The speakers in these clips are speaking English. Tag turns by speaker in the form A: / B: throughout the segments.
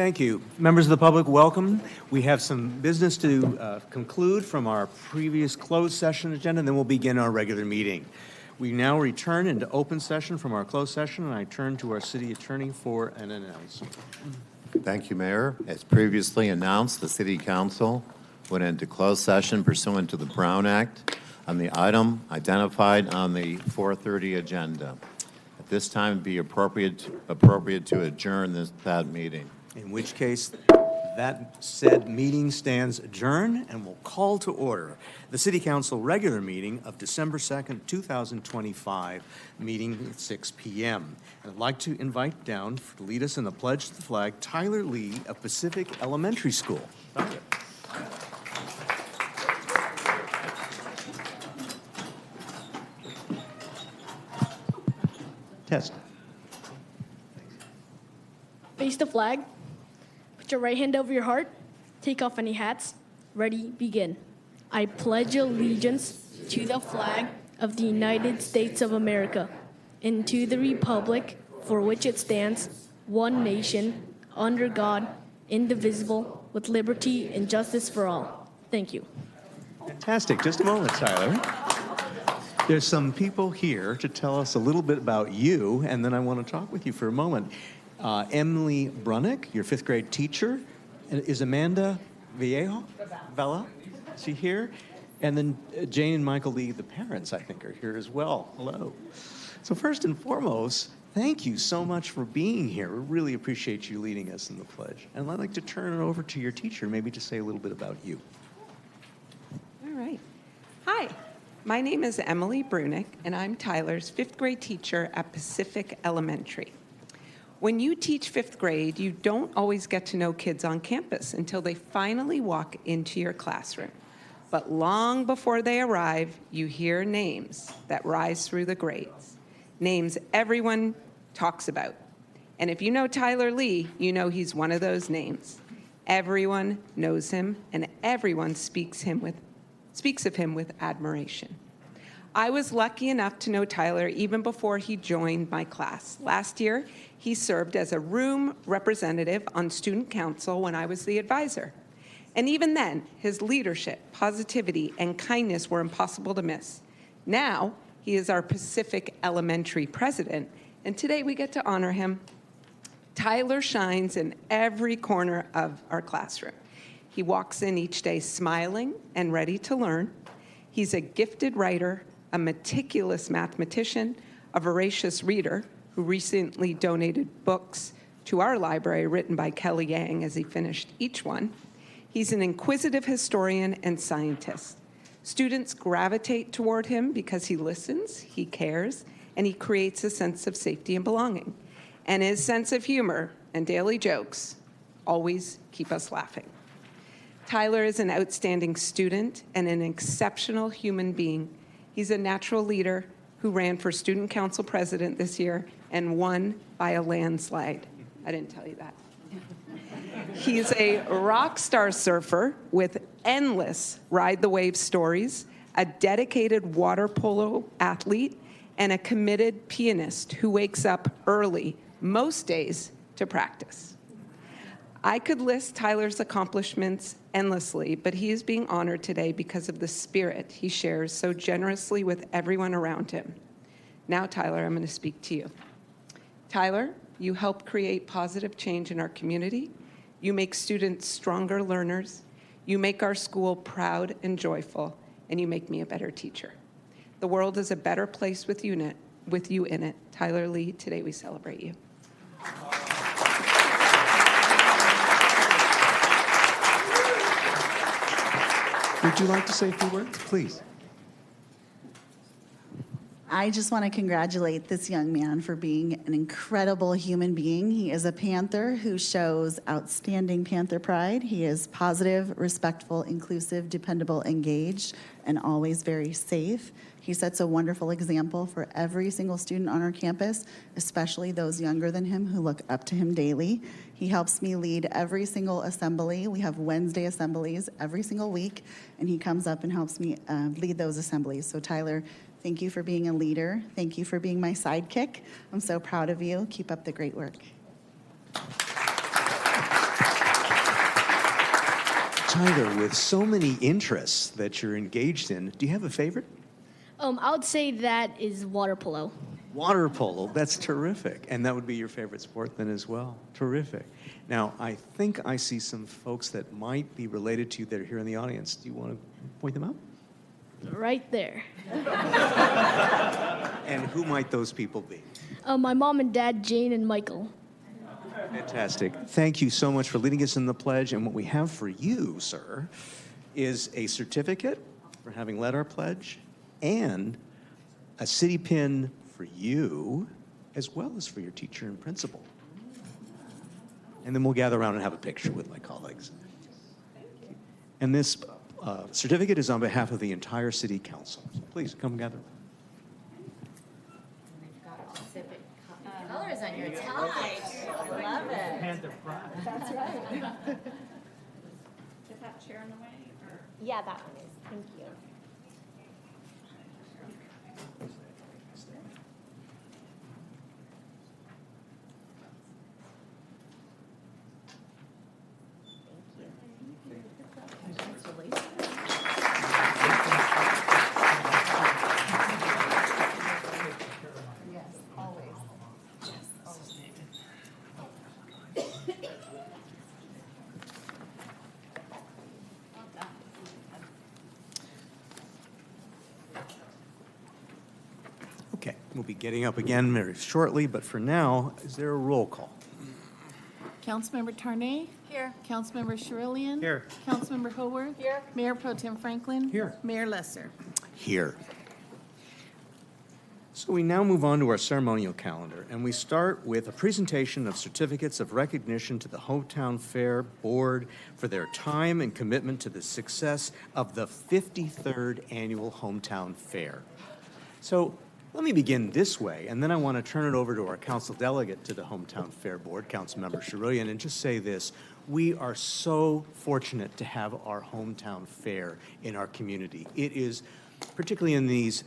A: Thank you. Members of the public, welcome. We have some business to conclude from our previous closed session agenda, and then we'll begin our regular meeting. We now return into open session from our closed session, and I turn to our city attorney for an announcement.
B: Thank you, Mayor. As previously announced, the City Council went into closed session pursuant to the Brown Act on the item identified on the 4:30 agenda. At this time, it would be appropriate to adjourn that meeting.
A: In which case, that said meeting stands adjourned, and we'll call to order the City Council regular meeting of December 2nd, 2025, meeting at 6 p.m. And I'd like to invite down to lead us in the Pledge to the Flag, Tyler Lee of Pacific Elementary School. Tyler. Test.
C: Face the flag. Put your right hand over your heart. Take off any hats. Ready, begin. I pledge allegiance to the flag of the United States of America and to the republic for which it stands, one nation, under God, indivisible, with liberty and justice for all. Thank you.
A: Fantastic. Just a moment, Tyler. There's some people here to tell us a little bit about you, and then I want to talk with you for a moment. Emily Brunick, your fifth grade teacher. Is Amanda Viejo? Vela? Is she here? And then Jane and Michael Lee, the parents, I think, are here as well. Hello. So first and foremost, thank you so much for being here. We really appreciate you leading us in the pledge. And I'd like to turn it over to your teacher, maybe to say a little bit about you.
D: All right. Hi. My name is Emily Brunick, and I'm Tyler's fifth grade teacher at Pacific Elementary. When you teach fifth grade, you don't always get to know kids on campus until they finally walk into your classroom. But long before they arrive, you hear names that rise through the grades, names everyone talks about. And if you know Tyler Lee, you know he's one of those names. Everyone knows him, and everyone speaks of him with admiration. I was lucky enough to know Tyler even before he joined my class. Last year, he served as a room representative on student council when I was the advisor. And even then, his leadership, positivity, and kindness were impossible to miss. Now, he is our Pacific Elementary president, and today we get to honor him. Tyler shines in every corner of our classroom. He walks in each day smiling and ready to learn. He's a gifted writer, a meticulous mathematician, a voracious reader who recently donated books to our library written by Kelly Yang as he finished each one. He's an inquisitive historian and scientist. Students gravitate toward him because he listens, he cares, and he creates a sense of safety and belonging. And his sense of humor and daily jokes always keep us laughing. Tyler is an outstanding student and an exceptional human being. He's a natural leader who ran for student council president this year and won by a landslide. I didn't tell you that. He's a rock star surfer with endless ride the wave stories, a dedicated water polo athlete, and a committed pianist who wakes up early most days to practice. I could list Tyler's accomplishments endlessly, but he is being honored today because of the spirit he shares so generously with everyone around him. Now, Tyler, I'm going to speak to you. Tyler, you help create positive change in our community. You make students stronger learners. You make our school proud and joyful, and you make me a better teacher. The world is a better place with you in it. Tyler Lee, today we celebrate you.
A: Would you like to say a few words, please?
E: I just want to congratulate this young man for being an incredible human being. He is a Panther who shows outstanding Panther pride. He is positive, respectful, inclusive, dependable, engaged, and always very safe. He sets a wonderful example for every single student on our campus, especially those younger than him who look up to him daily. He helps me lead every single assembly. We have Wednesday assemblies every single week, and he comes up and helps me lead those assemblies. So Tyler, thank you for being a leader. Thank you for being my sidekick. I'm so proud of you. Keep up the great work.
A: Tyler, with so many interests that you're engaged in, do you have a favorite?
C: I would say that is water polo.
A: Water polo, that's terrific. And that would be your favorite sport then as well. Terrific. Now, I think I see some folks that might be related to you that are here in the audience. Do you want to point them out?
C: Right there.
A: And who might those people be?
C: My mom and dad, Jane and Michael.
A: Fantastic. Thank you so much for leading us in the pledge. And what we have for you, sir, is a certificate for having led our pledge and a city pin for you, as well as for your teacher and principal. And then we'll gather around and have a picture with my colleagues. And this certificate is on behalf of the entire city council. So please come gather.
F: Colors on your tie. I love it. That's right. Is that chair in the way? Or? Yeah, that one is. Thank you.
A: Okay, we'll be getting up again very shortly, but for now, is there a roll call?
G: Councilmember Tarnay? Here. Councilmember Charelian?
A: Here.
G: Councilmember Haworth? Here. Mayor Pro Tem Franklin?
A: Here.
G: Mayor Lesser?
A: Here. So we now move on to our ceremonial calendar, and we start with a presentation of certificates of recognition to the Hometown Fair Board for their time and commitment to the success of the 53rd Annual Hometown Fair. So let me begin this way, and then I want to turn it over to our council delegate to the Hometown Fair Board, Councilmember Charelian, and just say this. We are so fortunate to have our Hometown Fair in our community. It is, particularly in these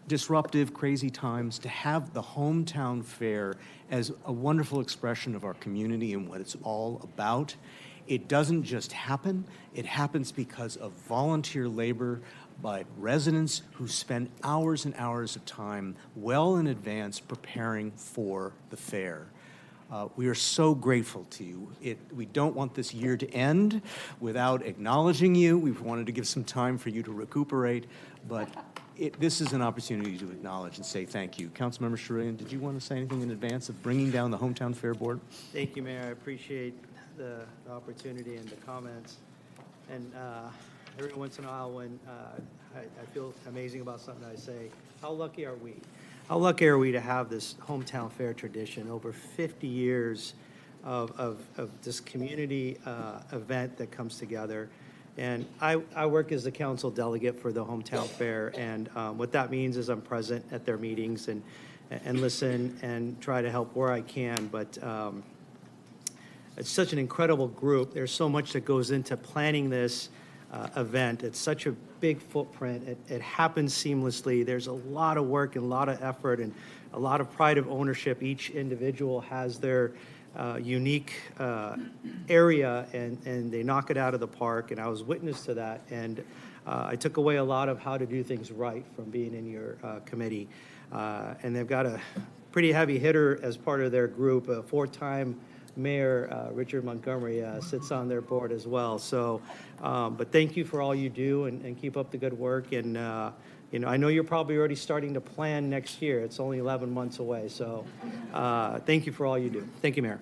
A: disruptive, crazy times, to have the Hometown Fair as a wonderful expression of our community and what it's all about. It doesn't just happen. It happens because of volunteer labor by residents who spend hours and hours of time well in advance preparing for the fair. We are so grateful to you. We don't want this year to end without acknowledging you. We've wanted to give some time for you to recuperate, but this is an opportunity to acknowledge and say thank you. Councilmember Charelian, did you want to say anything in advance of bringing down the Hometown Fair Board?
H: Thank you, Mayor. I appreciate the opportunity and the comments. And every once in a while when I feel amazing about something, I say, how lucky are we? How lucky are we to have this Hometown Fair tradition, over 50 years of this community event that comes together. And I work as the council delegate for the Hometown Fair, and what that means is I'm present at their meetings and listen and try to help where I can. But it's such an incredible group. There's so much that goes into planning this event. It's such a big footprint. It happens seamlessly. There's a lot of work and a lot of effort and a lot of pride of ownership. Each individual has their unique area, and they knock it out of the park, and I was witness to that, and I took away a lot of how to do things right from being in your committee. And they've got a pretty heavy hitter as part of their group, a four-time Mayor Richard Montgomery sits on their board as well. So, but thank you for all you do, and keep up the good work. And you know, I know you're probably already starting to plan next year. It's only 11 months away. So, thank you for all you do. Thank you, Mayor.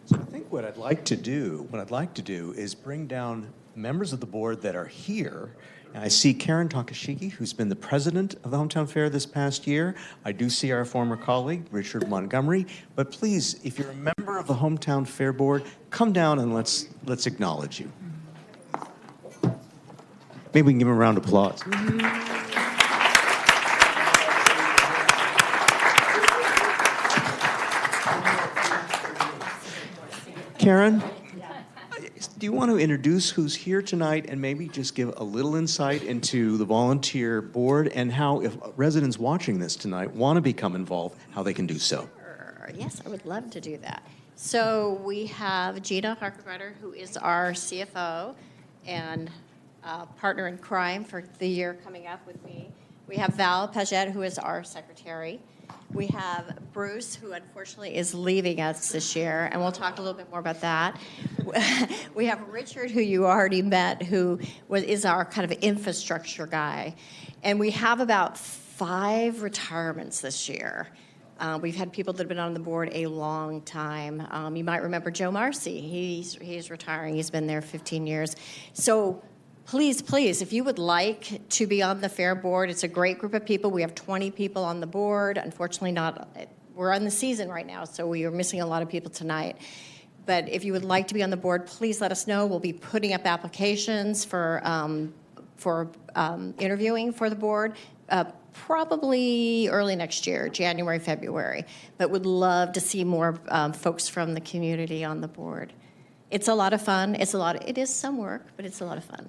A: So I think what I'd like to do is bring down members of the board that are here. And I see Karen Takashiki, who's been the president of the Hometown Fair this past year. I do see our former colleague, Richard Montgomery. But please, if you're a member of the Hometown Fair Board, come down and let's acknowledge you. Maybe we can give him a round of applause. Karen, do you want to introduce who's here tonight and maybe just give a little insight into the volunteer board and how, if residents watching this tonight want to become involved, how they can do so?
F: Sure. Yes, I would love to do that. So we have Gina Harkerbetter, who is our CFO, and partner in crime for the year coming up with me. We have Val Paget, who is our secretary. We have Bruce, who unfortunately is leaving us this year, and we'll talk a little bit more about that. We have Richard, who you already met, who is our kind of infrastructure guy. And we have about 5 retirements this year. We've had people that have been on the board a long time. You might remember Joe Marcy. He's retiring. He's been there 15 years. So please, please, if you would like to be on the Fair Board, it's a great group of people. We have 20 people on the board. Unfortunately, we're on the season right now, so we are missing a lot of people tonight. But if you would like to be on the board, please let us know. We'll be putting up applications for interviewing for the board. Probably early next year, January, February, but would love to see more folks from the community on the board. It's a lot of fun. It is some work, but it's a lot of fun.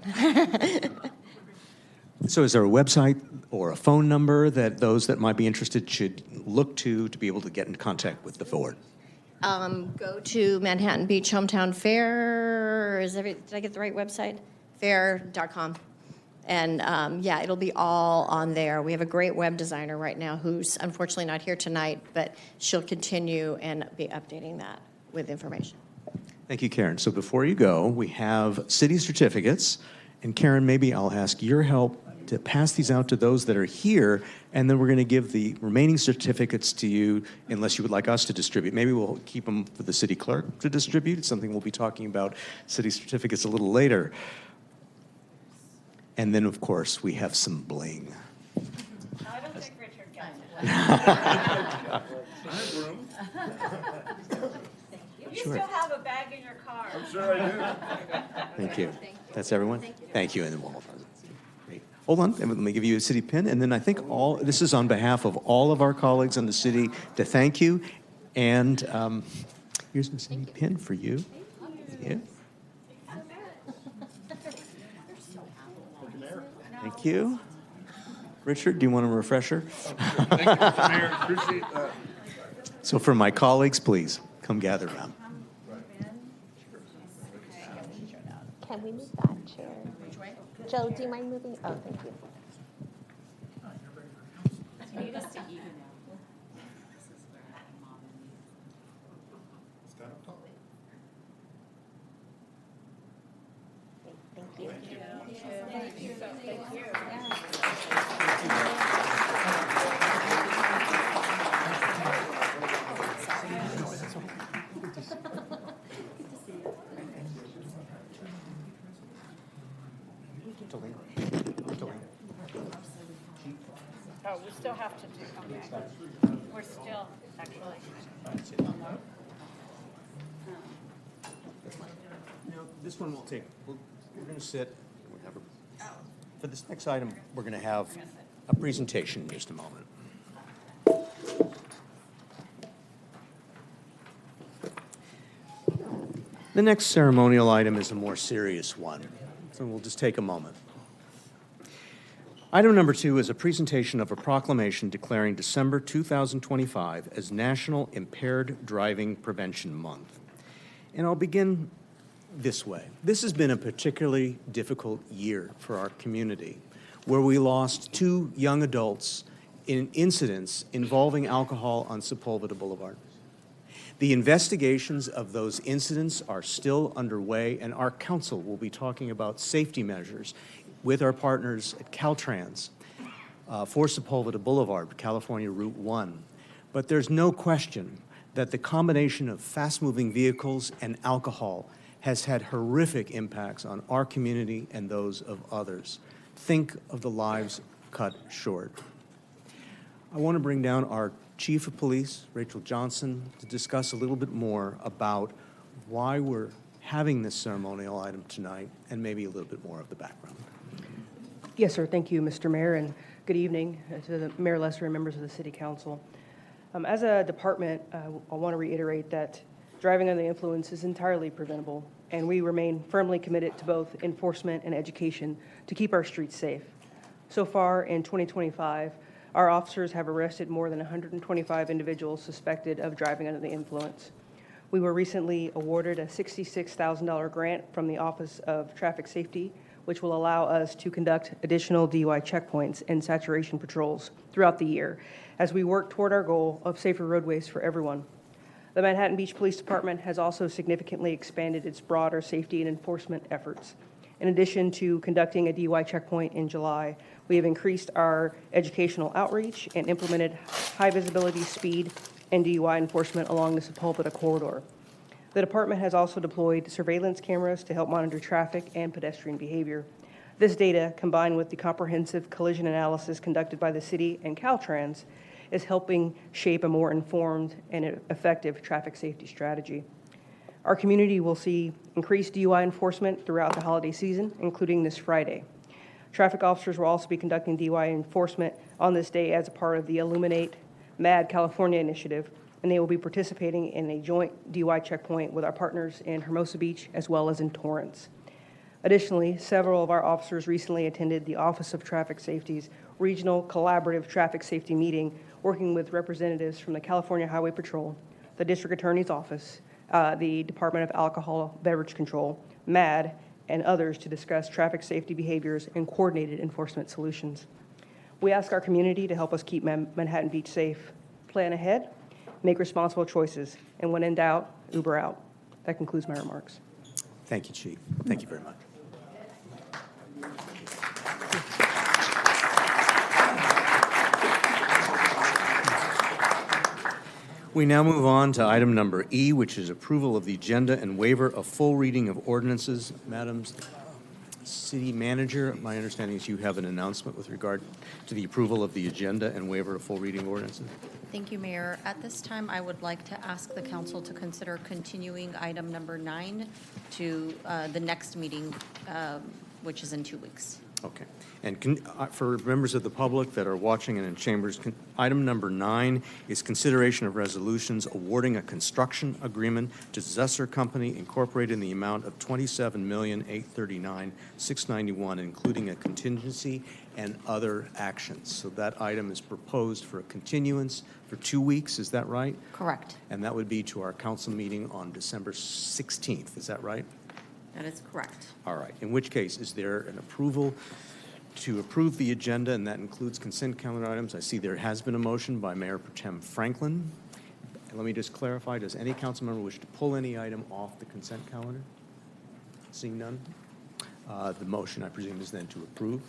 A: So is there a website or a phone number that those that might be interested should look to be able to get in contact with the board?
F: Go to Manhattan Beach Hometown Fair. Did I get the right website? Fair.com. And yeah, it'll be all on there. We have a great web designer right now who's unfortunately not here tonight, but she'll continue and be updating that with information.
A: Thank you, Karen. So before you go, we have city certificates. And Karen, maybe I'll ask your help to pass these out to those that are here, and then we're going to give the remaining certificates to you unless you would like us to distribute. Maybe we'll keep them for the city clerk to distribute. It's something we'll be talking about city certificates a little later. And then, of course, we have some bling.
F: I don't think Richard gets it. You
A: Sure.
F: still have a bag in your car.
I: I'm sure I do.
A: Thank you. That's everyone? Thank you. And then we'll great. Hold on. Let me give you a city pin. And then I think this is on behalf of all of our colleagues in the city to thank you. And here's my city pin for you. Thank you. Thank you. Richard, do you want a refresher?
I: Thank you, Mr. Mayor. Appreciate that.
A: So for my colleagues, please come gather around.
J: Can we move that chair? Which way? Joe, do you mind moving? Oh, thank you.
G: You need us to even out.
J: Thank you.
F: Thank you. Thank you. Oh, we still have to do, okay. We're still, actually.
A: No, this one we'll take. We're going to sit. For this next item, we're going to have a presentation in just a moment. The next ceremonial item is a more serious one, so we'll just take a moment. Item number 2 is a presentation of a proclamation declaring December 2025 as National Impaired Driving Prevention Month. And I'll begin this way. This has been a particularly difficult year for our community, where we lost 2 young adults in incidents involving alcohol on Sepulveda Boulevard. The investigations of those incidents are still underway, and our council will be talking about safety measures with our partners at Caltrans for Sepulveda Boulevard, California Route 1. But there's no question that the combination of fast-moving vehicles and alcohol has had horrific impacts on our community and those of others. Think of the lives cut short. I want to bring down our Chief of Police, Rachel Johnson, to discuss a little bit more about why we're having this ceremonial item tonight and maybe a little bit more of the background.
K: Yes, sir. Thank you, Mr. Mayor, and good evening to the Mayor Lesser and members of the City Council. As a department, I want to reiterate that driving under the influence is entirely preventable, and we remain firmly committed to both enforcement and education to keep our streets safe. So far in 2025, our officers have arrested more than 125 individuals suspected of driving under the influence. We were recently awarded a $66,000 grant from the Office of Traffic Safety, which will allow us to conduct additional DUI checkpoints and saturation patrols throughout the year as we work toward our goal of safer roadways for everyone. The Manhattan Beach Police Department has also significantly expanded its broader safety and enforcement efforts. In addition to conducting a DUI checkpoint in July, we have increased our educational outreach and implemented high-visibility speed and DUI enforcement along the Sepulveda corridor. The department has also deployed surveillance cameras to help monitor traffic and pedestrian behavior. This data, combined with the comprehensive collision analysis conducted by the city and Caltrans, is helping shape a more informed and effective traffic safety strategy. Our community will see increased DUI enforcement throughout the holiday season, including this Friday. Traffic officers will also be conducting DUI enforcement on this day as a part of the Illuminate MAD California initiative, and they will be participating in a joint DUI checkpoint with our partners in Hermosa Beach as well as in Torrance. Additionally, several of our officers recently attended the Office of Traffic Safety's Regional Collaborative Traffic Safety Meeting, working with representatives from the California Highway Patrol, the District Attorney's Office, the Department of Alcohol Beverage Control, MAD, and others to discuss traffic safety behaviors and coordinated enforcement solutions. We ask our community to help us keep Manhattan Beach safe, plan ahead, make responsible choices, and when in doubt, Uber out. That concludes my remarks.
A: Thank you, Chief. Thank you very much. We now move on to item number E, which is approval of the agenda and waiver of full reading of ordinances. Madam City Manager, my understanding is you have an announcement with regard to the approval of the agenda and waiver of full reading ordinances.
L: Thank you, Mayor. At this time, I would like to ask the council to consider continuing item number 9 to the next meeting, which is in 2 weeks.
A: Okay. And for members of the public that are watching and in chambers, item number 9 is consideration of resolutions awarding a construction agreement to Zusser Company Incorporated in the amount of $27,839,691, including a contingency and other actions. So that item is proposed for a continuance for 2 weeks. Is that right?
L: Correct.
A: And that would be to our council meeting on December 16th. Is that right?
L: That is correct.
A: All right. In which case, is there an approval to approve the agenda, and that includes consent calendar items? I see there has been a motion by Mayor Pro Tem Franklin. And let me just clarify, does any council member wish to pull any item off the consent calendar? Seeing none? The motion, I presume, is then to approve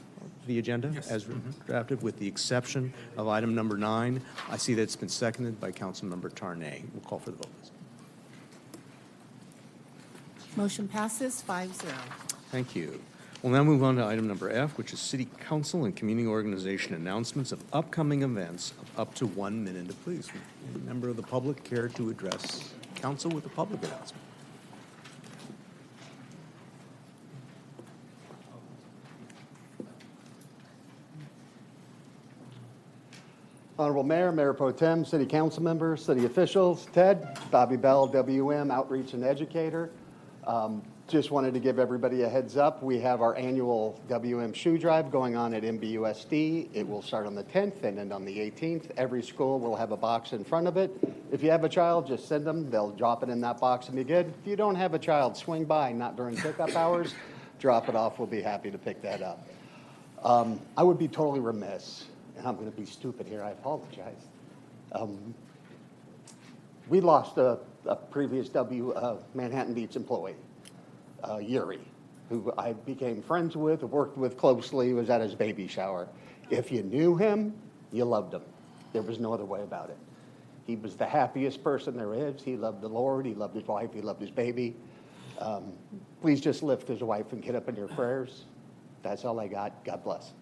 A: the agenda as drafted, with the exception of item number 9. I see that it's been seconded by Councilmember Tarnay. We'll call for the vote.
M: Motion passes 5-0.
A: Thank you. We'll now move on to item number F, which is City Council and Community Organization announcements of upcoming events of up to 1 minute, please. Any member of the public care to address council with a public announcement?
N: Honorable Mayor, Mayor Pro Tem, City Council members, City officials, Ted, Bobby Bell, WM, Outreach and Educator. Just wanted to give everybody a heads up. We have our annual WM shoe drive going on at MBUSD. It will start on the 10th and end on the 18th. Every school will have a box in front of it. If you have a child, just send them. They'll drop it in that box and be good. If you don't have a child, swing by, not during pickup hours. Drop it off. We'll be happy to pick that up. I would be totally remiss, and I'm going to be stupid here. I apologize. We lost a previous Manhattan Beach employee. Yuri, who I became friends with, worked with closely, was at his baby shower. If you knew him, you loved him. There was no other way about it. He was the happiest person there is. He loved the Lord. He loved his wife. He loved his baby. Please just lift his wife and get up in your prayers. That's all I got. God bless.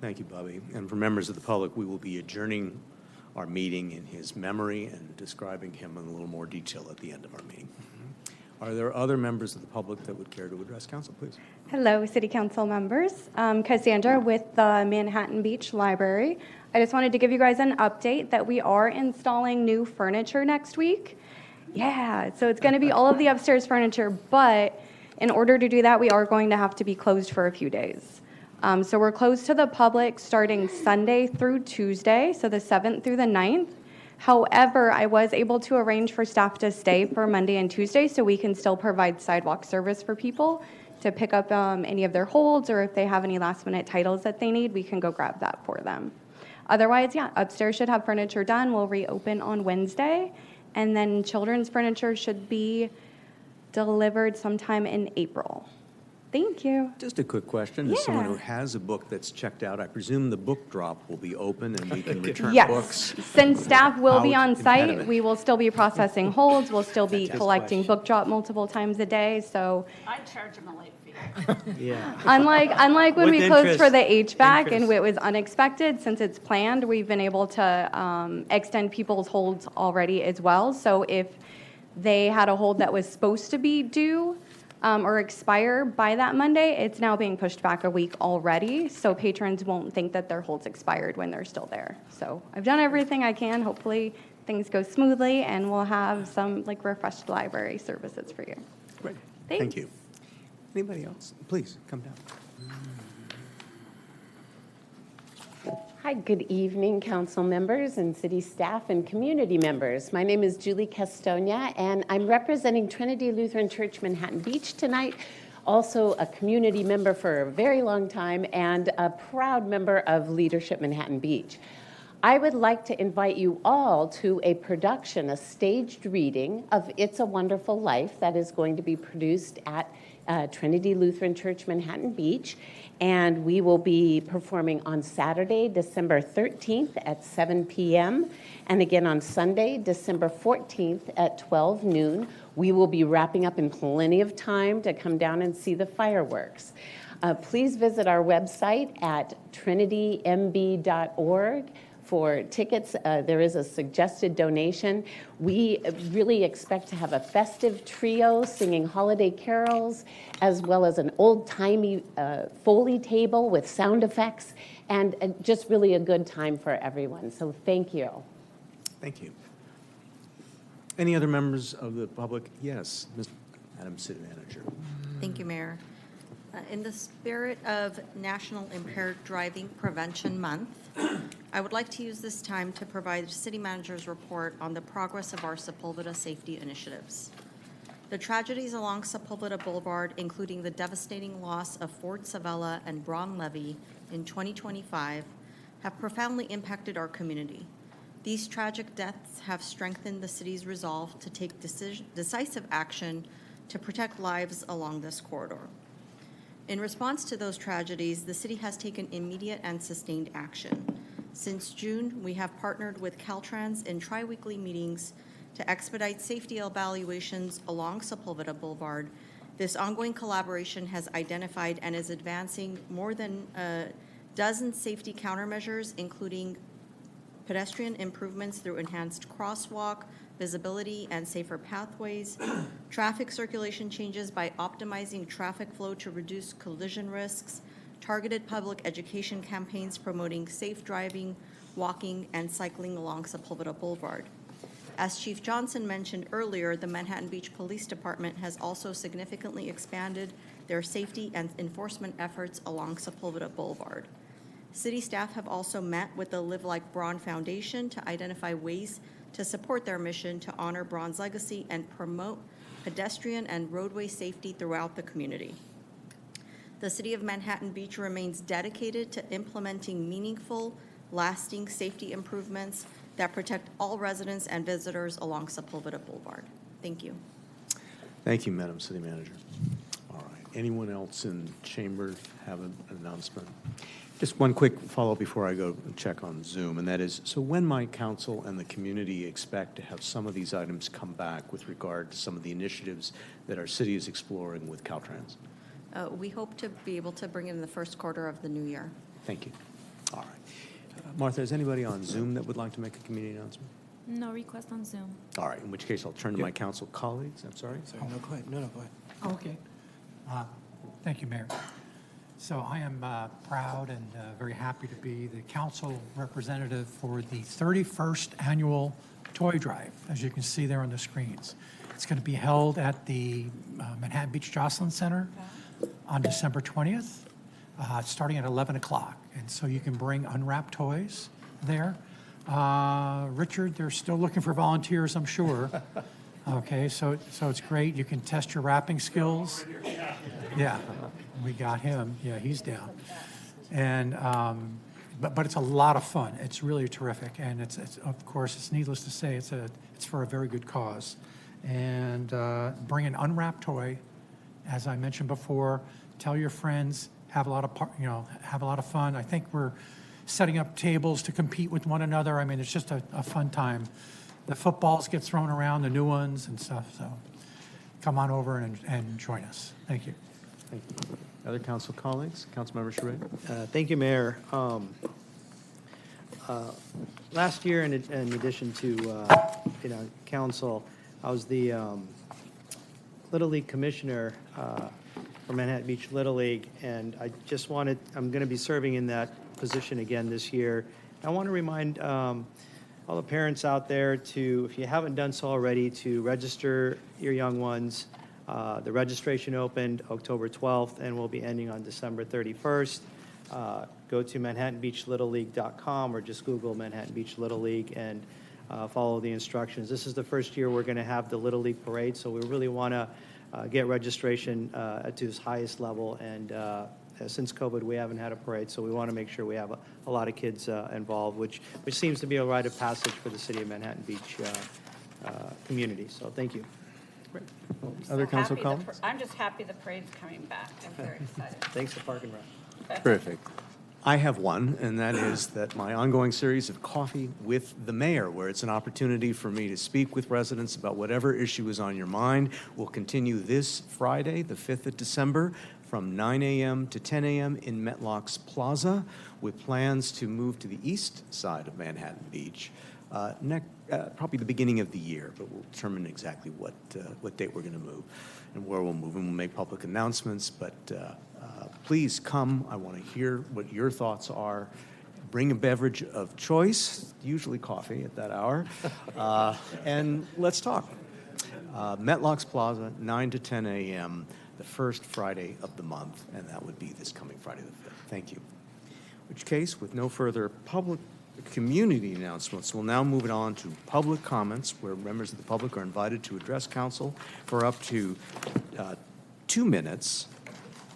A: Thank you, Bobby. And for members of the public, we will be adjourning our meeting in his memory and describing him in a little more detail at the end of our meeting. Are there other members of the public that would care to address council, please?
O: Hello, City Council members. Cassandra with the Manhattan Beach Library. I just wanted to give you guys an update that we are installing new furniture next week. Yeah, so it's going to be all of the upstairs furniture, but in order to do that, we are going to have to be closed for a few days. So we're closed to the public starting Sunday through Tuesday, so the 7th through the 9th. However, I was able to arrange for staff to stay for Monday and Tuesday so we can still provide sidewalk service for people to pick up any of their holds, or if they have any last-minute titles that they need, we can go grab that for them. Otherwise, yeah, upstairs should have furniture done. We'll reopen on Wednesday, and then children's furniture should be delivered sometime in April. Thank you.
A: Just a quick question. As someone who has a book that's checked out, I presume the book drop will be open and we can return books?
O: Yes. Since staff will be on site,
A: impediment.
O: we will still be processing holds. We'll still be
A: Fantastic.
O: collecting book drop multiple times a day. So
G: I'd charge them a late fee.
H: Yeah.
O: unlike when
H: With
O: we closed for the
H: interest.
O: HVAC and it was unexpected, since it's planned, we've been able to extend people's holds already as well. So if they had a hold that was supposed to be due or expire by that Monday, it's now being pushed back a week already, so patrons won't think that their hold's expired when they're still there. So I've done everything I can. Hopefully things go smoothly and we'll have some like refreshed library services for you.
A: Great.
O: Thanks.
A: Thank you. Anybody else? Please, come down.
P: Hi, good evening, council members and city staff and community members. My name is Julie Castonia, and I'm representing Trinity Lutheran Church Manhattan Beach tonight, also a community member for a very long time and a proud member of Leadership Manhattan Beach. I would like to invite you all to a production, a staged reading of It's a Wonderful Life that is going to be produced at Trinity Lutheran Church Manhattan Beach. And we will be performing on Saturday, December 13th at 7 p.m. and again on Sunday, December 14th at 12 noon. We will be wrapping up in plenty of time to come down and see the fireworks. Please visit our website at trinitymb.org. For tickets, there is a suggested donation. We really expect to have a festive trio singing holiday carols, as well as an old-timey Foley table with sound effects, and just really a good time for everyone. So thank you.
A: Thank you. Any other members of the public? Yes, Madam City Manager.
L: Thank you, Mayor. In the spirit of National Impaired Driving Prevention Month, I would like to use this time to provide the City Manager's report on the progress of our Sepulveda safety initiatives. The tragedies along Sepulveda Boulevard, including the devastating loss of Ford Savella and Braun Levy in 2025, have profoundly impacted our community. These tragic deaths have strengthened the city's resolve to take decisive action to protect lives along this corridor. In response to those tragedies, the city has taken immediate and sustained action. Since June, we have partnered with Caltrans in tri-weekly meetings to expedite safety evaluations along Sepulveda Boulevard. This ongoing collaboration has identified and is advancing more than a dozen safety countermeasures, including pedestrian improvements through enhanced crosswalk, visibility, and safer pathways, traffic circulation changes by optimizing traffic flow to reduce collision risks, targeted public education campaigns promoting safe driving, walking, and cycling along Sepulveda Boulevard. As Chief Johnson mentioned earlier, the Manhattan Beach Police Department has also significantly expanded their safety and enforcement efforts along Sepulveda Boulevard. City staff have also met with the Live Like Braun Foundation to identify ways to support their mission to honor Braun's legacy and promote pedestrian and roadway safety throughout the community. The City of Manhattan Beach remains dedicated to implementing meaningful, lasting safety improvements that protect all residents and visitors along Sepulveda Boulevard. Thank you.
A: Thank you, Madam City Manager. All right. Anyone else in chamber have an announcement? Just one quick follow-up before I go check on Zoom, and that is, so when might council and the community expect to have some of these items come back with regard to some of the initiatives that our city is exploring with Caltrans?
L: We hope to be able to bring it in the first quarter of the new year.
A: Thank you. All right. Martha, is anybody on Zoom that would like to make a community announcement?
G: No request on Zoom.
A: All right, in which case I'll turn to my council colleagues. I'm sorry.
Q: Oh, no, go ahead. No, go ahead.
R: Oh, okay. Thank you, Mayor. So I am proud and very happy to be the council representative for the 31st annual toy drive, as you can see there on the screens. It's going to be held at the Manhattan Beach Jocelyn Center on December 20th, starting at 11 o'clock. And so you can bring unwrapped toys there. Richard, they're still looking for volunteers, I'm sure. Okay, so it's great. You can test your rapping skills. Yeah, we got him. Yeah, he's down. And but it's a lot of fun. It's really terrific, and it's of course it's needless to say it's for a very good cause. And bring an unwrapped toy, as I mentioned before. Tell your friends. Have a lot of fun. I think we're setting up tables to compete with one another. I mean, it's just a fun time. The footballs get thrown around, the new ones and stuff. So come on over and join us. Thank you.
A: Thank you. Other council colleagues? Councilmember Charelian?
H: Thank you, Mayor. Last year, in addition to council, I was the Little League commissioner for Manhattan Beach Little League, and I'm going to be serving in that position again this year. I want to remind all the parents out there to, if you haven't done so already, to register your young ones. The registration opened October 12th and will be ending on December 31st. Go to ManhattanBeachLittleLeague.com or just Google Manhattan Beach Little League and follow the instructions. This is the first year we're going to have the Little League Parade, so we really want to get registration to its highest level. And since COVID, we haven't had a parade, so we want to make sure we have a lot of kids involved, which seems to be a rite of passage for the city of Manhattan Beach community. So thank you.
A: Great. Other council colleagues?
G: I'm just happy the parade's coming back. I'm very excited.
H: Thanks to Park and Rec.
A: Terrific. I have one, and that is that my ongoing series of Coffee with the Mayor, where it's an opportunity for me to speak with residents about whatever issue is on your mind, will continue this Friday, the 5th of December, from 9 a.m. to 10 a.m. in Metlock's Plaza, with plans to move to the east side of Manhattan Beach, probably the beginning of the year, but we'll determine exactly what date we're going to move and where we'll move, and we'll make public announcements, but please come. I want to hear what your thoughts are. Bring a beverage of choice, usually coffee at that hour, and let's talk. Metlock's Plaza, 9 to 10 a.m., the first Friday of the month, and that would be this coming Friday the 5th. Thank you. In which case, with no further public community announcements, we'll now move it on to public comments, where members of the public are invited to address council for up to 2 minutes.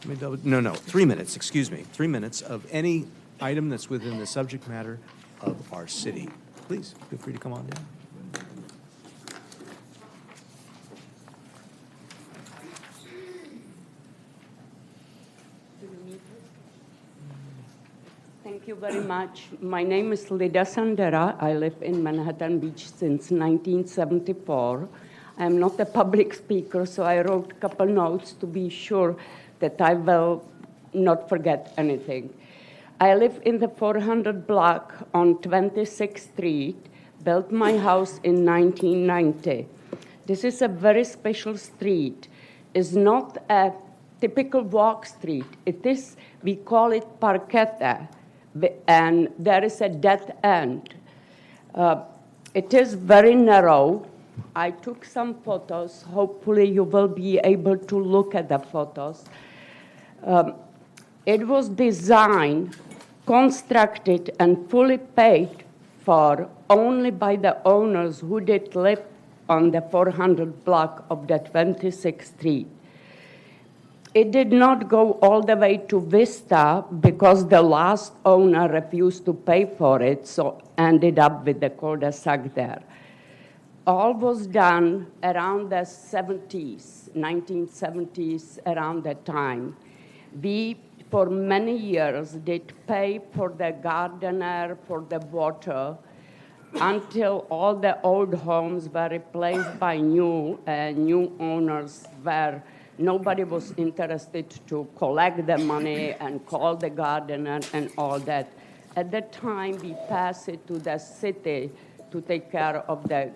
A: 3 minutes, excuse me. 3 minutes of any item that's within the subject matter of our city. Please, feel free to come on down.
Q: Thank you very much. My name is Lida Sandera. I live in Manhattan Beach since 1974. I am not a public speaker, so I wrote a couple notes to be sure that I will not forget anything. I live in the 400 block on 26th Street, built my house in 1990. This is a very special street. It's not a typical walk street. It is, we call it parqueta, and there is a dead end. It is very narrow. I took some photos. Hopefully you will be able to look at the photos. It was designed, constructed, and fully paid for only by the owners who did live on the 400 block of the 26th Street. It did not go all the way to Vista because the last owner refused to pay for it, so ended up with the cul-de-sac there. All was done around the 70s, 1970s, around that time. We, for many years, did pay for the gardener, for the water, until all the old homes were replaced by new owners where nobody was interested to collect the money and call the gardener and all that. At that time, we passed it to the city to take care of the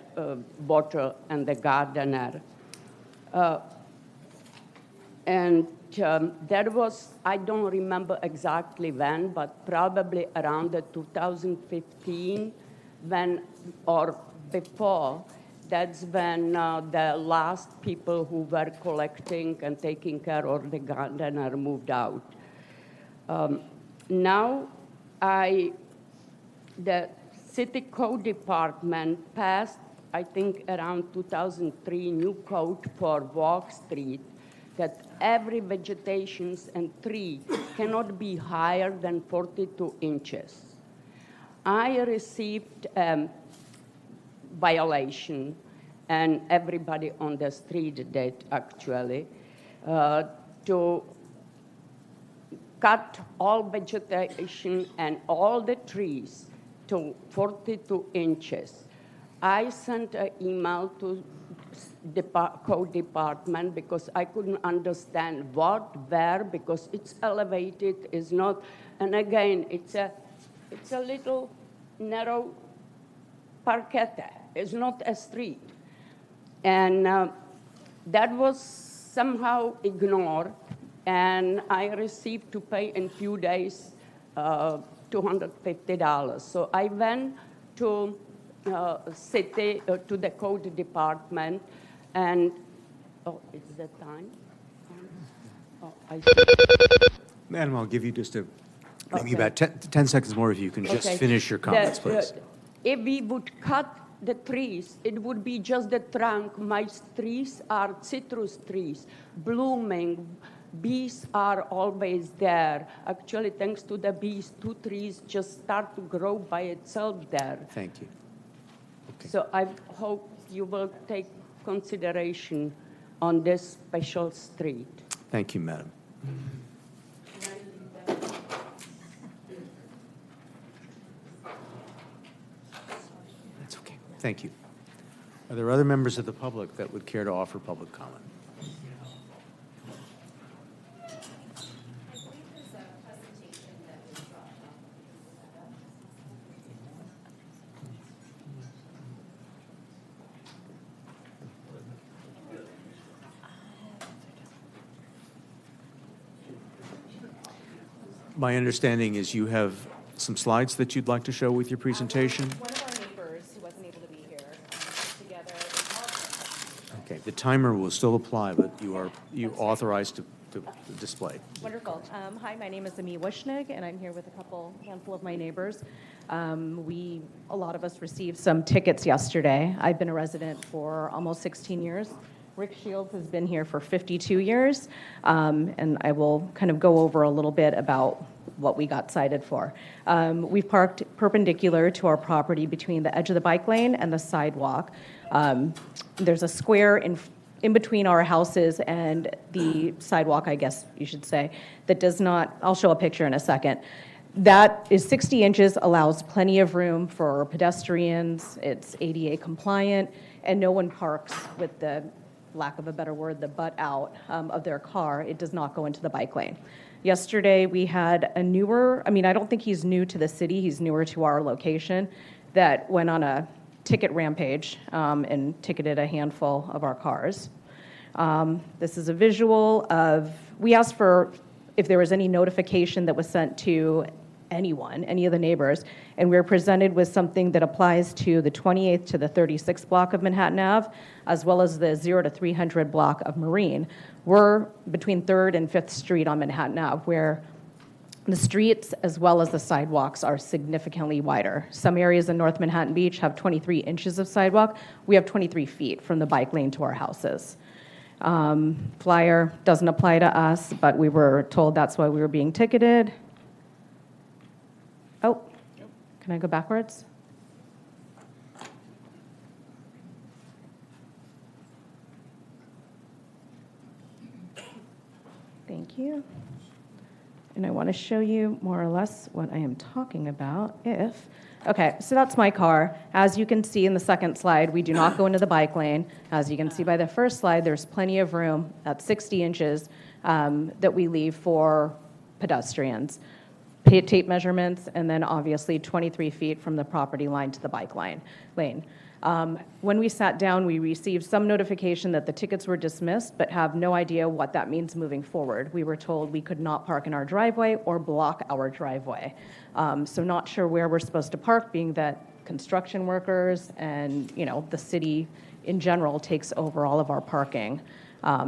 Q: water and the gardener. There was, I don't remember exactly when, but probably around the 2015 when, or before, that's when the last people who were collecting and taking care of the gardener moved out. Now, the city code department passed, I think around 2003, new code for Walk Street that every vegetation and tree cannot be higher than 42 inches. I received violation, and everybody on the street did actually, to cut all vegetation and all the trees to 42 inches. I sent an email to the code department because I couldn't understand what, where, because it's elevated, it's not, and again, it's a little narrow parquet, it's not a street. And that was somehow ignored, and I received to pay in few days $250. So I went to city, to the code department, and, oh, it's the time? Oh, I see.
A: Madam, I'll give you just maybe about 10 seconds more if you can just finish your comments, please.
Q: If we would cut the trees, it would be just the trunk. My trees are citrus trees, blooming. Bees are always there. Actually, thanks to the bees, 2 trees just start to grow by itself there.
A: Thank you. Okay.
Q: So I hope you will take consideration on this special street.
A: Thank you, Madam. That's okay. Thank you. Are there other members of the public that would care to offer public comment? My understanding is you have some slides that you'd like to show with your presentation?
S: One of our neighbors who wasn't able to be here put together a PowerPoint.
A: Okay, the timer will still apply, but you authorized to display.
S: Wonderful. Hi, my name is Ami Wishnig, and I'm here with a handful of my neighbors. A lot of us received some tickets yesterday. I've been a resident for almost 16 years. Rick Shields has been here for 52 years, and I will kind of go over a little bit about what we got cited for. We've parked perpendicular to our property between the edge of the bike lane and the sidewalk. There's a square in between our houses and the sidewalk, I guess you should say, that does not, I'll show a picture in a second. That is 60 inches, allows plenty of room for pedestrians, it's ADA compliant, and no one parks with the, lack of a better word, the butt out of their car. It does not go into the bike lane. Yesterday, we had a newer, I don't think he's new to the city, he's newer to our location, that went on a ticket rampage and ticketed a handful of our cars. This is a visual of, we asked for if there was any notification that was sent to anyone, any of the neighbors, and we were presented with something that applies to the 28th to the 36th block of Manhattan Ave, as well as the 0 to 300 block of Marine. We're between 3rd and 5th Street on Manhattan Ave, where the streets as well as the sidewalks are significantly wider. Some areas in North Manhattan Beach have 23 inches of sidewalk. We have 23 feet from the bike lane to our houses. Flyer doesn't apply to us, but we were told that's why we were being ticketed. Oh, can I go backwards? Thank you. And I want to show you more or less what I am talking about okay, so that's my car. As you can see in the second slide, we do not go into the bike lane. As you can see by the first slide, there's plenty of room at 60 inches that we leave for pedestrians. Tape measurements, and then obviously 23 feet from the property line to the bike lane. When we sat down, we received some notification that the tickets were dismissed, but have no idea what that means moving forward. We were told we could not park in our driveway or block our driveway. So not sure where we're supposed to park, being that construction workers and the city in general takes over all of our parking.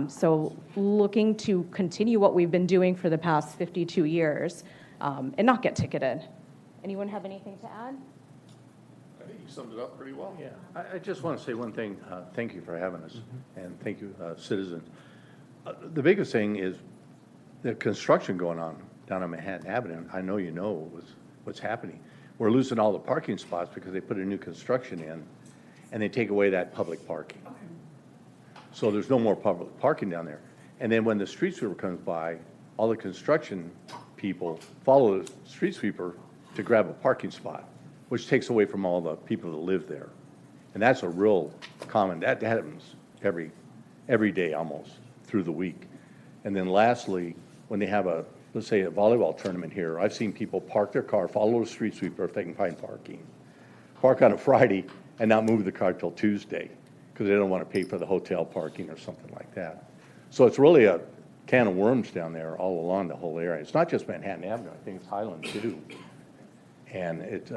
S: So looking to continue what we've been doing for the past 52 years and not get ticketed. Anyone have anything to add?
I: summed it up pretty well.
T: Yeah, I just want to say one thing. Thank you for having us, and thank you, citizens. The biggest thing is the construction going on down on Manhattan Avenue. I know you know what's happening. We're losing all the parking spots because they put a new construction in, and they take away that public parking. So there's no more public parking down there. And then when the street sweeper comes by, all the construction people follow the street sweeper to grab a parking spot, which takes away from all the people that live there. And that's a real common, that happens every day almost through the week. And then lastly, when they have let's say a volleyball tournament here, I've seen people park their car, follow the street sweeper if they can find parking, park on a Friday and not move the car till Tuesday because they don't want to pay for the hotel parking or something like that. So it's really a can of worms down there all along the whole area. It's not just Manhattan Avenue, I think it's Highland too. And it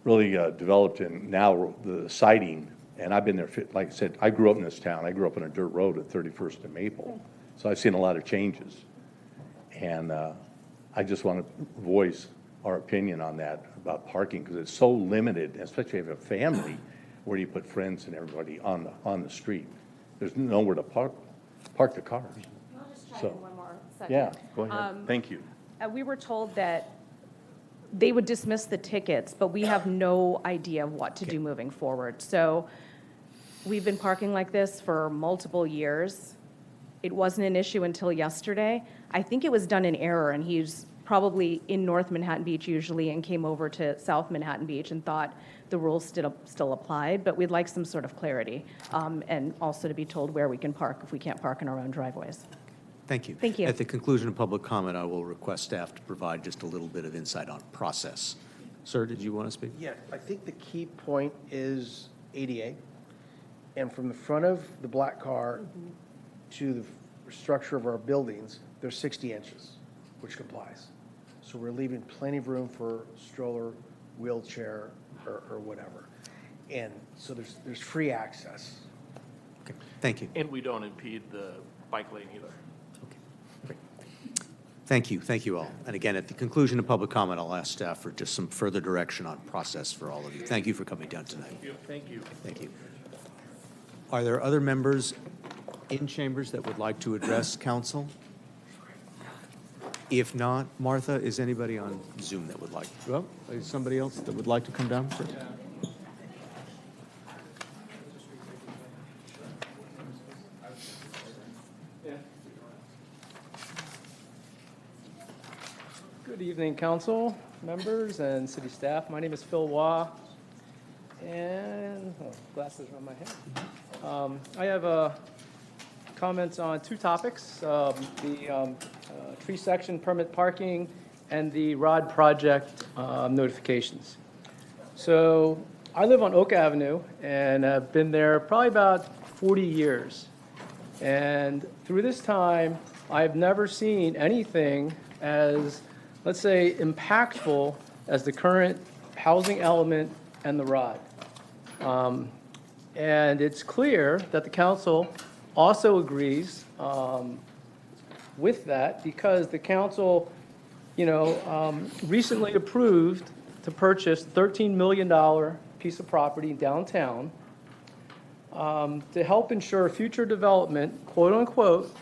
T: really developed in now the siding, and I've been there, like I said, I grew up in this town. I grew up on a dirt road at 31st and Maple. So I've seen a lot of changes. And I just want to voice our opinion on that about parking because it's so limited, especially if you have a family, where you put friends and everybody on the street. There's nowhere to park the cars.
S: I'll just try in one more second.
T: Yeah, go ahead. Thank you.
S: We were told that they would dismiss the tickets, but we have no idea what to do moving forward. So we've been parking like this for multiple years. It wasn't an issue until yesterday. I think it was done in error, and he's probably in North Manhattan Beach usually and came over to South Manhattan Beach and thought the rules still applied, but we'd like some sort of clarity and also to be told where we can park if we can't park in our own driveways.
A: Thank you.
S: Thank you.
A: At the conclusion of public comment, I will request staff to provide just a little bit of insight on process. Sir, did you want to speak?
U: Yeah, I think the key point is ADA. And from the front of the black car to the structure of our buildings, they're 60 inches, which complies. So we're leaving plenty of room for stroller, wheelchair, or whatever. And so there's free access.
A: Okay, thank you.
I: And we don't impede the bike lane either.
A: Thank you all. And again, at the conclusion of public comment, I'll ask staff for just some further direction on process for all of you. Thank you for coming down tonight.
I: Thank you.
A: Thank you. Are there other members in chambers that would like to address council? If not, Martha, is anybody on Zoom that would like? Well, is somebody else that would like to come down first?
V: Good evening, council members and city staff. My name is Phil Waugh, and glasses on my head. I have comments on two topics, the tree section permit parking and the ROD project notifications. So I live on Oak Avenue and I've been there probably about 40 years. And through this time, I've never seen anything as, let's say, impactful as the current housing element and the ROD. And it's clear that the council also agrees with that because the council, recently approved to purchase $13 million piece of property downtown to help ensure future development, quote unquote,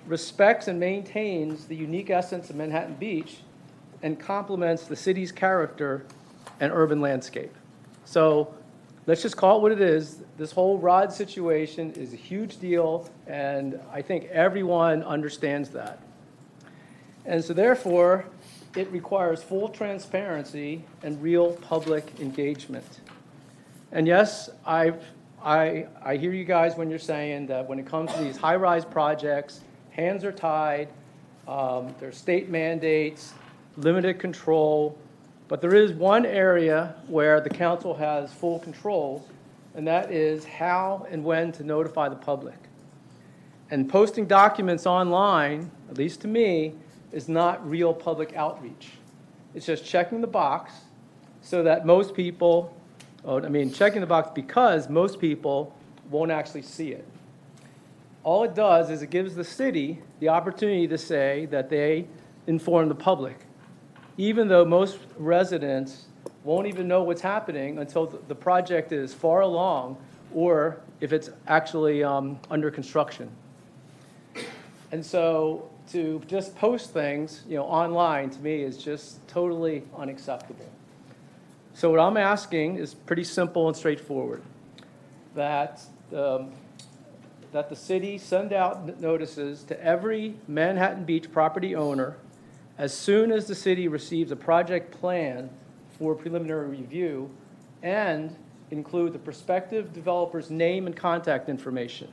V: respects and maintains the unique essence of Manhattan Beach and complements the city's character and urban landscape. So let's just call it what it is. This whole ROD situation is a huge deal, and I think everyone understands that. And so therefore, it requires full transparency and real public engagement. And yes, I hear you guys when you're saying that when it comes to these high-rise projects, hands are tied, there's state mandates, limited control, but there is one area where the council has full control, and that is how and when to notify the public. And posting documents online, at least to me, is not real public outreach. It's just checking the box so that most people, checking the box because most people won't actually see it. All it does is it gives the city the opportunity to say that they inform the public, even though most residents won't even know what's happening until the project is far along or if it's actually under construction. And so to just post things, online to me is just totally unacceptable. So what I'm asking is pretty simple and straightforward, that the city send out notices to every Manhattan Beach property owner as soon as the city receives a project plan for preliminary review, and include the prospective developer's name and contact information.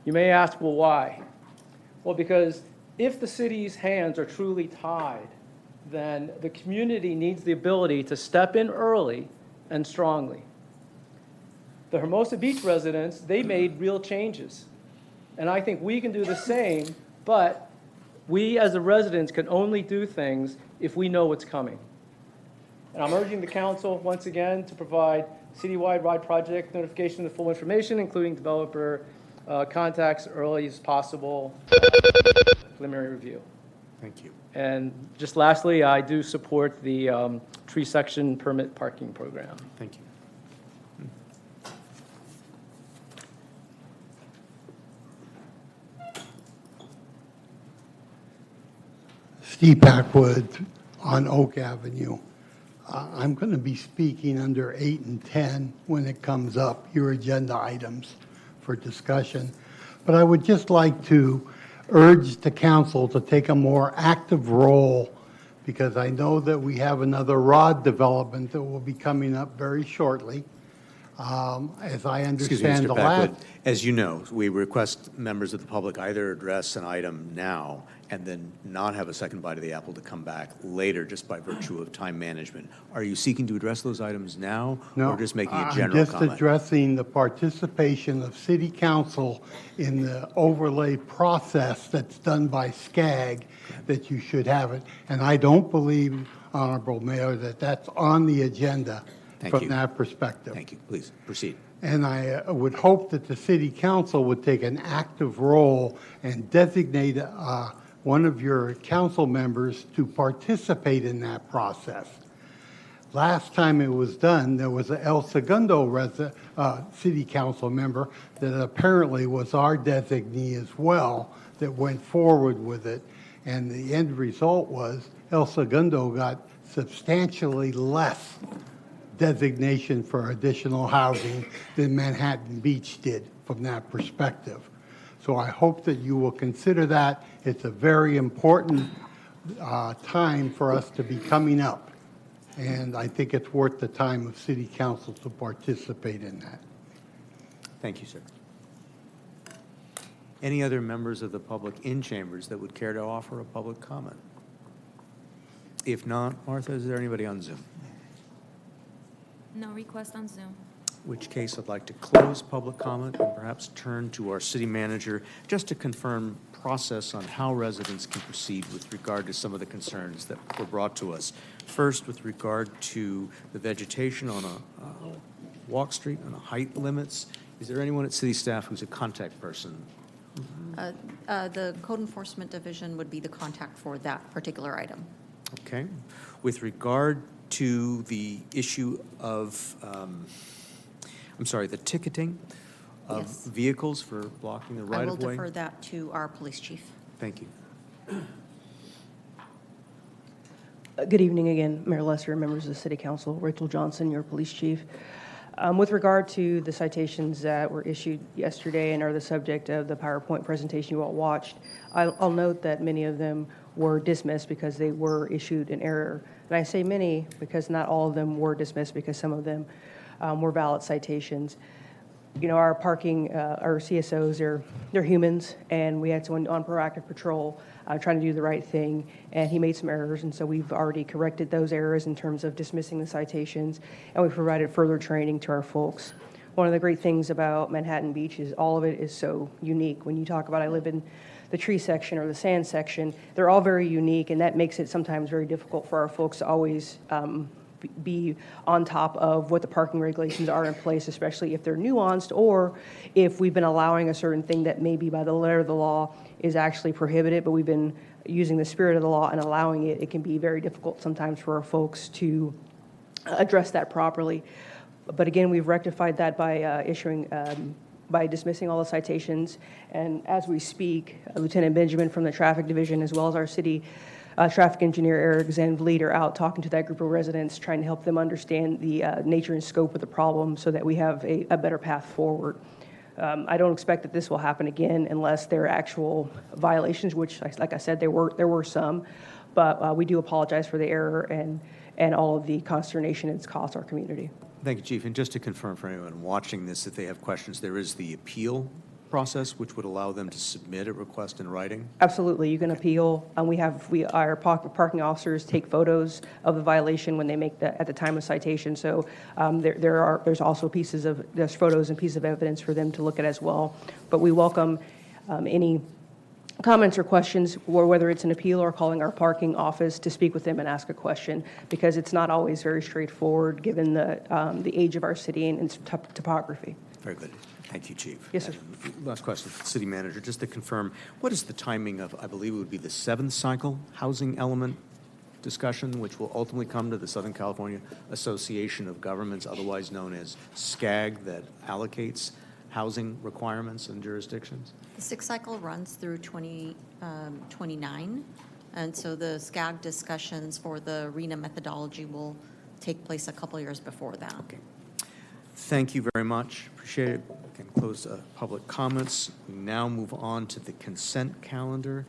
V: You may ask, well, why? Well, because if the city's hands are truly tied, then the community needs the ability to step in early and strongly. The Hermosa Beach residents, they made real changes. And I think we can do the same, but we as the residents can only do things if we know what's coming. And I'm urging the council, once again, to provide citywide RIDE project notification of full information, including developer contacts early as possible, preliminary review.
A: Thank you.
V: And just lastly, I do support the tree section permit parking program.
A: Thank you.
B: Steve Packwood on Oak Avenue. I'm going to be speaking under 8 and 10 when it comes up, your agenda items for discussion. But I would just like to urge the council to take a more active role, because I know that we have another ROD development that will be coming up very shortly. As I understand the last...
A: As you know, we request members of the public either address an item now and then not have a second bite of the apple to come back later just by virtue of time management. Are you seeking to address those items now, or just making a general comment?
B: I'm just addressing the participation of City Council in the overlay process that's done by SCAG, that you should have it. And I don't believe, Honorable Mayor, that that's on the agenda from that perspective.
A: Thank you. Please proceed.
B: And I would hope that the City Council would take an active role and designate one of your council members to participate in that process. Last time it was done, there was a El Segundo City Council member that apparently was our designee as well that went forward with it. And the end result was El Segundo got substantially less designation for additional housing than Manhattan Beach did from that perspective. So I hope that you will consider that. It's a very important time for us to be coming up. And I think it's worth the time of City Council to participate in that.
A: Thank you, sir. Any other members of the public in chambers that would care to offer a public comment? If not, Martha, is there anybody on Zoom?
D: No request on Zoom.
A: In which case I'd like to close public comment and perhaps turn to our city manager just to confirm process on how residents can proceed with regard to some of the concerns that were brought to us. First, with regard to the vegetation on a walk street, on a height limits, is there anyone at city staff who's a contact person?
L: The Code Enforcement Division would be the contact for that particular item.
A: Okay. With regard to the issue of, the ticketing of vehicles for blocking the right-of-way?
L: I will defer that to our police chief.
A: Thank you.
K: Good evening again, Mayor Lesser and members of the City Council. Rachel Johnson, your police chief. With regard to the citations that were issued yesterday and are the subject of the PowerPoint presentation you all watched, I'll note that many of them were dismissed because they were issued in error. And I say many because not all of them were dismissed, because some of them were valid citations. You know, our parking, our CSOs, they're humans, and we had someone on proactive patrol trying to do the right thing, and he made some errors, and so we've already corrected those errors in terms of dismissing the citations, and we've provided further training to our folks. One of the great things about Manhattan Beach is all of it is so unique. When you talk about, I live in the tree section or the sand section, they're all very unique, and that makes it sometimes very difficult for our folks to always be on top of what the parking regulations are in place, especially if they're nuanced, or if we've been allowing a certain thing that maybe by the letter of the law is actually prohibited, but we've been using the spirit of the law and allowing it. It can be very difficult sometimes for our folks to address that properly. But again, we've rectified that by by dismissing all the citations. And as we speak, Lieutenant Benjamin from the Traffic Division, as well as our city traffic engineer, Eric Zanvliet, are out talking to that group of residents, trying to help them understand the nature and scope of the problem so that we have a better path forward. I don't expect that this will happen again unless there are actual violations, which, like I said, there were some. But we do apologize for the error and all of the consternation it's caused our community.
A: Thank you, Chief. And just to confirm for anyone watching this, if they have questions, there is the appeal process, which would allow them to submit a request in writing?
K: Absolutely. You can appeal. Our parking officers take photos of the violation when they make at the time of citation. So there's also there's photos and pieces of evidence for them to look at as well. But we welcome any comments or questions, or whether it's an appeal or calling our parking office to speak with them and ask a question, because it's not always very straightforward given the age of our city and its topography.
A: Very good. Thank you, Chief.
K: Yes, sir.
A: And last question for the City Manager, just to confirm, what is the timing of, I believe it would be the 7th cycle housing element discussion, which will ultimately come to the Southern California Association of Governments, otherwise known as SCAG, that allocates housing requirements and jurisdictions?
L: The 6th cycle runs through 2029, and so the SCAG discussions for the RENA methodology will take place a couple years before that.
A: Okay. Thank you very much. Appreciate it. We can close public comments. We now move on to the consent calendar.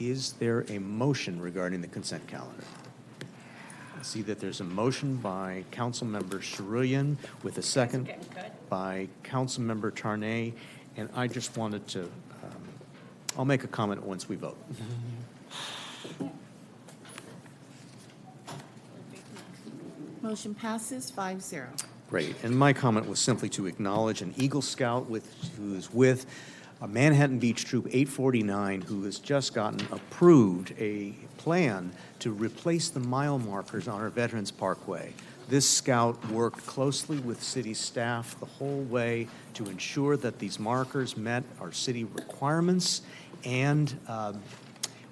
A: Is there a motion regarding the consent calendar? I see that there's a motion by Councilmember Charelian with a second by Councilmember Tarnay, and I just wanted to, I'll make a comment once we vote.
M: Motion passes 5-0.
A: Great. And my comment was simply to acknowledge an Eagle Scout who is with a Manhattan Beach Troop 849 who has just gotten approved a plan to replace the mile markers on our Veterans Parkway. This scout worked closely with city staff the whole way to ensure that these markers met our city requirements and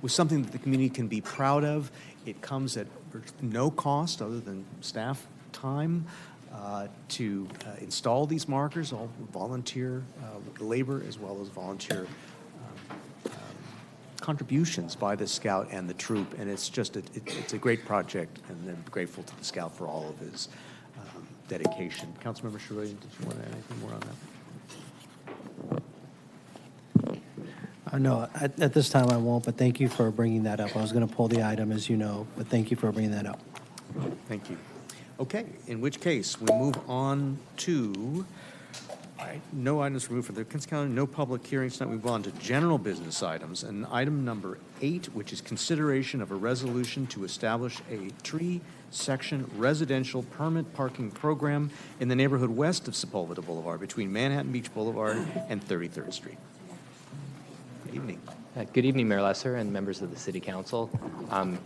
A: was something that the community can be proud of. It comes at no cost other than staff time to install these markers, all volunteer labor as well as volunteer contributions by the scout and the troop, and it's just it's a great project, and I'm grateful to the scout for all of his dedication. Councilmember Charelian, did you want to add anything more on that?
H: No, at this time I won't, but thank you for bringing that up. I was going to pull the item, as you know, but thank you for bringing that up.
A: Thank you. Okay, in which case we move on to no items removed from the consent calendar, no public hearings tonight. We move on to general business items, and item number 8, which is consideration of a resolution to establish a section residential permit parking program in the neighborhood west of Sepulveda Boulevard between Manhattan Beach Boulevard and 33rd Street. Good evening.
C: Good evening, Mayor Lesser and members of the City Council.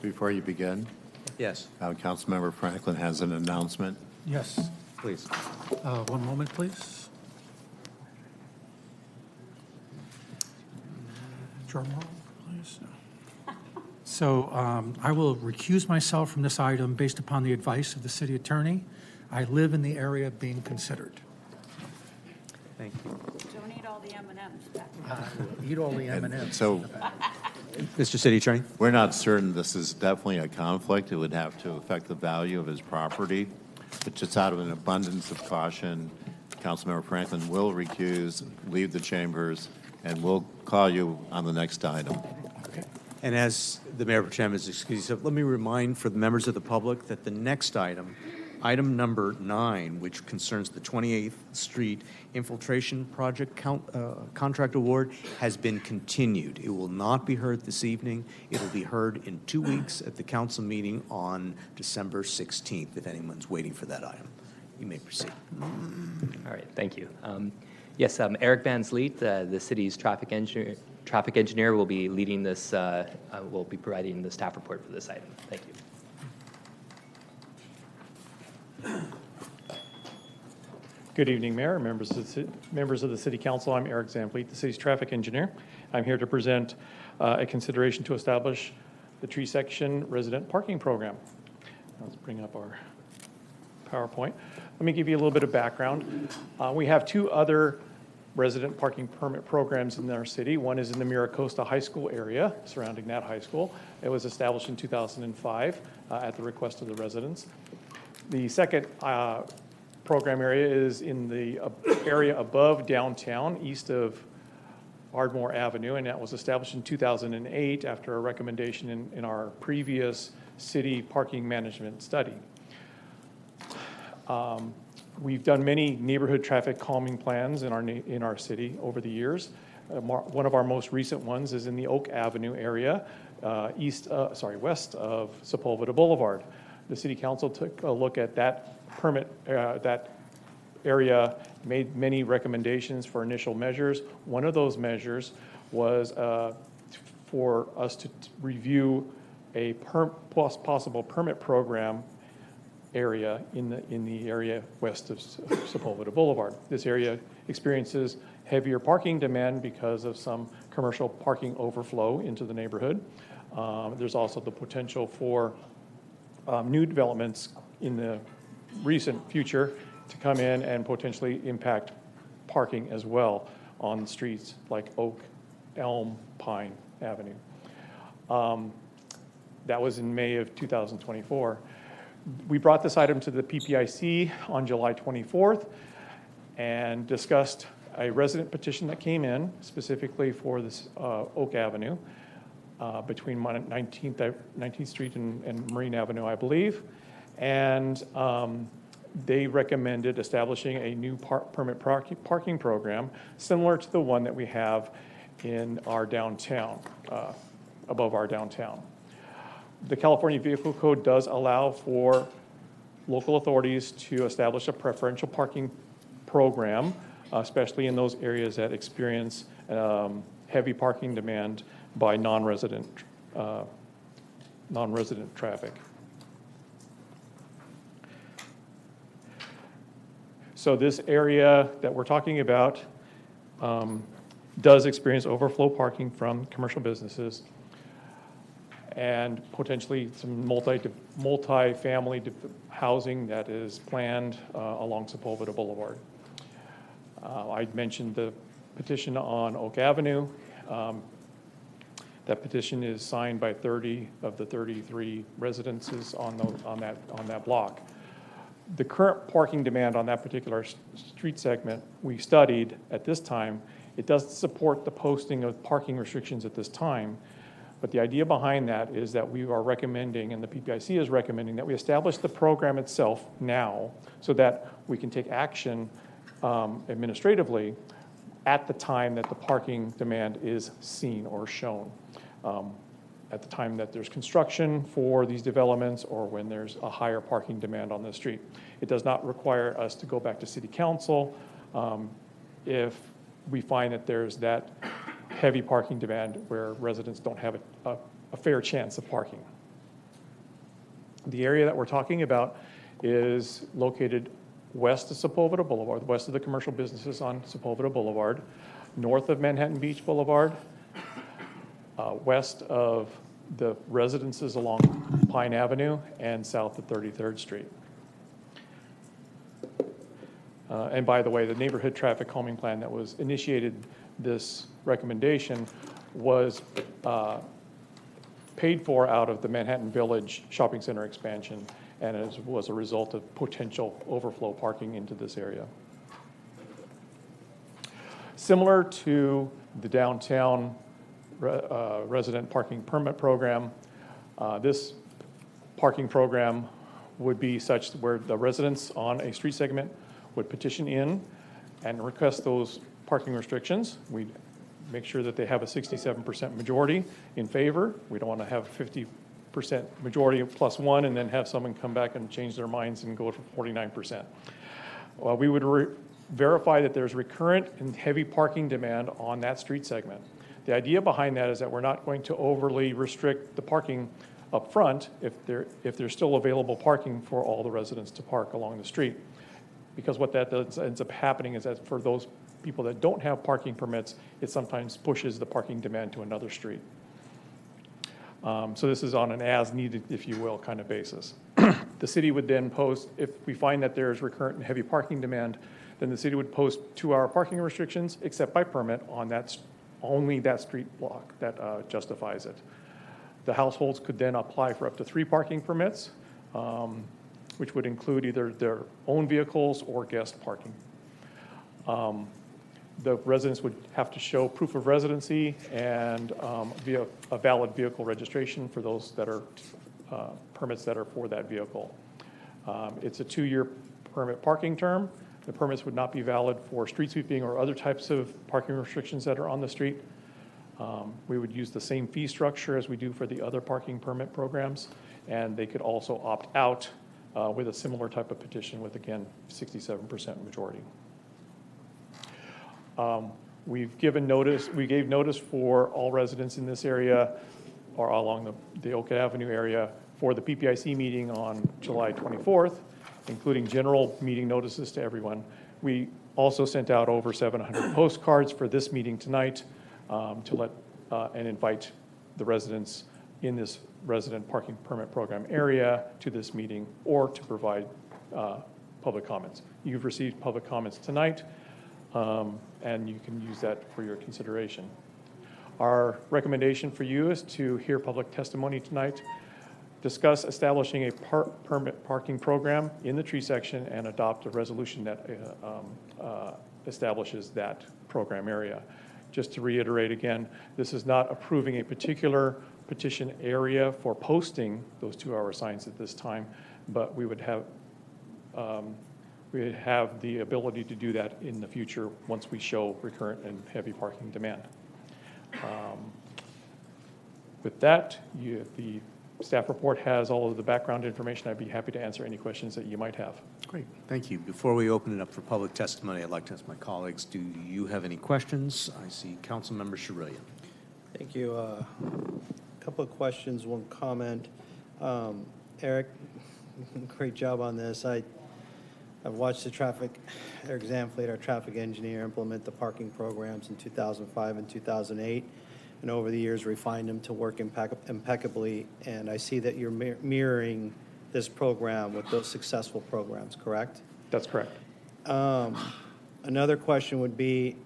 E: Before you begin,
A: yes,
E: Councilmember Franklin has an announcement.
R: Yes.
A: Please.
R: One moment, please. Drum roll, please. So I will recuse myself from this item based upon the advice of the city attorney. I live in the area being considered.
A: Thank you.
G: Don't eat all the M&Ms back.
R: Eat all the M&Ms.
E: So,
A: Mr. City Attorney?
E: We're not certain this is definitely a conflict. It would have to affect the value of his property, but just out of an abundance of caution, Councilmember Franklin will recuse, leave the chambers, and we'll call you on the next item.
A: Okay. And as the Mayor Pro Tem is excused, let me remind for the members of the public that the next item, item number 9, which concerns the 28th Street Infiltration Project contract award, has been continued. It will not be heard this evening. It will be heard in 2 weeks at the council meeting on December 16th, if anyone's waiting for that item. You may proceed.
C: All right, thank you. Yes, Eric Van Sleet, the city's traffic engineer, will be leading this, will be providing the staff report for this item. Thank you.
W: Good evening, Mayor, members of the City Council. I'm Eric Zamfleet, the city's traffic engineer. I'm here to present a consideration to establish the tree section resident parking program. Let's bring up our PowerPoint. Let me give you a little bit of background. We have two other resident parking permit programs in our city. One is in the Miracosta High School area, surrounding that high school. It was established in 2005 at the request of the residents. The second program area is in the area above downtown, east of Ardmore Avenue, and that was established in 2008 after a recommendation in our previous city parking management study. We've done many neighborhood traffic calming plans in our city over the years. One of our most recent ones is in the Oak Avenue area, west of Sepulveda Boulevard. The City Council took a look at that permit, that area, made many recommendations for initial measures. One of those measures was for us to review a possible permit program area in the area west of Sepulveda Boulevard. This area experiences heavier parking demand because of some commercial parking overflow into the neighborhood. There's also the potential for new developments in the recent future to come in and potentially impact parking as well on streets like Oak, Elm, Pine Avenue. That was in May of 2024. We brought this item to the PPIC on July 24th and discussed a resident petition that came in specifically for this Oak Avenue between 19th Street and Marine Avenue, I believe. And they recommended establishing a new permit parking program similar to the one that we have in our downtown, above our downtown. The California Vehicle Code does allow for local authorities to establish a preferential parking program, especially in those areas that experience heavy parking demand by non-resident traffic. So this area that we're talking about does experience overflow parking from commercial businesses and potentially some multi-family housing that is planned along Sepulveda Boulevard. I mentioned the petition on Oak Avenue. That petition is signed by 30 of the 33 residences on that block. The current parking demand on that particular street segment we studied at this time, it doesn't support the posting of parking restrictions at this time. But the idea behind that is that we are recommending, and the PPIC is recommending, that we establish the program itself now so that we can take action administratively at the time that the parking demand is seen or shown. At the time that there's construction for these developments or when there's a higher parking demand on the street. It does not require us to go back to City Council if we find that there's that heavy parking demand where residents don't have a fair chance of parking. The area that we're talking about is located west of Sepulveda Boulevard, west of the commercial businesses on Sepulveda Boulevard, north of Manhattan Beach Boulevard, west of the residences along Pine Avenue, and south of 33rd Street. And by the way, the neighborhood traffic calming plan that was initiated this recommendation was paid for out of the Manhattan Village Shopping Center expansion, and it was a result of potential overflow parking into this area. Similar to the downtown resident parking permit program, this parking program would be such where the residents on a street segment would petition in and request those parking restrictions. We'd make sure that they have a 67% majority in favor. We don't want to have 50% majority plus one and then have someone come back and change their minds and go for 49%. We would verify that there's recurrent and heavy parking demand on that street segment. The idea behind that is that we're not going to overly restrict the parking up front if there's still available parking for all the residents to park along the street. Because what that ends up happening is that for those people that don't have parking permits, it sometimes pushes the parking demand to another street. So this is on an as needed, if you will, kind of basis. The city would then post, if we find that there's recurrent and heavy parking demand, then the city would post 2-hour parking restrictions, except by permit, on that, only that street block that justifies it. The households could then apply for up to 3 parking permits, which would include either their own vehicles or guest parking. The residents would have to show proof of residency and a valid vehicle registration for those that are permits that are for that vehicle. It's a 2-year permit parking term. The permits would not be valid for street sweeping or other types of parking restrictions that are on the street. We would use the same fee structure as we do for the other parking permit programs, and they could also opt out with a similar type of petition with, again, 67% majority. We gave notice for all residents in this area or along the Oak Avenue area for the PPIC meeting on July 24th, including general meeting notices to everyone. We also sent out over 700 postcards for this meeting tonight to let and invite the residents in this resident parking permit program area to this meeting or to provide public comments. You've received public comments tonight, and you can use that for your consideration. Our recommendation for you is to hear public testimony tonight, discuss establishing a permit parking program in the tree section, and adopt a resolution that establishes that program area. Just to reiterate again, this is not approving a particular petition area for posting those 2-hour signs at this time, but we would have the ability to do that in the future once we show recurrent and heavy parking demand. With that, the staff report has all of the background information. I'd be happy to answer any questions that you might have.
A: Great, thank you. Before we open it up for public testimony, I'd like to ask my colleagues, do you have any questions? I see Councilmember Charelian.
H: Thank you. A couple of questions, one comment. Eric, great job on this. I've watched Eric Zanfleet, our traffic engineer, implement the parking programs in 2005 and 2008, and over the years refined them to work impeccably. And I see that you're mirroring this program with those successful programs, correct?
W: That's correct.
H: Another question would be,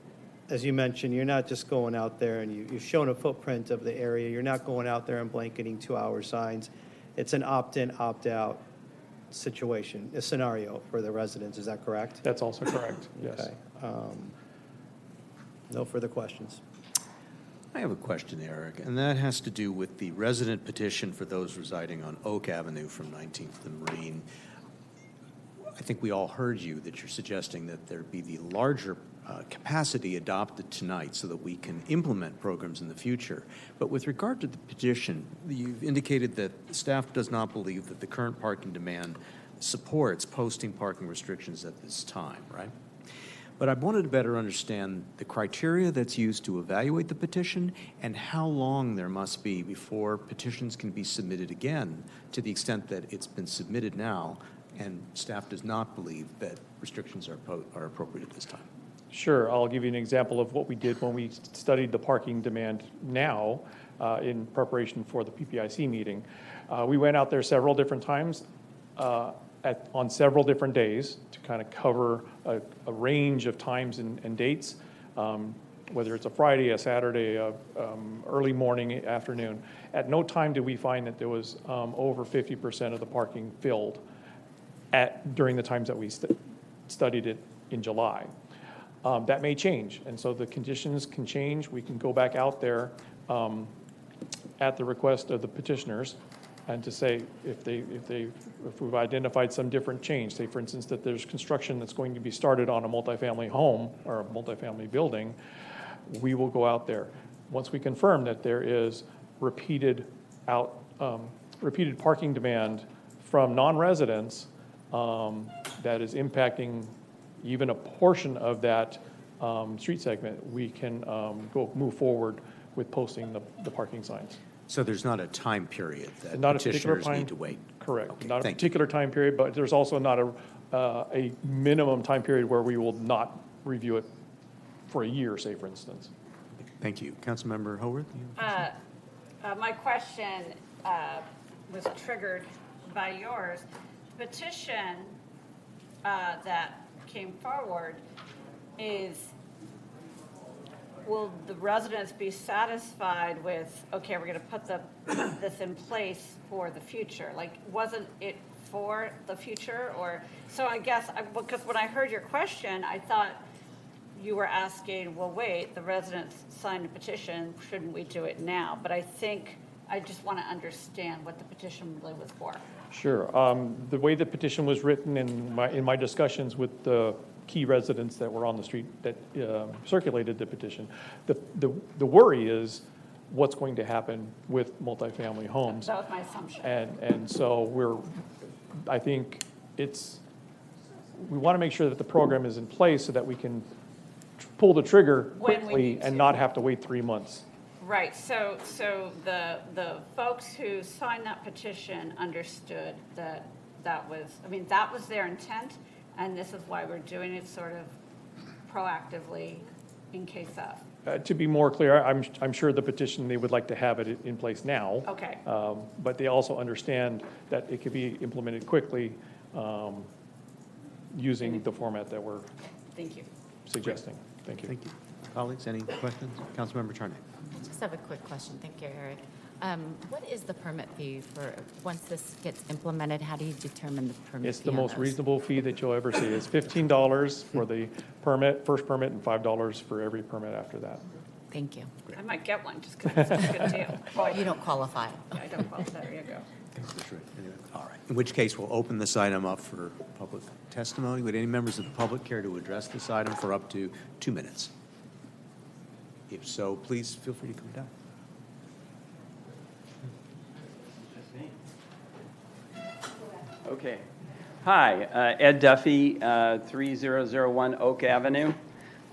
H: as you mentioned, you're not just going out there and you've shown a footprint of the area. You're not going out there and blanketing 2-hour signs. It's an opt-in, opt-out situation, a scenario for the residents. Is that correct?
W: That's also correct, yes.
H: Okay. No further questions.
A: I have a question, Eric, and that has to do with the resident petition for those residing on Oak Avenue from 19th and Marine. I think we all heard you that you're suggesting that there be the larger capacity adopted tonight so that we can implement programs in the future. But with regard to the petition, you've indicated that staff does not believe that the current parking demand supports posting parking restrictions at this time, right? But I wanted to better understand the criteria that's used to evaluate the petition and how long there must be before petitions can be submitted again, to the extent that it's been submitted now and staff does not believe that restrictions are appropriate at this time.
W: Sure, I'll give you an example of what we did when we studied the parking demand now in preparation for the PPIC meeting. We went out there several different times on several different days to kind of cover a range of times and dates, whether it's a Friday, a Saturday, early morning, afternoon. At no time did we find that there was over 50% of the parking filled during the times that we studied it in July. That may change, and so the conditions can change. We can go back out there at the request of the petitioners and to say if we've identified some different change, say for instance that there's construction that's going to be started on a multifamily home or a multifamily building, we will go out there. Once we confirm that there is repeated parking demand from non-residents that is impacting even a portion of that street segment, we can move forward with posting the parking signs.
A: So there's not a time period that
W: not
A: petitioners need to wait?
W: Correct.
A: Okay,
W: not a
A: thank
W: particular time period, but there's also not a minimum time period where we will not review it for a year, say, for instance.
A: Thank you. Councilmember Howarth?
G: My question was triggered by yours. petition that came forward is, will the residents be satisfied with, okay, we're going to put this in place for the future? Like, wasn't it for the future? Or, so I guess, because when I heard your question, I thought you were asking, well, wait, the residents signed a petition, shouldn't we do it now? But I think I just want to understand what the petition really was for.
W: Sure. The way the petition was written in my discussions with the key residents that were on the street that circulated the petition, the worry is what's going to happen with multifamily homes.
G: That was my assumption.
W: And so I think we want to make sure that the program is in place so that we can pull the trigger quickly and not have to wait 3 months.
G: Right, so the folks who signed that petition understood that was their intent, and this is why we're doing it sort of proactively in case of.
W: To be more clear, I'm sure the petition, they would like to have it in place now.
G: Okay.
W: But they also understand that it could be implemented quickly using the format that we're
G: Thank you.
W: suggesting. Thank you.
A: Thank you. Colleagues, any questions? Councilmember Charelian.
F: I just have a quick question. Thank you, Eric. What is the permit fee for, once this gets implemented, how do you determine the permit fee?
W: It's the
F: on
W: most
F: those?
W: reasonable fee that you'll ever see. It's $15 for the first permit, and $5 for every permit after that.
F: Thank you.
G: I might get one just because it's such a good deal.
F: Well, you don't qualify.
G: I don't qualify. There you go.
A: All right. In which case, we'll open this item up for public testimony. Would any members of the public care to address this item for up to 2 minutes? If so, please feel free to come down.
J: Okay. Hi, Ed Duffy, 3001 Oak Avenue.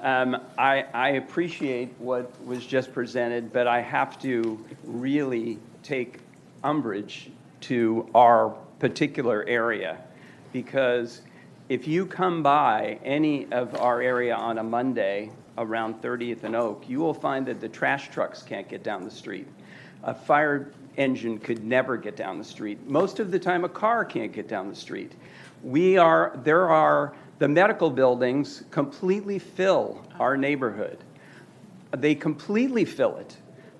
J: I appreciate what was just presented, but I have to really take umbrage to our particular area, because if you come by any of our area on a Monday around 30th and Oak, you will find that the trash trucks can't get down the street. A fire engine could never get down the street. Most of the time, a car can't get down the street. The medical buildings completely fill our neighborhood. They completely fill it.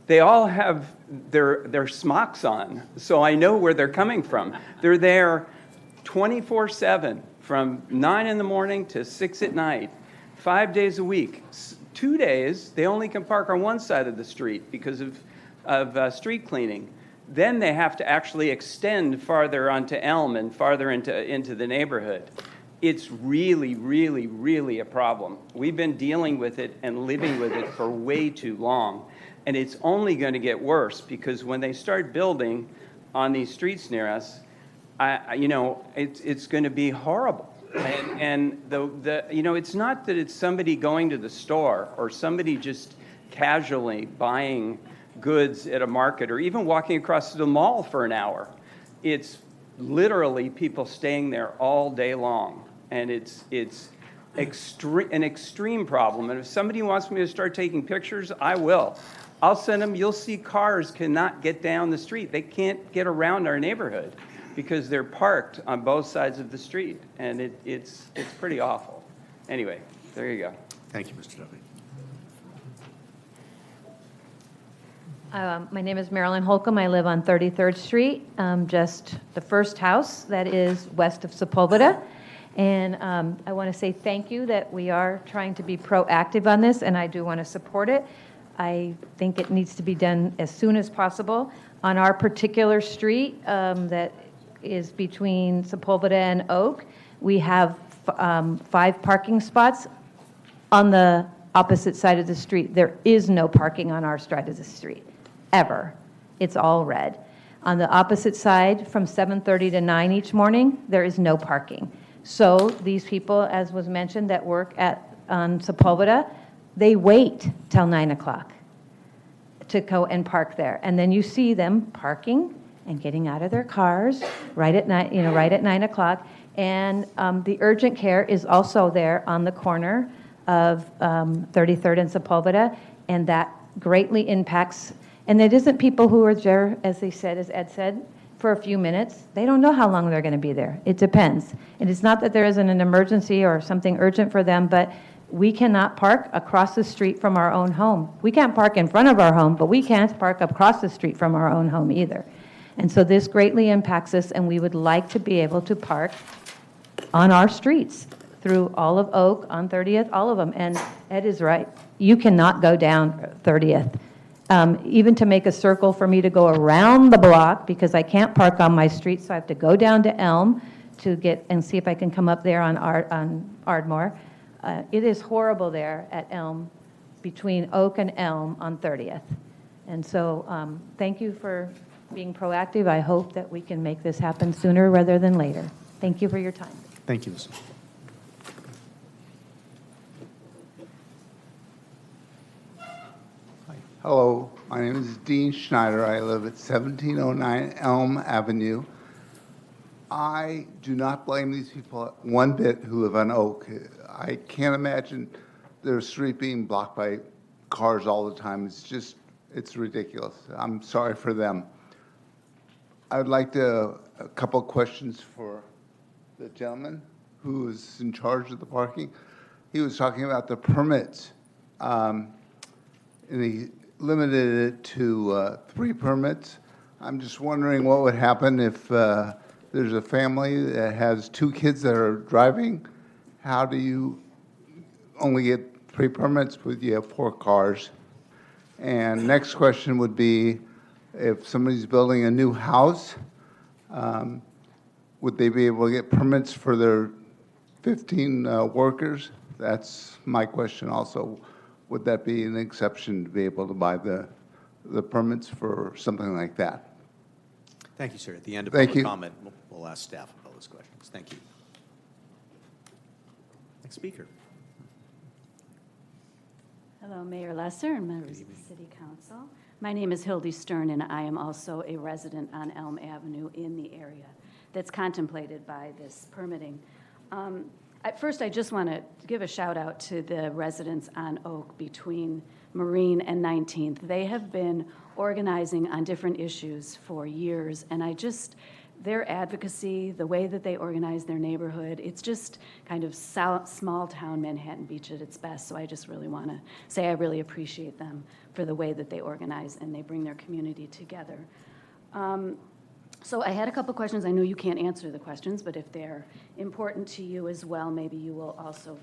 J: They all have their smocks on, so I know where they're coming from. They're there 24/7, from 9 in the morning to 6 at night, 5 days a week. 2 days, they only can park on one side of the street because of street cleaning. Then they have to actually extend farther onto Elm and farther into the neighborhood. It's really, really, really a problem. We've been dealing with it and living with it for way too long. And it's only going to get worse, because when they start building on these streets near us, it's going to be horrible. And it's not that it's somebody going to the store or somebody just casually buying goods at a market or even walking across the mall for an hour. It's literally people staying there all day long. And it's an extreme problem. And if somebody wants me to start taking pictures, I will. I'll send them. You'll see cars cannot get down the street. They can't get around our neighborhood because they're parked on both sides of the street. And it's pretty awful. Anyway, there you go.
A: Thank you, Mr. Duffy.
N: My name is Marilyn Holcomb. I live on 33rd Street, just the first house that is west of Sepulveda. And I want to say thank you that we are trying to be proactive on this, and I do want to support it. I think it needs to be done as soon as possible. On our particular street that is between Sepulveda and Oak, we have 5 parking spots on the opposite side of the street. There is no parking on our side of the street, ever. It's all red. On the opposite side, from 7:30 to 9 each morning, there is no parking. So these people, as was mentioned, that work on Sepulveda, they wait till 9 o'clock to go and park there. And then you see them parking and getting out of their cars right at 9 o'clock. And the urgent care is also there on the corner of 33rd and Sepulveda, and that greatly impacts. And it isn't people who are there, as they said, as Ed said, for a few minutes. They don't know how long they're going to be there. It depends. And it's not that there isn't an emergency or something urgent for them, but we cannot park across the street from our own home. We can't park in front of our home, but we can't park across the street from our own home either. And so this greatly impacts us, and we would like to be able to park on our streets through all of Oak, on 30th, all of them. And Ed is right. You cannot go down 30th. Even to make a circle for me to go around the block, because I can't park on my street, so I have to go down to Elm to get and see if I can come up there on Ardmore. It is horrible there at Elm, between Oak and Elm on 30th. And so thank you for being proactive. I hope that we can make this happen sooner rather than later. Thank you for your time.
A: Thank you, Ms.
O: Hello, my name is Dean Schneider. I live at 1709 Elm Avenue. I do not blame these people one bit who live on Oak. I can't imagine their street being blocked by cars all the time. It's ridiculous. I'm sorry for them. I would like a couple of questions for the gentleman who is in charge of the parking. He was talking about the permits, and he limited it to 3 permits. I'm just wondering what would happen if there's a family that has 2 kids that are driving. How do you only get 3 permits, but you have 4 cars? And next question would be, if somebody's building a new house, would they be able to get permits for their 15 workers? That's my question also. Would that be an exception to be able to buy the permits for something like that?
A: Thank you, sir. At the end of
O: Thank
A: public
O: you.
A: comment, we'll ask staff about those questions. Thank you. Next speaker.
P: Hello, Mayor Lesser and members of the City Council. My name is Hildy Stern, and I am also a resident on Elm Avenue in the area that's contemplated by this permitting. First, I just want to give a shout out to the residents on Oak between Marine and 19th. They have been organizing on different issues for years, and their advocacy, the way that they organize their neighborhood, it's just kind of small town Manhattan Beach at its best. So I just really want to say I really appreciate them for the way that they organize and they bring their community together. So I had a couple questions. I know you can't answer the questions, but if they're important to you as well, maybe you will also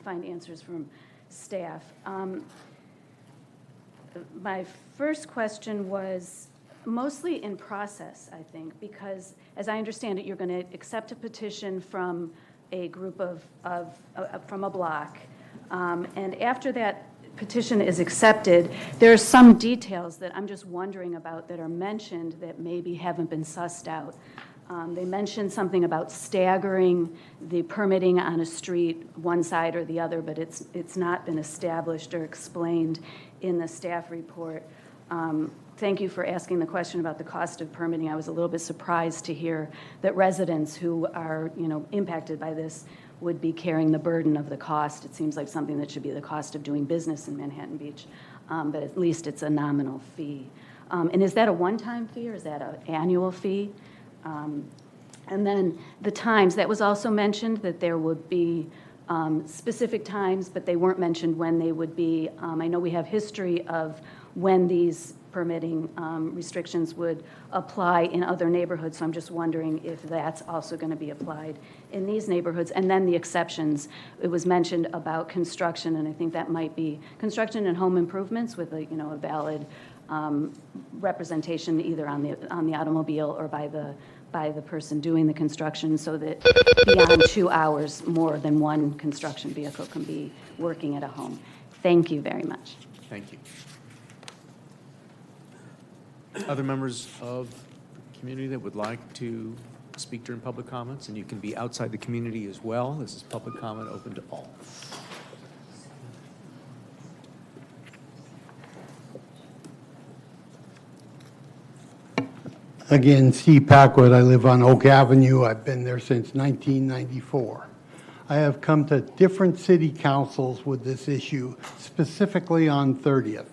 P: find answers from staff. My first question was mostly in process, I think, because as I understand it, you're going to accept a petition from a group from a block. And after that petition is accepted, there are some details that I'm just wondering about that are mentioned that maybe haven't been sussed out. They mentioned something about staggering the permitting on a street, one side or the other, but it's not been established or explained in the staff report. Thank you for asking the question about the cost of permitting. I was a little bit surprised to hear that residents who are, impacted by this would be carrying the burden of the cost. It seems like something that should be the cost of doing business in Manhattan Beach, but at least it's a nominal fee. And is that a one-time fee or is that an annual fee? And then the times, that was also mentioned that there would be specific times, but they weren't mentioned when they would be. I know we have history of when these permitting restrictions would apply in other neighborhoods, so I'm just wondering if that's also going to be applied in these neighborhoods. And then the exceptions, it was mentioned about construction, and I think that might be construction and home improvements with a valid representation either on the automobile or by the person doing the construction, so that beyond 2 hours, more than one construction vehicle can be working at a home. Thank you very much.
A: Thank you. Other members of the community that would like to speak during public comments, and you can be outside the community as well. This is public comment open to all.
B: Again, Steve Packwood. I live on Oak Avenue. I've been there since 1994. I have come to different city councils with this issue, specifically on 30th.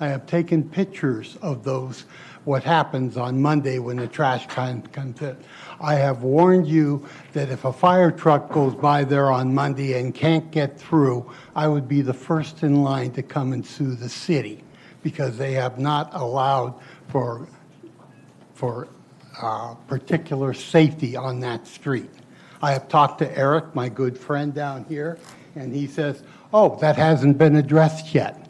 B: I have taken pictures of those, what happens on Monday when the trash can comes in. I have warned you that if a fire truck goes by there on Monday and can't get through, I would be the first in line to come and sue the city because they have not allowed for particular safety on that street. I have talked to Eric, my good friend down here, and he says, oh, that hasn't been addressed yet.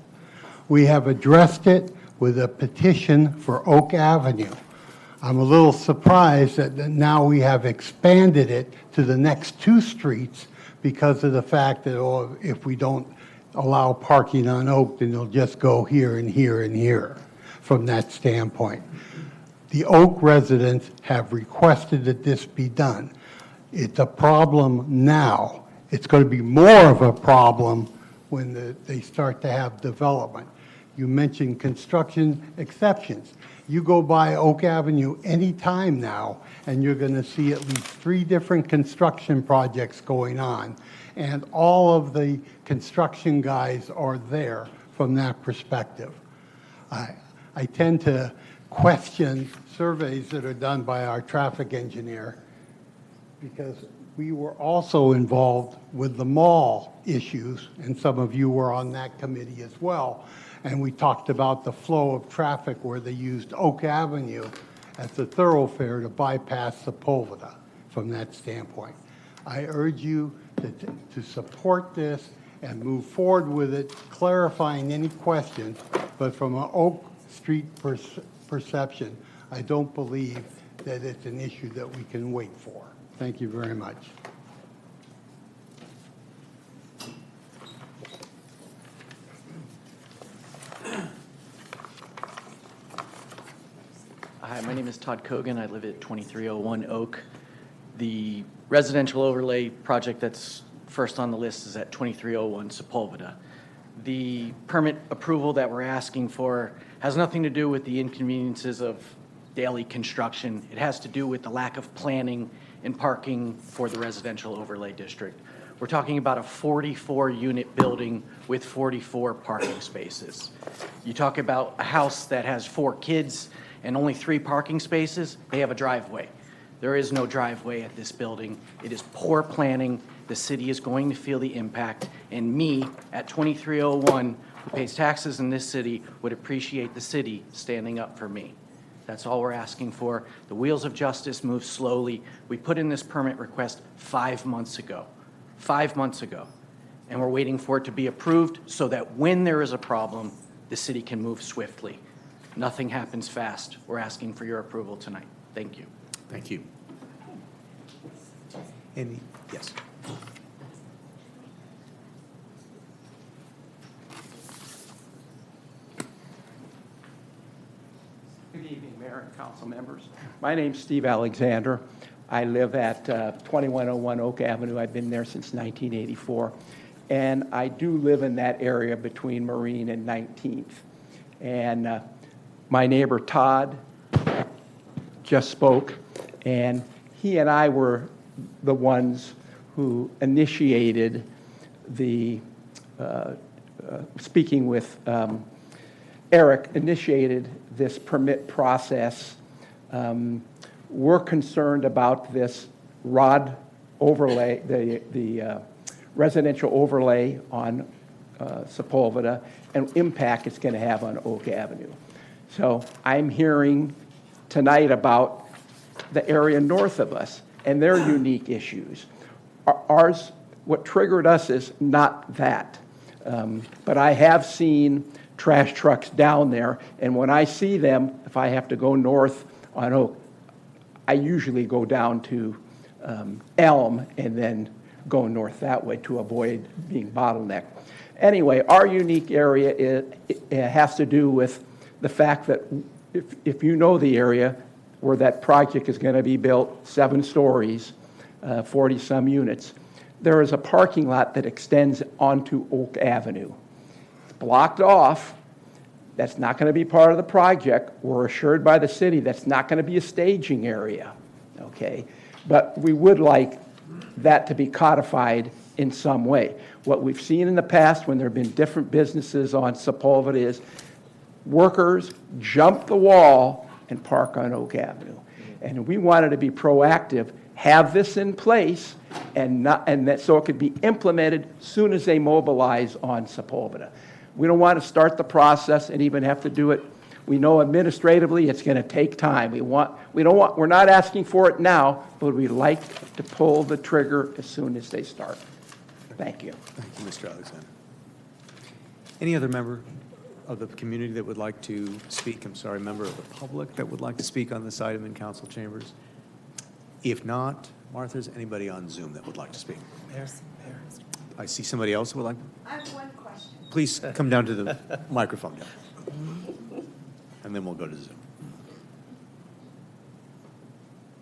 B: We have addressed it with a petition for Oak Avenue. I'm a little surprised that now we have expanded it to the next 2 streets because of the fact that, oh, if we don't allow parking on Oak, then they'll just go here and here and here from that standpoint. The Oak residents have requested that this be done. It's a problem now. It's going to be more of a problem when they start to have development. You mentioned construction exceptions. You go by Oak Avenue any time now, and you're going to see at least 3 different construction projects going on. And all of the construction guys are there from that perspective. I tend to question surveys that are done by our traffic engineer because we were also involved with the mall issues, and some of you were on that committee as well. And we talked about the flow of traffic where they used Oak Avenue as a thoroughfare to bypass Sepulveda from that standpoint. I urge you to support this and move forward with it, clarifying any questions. But from an Oak Street perception, I don't believe that it's an issue that we can wait for. Thank you very much.
Q: Hi, my name is Todd Kogan. I live at 2301 Oak. The residential overlay project that's first on the list is at 2301 Sepulveda. The permit approval that we're asking for has nothing to do with the inconveniences of daily construction. It has to do with the lack of planning and parking for the residential overlay district. We're talking about a 44-unit building with 44 parking spaces. You talk about a house that has 4 kids and only 3 parking spaces, they have a driveway. There is no driveway at this building. It is poor planning. The city is going to feel the impact, and me, at 2301, who pays taxes in this city, would appreciate the city standing up for me. That's all we're asking for. The wheels of justice move slowly. We put in this permit request 5 months ago. 5 months ago. And we're waiting for it to be approved so that when there is a problem, the city can move swiftly. Nothing happens fast. We're asking for your approval tonight. Thank you.
A: Thank you. Yes.
S: Good evening, Mayor and council members. My name's Steve Alexander. I live at 2101 Oak Avenue. I've been there since 1984. And I do live in that area between Marine and 19th. And my neighbor Todd just spoke, and he and I were the ones who initiated the, speaking with Eric, initiated this permit process. We're concerned about this ROD overlay, the residential overlay on Sepulveda, and impact it's going to have on Oak Avenue. So I'm hearing tonight about the area north of us and their unique issues. Ours, what triggered us is not that. But I have seen trash trucks down there, and when I see them, if I have to go north on Oak, I usually go down to Elm and then go north that way to avoid being bottlenecked. Anyway, our unique area it has to do with the fact that if you know the area where that project is going to be built, 7 stories, 40-some units, there is a parking lot that extends onto Oak Avenue. It's blocked off. That's not going to be part of the project. We're assured by the city that's not going to be a staging area, okay? But we would like that to be codified in some way. What we've seen in the past when there have been different businesses on Sepulveda is workers jump the wall and park on Oak Avenue. And we wanted to be proactive, have this in place, and that so it could be implemented soon as they mobilize on Sepulveda. We don't want to start the process and even have to do it. We know administratively it's going to take time. We're not asking for it now, but we'd like to pull the trigger as soon as they start. Thank you.
A: Thank you, Mr. Alexander. Any other member of the community that would like to speak? I'm sorry, member of the public that would like to speak on this item in council chambers? If not, Martha, is anybody on Zoom that would like to speak? I see somebody else who would like.
I: I have one question.
A: Please come down to the microphone, and then we'll go to Zoom.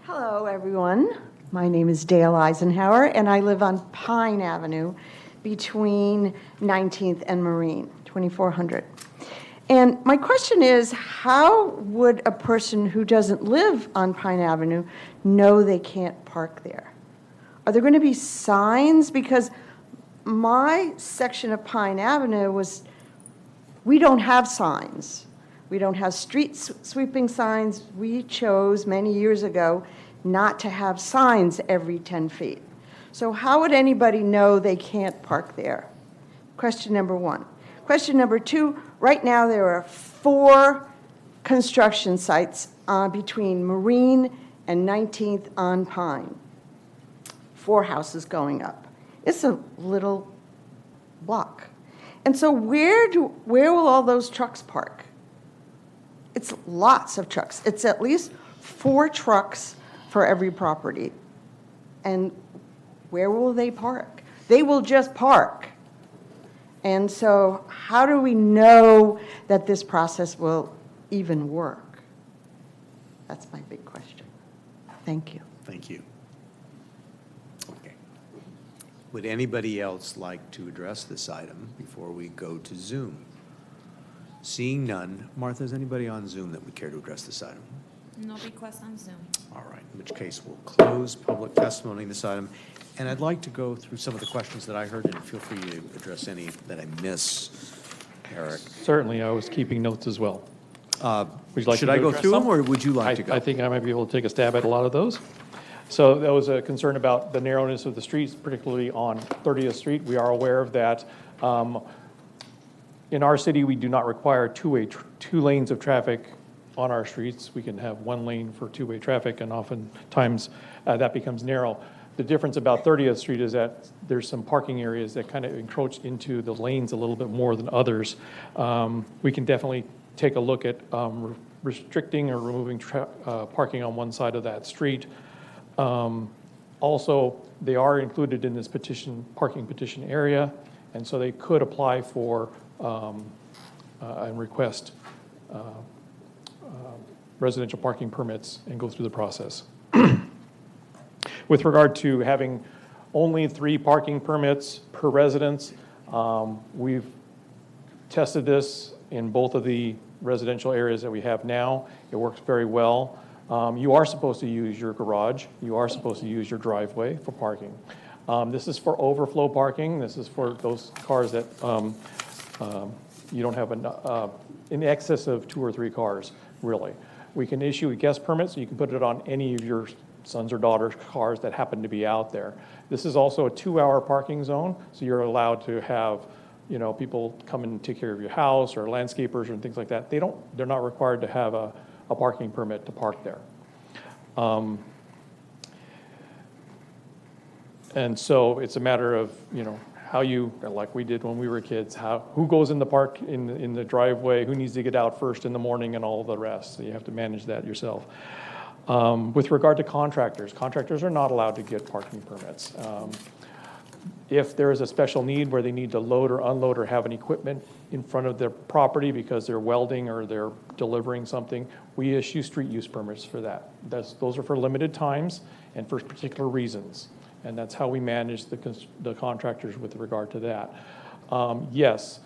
I: Hello, everyone. My name is Dale Eisenhower, and I live on Pine Avenue between 19th and Marine, 2400. And my question is, how would a person who doesn't live on Pine Avenue know they can't park there? Are there going to be signs? Because my section of Pine Avenue we don't have signs. We don't have street sweeping signs. We chose many years ago not to have signs every 10 feet. So how would anybody know they can't park there? Question number one. Question number two, right now there are 4 construction sites between Marine and 19th on Pine. 4 houses going up. It's a little block. And so where will all those trucks park? It's lots of trucks. It's at least 4 trucks for every property. And where will they park? They will just park. And so how do we know that this process will even work? That's my big question. Thank you.
A: Thank you. Okay. Would anybody else like to address this item before we go to Zoom? Seeing none, Martha, is anybody on Zoom that would care to address this item?
D: No request on Zoom.
A: All right, in which case we'll close public testimony on this item. And I'd like to go through some of the questions that I heard, and feel free to address any that I miss, Eric.
W: Certainly, I was keeping notes as well. Would you like
A: Should
W: to
A: I go
W: address
A: through them,
W: some?
A: or would you like to go?
W: I think I might be able to take a stab at a lot of those. So there was a concern about the narrowness of the streets, particularly on 30th Street. We are aware of that. In our city, we do not require two lanes of traffic on our streets. We can have 1 lane for 2-way traffic, and oftentimes that becomes narrow. The difference about 30th Street is that there's some parking areas that kind of encroach into the lanes a little bit more than others. We can definitely take a look at restricting or removing parking on one side of that street. Also, they are included in this parking petition area, and so they could apply for and request residential parking permits and go through the process. With regard to having only 3 parking permits per residence, we've tested this in both of the residential areas that we have now. It works very well. You are supposed to use your garage. You are supposed to use your driveway for parking. This is for overflow parking. This is for those cars that you don't have in excess of 2 or 3 cars, really. We can issue a guest permit, so you can put it on any of your sons or daughters' cars that happen to be out there. This is also a 2-hour parking zone, so you're allowed to have, people come and take care of your house, or landscapers and things like that. They're not required to have a parking permit to park there. And so it's a matter of, how you, like we did when we were kids, who goes in the park in the driveway, who needs to get out first in the morning, and all the rest. So you have to manage that yourself. With regard to contractors are not allowed to get parking permits. If there is a special need where they need to load or unload or have an equipment in front of their property because they're welding or they're delivering something, we issue street use permits for that. Those are for limited times and for particular reasons. And that's how we manage the contractors with regard to that. Yes,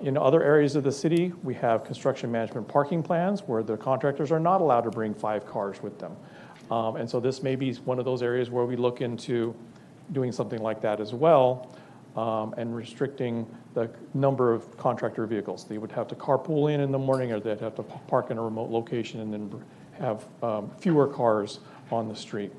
W: in other areas of the city, we have construction management parking plans where the contractors are not allowed to bring 5 cars with them. And so this may be one of those areas where we look into doing something like that as well. and restricting the number of contractor vehicles. They would have to carpool in the morning, or they'd have to park in a remote location and then have fewer cars on the street.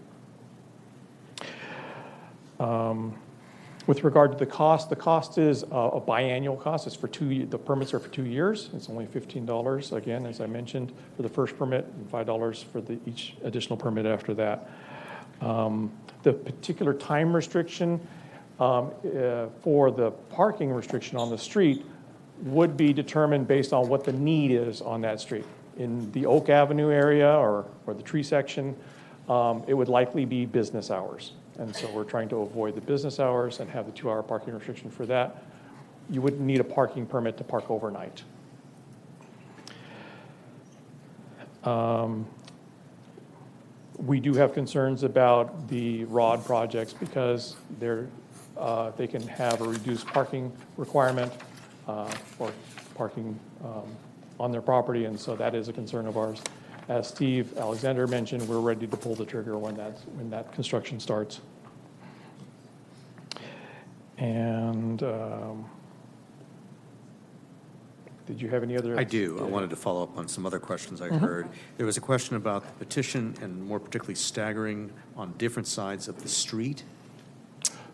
W: With regard to the cost is a biannual cost. It's for the permits are for 2 years. It's only $15, again, as I mentioned, for the first permit, and $5 for each additional permit after that. The particular time restriction for the parking restriction on the street would be determined based on what the need is on that street. In the Oak Avenue area or the tree section, it would likely be business hours. And so we're trying to avoid the business hours and have the 2-hour parking restriction for that. You wouldn't need a parking permit to park overnight. We do have concerns about the ROD projects because they can have a reduced parking requirement for parking on their property, and so that is a concern of ours. As Steve Alexander mentioned, we're ready to pull the trigger when that construction starts. And did you have any other?
A: I do. I wanted to follow up on some other questions I heard. There was a question about the petition and more particularly staggering on different sides of the street.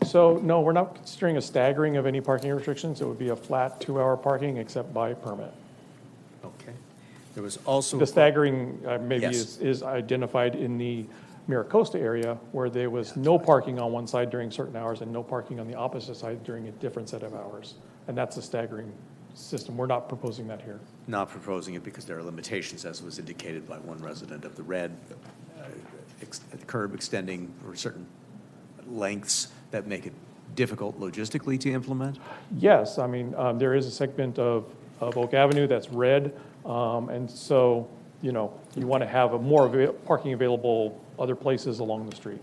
W: So no, we're not considering a staggering of any parking restrictions. It would be a flat 2-hour parking except by permit.
A: Okay. There was also
W: the staggering maybe
A: yes.
W: is identified in the Miracosta area where there was no parking on one side during certain hours and no parking on the opposite side during a different set of hours. And that's a staggering system. We're not proposing that here.
A: Not proposing it because there are limitations, as was indicated by one resident of the red curb extending for certain lengths that make it difficult logistically to implement?
W: Yes, I mean, there is a segment of Oak Avenue that's red, and so, you know, you want to have more parking available other places along the street.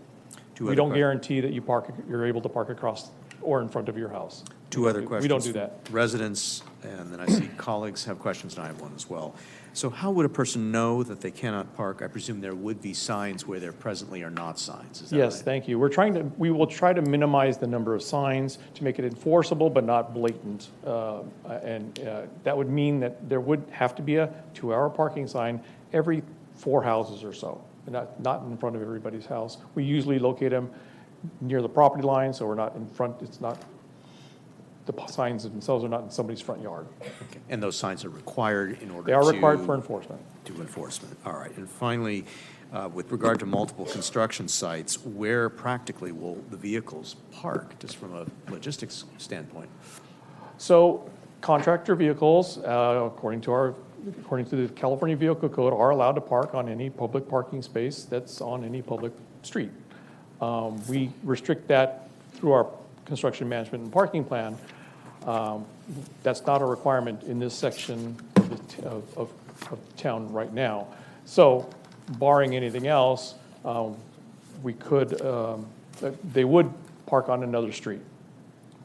W: We don't guarantee that you're able to park across or in front of your house.
A: Two other questions.
W: We don't do that.
A: Residents, and then I see colleagues have questions, and I have one as well. So how would a person know that they cannot park? I presume there would be signs where there presently are not signs. Is that
W: Yes,
A: right?
W: thank you. We will try to minimize the number of signs to make it enforceable but not blatant. That would mean that there would have to be a 2-hour parking sign every 4 houses or so, and not in front of everybody's house. We usually locate them near the property line, so we're not in front. The signs themselves are not in somebody's front yard.
A: Okay. And those signs are required in order to...
W: They are required for enforcement.
A: To enforcement. All right. And finally, with regard to multiple construction sites, where practically will the vehicles park, just from a logistics standpoint?
W: So contractor vehicles, according to the California Vehicle Code, are allowed to park on any public parking space that's on any public street. We restrict that through our construction management and parking plan. That's not a requirement in this section of town right now. So barring anything else, we could, they would park on another street,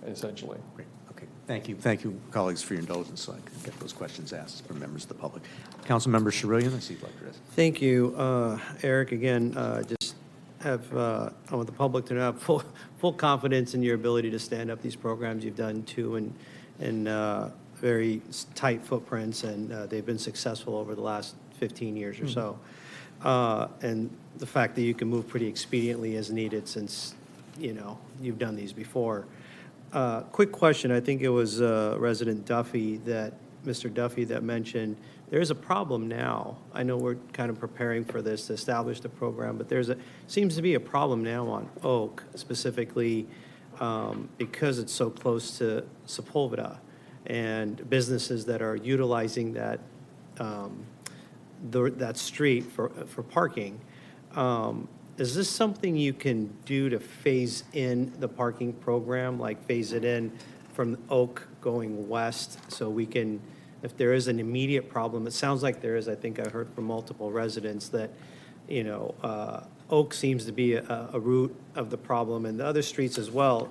W: essentially.
A: Great. Okay. Thank you. Thank you, colleagues, for your indulgence so I can get those questions asked from members of the public. Councilmember Charelian, I see you'd like to address.
H: Thank you, Eric. Again, just have, I want the public to have full confidence in your ability to stand up these programs. You've done two in very tight footprints, and they've been successful over the last 15 years or so. And the fact that you can move pretty expediently as needed since, you know, you've done these before. Quick question. I think it was resident Duffy Mr. Duffy that mentioned there is a problem now. I know we're kind of preparing for this to establish the program, but seems to be a problem now on Oak, specifically because it's so close to Sepulveda and businesses that are utilizing that that street for parking. Is this something you can do to phase in the parking program, like phase it in from Oak going west so we can, if there is an immediate problem, it sounds like there is, I think I heard from multiple residents that, you know, Oak seems to be a root of the problem and the other streets as well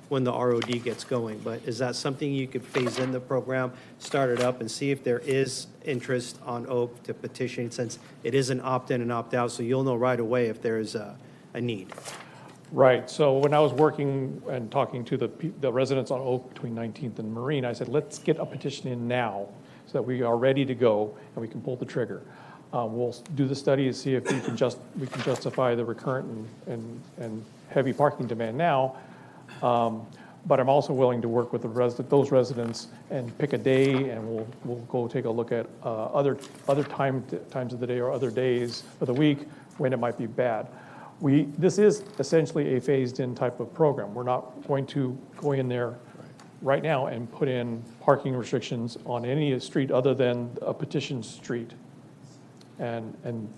H: when the ROD gets going. But is that something you could phase in the program, start it up and see if there is interest on Oak to petition since it is an opt-in and opt-out, so you'll know right away if there is a need?
W: Right, so when I was working and talking to the residents on Oak between 19th and Marine, I said, let's get a petition in now so that we are ready to go and we can pull the trigger. We'll do the study to see if we can justify the recurrent and heavy parking demand now. But I'm also willing to work with those residents and pick a day, and we'll go take a look at other times of the day or other days of the week when it might be bad. This is essentially a phased-in type of program. We're not going to go in there right now and put in parking restrictions on any street other than a petitioned street, and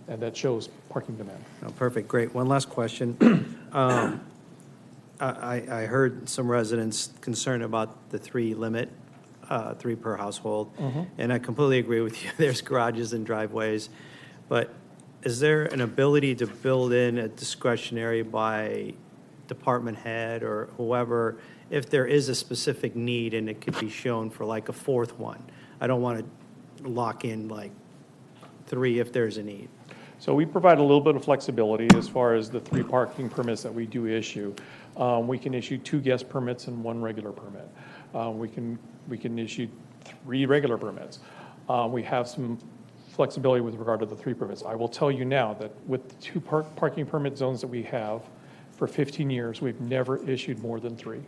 W: that shows parking demand.
H: Oh, perfect, great. One last question. I heard some residents concerned about the 3 limit, 3 per household, and I completely agree with you. There's garages and driveways, but is there an ability to build in a discretionary by department head or whoever if there is a specific need and it could be shown for like a 4th one? I don't want to lock in like 3 if there's a need.
W: So we provide a little bit of flexibility as far as the 3 parking permits that we do issue. We can issue 2 guest permits and 1 regular permit. We can issue 3 regular permits. We have some flexibility with regard to the 3 permits. I will tell you now that with the 2 parking permit zones that we have for 15 years, we've never issued more than 3.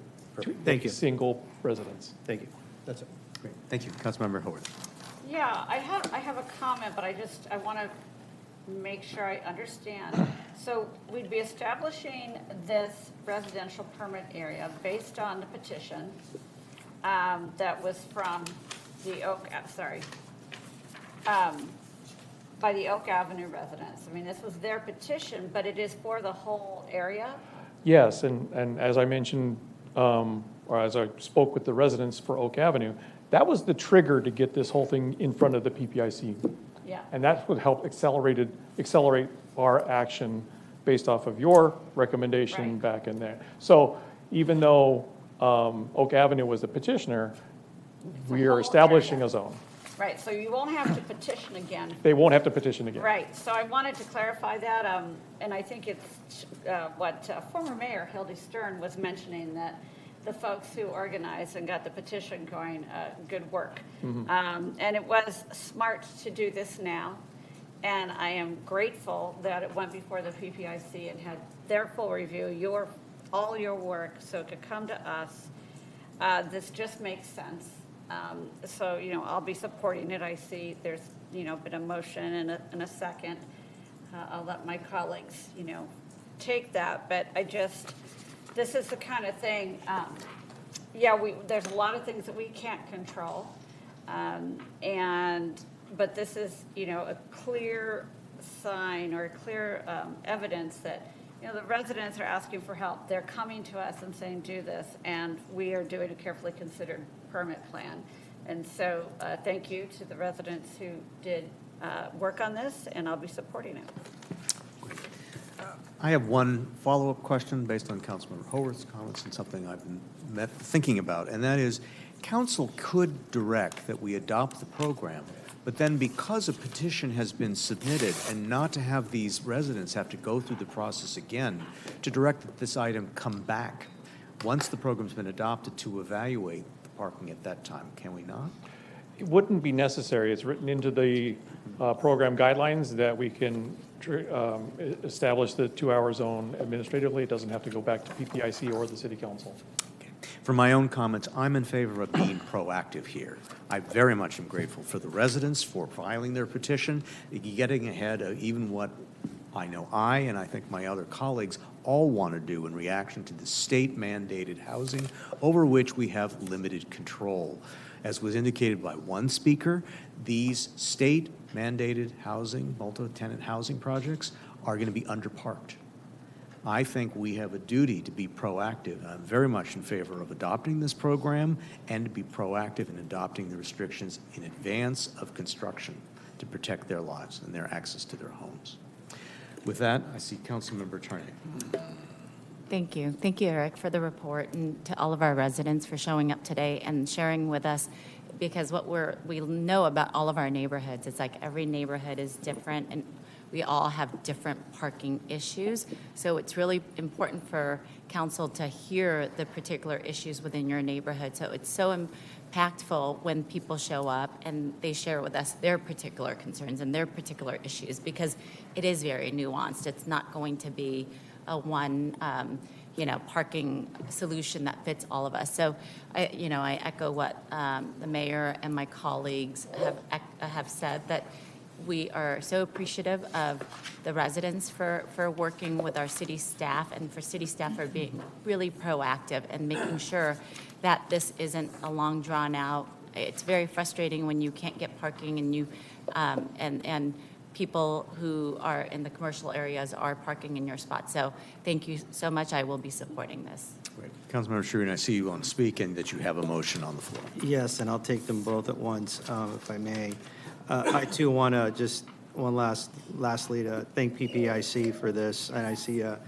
H: Thank you.
W: Single residents.
H: Thank you. That's it.
A: Great. Thank you. Councilmember Howard.
G: Yeah, I have a comment, but I want to make sure I understand. So we'd be establishing this residential permit area based on the petition that was from the by the Oak Avenue residents. I mean, this was their petition, but it is for the whole area?
W: Yes, and as I mentioned, or as I spoke with the residents for Oak Avenue, that was the trigger to get this whole thing in front of the PPIC.
G: Yeah.
W: And that's what helped accelerate our action based off of your recommendation back in there. So even though Oak Avenue was the petitioner, we are establishing a zone.
G: Right, so you won't have to petition again.
W: They won't have to petition again.
G: Right, so I wanted to clarify that, and I think it's what former Mayor Hildy Stern was mentioning, that the folks who organized and got the petition going, good work. And it was smart to do this now, and I am grateful that it went before the PPIC and had their full review, all your work, so to come to us, this just makes sense. So, I'll be supporting it. I see there's, been a motion and a second. I'll let my colleagues, take that, but this is the kind of thing, there's a lot of things that we can't control, but this is, a clear sign or a clear evidence that, the residents are asking for help. They're coming to us and saying, do this, and we are doing a carefully considered permit plan. And so thank you to the residents who did work on this, and I'll be supporting it.
A: I have one follow-up question based on Councilmember Howard's comments and something I've been thinking about, and that is, Council could direct that we adopt the program, but then because a petition has been submitted and not to have these residents have to go through the process again, to direct that this item come back once the program's been adopted to evaluate the parking at that time. Can we not?
W: It wouldn't be necessary. It's written into the program guidelines that we can establish the 2-hour zone administratively. It doesn't have to go back to PPIC or the City Council.
A: For my own comments, I'm in favor of being proactive here. I very much am grateful for the residents for filing their petition, getting ahead of even what I know I and I think my other colleagues all want to do in reaction to the state-mandated housing over which we have limited control. As was indicated by one speaker, these state-mandated housing, multi-tenant housing projects are going to be underparked. I think we have a duty to be proactive. I'm very much in favor of adopting this program and to be proactive in adopting the restrictions in advance of construction to protect their lives and their access to their homes. With that, I see Councilmember Charelian.
F: Thank you. Thank you, Eric, for the report, and to all of our residents for showing up today and sharing with us, because what we know about all of our neighborhoods, it's like every neighborhood is different, and we all have different parking issues. So it's really important for council to hear the particular issues within your neighborhood. So it's so impactful when people show up and they share with us their particular concerns and their particular issues, because it is very nuanced. It's not going to be a one, parking solution that fits all of us. So, I echo what the mayor and my colleagues have said, that we are so appreciative of the residents for working with our city staff, and for city staff for being really proactive and making sure that this isn't a long drawn out. It's very frustrating when you can't get parking and you and people who are in the commercial areas are parking in your spot. So thank you so much. I will be supporting this.
A: Great. Councilmember Charelian, I see you want to speak and that you have a motion on the floor.
H: Yes, and I'll take them both at once, if I may. I too want to just lastly to thank PPIC for this, and I see a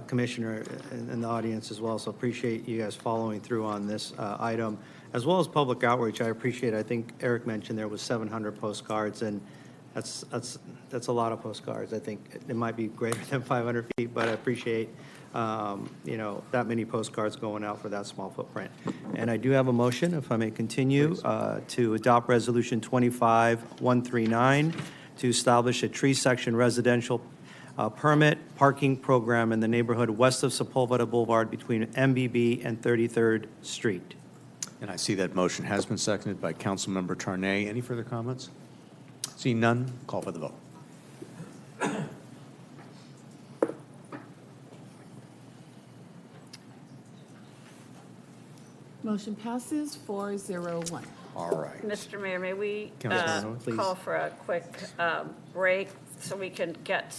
H: commissioner in the audience as well, so appreciate you guys following through on this item, as well as public outreach. I appreciate. I think Eric mentioned there was 700 postcards, and that's a lot of postcards. I think it might be greater than 500 feet, but I appreciate that many postcards going out for that small footprint. And I do have a motion, if I may continue, to adopt Resolution 25-139 to establish a tree section residential permit parking program in the neighborhood west of Sepulveda Boulevard between MBB and 33rd Street.
A: And I see that motion has been seconded by Councilmember Tarnay. Any further comments? Seeing none, call for the vote.
M: Motion passes 401.
A: All right.
G: Mr. Mayor, may we
A: Councilmember, please.
G: call for a quick break so we can get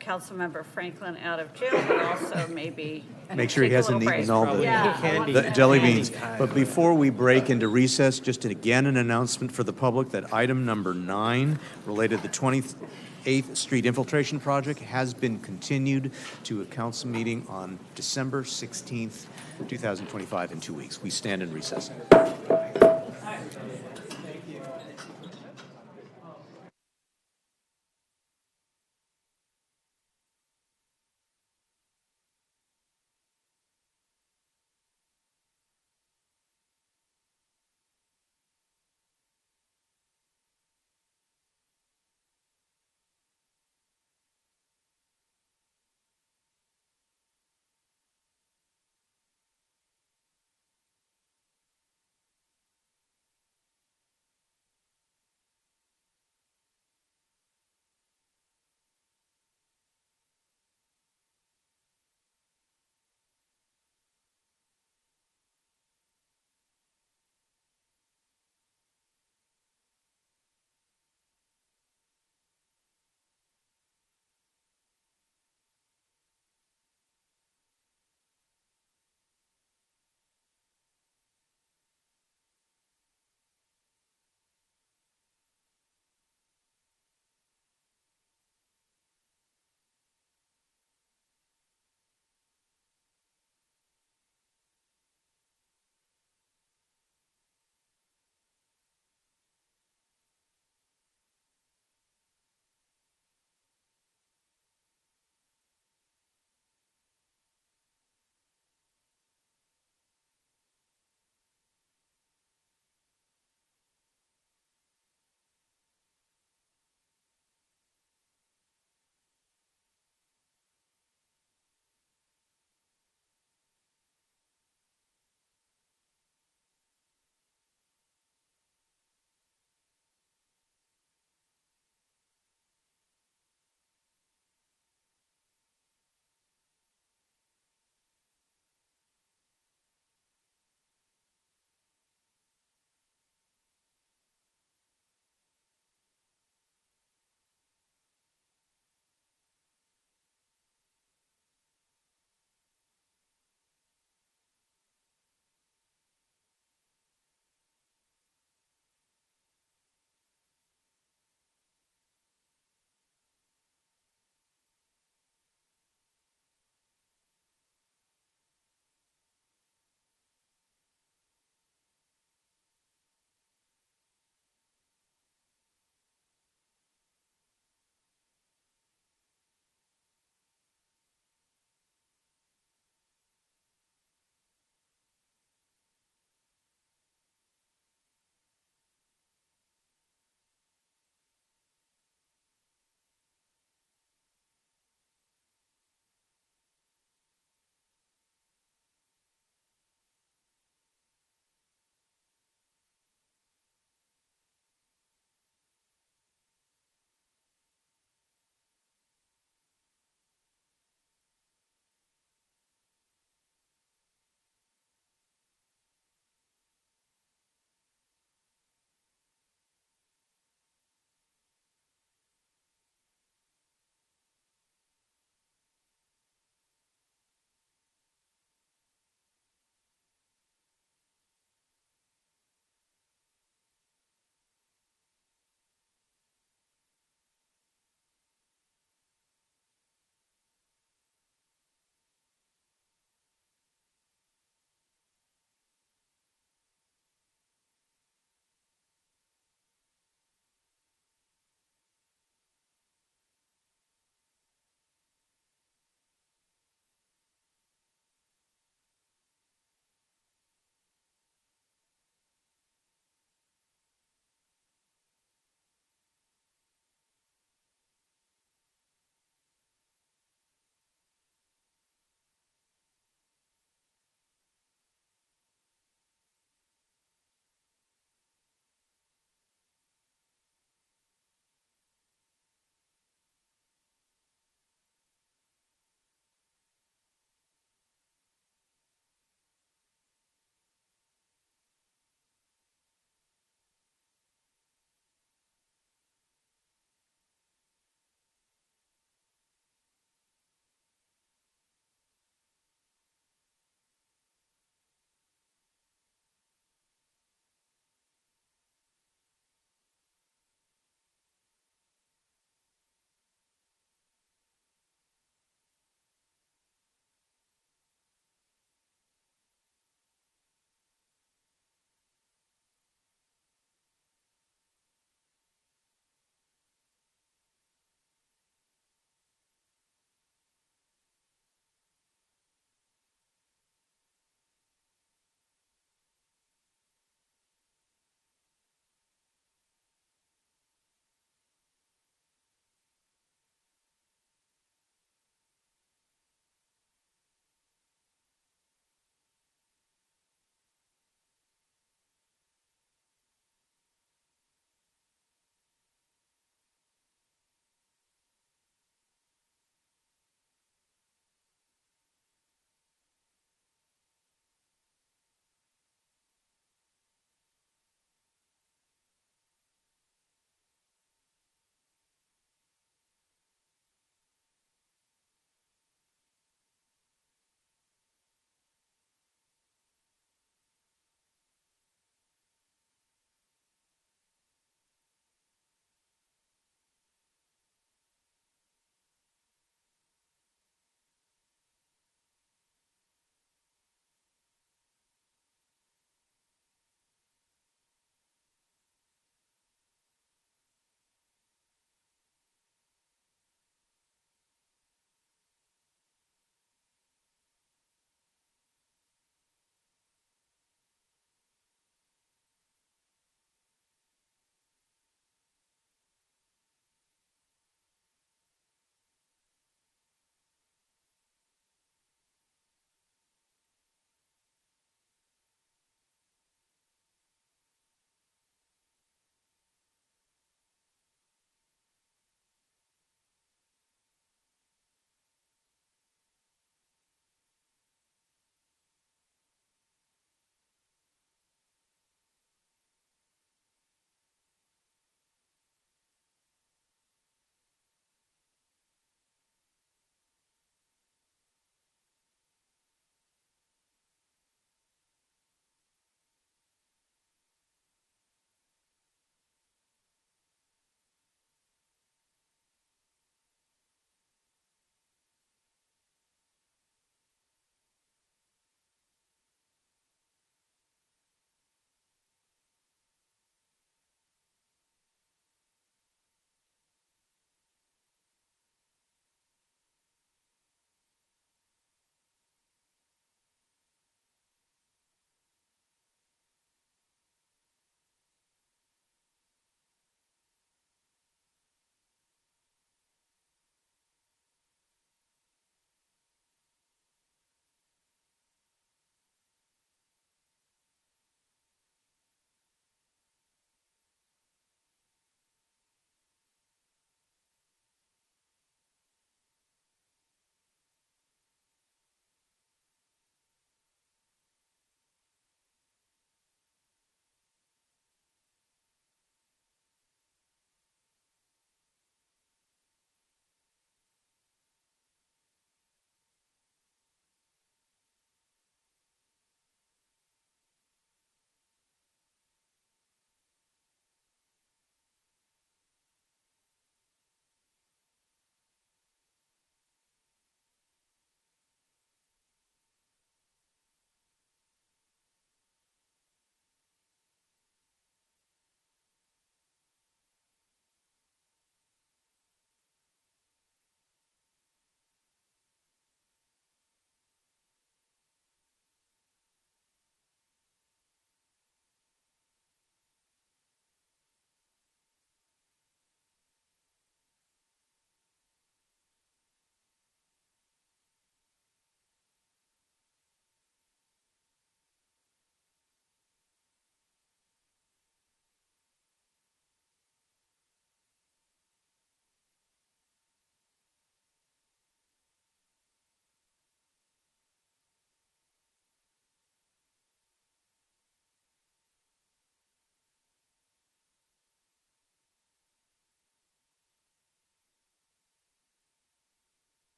G: Councilmember Franklin out of jail, but also maybe
A: Make sure he
G: take a
A: hasn't
G: little
A: eaten
G: break.
A: all the jelly beans. But before we break into recess, just again an announcement for the public that item number 9, related to the 28th Street Infiltration Project, has been continued to a council meeting on December 16th, 2025, in 2 weeks. We stand in recess.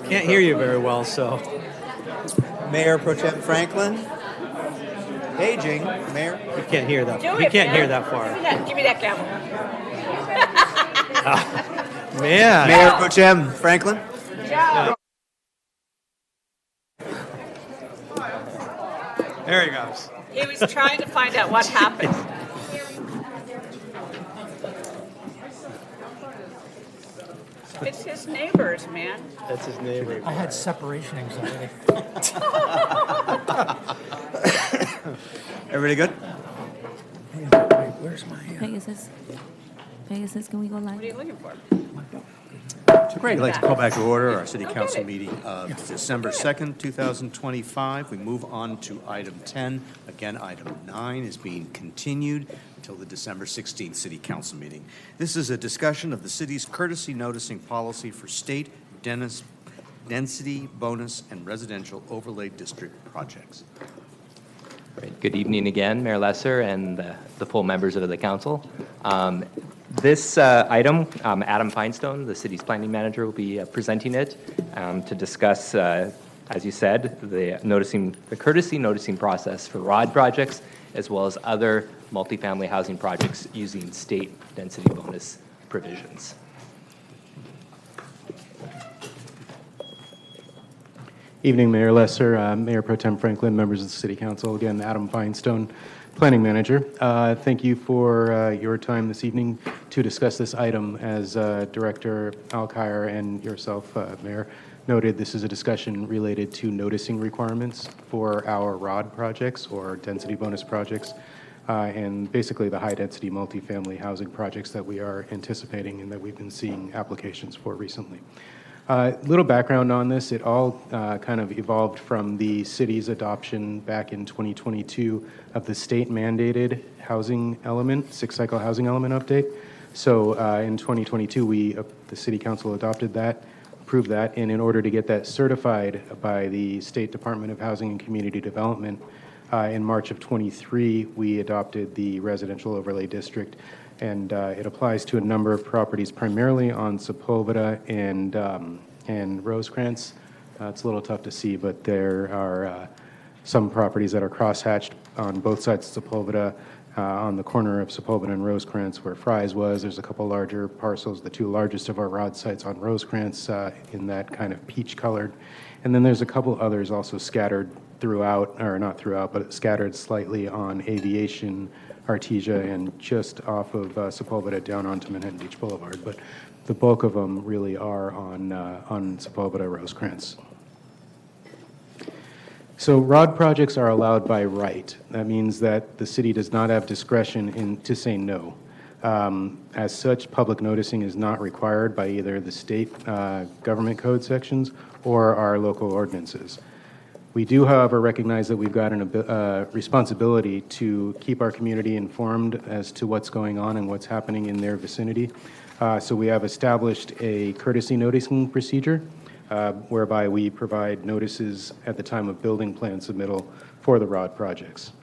H: Can't hear you very well, so.
A: Mayor Pro Tem Franklin. Paging, Mayor.
H: He can't hear that.
G: Do
H: He
G: it,
H: can't
G: man.
H: hear that far.
G: Give me that gavel.
H: Man.
A: Mayor Pro Tem Franklin.
H: There he goes.
G: He was trying to find out what happened. It's his neighbors, man.
H: That's his neighbor.
R: I had separation anxiety.
A: Everybody good?
R: Where's my...
D: Pegasus, can we go live?
G: What are you looking for?
A: So great. I'd like to call back to order our city council meeting of December 2nd, 2025. We move on to item 10. Again, item 9 is being continued until the December 16th city council meeting. This is a discussion of the city's courtesy noticing policy for state density bonus and residential overlay district projects.
C: Great. Good evening again, Mayor Lesser and the full members of the council. This item, Adam Finestone, the city's planning manager, will be presenting it to discuss, as you said, the courtesy noticing process for ROD projects, as well as other multifamily housing projects using state density bonus provisions.
T: Evening, Mayor Lesser, Mayor Pro Tem Franklin, members of the City Council. Again, Adam Finestone, Planning Manager. Thank you for your time this evening to discuss this item. As Director Alkire and yourself, Mayor, noted, this is a discussion related to noticing requirements for our ROD projects or density bonus projects, and basically the high-density multifamily housing projects that we are anticipating and that we've been seeing applications for recently. Little background on this, it all kind of evolved from the city's adoption back in 2022 of the state mandated housing element, six-cycle housing element update. So in 2022, the City Council adopted that, approved that, and in order to get that certified by the State Department of Housing and Community Development, in March of 23, we adopted the residential overlay district, and it applies to a number of properties, primarily on Sepulveda and Rosecrans. It's a little tough to see, but there are some properties that are crosshatched on both sides of Sepulveda, on the corner of Sepulveda and Rosecrans where Fry's was. There's a couple larger parcels, the two largest of our ROD sites on Rosecrans in that kind of peach colored. And then there's a couple others also scattered throughout, or not throughout, but scattered slightly on Aviation, Artesia, and just off of Sepulveda down onto Manhattan Beach Boulevard. But the bulk of them really are on Sepulveda, Rosecrans. So ROD projects are allowed by right. That means that the city does not have discretion to say no. As such, public noticing is not required by either the state government code sections or our local ordinances. We do, however, recognize that we've got a responsibility to keep our community informed as to what's going on and what's happening in their vicinity. So we have established a courtesy noticing procedure whereby we provide notices at the time of building plan submittal for the ROD projects.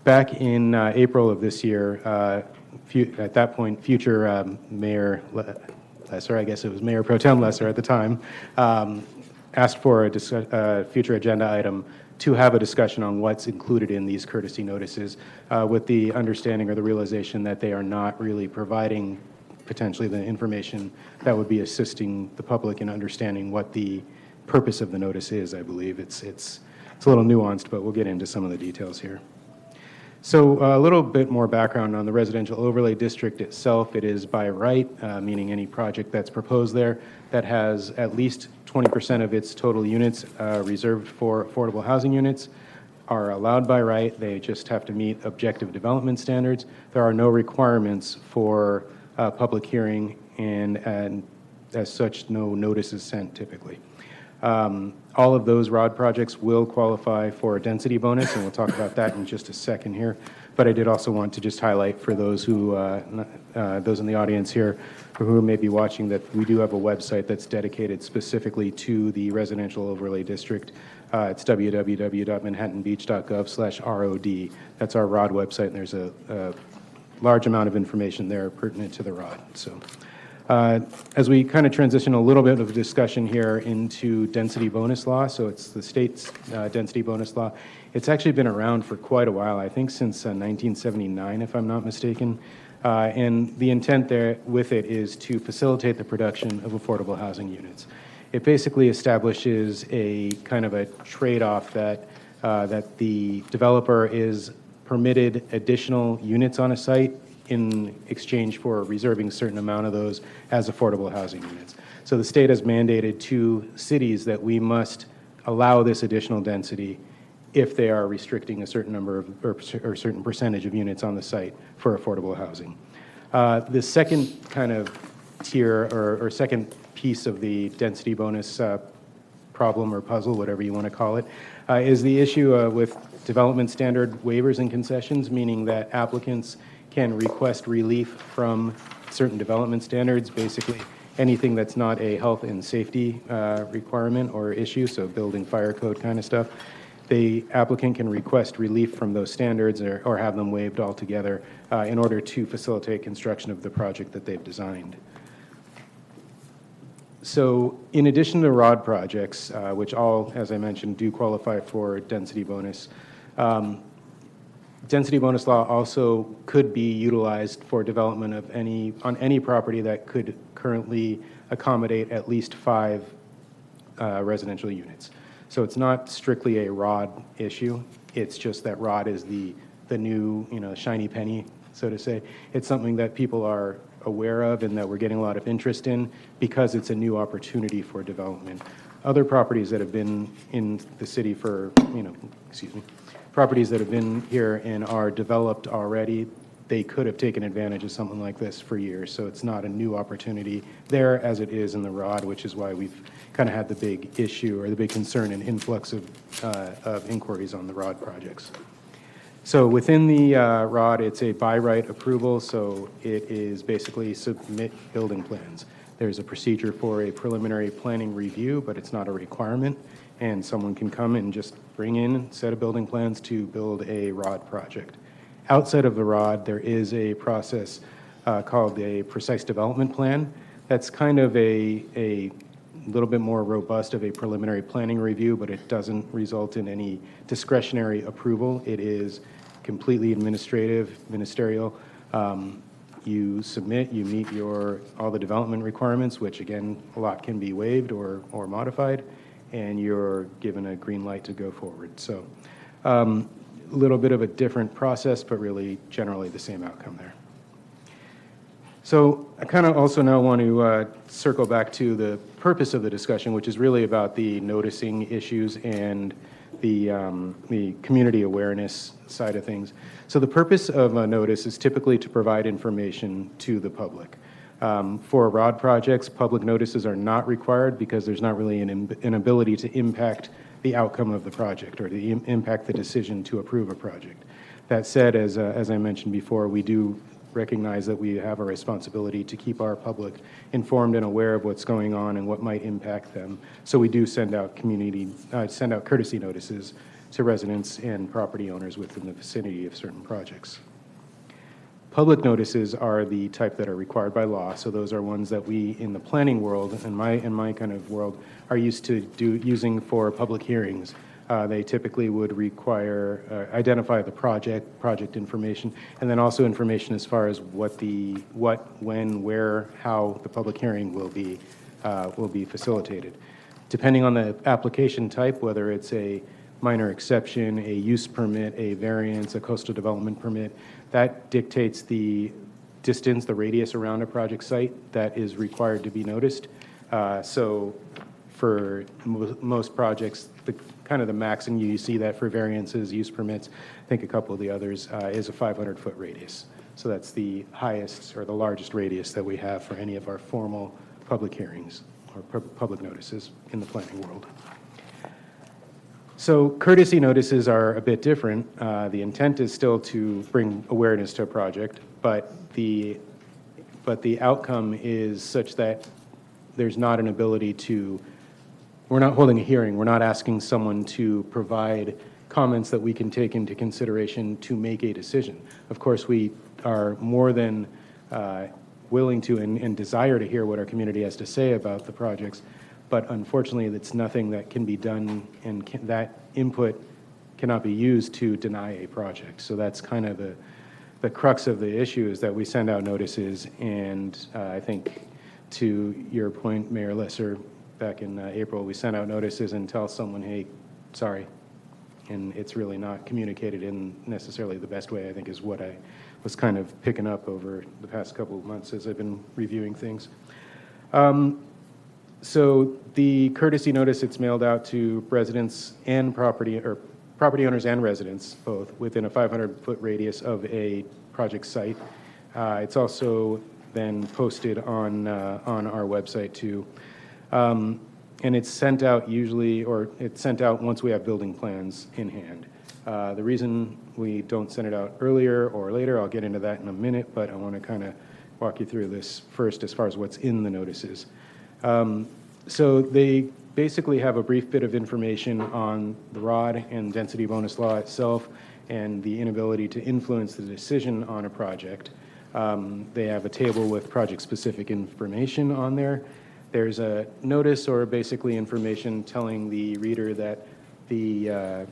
T: Back in April of this year, at that point, future Mayor Lesser, I guess it was Mayor Pro Tem Lesser at the time, asked for a future agenda item to have a discussion on what's included in these courtesy notices, with the understanding or the realization that they are not really providing potentially the information that would be assisting the public in understanding what the purpose of the notice is. I believe it's a little nuanced, but we'll get into some of the details here. So a little bit more background on the residential overlay district itself. It is by right, meaning any project that's proposed there that has at least 20% of its total units reserved for affordable housing units are allowed by right. They just have to meet objective development standards. There are no requirements for public hearing, and as such, no notice is sent typically. All of those ROD projects will qualify for a density bonus, and we'll talk about that in just a second here. But I did also want to just highlight for those who, those in the audience here, who may be watching, that we do have a website that's dedicated specifically to the residential overlay district. It's www.manhattanbeach.gov/ROD. That's our ROD website, and there's a large amount of information there pertinent to the ROD. So As we kind of transition a little bit of discussion here into density bonus law, so it's the state's density bonus law. It's actually been around for quite a while, I think since 1979, if I'm not mistaken. And the intent there with it is to facilitate the production of affordable housing units. It basically establishes a kind of a trade-off that the developer is permitted additional units on a site in exchange for reserving a certain amount of those as affordable housing units. So the state has mandated to cities that we must allow this additional density if they are restricting a certain number of, or certain percentage of units on the site for affordable housing. The second kind of tier or second piece of the density bonus problem or puzzle, whatever you want to call it, is the issue with development standard waivers and concessions, meaning that applicants can request relief from certain development standards, basically anything that's not a health and safety requirement or issue, so building fire code kind of stuff. The applicant can request relief from those standards or have them waived altogether in order to facilitate construction of the project that they've designed. So in addition to ROD projects, which all, as I mentioned, do qualify for density bonus, density bonus law also could be utilized for development of on any property that could currently accommodate at least 5 residential units. So it's not strictly a ROD issue. It's just that ROD is the new, shiny penny, so to say. It's something that people are aware of and that we're getting a lot of interest in because it's a new opportunity for development. Other properties that have been in the city for, properties that have been here and are developed already, they could have taken advantage of something like this for years. So it's not a new opportunity there as it is in the ROD, which is why we've kind of had the big issue or the big concern and influx of inquiries on the ROD projects. So within the ROD, it's a by right approval, so it is basically submit building plans. There's a procedure for a preliminary planning review, but it's not a requirement, and someone can come and just bring in a set of building plans to build a ROD project. Outside of the ROD, there is a process called a precise development plan. That's kind of a little bit more robust of a preliminary planning review, but it doesn't result in any discretionary approval. It is completely ministerial. You submit, you meet all the development requirements, which again, a lot can be waived or modified, and you're given a green light to go forward. So a little bit of a different process, but really generally the same outcome there. So I kind of also now want to circle back to the purpose of the discussion, which is really about the noticing issues and the community awareness side of things. So the purpose of a notice is typically to provide information to the public. For ROD projects, public notices are not required because there's not really an ability to impact the outcome of the project or to impact the decision to approve a project. That said, as I mentioned before, we do recognize that we have a responsibility to keep our public informed and aware of what's going on and what might impact them. So we do send out courtesy notices to residents and property owners within the vicinity of certain projects. Public notices are the type that are required by law. So those are ones that we in the planning world, in my kind of world, are used to using for public hearings. They typically would require, identify the project information, and then also information as far as what, when, where, how the public hearing will be facilitated. Depending on the application type, whether it's a minor exception, a use permit, a variance, a coastal development permit, that dictates the distance, the radius around a project site that is required to be noticed. So for most projects, the max, and you see that for variances, use permits, I think a couple of the others, is a 500-foot radius. So that's the highest or the largest radius that we have for any of our formal public hearings or public notices in the planning world. So courtesy notices are a bit different. The intent is still to bring awareness to a project, but the outcome is such that there's not an ability to, we're not holding a hearing, we're not asking someone to provide comments that we can take into consideration to make a decision. Of course, we are more than willing to and desire to hear what our community has to say about the projects, but unfortunately, it's nothing that can be done, and that input cannot be used to deny a project. So that's kind of the crux of the issue, is that we send out notices, and I think to your point, Mayor Lesser, back in April, we sent out notices and tell someone, hey, sorry, and it's really not communicated in necessarily the best way, I think, is what I was kind of picking up over the past couple of months as I've been reviewing things. So the courtesy notice, it's mailed out to residents and property owners and residents, both, within a 500-foot radius of a project site. It's also then posted on our website too. And it's sent out usually, or it's sent out once we have building plans in hand. The reason we don't send it out earlier or later, I'll get into that in a minute, but I want to kind of walk you through this first as far as what's in the notices. So they basically have a brief bit of information on the ROD and density bonus law itself and the inability to influence the decision on a project. They have a table with project-specific information on there. There's a notice or basically information telling the reader that the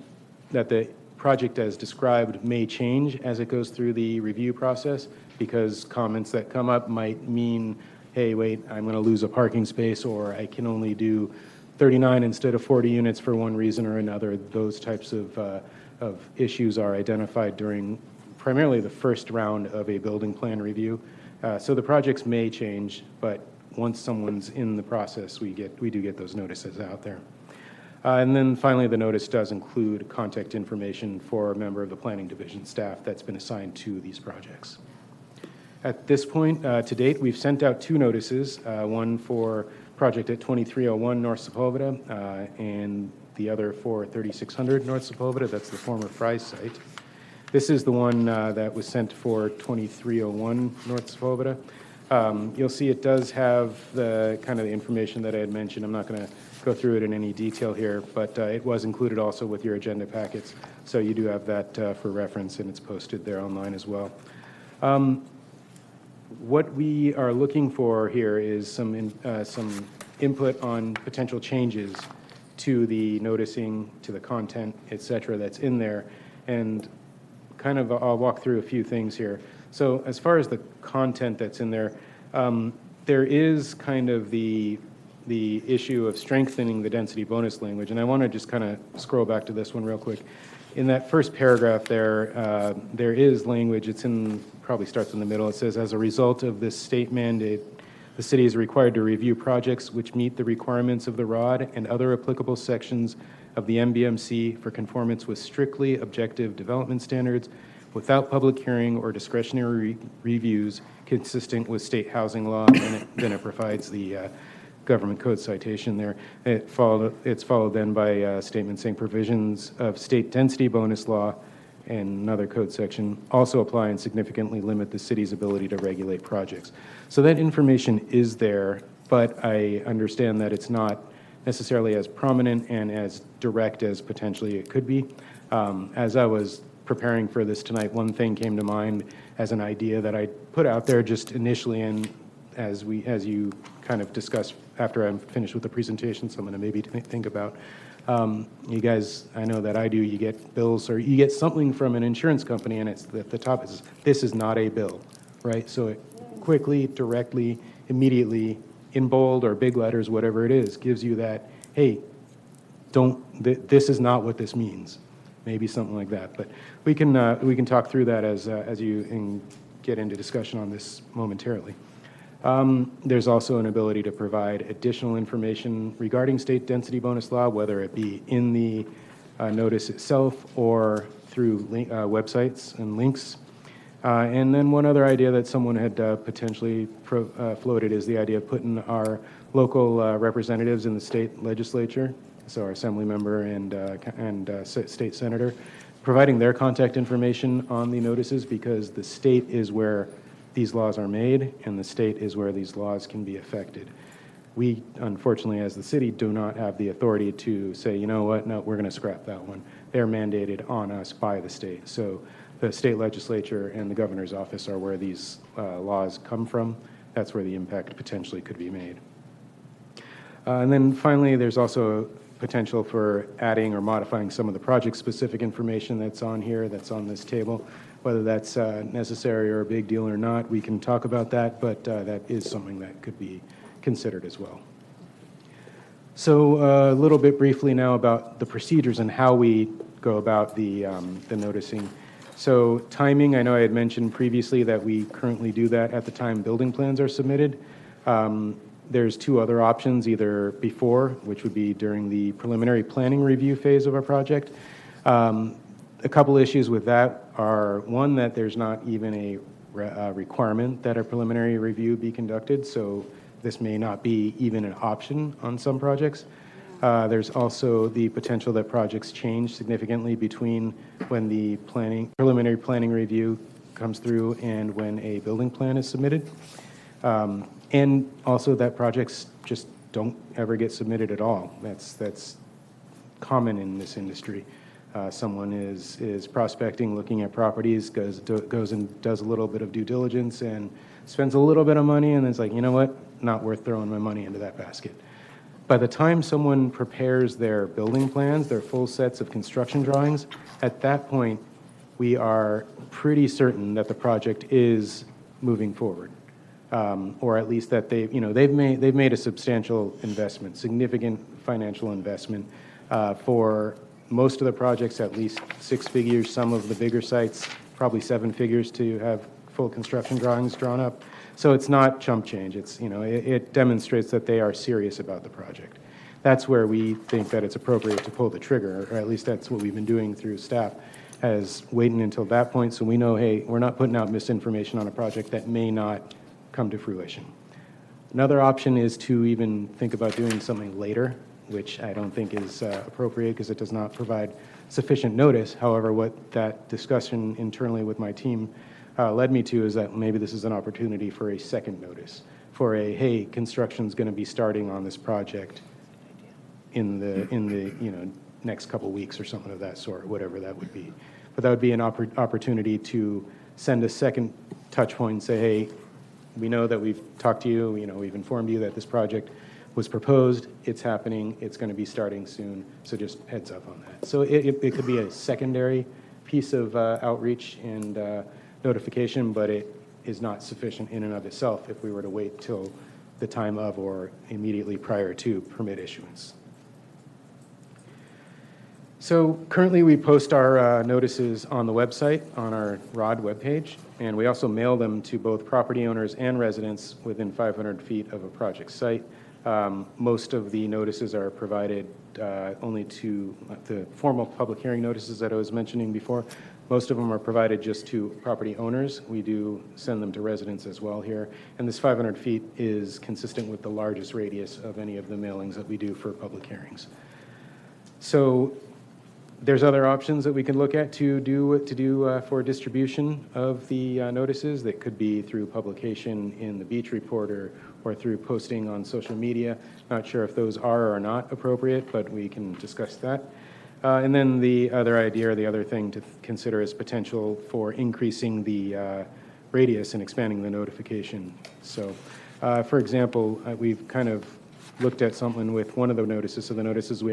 T: project as described may change as it goes through the review process, because comments that come up might mean, hey, wait, I'm going to lose a parking space, or I can only do 39 instead of 40 units for one reason or another. Those types of issues are identified during primarily the first round of a building plan review. So the projects may change, but once someone's in the process, we do get those notices out there. And then finally, the notice does include contact information for a member of the planning division staff that's been assigned to these projects. At this point, to date, we've sent out 2 notices, one for project at 2301 North Sepulveda, and the other for 3600 North Sepulveda. That's the former Fry's site. This is the one that was sent for 2301 North Sepulveda. You'll see it does have the kind of the information that I had mentioned. I'm not going to go through it in any detail here, but it was included also with your agenda packets. So you do have that for reference, and it's posted there online as well. What we are looking for here is some input on potential changes to the noticing, to the content, et cetera, that's in there. And kind of, I'll walk through a few things here. So as far as the content that's in there, there is kind of the issue of strengthening the density bonus language. And I want to just kind of scroll back to this one real quick. In that first paragraph there, there is language, it's in, probably starts in the middle. It says, as a result of this state mandate, the city is required to review projects which meet the requirements of the ROD and other applicable sections of the MBMC for conformance with strictly objective development standards without public hearing or discretionary reviews consistent with state housing law. And then it provides the government code citation there. It's followed then by a statement saying provisions of state density bonus law and another code section also apply and significantly limit the city's ability to regulate projects. So that information is there, but I understand that it's not necessarily as prominent and as direct as potentially it could be. As I was preparing for this tonight, one thing came to mind as an idea that I put out there just initially, and as you kind of discussed after I'm finished with the presentation, so I'm going to maybe think about. You guys, I know that I do, you get bills or you get something from an insurance company and it's at the top, is this is not a bill, right? So it quickly, directly, immediately, in bold or big letters, whatever it is, gives you that, hey, this is not what this means. Maybe something like that. But we can talk through that as you get into discussion on this momentarily. There's also an ability to provide additional information regarding state density bonus law, whether it be in the notice itself or through websites and links. And then one other idea that someone had potentially floated is the idea of putting our local representatives in the state legislature, so our assembly member and state senator, providing their contact information on the notices, because the state is where these laws are made and the state is where these laws can be affected. We, unfortunately, as the city, do not have the authority to say, you know what, no, we're going to scrap that one. They're mandated on us by the state. So the state legislature and the governor's office are where these laws come from. that's where the impact potentially could be made. And then finally, there's also potential for adding or modifying some of the project-specific information that's on here, that's on this table. Whether that's necessary or a big deal or not, we can talk about that, but that is something that could be considered as well. So a little bit briefly now about the procedures and how we go about the noticing. So timing, I know I had mentioned previously that we currently do that at the time building plans are submitted. There's two other options, either before, which would be during the preliminary planning review phase of our project. A couple issues with that are, one, that there's not even a requirement that a preliminary review be conducted, so this may not be even an option on some projects. There's also the potential that projects change significantly between when the preliminary planning review comes through and when a building plan is submitted. And also that projects just don't ever get submitted at all. That's common in this industry. Someone is prospecting, looking at properties, goes and does a little bit of due diligence and spends a little bit of money, and it's like, you know what, not worth throwing my money into that basket. By the time someone prepares their building plans, their full sets of construction drawings, at that point, we are pretty certain that the project is moving forward. Or at least that they've made a substantial investment, significant financial investment. For most of the projects, at least 6 figures, some of the bigger sites, probably 7 figures to have full construction drawings drawn up. So it's not chump change. It demonstrates that they are serious about the project. That's where we think that it's appropriate to pull the trigger, or at least that's what we've been doing through staff, as waiting until that point so we know, hey, we're not putting out misinformation on a project that may not come to fruition. Another option is to even think about doing something later, which I don't think is appropriate because it does not provide sufficient notice. However, what that discussion internally with my team led me to is that maybe this is an opportunity for a second notice, for a, hey, construction's going to be starting on this project in the next couple weeks or something of that sort, whatever that would be. But that would be an opportunity to send a second touch point and say, hey, we know that we've talked to you, we've informed you that this project was proposed, it's happening, it's going to be starting soon, so just heads up on that. So it could be a secondary piece of outreach and notification, but it is not sufficient in and of itself if we were to wait till the time of or immediately prior to permit issuance. So currently we post our notices on the website, on our ROD webpage, and we also mail them to both property owners and residents within 500 feet of a project site. Most of the notices are provided only to the formal public hearing notices that I was mentioning before. Most of them are provided just to property owners. We do send them to residents as well here. And this 500 feet is consistent with the largest radius of any of the mailings that we do for public hearings. So there's other options that we can look at to do for distribution of the notices. That could be through publication in the Beach Reporter or through posting on social media. Not sure if those are or are not appropriate, but we can discuss that. And then the other idea or the other thing to consider is potential for increasing the radius and expanding the notification. So, for example, we've kind of looked at something with one of the notices. So the notice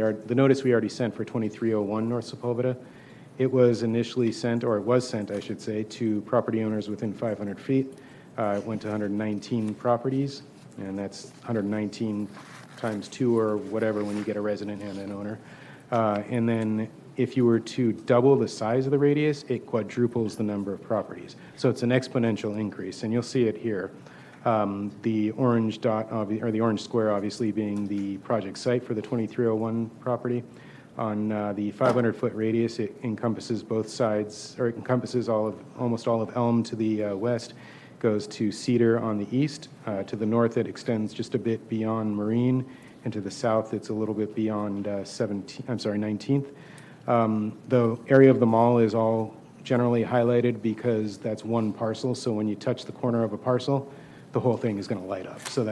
T: we already sent for 2301 North Sepulveda, it was initially sent, or it was sent, I should say, to property owners within 500 feet. It went to 119 properties, and that's 119 times 2 or whatever when you get a resident and an owner. And then if you were to double the size of the radius, it quadruples the number of properties. So it's an exponential increase, and you'll see it here. The orange dot, or the orange square, obviously being the project site for the 2301 property. On the 500-foot radius, it encompasses both sides, or it encompasses almost all of Elm to the west, goes to Cedar on the east. To the north, it extends just a bit beyond Marine, and to the south, it's a little bit beyond 19th. The area of the mall is all generally highlighted because that's one parcel, so when you touch the corner of a parcel, the whole thing is going to light up. So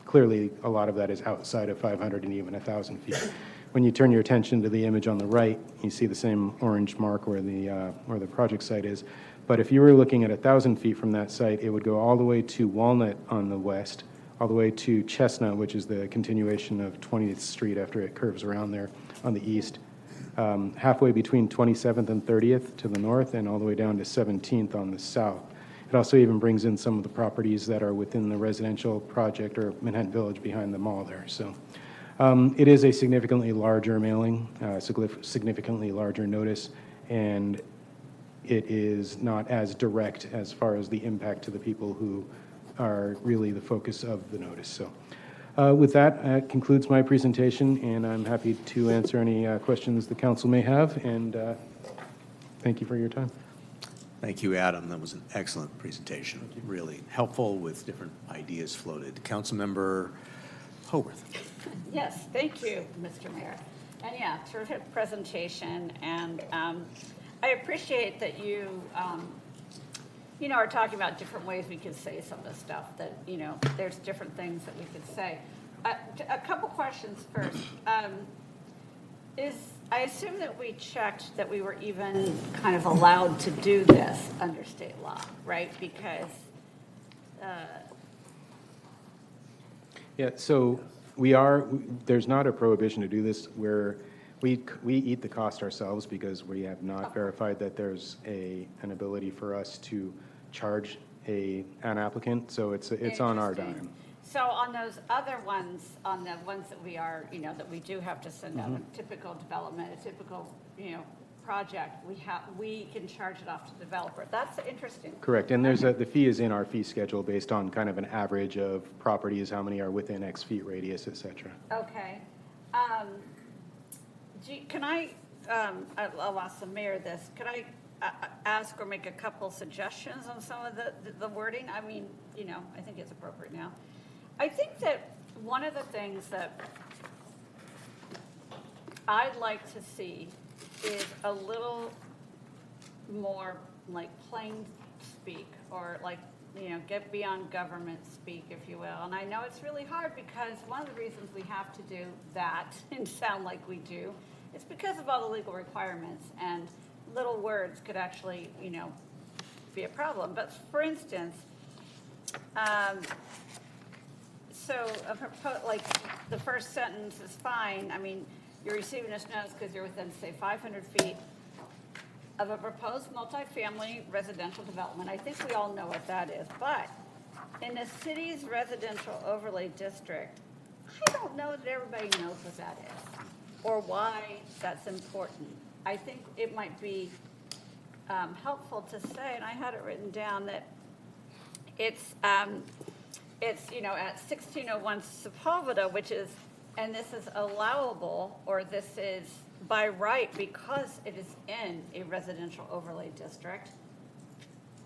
T: clearly a lot of that is outside of 500 and even 1,000 feet. When you turn your attention to the image on the right, you see the same orange mark where the project site is, But if you were looking at 1,000 feet from that site, it would go all the way to Walnut on the west, all the way to Chestnut, which is the continuation of 20th Street after it curves around there on the east, halfway between 27th and 30th to the north, and all the way down to 17th on the south. It also even brings in some of the properties that are within the residential project or Manhattan Village behind the mall there. So it is a significantly larger mailing, significantly larger notice, and it is not as direct as far as the impact to the people who are really the focus of the notice. So with that concludes my presentation, and I'm happy to answer any questions the council may have, and thank you for your time.
A: Thank you, Adam. That was an excellent presentation. Really helpful with different ideas floated. Councilmember Howarth.
G: Yes, thank you, Mr. Mayor. And yeah, terrific presentation. And I appreciate that you, are talking about different ways we could say some of the stuff that, there's different things that we could say. A couple questions first. I assume that we checked that we were even kind of allowed to do this under state law, right? Because
T: Yeah, so there's not a prohibition to do this where we eat the cost ourselves because we have not verified that there's an ability for us to charge an applicant, so it's on our dime.
G: so on those other ones, on the ones that we are, that we do have to send out a typical development, a typical, project, we can charge it off to the developer. That's interesting.
T: Correct, and the fee is in our fee schedule based on kind of an average of properties, how many are within X feet radius, et cetera.
G: Okay. Can I'll ask the mayor this. Can I ask or make a couple suggestions on some of the wording? I mean, I think it's appropriate now. I think that one of the things that I'd like to see is a little more like plain speak, or like, get beyond government speak, if you will. And I know it's really hard because one of the reasons we have to do that and sound like we do is because of all the legal requirements, and little words could actually, be a problem. But for instance, like the first sentence is fine. I mean, you're receiving this notice because you're within, say, 500 feet of a proposed multifamily residential development. I think we all know what that is. But in the city's residential overlay district, I don't know that everybody knows what that is or why that's important. I think it might be helpful to say, and I had it written down, that it's at 1601 Sepulveda, which is, and this is allowable, or this is by right because it is in a residential overlay district,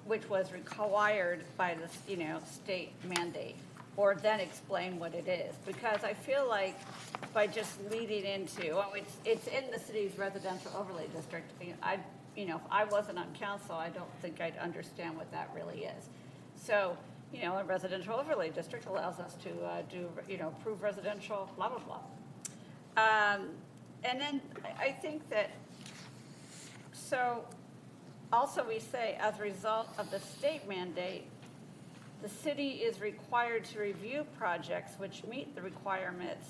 G: which was required by the state mandate, or then explain what it is. Because I feel like by just leading into, it's in the city's residential overlay district, if I wasn't on council, I don't think I'd understand what that really is. So, a residential overlay district allows us to approve residential, blah, blah, blah. And then I think that, so also we say, as a result of the state mandate, the city is required to review projects which meet the requirements.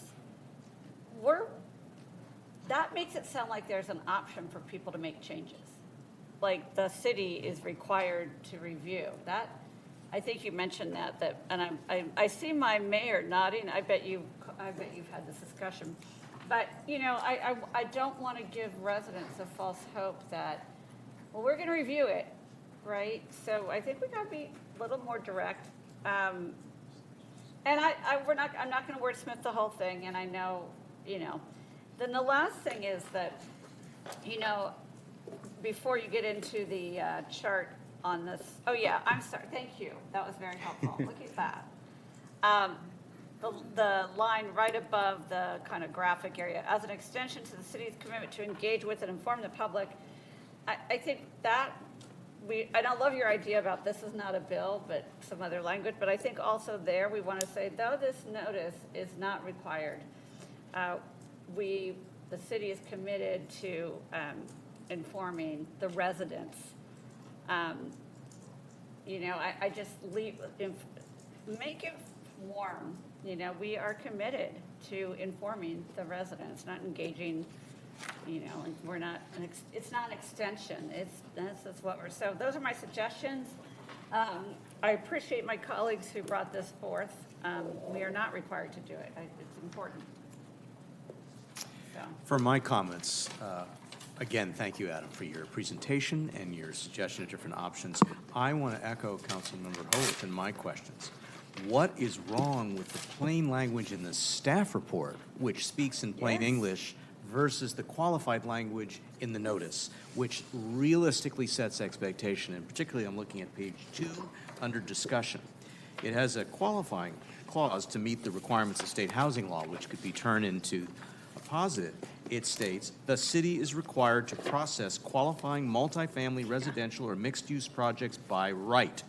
G: That makes it sound like there's an option for people to make changes. Like the city is required to review. That, I think you mentioned that, and I see my mayor nodding. I bet you've had this discussion. But, I don't want to give residents a false hope that, well, we're going to review it, right? So I think we got to be a little more direct. And I'm not going to wordsmith the whole thing, and I know, Then the last thing is that, before you get into the chart on this, oh yeah, I'm sorry, thank you. That was very helpful. Look at that. The line right above the kind of graphic area, as an extension to the city's commitment to engage with and inform the public, I think that and I love your idea about this is not a bill, but some other language, but I think also there we want to say, though this notice is not required, the city is committed to informing the residents you know, I just make it warm. You know, we are committed to informing the residents, not engaging, you know, and we're not, it's not an extension. That's what we're, so those are my suggestions. I appreciate my colleagues who brought this forth. We are not required to do it. It's important. So.
A: For my comments, again, thank you, Adam, for your presentation and your suggestion of different options. I want to echo Councilmember Holt in my questions. What is wrong with the plain language in the staff report, which speaks in plain English, versus the qualified language in the notice, which realistically sets expectation? And particularly, I'm looking at page 2 under discussion. It has a qualifying clause to meet the requirements of state housing law, which could be turned into a positive. It states, the city is required to process qualifying multifamily residential or mixed-use projects by right,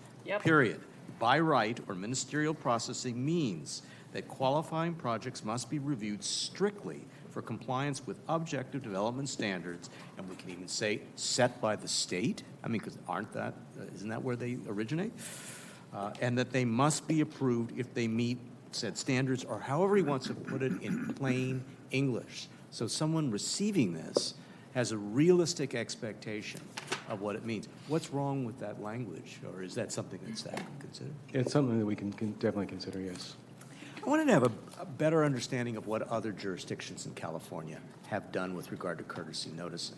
A: period. By right or ministerial processing means that qualifying projects must be reviewed strictly for compliance with objective development standards, and we can even say set by the state. I mean, because isn't that where they originate? And that they must be approved if they meet said standards, or however he wants to put it in plain English. So someone receiving this has a realistic expectation of what it means. What's wrong with that language, or is that something that staff can consider?
T: It's something that we can definitely consider, yes.
A: I wanted to have a better understanding of what other jurisdictions in California have done with regard to courtesy noticing.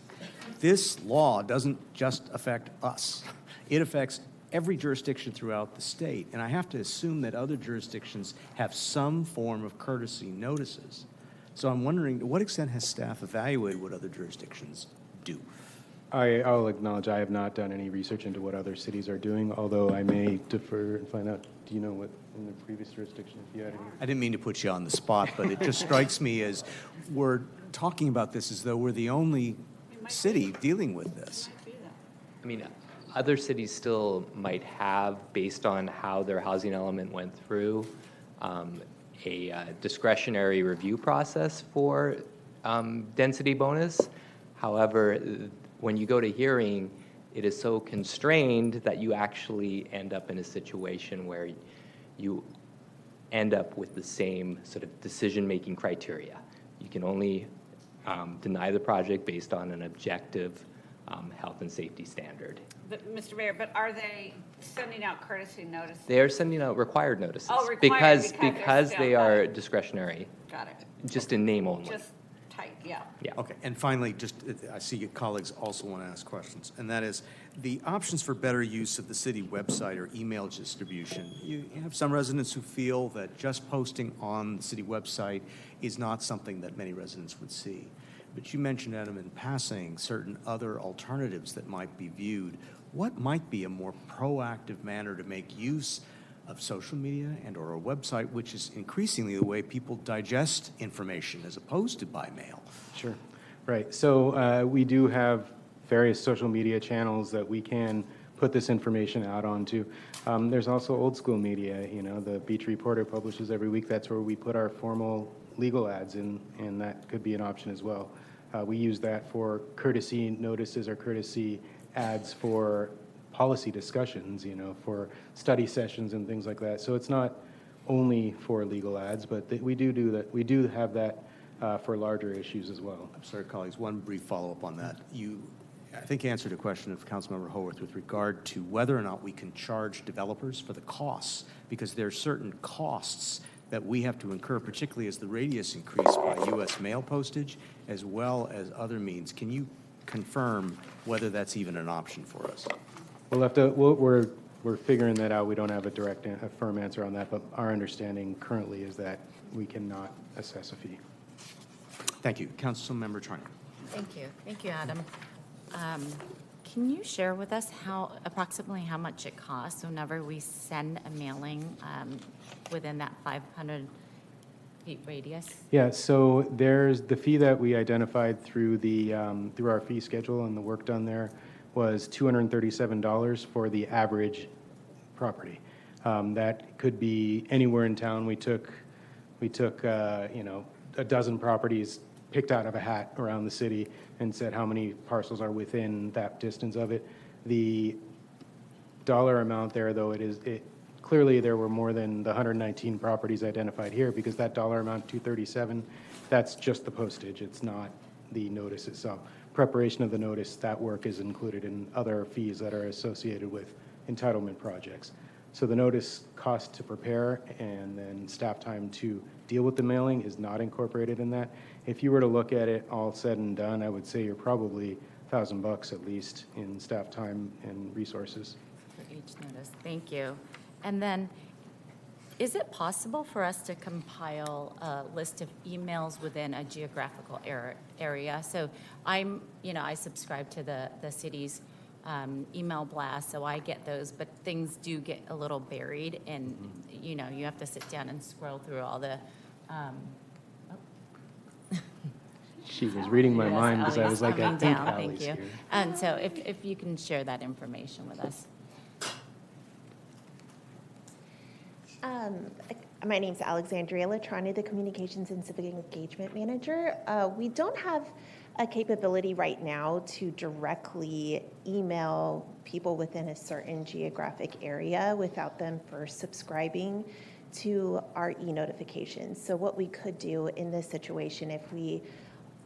A: This law doesn't just affect us. It affects every jurisdiction throughout the state, and I have to assume that other jurisdictions have some form of courtesy notices. So I'm wondering, to what extent has staff evaluated what other jurisdictions do?
T: I'll acknowledge I have not done any research into what other cities are doing, although I may defer and find out. Do you know what in the previous jurisdiction, if you had any?
A: I didn't mean to put you on the spot, but it just strikes me as we're talking about this as though we're the only city dealing with this.
C: I mean, other cities still might have, based on how their housing element went through, a discretionary review process for density bonus. However, when you go to hearing, it is so constrained that you actually end up in a situation where you end up with the same sort of decision-making criteria. You can only deny the project based on an objective health and safety standard.
G: But, Mr. Mayor, but are they sending out courtesy notices?
C: They are sending out required notices.
G: Oh, required
C: because they are discretionary.
G: Got it.
C: Just in name only.
G: Just tight, yeah.
C: Yeah.
A: Okay, and finally, just I see your colleagues also want to ask questions, and that is the options for better use of the city website or email distribution. You have some residents who feel that just posting on the city website is not something that many residents would see. But you mentioned, Adam, in passing, certain other alternatives that might be viewed. What might be a more proactive manner to make use of social media and or a website, which is increasingly the way people digest information as opposed to by mail?
T: Sure. Right. So we do have various social media channels that we can put this information out onto. There's also old school media. You know, the Beach Reporter publishes every week. That's where we put our formal legal ads in, and that could be an option as well. We use that for courtesy notices or courtesy ads for policy discussions, you know, for study sessions and things like that. So it's not only for legal ads, but we do that. We do have that for larger issues as well.
A: I'm sorry, colleagues, one brief follow-up on that. You, I think, answered a question of Councilmember Haworth with regard to whether or not we can charge developers for the costs, because there are certain costs that we have to incur, particularly as the radius increased by U.S. mail postage, as well as other means. Can you confirm whether that's even an option for us?
T: We'll have to. We're figuring that out. We don't have a firm answer on that, but our understanding currently is that we cannot assess a fee.
A: Thank you, Councilmember Charelian.
F: Thank you, Adam. Can you share with us approximately how much it costs whenever we send a mailing within that 500 feet radius?
T: Yeah, so there's the fee that we identified through through our fee schedule, and the work done there was $237 for the average property. That could be anywhere in town. We took you know, a dozen properties picked out of a hat around the city and said how many parcels are within that distance of it. The dollar amount there, though, clearly there were more than the 119 properties identified here, because that dollar amount, 237, that's just the postage. It's not the notice itself. Preparation of the notice, that work is included in other fees that are associated with entitlement projects. So the notice cost to prepare and then staff time to deal with the mailing is not incorporated in that. If you were to look at it all said and done, I would say you're probably $1,000 at least in staff time and resources.
F: For each notice, thank you. And then, is it possible for us to compile a list of emails within a geographical area? So I subscribe to the city's email blast, so I get those, but things do get a little buried, and you have to sit down and scroll through all the.
T: She was reading my mind because I was like, I think
F: Thank
T: Allie's
F: you.
T: here.
F: And so if you can share that information with us.
K: My name's Alexandria Latrani, the Communications and Civic Engagement Manager. We don't have a capability right now to directly email people within a certain geographic area without them first subscribing to our e-notifications. So what we could do in this situation, if we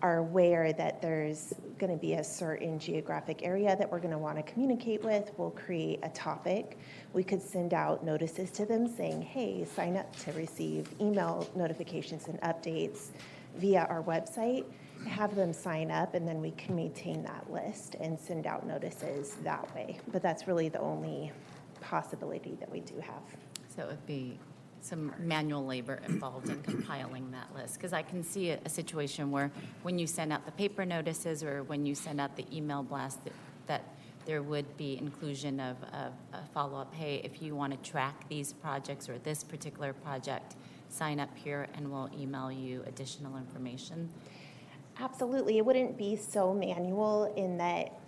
K: are aware that there's going to be a certain geographic area that we're going to want to communicate with, we'll create a topic. We could send out notices to them saying, hey, sign up to receive email notifications and updates via our website, have them sign up, and then we can maintain that list and send out notices that way. But that's really the only possibility that we do have.
F: So it would be some manual labor involved in compiling that list, because I can see a situation where when you send out the paper notices or when you send out the email blast, that there would be inclusion of a follow-up, hey, if you want to track these projects or this particular project, sign up here and we'll email you additional information.
K: Absolutely. It wouldn't be so manual in that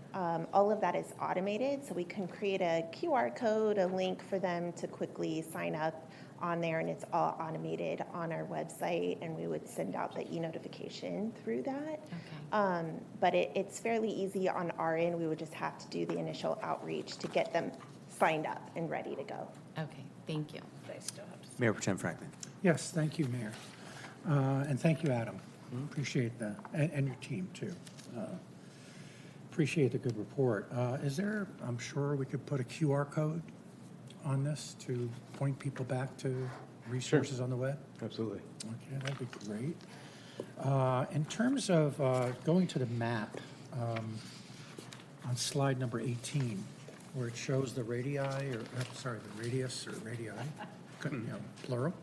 K: all of that is automated, so we can create a QR code, a link for them to quickly sign up on there, and it's all automated on our website, and we would send out the e-notification through that. Okay. But it's fairly easy on our end. We would just have to do the initial outreach to get them signed up and ready to go.
F: Okay, thank you.
A: Mayor Pro Tem Franklin.
R: Yes, thank you, Mayor. And thank you, Adam. Appreciate that, and your team, too. Appreciate the good report. Is there, I'm sure we could put a QR code on this to point people back to resources on the web?
T: Absolutely.
R: Okay, that'd be great. In terms of going to the map on slide number 18, where it shows the radii, or sorry, the radius or radii, plural.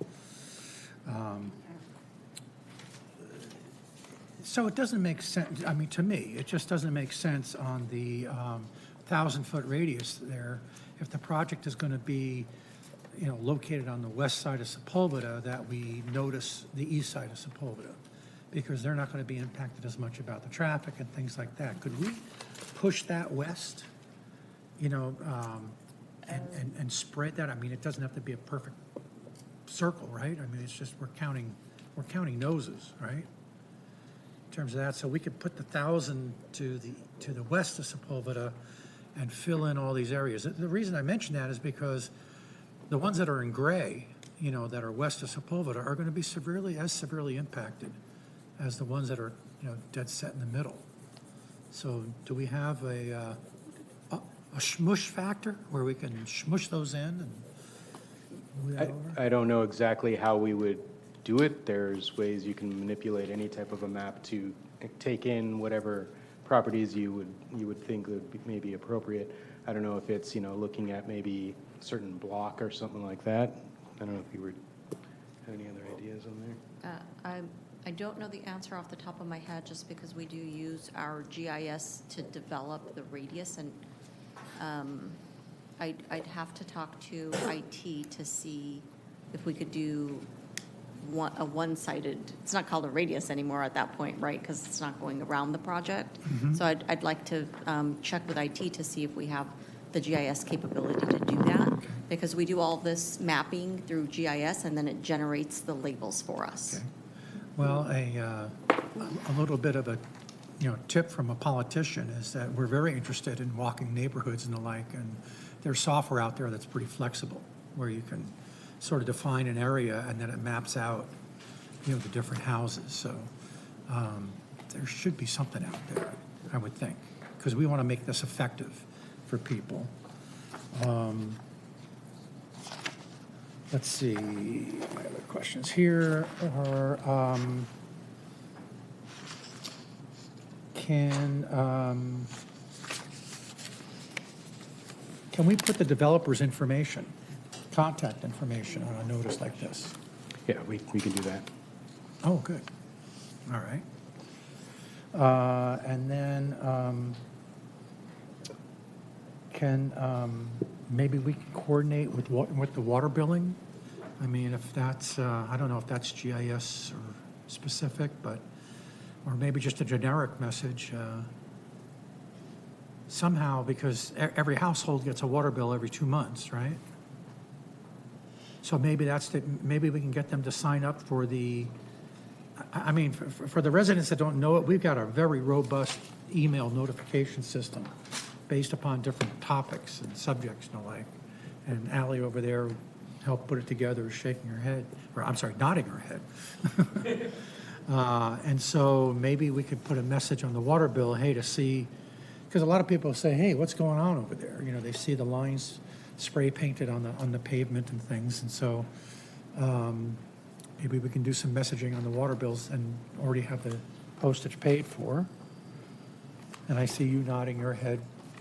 R: So it doesn't make sense, I mean, to me, it just doesn't make sense on the 1,000-foot radius there. If the project is going to be, located on the west side of Sepulveda, that we notice the east side of Sepulveda, because they're not going to be impacted as much about the traffic and things like that. Could we push that west, and spread that? I mean, it doesn't have to be a perfect circle, right? I mean, it's just we're counting noses, right? In terms of that, so we could put the 1,000 to the west of Sepulveda and fill in all these areas. The reason I mention that is because the ones that are in gray, that are west of Sepulveda are going to be as severely impacted as the ones that are, dead set in the middle. So do we have a smush factor where we can smush those in and move that over?
T: I don't know exactly how we would do it. There's ways you can manipulate any type of a map to take in whatever properties you would think would be maybe appropriate. I don't know if it's, looking at maybe a certain block or something like that. I don't know if you have any other ideas on there.
L: I don't know the answer off the top of my head, just because we do use our GIS to develop the radius, and I'd have to talk to IT to see if we could do a one-sided, it's not called a radius anymore at that point, right? Because it's not going around the project.
R: Mm-hmm.
L: So I'd like to check with IT to see if we have the GIS capability to do that, because we do all this mapping through GIS, and then it generates the labels for us.
R: Okay. Well, a little bit of a tip from a politician is that we're very interested in walking neighborhoods and the like, and there's software out there that's pretty flexible, where you can sort of define an area and then it maps out, the different houses. So there should be something out there, I would think, because we want to make this effective for people. Let's see, my other questions here are, can we put the developer's information, contact information on a notice like this?
T: Yeah, we can do that.
R: Oh, good. All right. And then maybe we can coordinate with the water billing? I mean, if that's, I don't know if that's GIS or specific, but, or maybe just a generic message. Somehow, because every household gets a water bill every 2 months, right? So maybe maybe we can get them to sign up for the, I mean, for the residents that don't know it, we've got a very robust email notification system based upon different topics and subjects and the like. And Ally over there helped put it together, shaking her head, or I'm sorry, nodding her head. And so maybe we could put a message on the water bill, hey, to see, because a lot of people say, hey, what's going on over there? They see the lines spray painted on the pavement and things. And so maybe we can do some messaging on the water bills and already have the postage paid for. And I see you nodding your head,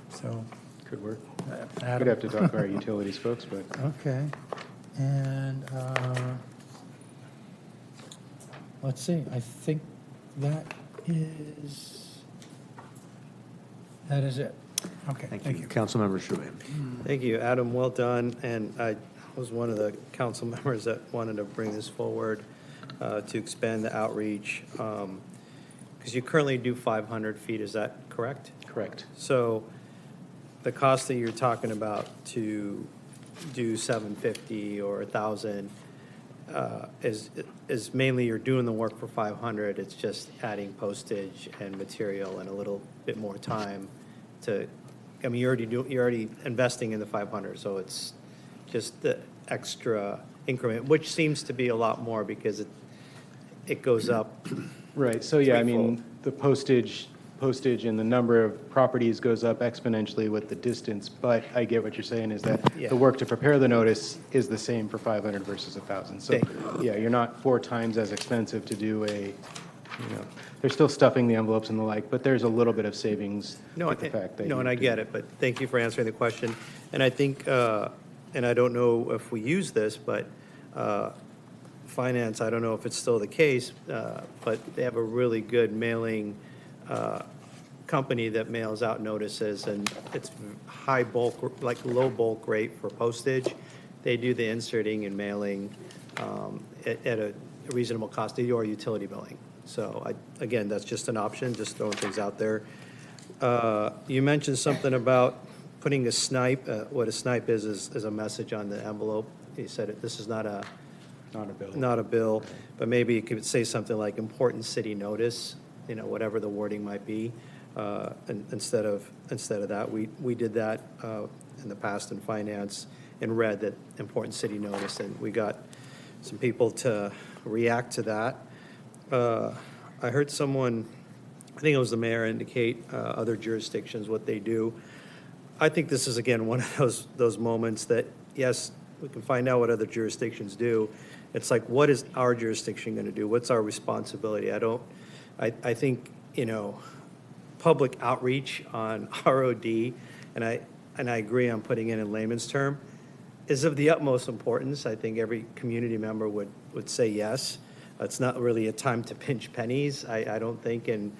R: so.
T: Could work.
R: Adam.
T: Could have to talk to our utilities folks, but.
R: Okay. And let's see, I think that is it. Okay, thank you.
A: Councilmember Charelian.
H: Thank you, Adam, well done. And I was one of the council members that wanted to bring this forward to expand the outreach. Because you currently do 500 feet, is that correct?
T: Correct.
H: So the cost that you're talking about to do 750 or 1,000 is mainly you're doing the work for 500. It's just adding postage and material and a little bit more time to. I mean, you're already investing in the 500, so it's just the extra increment, which seems to be a lot more because it goes up.
T: Right. So yeah, I mean, the postage and the number of properties goes up exponentially with the distance, but I get what you're saying is that the work to prepare the notice is the same for 500 versus 1,000. So yeah, you're not 4 times as expensive to do they're still stuffing the envelopes and the like, but there's a little bit of savings.
H: And I get it, but thank you for answering the question. And I think, and I don't know if we use this, but finance, I don't know if it's still the case, but they have a really good mailing company that mails out notices, and it's high bulk, like low bulk rate for postage. They do the inserting and mailing at a reasonable cost. They do our utility billing. So again, that's just an option, just throwing things out there. You mentioned something about putting a snipe. What a snipe is a message on the envelope. You said this is not a bill. Not a bill, but maybe you could say something like important city notice, whatever the wording might be. And instead of that, we did that in the past in finance and read that important city notice, and we got some people to react to that. I heard someone, I think it was the mayor, indicate other jurisdictions, what they do. I think this is, again, one of those moments that, yes, we can find out what other jurisdictions do. It's like, what is our jurisdiction going to do? What's our responsibility? I think, public outreach on ROD, and I agree on putting it in layman's term, is of the utmost importance. I think every community member would say yes. It's not really a time to pinch pennies, I don't think, in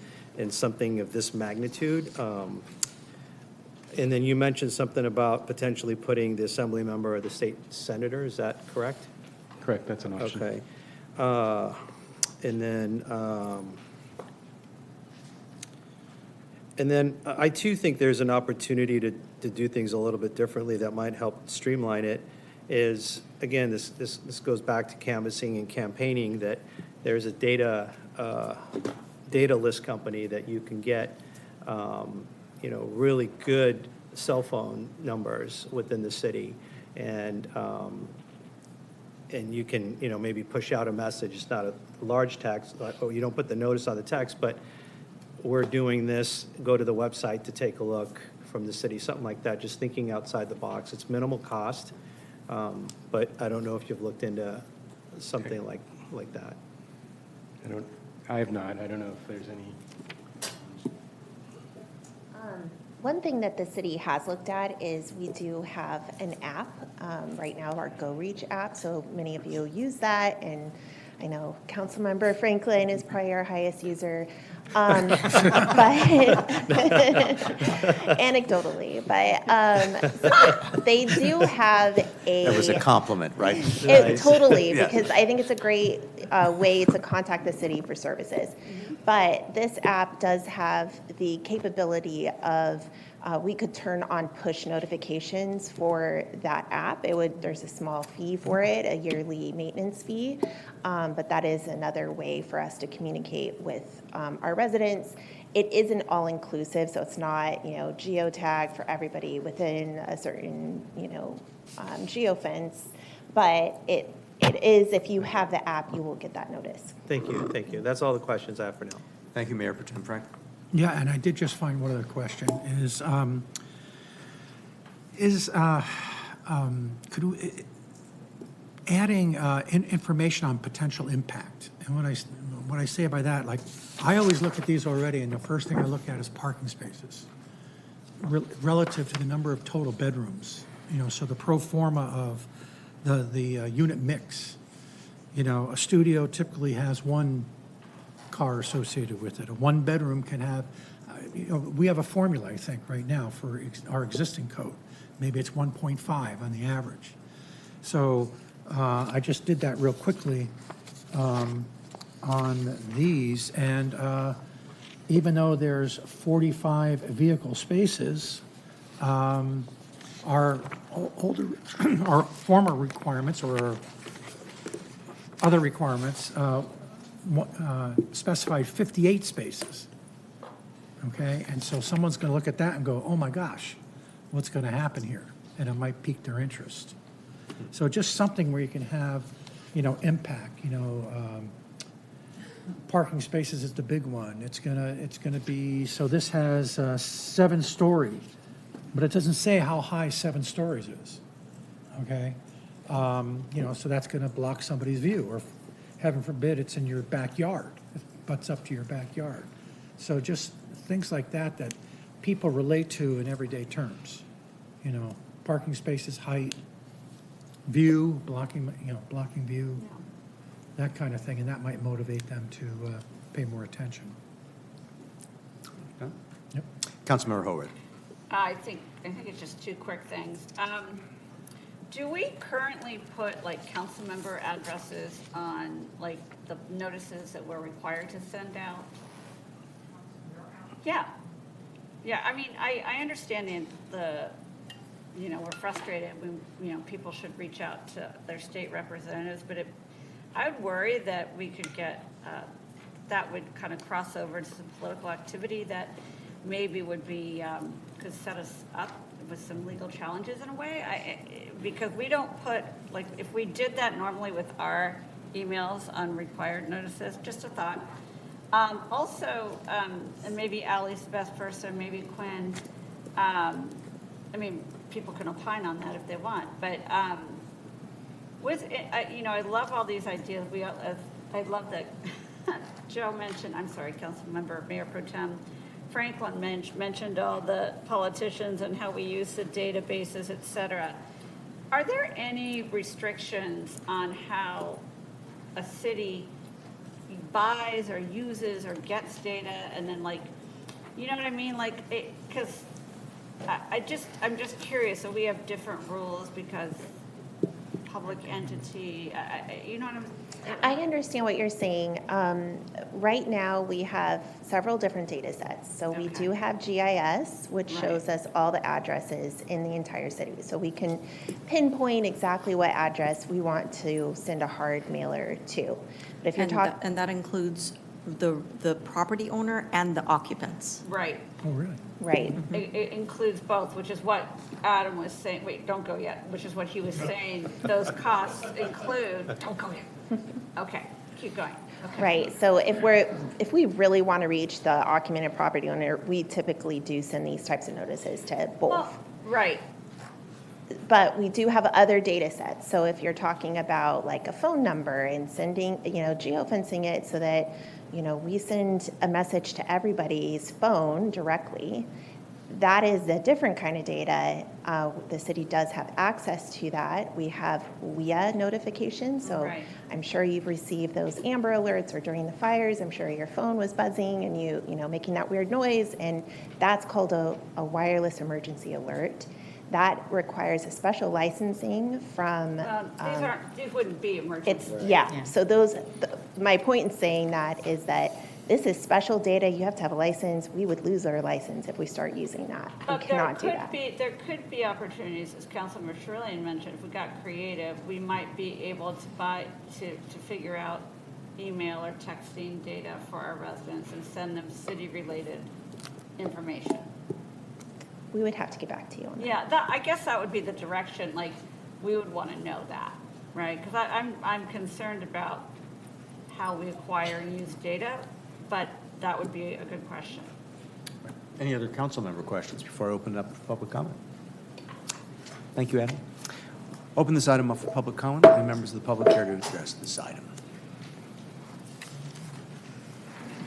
H: something of this magnitude. And then you mentioned something about potentially putting the assembly member or the state senator. Is that correct?
T: Correct, that's an option.
H: Okay. And then I too think there's an opportunity to do things a little bit differently that might help streamline it. Is, again, this goes back to canvassing and campaigning, that there's a data list company that you can get really good cell phone numbers within the city. And you can, maybe push out a message. It's not a large text, you don't put the notice on the text, but we're doing this, go to the website to take a look from the city, something like that, just thinking outside the box. It's minimal cost, but I don't know if you've looked into something like that.
T: I have not. I don't know if there's any.
K: One thing that the city has looked at is we do have an app right now, our Go Reach app. So many of you use that, and I know Councilmember Franklin is probably our highest user. But anecdotally, but they do have a.
A: That was a compliment, right?
K: Totally,
A: Yeah.
K: because I think it's a great way to contact the city for services. But this app does have the capability of we could turn on push notifications for that app. There's a small fee for it, a yearly maintenance fee, but that is another way for us to communicate with our residents. It isn't all-inclusive, so it's not, geotag for everybody within a certain, geofence, but it is, if you have the app, you will get that notice.
H: Thank you. That's all the questions I have for now.
A: Thank you, Mayor Pro Tem Frank.
R: Yeah, and I did just find one other question, adding information on potential impact. And what I say by that, I always look at these already, and the first thing I look at is parking spaces relative to the number of total bedrooms, so the pro forma of the unit mix. A studio typically has one car associated with it. A one bedroom can have, we have a formula, I think, right now for our existing code. Maybe it's 1.5 on the average. So I just did that real quickly on these, and even though there's 45 vehicle spaces, our former requirements or other requirements specified 58 spaces. Okay, and so someone's going to look at that and go, oh my gosh, what's going to happen here? And it might pique their interest. So just something where you can have, impact. Parking spaces is the big one. It's gonna be, so this has 7-story, but it doesn't say how high 7 stories is. Okay, so that's going to block somebody's view, or heaven forbid it's in your backyard, it butts up to your backyard. So just things like that people relate to in everyday terms. Parking spaces, height, view, blocking view, that kind of thing, and that might motivate them to pay more attention.
A: Okay.
R: Yep.
A: Councilmember Howard.
G: I think it's just 2 quick things. Do we currently put council member addresses on the notices that we're required to send out? Yeah. I mean, I understand the we're frustrated. People should reach out to their state representatives, but I would worry that we could get that would kind of cross over into some political activity that maybe would be could set us up with some legal challenges in a way. Because we don't put if we did that normally with our emails on required notices. Just a thought. Also, and maybe Ally's the best person, maybe Quinn. I mean, people can opine on that if they want, but I love all these ideas. I love that Joe mentioned. I'm sorry, Councilmember, Mayor Pro Tem Franklin mentioned all the politicians and how we use the databases, et cetera. Are there any restrictions on how a city buys or uses or gets data and then you know what I mean? Because I'm just curious. So we have different rules because public entity, you know what I'm saying?
K: I understand what you're saying. Right now, we have several different data sets. So we do have GIS, which shows us all the addresses in the entire city. So we can pinpoint exactly what address we want to send a hard mailer to. But if you're talking,
L: and that includes the property owner and the occupants.
G: Right.
R: Oh, really?
K: Right.
G: It includes both, which is what Adam was saying, wait, don't go yet, which is what he was saying, those costs include, don't go yet. Okay, keep going. Okay.
K: Right, so if we really want to reach the occupant and property owner, we typically do send these types of notices to both.
G: Well, right.
K: But we do have other data sets. So if you're talking about like a phone number and sending, geofencing it so that, we send a message to everybody's phone directly, that is a different kind of data. The city does have access to that. We have WIA notifications, so
G: Right.
K: I'm sure you've received those Amber alerts, or during the fires, I'm sure your phone was buzzing and you making that weird noise, and that's called a wireless emergency alert. That requires a special licensing from.
G: These wouldn't be emergency.
K: So my point in saying that is that this is special data. You have to have a license. We would lose our license if we start using that.
G: But
K: we cannot do that.
G: There could be opportunities, as Councilmember Charelian mentioned, if we got creative, we might be able to figure out email or texting data for our residents and send them city-related information.
K: We would have to get back to you on that.
G: Yeah, I guess that would be the direction, like, we would want to know that, right? Because I'm concerned about how we acquire and use data, but that would be a good question.
A: Any other council member questions before I open it up for public comment? Thank you, Adam. Open this item up for public comment. Any members of the public care to address this item?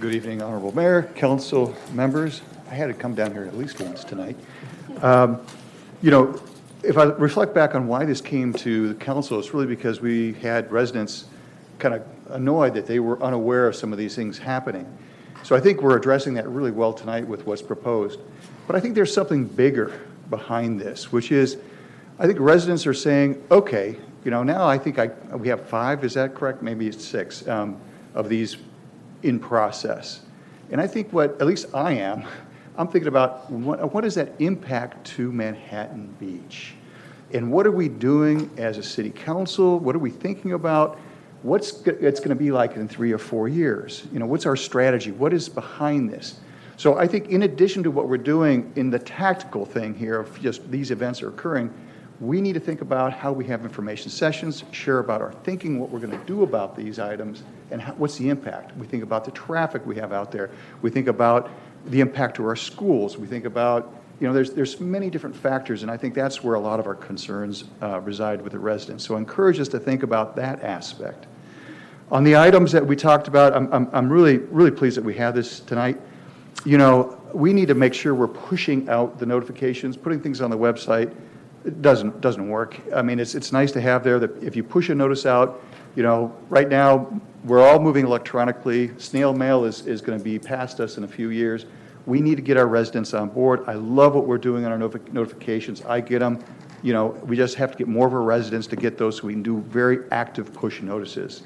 E: Good evening, Honorable Mayor, council members. I had to come down here at least once tonight. If I reflect back on why this came to the council, it's really because we had residents kind of annoyed that they were unaware of some of these things happening. So I think we're addressing that really well tonight with what's proposed. But I think there's something bigger behind this, which is, I think residents are saying, okay, now I think we have 5, is that correct? Maybe it's 6 of these in process. And I think at least I'm thinking about what is that impact to Manhattan Beach? And what are we doing as a city council? What are we thinking about? What's it's going to be like in 3 or 4 years? What's our strategy? What is behind this? So I think in addition to what we're doing in the tactical thing here of just these events are occurring, we need to think about how we have information sessions, share about our thinking, what we're going to do about these items, and what's the impact. We think about the traffic we have out there. We think about the impact to our schools. We think about, there's many different factors, and I think that's where a lot of our concerns reside with the residents. So I encourage us to think about that aspect. On the items that we talked about, I'm really, really pleased that we have this tonight. We need to make sure we're pushing out the notifications, putting things on the website. It doesn't work. I mean, it's nice to have there that if you push a notice out, right now we're all moving electronically. Snail mail is going to be past us in a few years. We need to get our residents on board. I love what we're doing on our notifications. I get them. We just have to get more of our residents to get those so we can do very active push notices.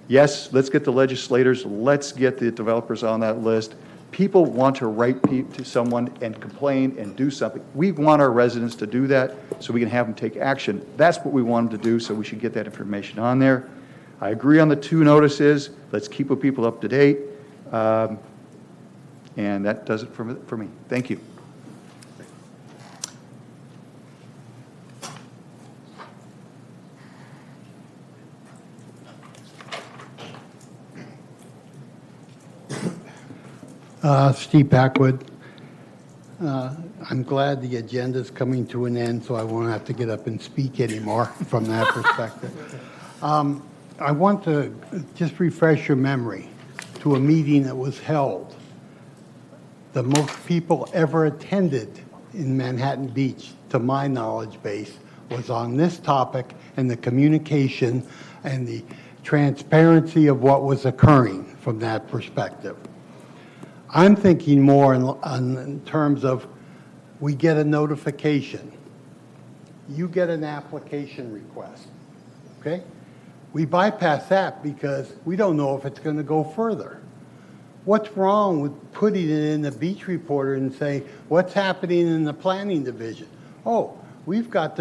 E: Yes, let's get the legislators. Let's get the developers on that list. People want to write to someone and complain and do something. We want our residents to do that so we can have them take action. That's what we want them to do, so we should get that information on there. I agree on the 2 notices. Let's keep people up to date. And that does it for me. Thank you.
B: Steve Packwood. I'm glad the agenda's coming to an end, so I won't have to get up and speak anymore from that perspective. I want to just refresh your memory to a meeting that was held. The most people ever attended in Manhattan Beach, to my knowledge base, was on this topic and the communication and the transparency of what was occurring from that perspective. I'm thinking more in terms of we get a notification. You get an application request, okay? We bypass that because we don't know if it's going to go further. What's wrong with putting it in the Beach Reporter and saying, what's happening in the planning division? Oh, we've got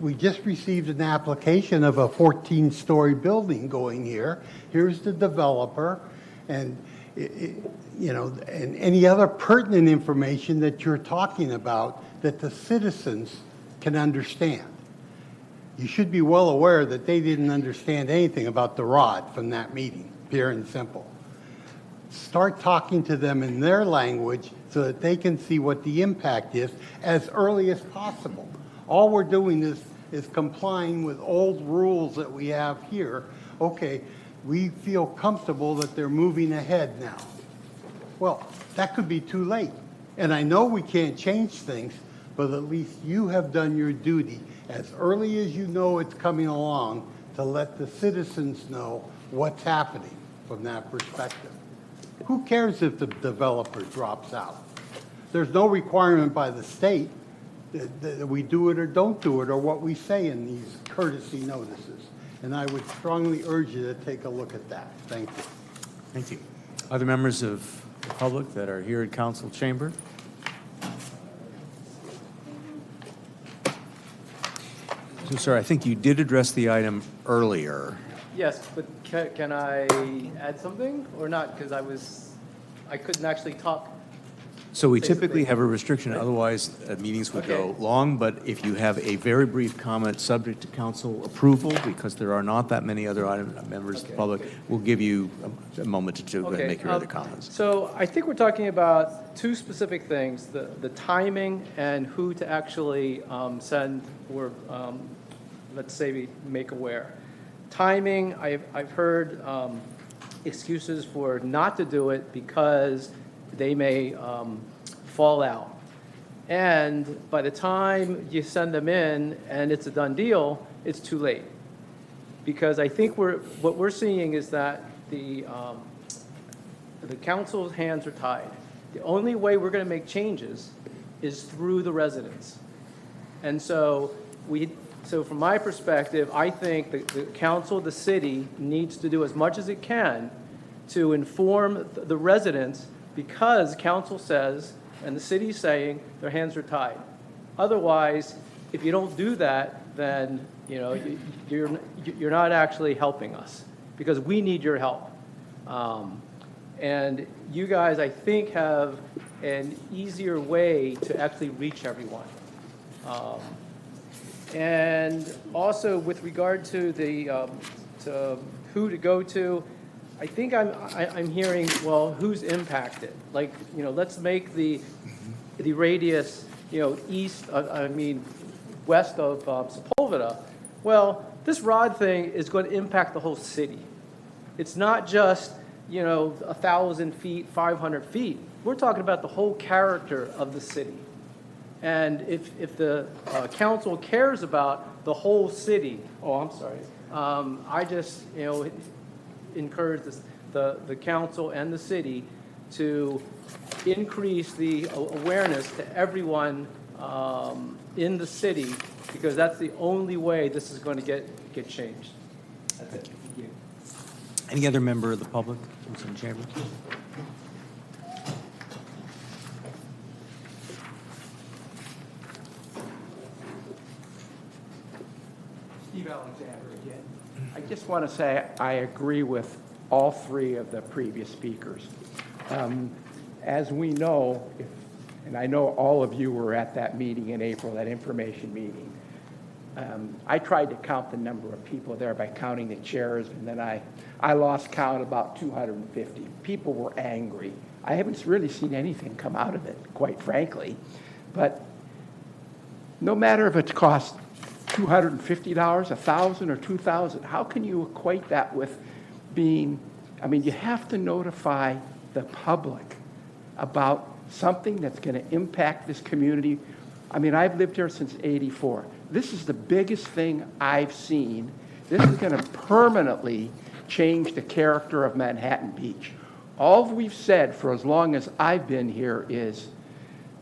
B: we just received an application of a 14-story building going here. Here's the developer, and you know, and any other pertinent information that you're talking about that the citizens can understand. You should be well aware that they didn't understand anything about the ROD from that meeting, pure and simple. Start talking to them in their language so that they can see what the impact is as early as possible. All we're doing is complying with old rules that we have here. Okay, we feel comfortable that they're moving ahead now. Well, that could be too late. And I know we can't change things, but at least you have done your duty as early as you know it's coming along to let the citizens know what's happening from that perspective. Who cares if the developer drops out? There's no requirement by the state that we do it or don't do it, or what we say in these courtesy notices. And I would strongly urge you to take a look at that. Thank you.
A: Thank you. Other members of the public that are here at council chamber? So, sir, I think you did address the item earlier.
J: Yes, but can I add something or not? Because I couldn't actually talk.
A: So we typically have a restriction, otherwise meetings would go long, but if you have a very brief comment subject to council approval, because there are not that many other members of the public, we'll give you a moment to make your other comments.
J: So I think we're talking about two specific things, the timing and who to actually send or, let's say, make aware. Timing, I've heard excuses for not to do it because they may fall out. And by the time you send them in and it's a done deal, it's too late. Because I think what we're seeing is that the council's hands are tied. The only way we're going to make changes is through the residents. And so from my perspective, I think the council, the city, needs to do as much as it can to inform the residents, because council says, and the city's saying, their hands are tied. Otherwise, if you don't do that, then you're not actually helping us, because we need your help. And you guys, I think, have an easier way to actually reach everyone. And also, with regard to to who to go to, I think I'm hearing, well, who's impacted? Like, let's make the radius, west of Sepulveda. Well, this ROD thing is going to impact the whole city. It's not just 1,000 feet, 500 feet. We're talking about the whole character of the city. And if the council cares about the whole city, I just encourage the council and the city to increase the awareness to everyone in the city, because that's the only way this is going to get changed. That's it. Thank you.
A: Any other member of the public who's in chamber?
S: Steve Alexander again. I just want to say I agree with all three of the previous speakers. As we know, and I know all of you were at that meeting in April, that information meeting, I tried to count the number of people there by counting the chairs, and then I lost count, about 250. People were angry. I haven't really seen anything come out of it, quite frankly. But no matter if it costs $250, $1,000, or $2,000, how can you equate that with being, you have to notify the public about something that's going to impact this community. I've lived here since '84. This is the biggest thing I've seen. This is going to permanently change the character of Manhattan Beach. All we've said for as long as I've been here is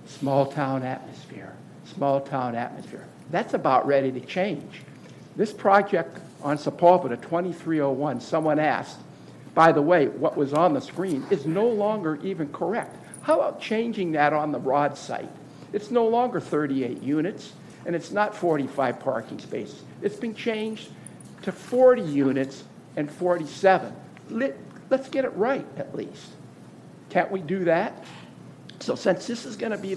S: small town atmosphere, small town atmosphere. That's about ready to change. This project on Sepulveda, 2301, someone asked, by the way, what was on the screen is no longer even correct. How about changing that on the ROD site? It's no longer 38 units, and it's not 45 parking spaces. It's been changed to 40 units and 47. Let's get it right, at least. Can't we do that? So since this is going to be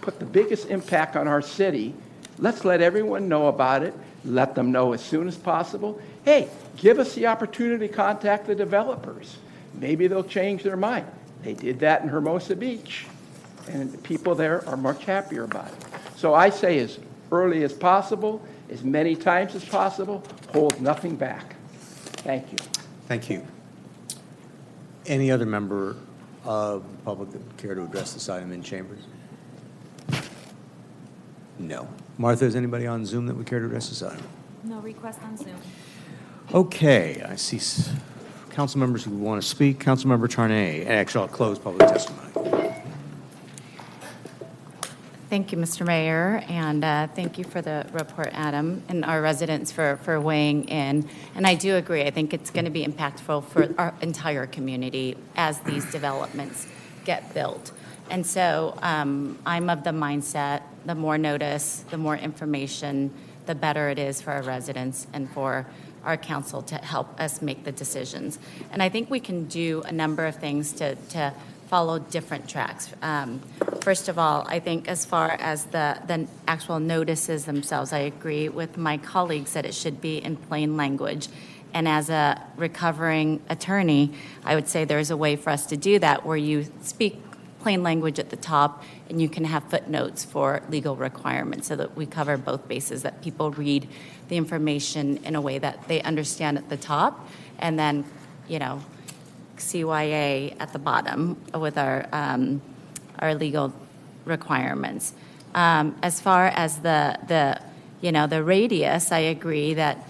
S: put the biggest impact on our city, let's let everyone know about it. Let them know as soon as possible. Hey, give us the opportunity to contact the developers. Maybe they'll change their mind. They did that in Hermosa Beach, and the people there are much happier about it. So I say as early as possible, as many times as possible, hold nothing back. Thank you.
A: Thank you. Any other member of the public that would care to address this item in chambers? No. Martha, is anybody on Zoom that would care to address this item?
D: No request on Zoom.
A: Okay, I see council members who want to speak. Councilmember Charnay. Actually, I'll close public testimony.
F: Thank you, Mr. Mayor, and thank you for the report, Adam, and our residents for weighing in. And I do agree. I think it's going to be impactful for our entire community as these developments get built. And so I'm of the mindset, the more notice, the more information, the better it is for our residents and for our council to help us make the decisions. And I think we can do a number of things to follow different tracks. First of all, I think as far as the actual notices themselves, I agree with my colleagues that it should be in plain language. And as a recovering attorney, I would say there's a way for us to do that where you speak plain language at the top and you can have footnotes for legal requirements so that we cover both bases, that people read the information in a way that they understand at the top and then, you know, CYA at the bottom with our legal requirements. As far as the radius, I agree that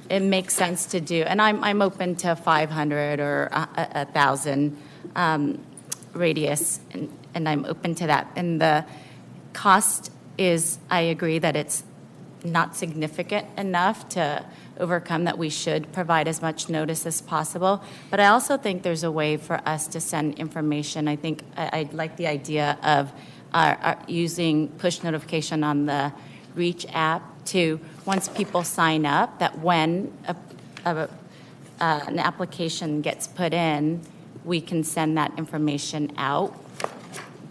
F: it makes sense to do, and I'm open to 500 or 1,000 radius, and I'm open to that. And the cost is, I agree that it's not significant enough to overcome that we should provide as much notice as possible. But I also think there's a way for us to send information. I think I'd like the idea of using push notification on the Reach app to, once people sign up, that when an application gets put in, we can send that information out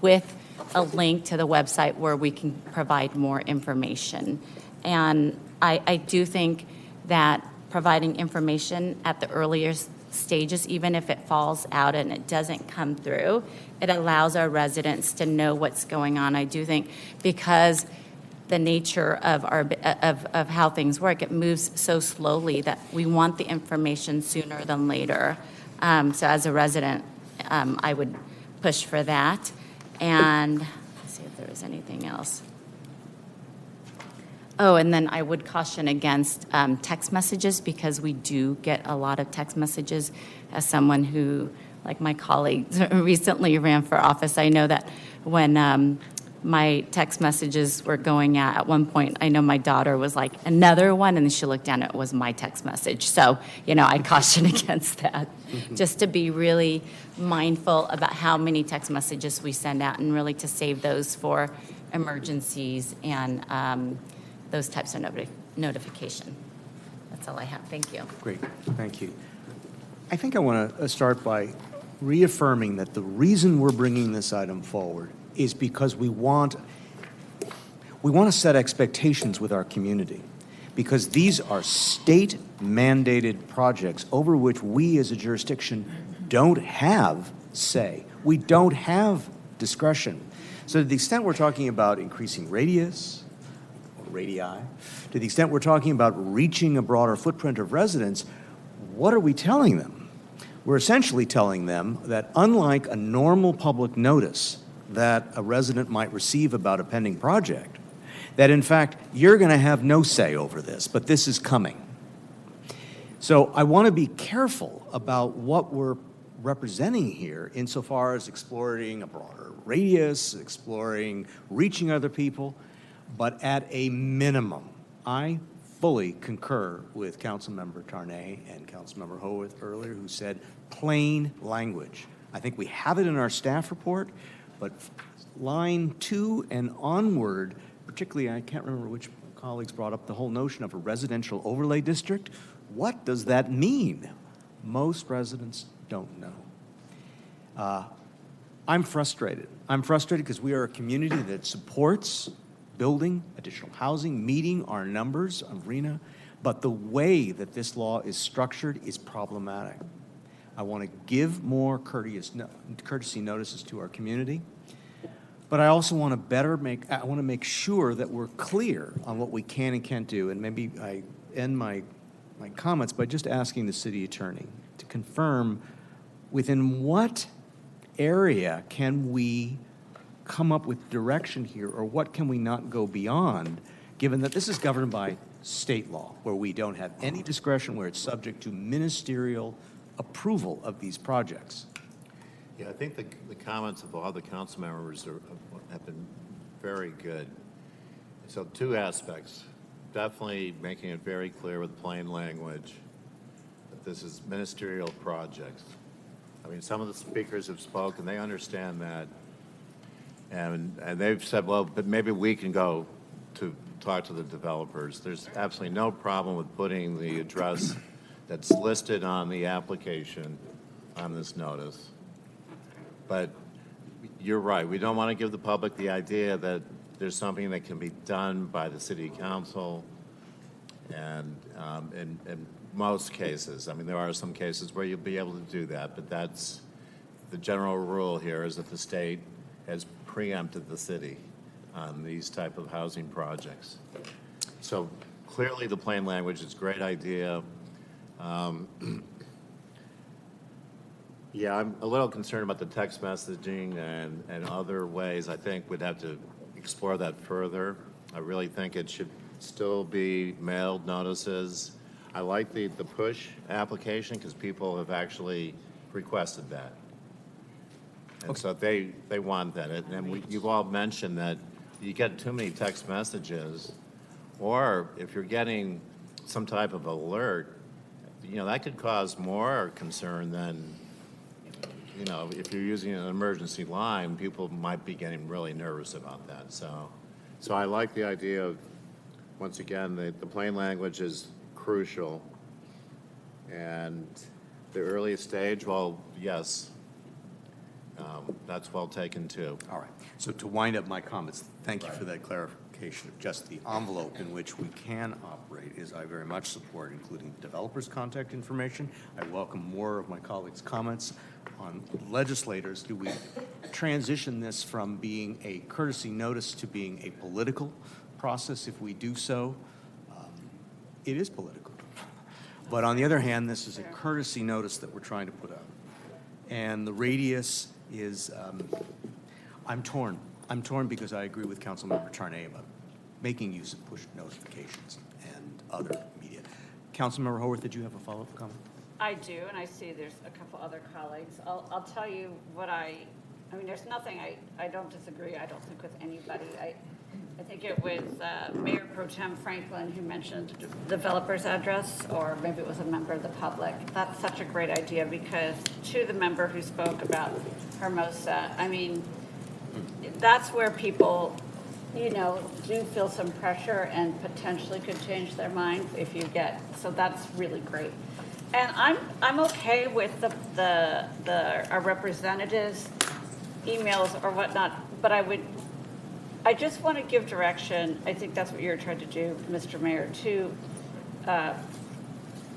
F: with a link to the website where we can provide more information. And I do think that providing information at the earlier stages, even if it falls out and it doesn't come through, it allows our residents to know what's going on. I do think because the nature of of how things work, it moves so slowly that we want the information sooner than later. So as a resident, I would push for that. And let's see if there was anything else. Oh, and then I would caution against text messages, because we do get a lot of text messages. As someone who, like my colleagues, recently ran for office, I know that when my text messages were going out at one point, I know my daughter was like, another one, and then she looked down, it was my text message. So, I caution against that, just to be really mindful about how many text messages we send out and really to save those for emergencies and those types of notification. That's all I have. Thank you.
A: Great. Thank you. I think I want to start by reaffirming that the reason we're bringing this item forward is because we want to set expectations with our community, because these are state-mandated projects over which we as a jurisdiction don't have say. We don't have discretion. So to the extent we're talking about increasing radius, or radii, to the extent we're talking about reaching a broader footprint of residents, what are we telling them? We're essentially telling them that unlike a normal public notice that a resident might receive about a pending project, that in fact you're going to have no say over this, but this is coming. So I want to be careful about what we're representing here insofar as exploring a broader radius, exploring reaching other people, but at a minimum, I fully concur with Councilmember Tarnay and Councilmember Howarth earlier, who said plain language. I think we have it in our staff report, but line 2 and onward, particularly, I can't remember which colleagues brought up the whole notion of a residential overlay district. What does that mean? Most residents don't know. I'm frustrated. I'm frustrated because we are a community that supports building additional housing, meeting our numbers of RENA, but the way that this law is structured is problematic. I want to give more courtesy notices to our community, but I also want to make sure that we're clear on what we can and can't do. And maybe I end my comments by just asking the city attorney to confirm within what area can we come up with direction here, or what can we not go beyond, given that this is governed by state law, where we don't have any discretion, where it's subject to ministerial approval of these projects.
N: Yeah, I think the comments of all the council members have been very good. So two aspects. Definitely making it very clear with plain language that this is ministerial projects. I mean, some of the speakers have spoken, they understand that. And they've said, well, but maybe we can go to talk to the developers. There's absolutely no problem with putting the address that's listed on the application on this notice. But you're right, we don't want to give the public the idea that there's something that can be done by the city council. And in most cases, I mean, there are some cases where you'll be able to do that, but that's the general rule here, is that the state has preempted the city on these type of housing projects. So clearly the plain language is a great idea. Yeah, I'm a little concerned about the text messaging and other ways. I think we'd have to explore that further. I really think it should still be mailed notices. I like the push application because people have actually requested that. And so they want that. And you've all mentioned that you get too many text messages, or if you're getting some type of alert, you know, that could cause more concern than, you know, if you're using an emergency line, people might be getting really nervous about that. So I like the idea of, once again, the plain language is crucial. And the earliest stage, well, yes, that's well taken too.
A: All right. So to wind up my comments, thank you for that clarification of just the envelope in which we can operate is I very much support, including developers' contact information. I welcome more of my colleagues' comments on legislators. Do we transition this from being a courtesy notice to being a political process? If we do so, it is political. But on the other hand, this is a courtesy notice that we're trying to put out. And the radius is, I'm torn. I'm torn because I agree with Councilmember Charelian about making use of push notifications and other media. Councilmember Haworth, did you have a follow-up comment?
G: I do, and I see there's a couple other colleagues. I'll tell you what I mean, there's nothing, I don't disagree, I don't think, with anybody. I think it was Mayor Pro Tem Franklin who mentioned developer's address, or maybe it was a member of the public. That's such a great idea, because to the member who spoke about Hermosa, I mean, that's where people, you know, do feel some pressure and potentially could change their minds if you get, so that's really great. And I'm okay with our representatives' emails or whatnot, but I just want to give direction. I think that's what you're trying to do, Mr. Mayor, to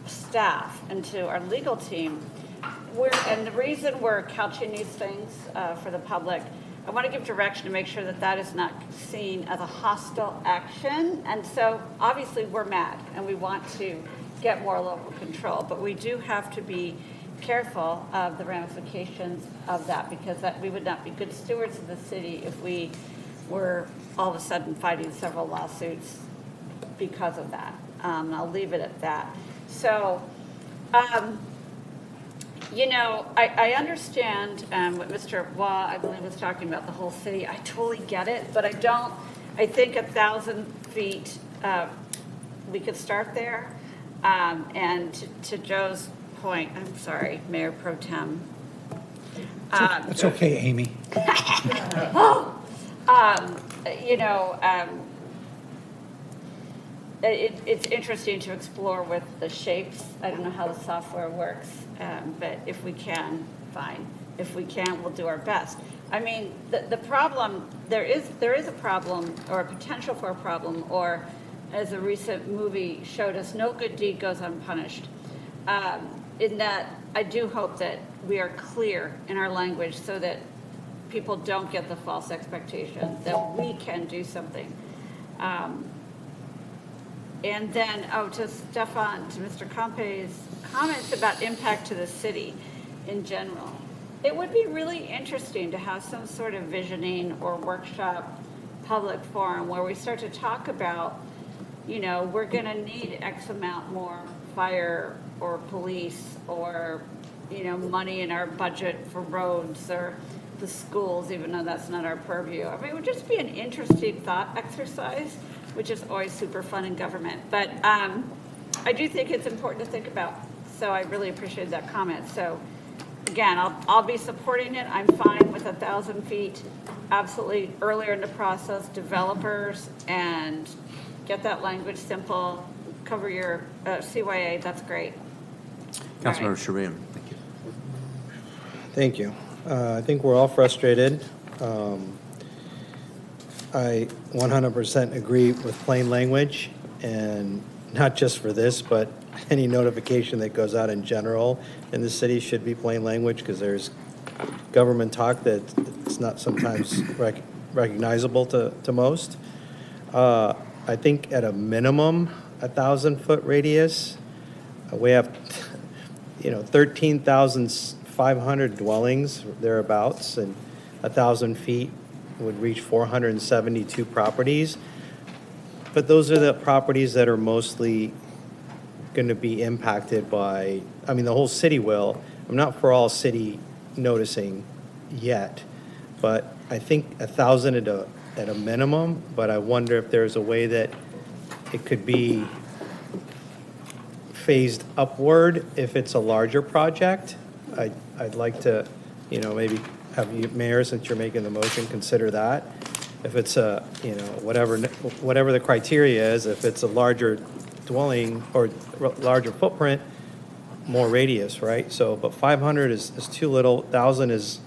G: staff and to our legal team. And the reason we're couching these things for the public, I want to give direction to make sure that that is not seen as a hostile action. And so obviously we're mad and we want to get more local control, but we do have to be careful of the ramifications of that, because we would not be good stewards of the city if we were all of a sudden fighting several lawsuits because of that. I'll leave it at that. So, you know, I understand what Mr. Waugh, I believe, was talking about the whole city. I totally get it, but I think 1,000 feet, we could start there. And to Joe's point, I'm sorry, Mayor Pro Tem.
R: That's okay, Amy.
G: You know, it's interesting to explore with the shapes. I don't know how the software works, but if we can, fine. if we can, we'll do our best. I mean, the problem, there is a problem or a potential for a problem, or as a recent movie showed us, no good deed goes unpunished. In that, I do hope that we are clear in our language so that people don't get the false expectation that we can do something. And then, to Stefan, to Mr. Campe's comments about impact to the city in general. It would be really interesting to have some sort of visioning or workshop public forum where we start to talk about, you know, we're going to need X amount more fire or police or, you know, money in our budget for roads or the schools, even though that's not our purview. I mean, it would just be an interesting thought exercise, which is always super fun in government. But I do think it's important to think about. So I really appreciate that comment. So again, I'll be supporting it. I'm fine with 1,000 feet, absolutely earlier in the process, developers, and get that language simple, cover your CYA, that's great.
A: Councilmember Charelian, thank you.
H: Thank you. I think we're all frustrated. I 100% agree with plain language, and not just for this, but any notification that goes out in general in the city should be plain language, because there's government talk that it's not sometimes recognizable to most. I think at a minimum, 1,000-foot radius. We have, 13,500 dwellings thereabouts, and 1,000 feet would reach 472 properties. But those are the properties that are mostly going to be impacted by, the whole city will. I'm not for all city noticing yet, but I think 1,000 at a minimum, but I wonder if there's a way that it could be phased upward if it's a larger project. I'd like to, maybe have you, Mayor, since you're making the motion, consider that. If it's a, whatever the criteria is, if it's a larger dwelling or larger footprint, more radius, right? So, but 500 is too little. 1,000 is,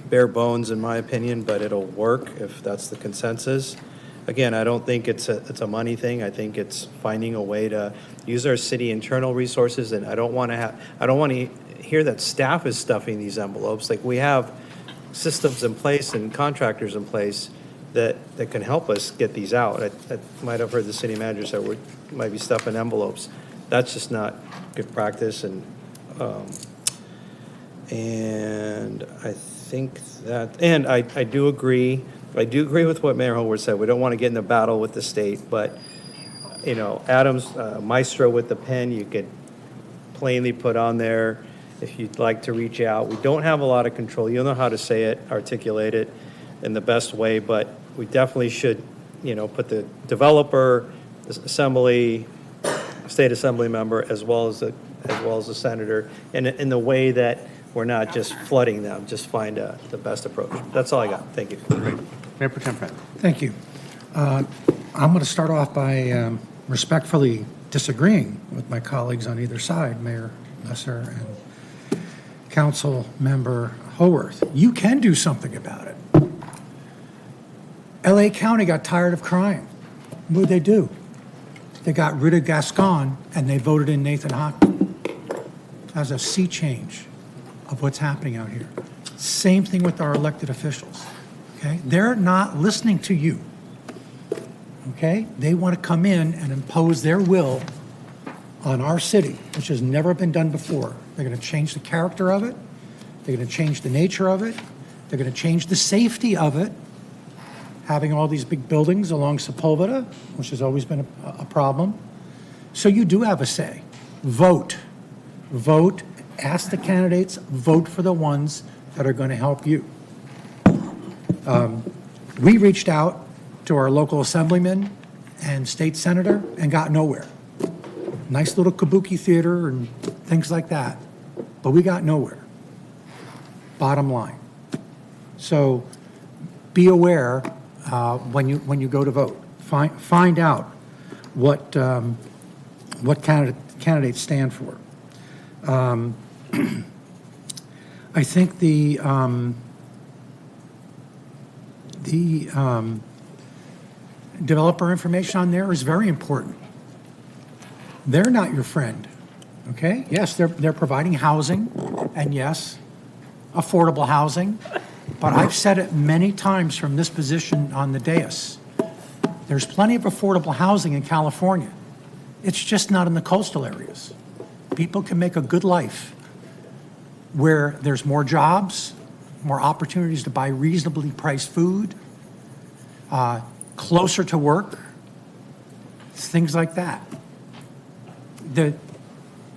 H: bare bones in my opinion, but it'll work if that's the consensus. Again, I don't think it's a money thing. I think it's finding a way to use our city internal resources, and I don't want to hear that staff is stuffing these envelopes. Like, we have systems in place and contractors in place that can help us get these out. I might have heard the city manager say we might be stuffing envelopes. That's just not good practice, and I think that, and I do agree. I do agree with what Mayor Howard said. We don't want to get in a battle with the state, but, Adam's maestro with the pen, you could plainly put on there if you'd like to reach out. We don't have a lot of control. You'll know how to say it, articulate it in the best way, but we definitely should, put the developer, the assembly, state assembly member, as well as the senator, in the way that we're not just flooding them, just find the best approach. That's all I got. Thank you.
A: Great. Mayor Pro Tem Friend.
R: Thank you. I'm going to start off by respectfully disagreeing with my colleagues on either side, Mayor Lesser and Council Member Haworth. You can do something about it. LA County got tired of crime. What did they do? They got rid of Gascon and they voted in Nathan Hockman. That was a sea change of what's happening out here. Same thing with our elected officials. Okay? They're not listening to you. Okay? They want to come in and impose their will on our city, which has never been done before. They're going to change the character of it. They're going to change the nature of it. They're going to change the safety of it. Having all these big buildings along Sepulveda, which has always been a problem. So you do have a say. Vote. Vote. Ask the candidates. Vote for the ones that are going to help you. We reached out to our local assemblyman and state senator and got nowhere. Nice little kabuki theater and things like that, but we got nowhere. Bottom line. So be aware when you go to vote. Find out what candidates stand for. I think the developer information on there is very important. They're not your friend, okay? Yes, they're providing housing, and yes, affordable housing, but I've said it many times from this position on the dais. There's plenty of affordable housing in California. It's just not in the coastal areas. People can make a good life where there's more jobs, more opportunities to buy reasonably priced food, closer to work, things like that. The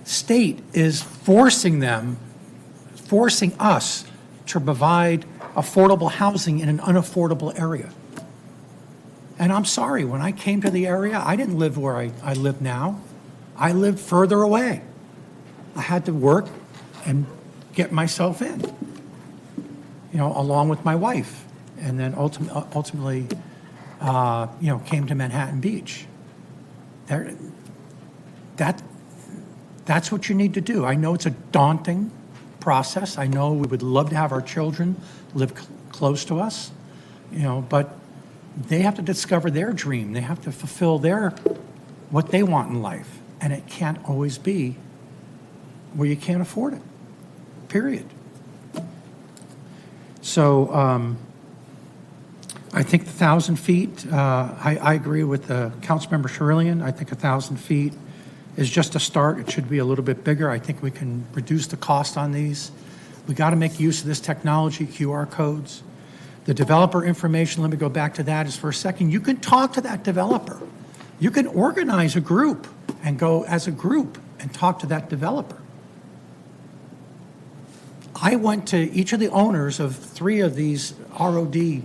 R: state is forcing us to provide affordable housing in an unaffordable area. And I'm sorry, when I came to the area, I didn't live where I live now. I lived further away. I had to work and get myself in, you know, along with my wife, and then ultimately, you know, came to Manhattan Beach. That's what you need to do. I know it's a daunting process. I know we would love to have our children live close to us, you know, but they have to discover their dream. They have to fulfill what they want in life, and it can't always be where you can't afford it, period. So I think the 1,000 feet, I agree with Councilmember Charelian. I think 1,000 feet is just a start. It should be a little bit bigger. I think we can reduce the cost on these. We got to make use of this technology, QR codes. The developer information, let me go back to that just for a second. You can talk to that developer. You can organize a group and go as a group and talk to that developer. I went to each of the owners of 3 of these ROD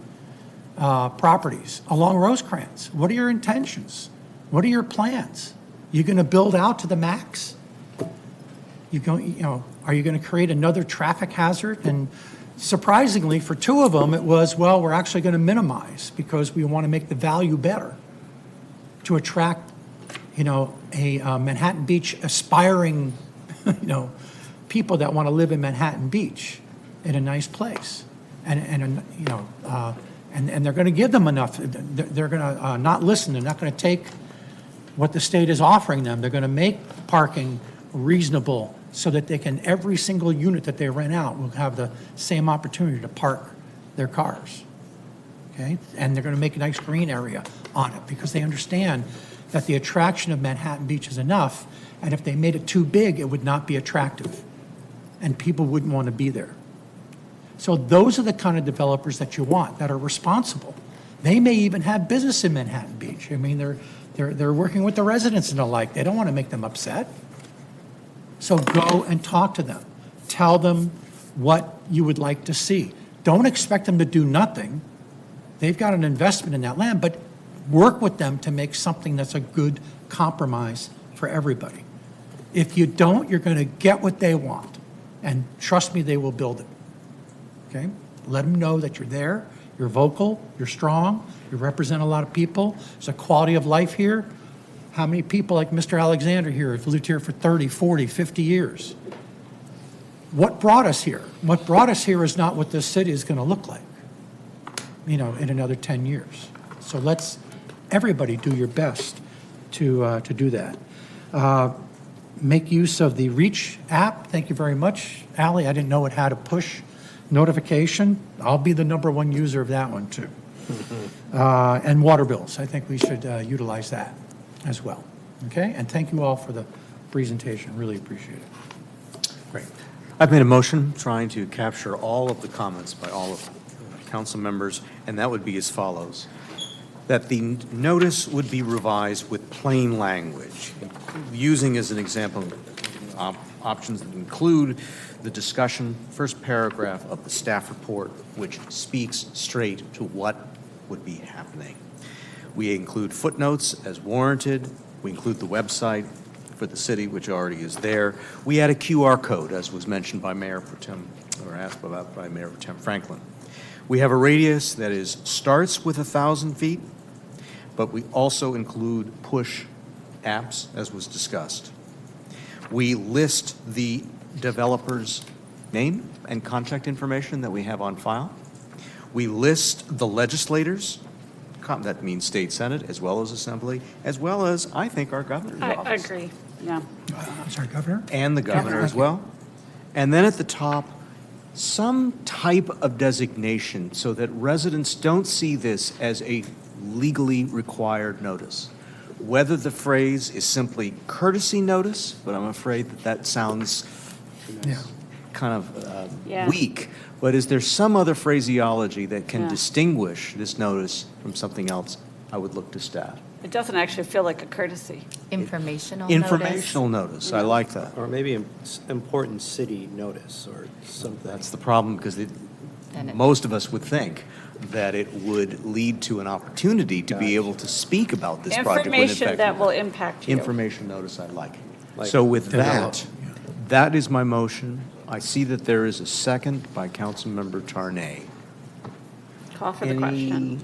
R: properties along Rosecrans. What are your intentions? What are your plans? You going to build out to the max? Are you going to create another traffic hazard? And surprisingly, for 2 of them, it was, well, we're actually going to minimize because we want to make the value better to attract, you know, a Manhattan Beach aspiring, you know, people that want to live in Manhattan Beach in a nice place, and you know, and they're going to give them enough. They're going to not listen. They're not going to take what the state is offering them. They're going to make parking reasonable so that they can, every single unit that they rent out will have the same opportunity to park their cars, okay? And they're going to make a nice green area on it because they understand that the attraction of Manhattan Beach is enough, and if they made it too big, it would not be attractive, and people wouldn't want to be there. So those are the kind of developers that you want, that are responsible. They may even have business in Manhattan Beach. I mean, they're working with the residents and the like. They don't want to make them upset. So go and talk to them. Tell them what you would like to see. Don't expect them to do nothing. They've got an investment in that land, but work with them to make something that's a good compromise for everybody. If you don't, you're going to get what they want. And trust me, they will build it. Okay? Let them know that you're there, you're vocal, you're strong, you represent a lot of people. There's a quality of life here. How many people like Mr. Alexander here have lived here for 30, 40, 50 years? What brought us here? What brought us here is not what this city is going to look like, you know, in another 10 years. So let's, everybody, do your best to do that. Make use of the Reach app. Thank you very much, Allie. I didn't know it had a push notification. I'll be the #1 user of that one, too. And water bills. I think we should utilize that as well. Okay? And thank you all for the presentation. Really appreciate it.
A: Great. I've made a motion trying to capture all of the comments by all of the council members, and that would be as follows. That the notice would be revised with plain language, using as an example options that include the discussion, first paragraph of the staff report, which speaks straight to what would be happening. We include footnotes as warranted. We include the website for the city, which already is there. We add a QR code, as was mentioned by Mayor Pro Tem, or asked about by Mayor Pro Tem Franklin. We have a radius that starts with 1,000 feet, but we also include push apps, as was discussed. We list the developers name and contact information that we have on file. We list the legislators, that means state senate, as well as assembly, as well as, I think, our governor's
G: I
A: office.
G: agree, yeah.
R: I'm sorry, Governor?
A: And the governor as well. And then at the top, some type of designation so that residents don't see this as a legally required notice. Whether the phrase is simply courtesy notice, but I'm afraid that that sounds kind of weak, but is there some other phraseology that can distinguish this notice from something else? I would look to staff.
G: It doesn't actually feel like a courtesy.
A: Informational notice, I like that.
H: Or maybe important city notice or something.
A: That's the problem, because most of us would think that it would lead to an opportunity to be able to speak about this project.
G: Information that will impact you.
A: Information notice I like. So with that is my motion. I see that there is a second by Councilmember Tarnay.
G: Call for the question.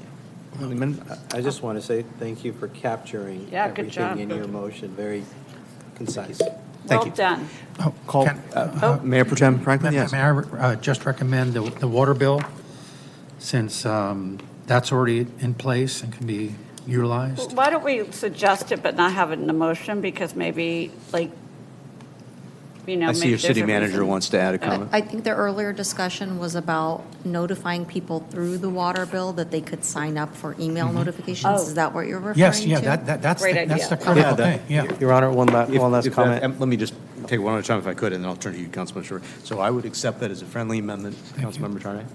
H: I just want to say thank you for capturing
G: good job.
H: everything in your motion, very concise.
A: Thank you.
G: Done.
A: Call, Mayor Pro Tem Franklin, yes.
R: May I just recommend the water bill, since that's already in place and can be utilized?
G: Why don't we suggest it but not have it in the motion, because maybe, like,
A: I see your city manager wants to add a comment.
L: I think the earlier discussion was about notifying people through the water bill that they could sign up for email notifications. Is that what you're referring to?
R: Yes, that's the critical thing,
H: Your Honor, one last comment.
A: Let me just take one at a time if I could, and then I'll turn to you, Councilman Short. So I would accept that as a friendly amendment, Councilmember Tarnay.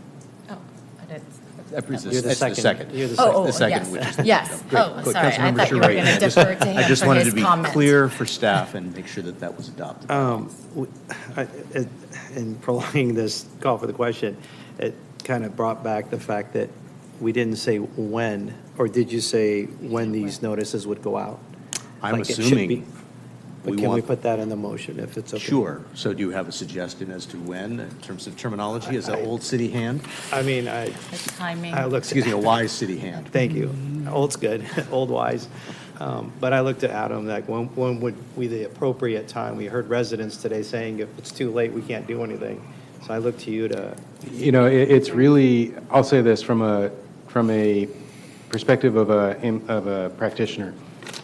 H: You're the
A: That's
H: second.
A: You're the
H: Oh,
A: second,
H: yes.
A: which is
F: Yes.
A: Great.
F: Oh,
A: Good.
F: sorry. I
A: Councilmember
F: thought you were
A: Charelian.
F: going to defer to him
A: I just
F: for
A: wanted
F: his
A: to be
F: comment.
A: clear for staff and make sure that that was adopted.
H: In prolonging this call for the question, it kind of brought back the fact that we didn't say when, or did you say when these notices would go out?
A: I'm
H: Like it should
A: assuming
H: be. But
A: we
H: can we
A: want-
H: put that in the motion if it's okay?
A: Sure. So do you have a suggestion as to when, in terms of terminology? Is that old city hand?
H: I mean,
F: Timing.
H: I looked.
A: Excuse me, a wise city hand.
H: Thank you. Old's good, old wise. But I looked at Adam, like, when would be the appropriate time? We heard residents today saying if it's too late, we can't do anything. So I look to you to.
T: You know, it's really, I'll say this from a perspective of a practitioner.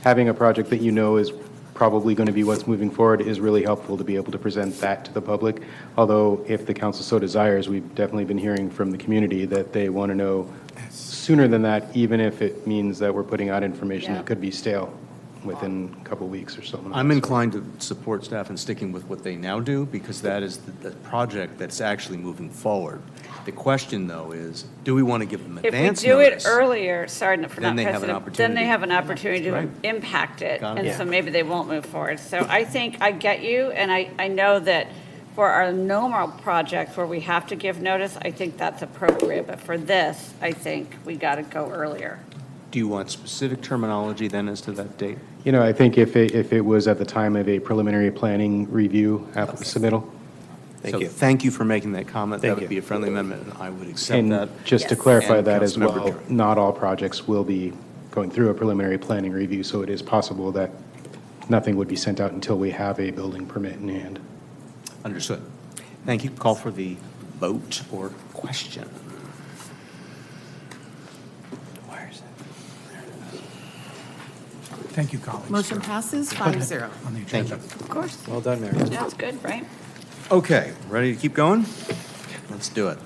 T: Having a project that you know is probably going to be what's moving forward is really helpful to be able to present that to the public. Although, if the council so desires, we've definitely been hearing from the community that they want to know sooner than that, even if it means that we're putting out information that could be stale within a couple weeks or so.
A: I'm inclined to support staff in sticking with what they now do, because that is the project that's actually moving forward. The question, though, is, do we want to give them advance
G: If we do
A: notice?
G: it earlier, sorry for
A: Then
G: not
A: they have an
G: president, then
A: opportunity.
G: they have an opportunity to
A: Right.
G: impact it.
A: Got it.
G: And so maybe they won't move forward. So I think I get you, and I know that for our normal project where we have to give notice, I think that's appropriate. But for this, I think we got to go earlier.
A: Do you want specific terminology then as to that date?
T: You know, I think if it was at the time of a preliminary planning review submittal.
A: Thank you for making that comment.
T: Thank
A: That would
T: you.
A: be a friendly amendment, and I would accept
T: And
A: that.
T: just to clarify
A: And
T: that as
A: Councilmember
T: well, not all projects will be going through a preliminary planning review, so it is possible that nothing would be sent out until we have a building permit in hand.
A: Understood. Thank you. Call for the vote or question.
R: Thank you, colleagues.
M: Motion passes 5-0.
R: On the
A: Thank
R: agenda.
A: you.
G: Of course.
H: Well done, Mary.
G: That's good, right?
A: Okay, ready to keep going? Let's do it.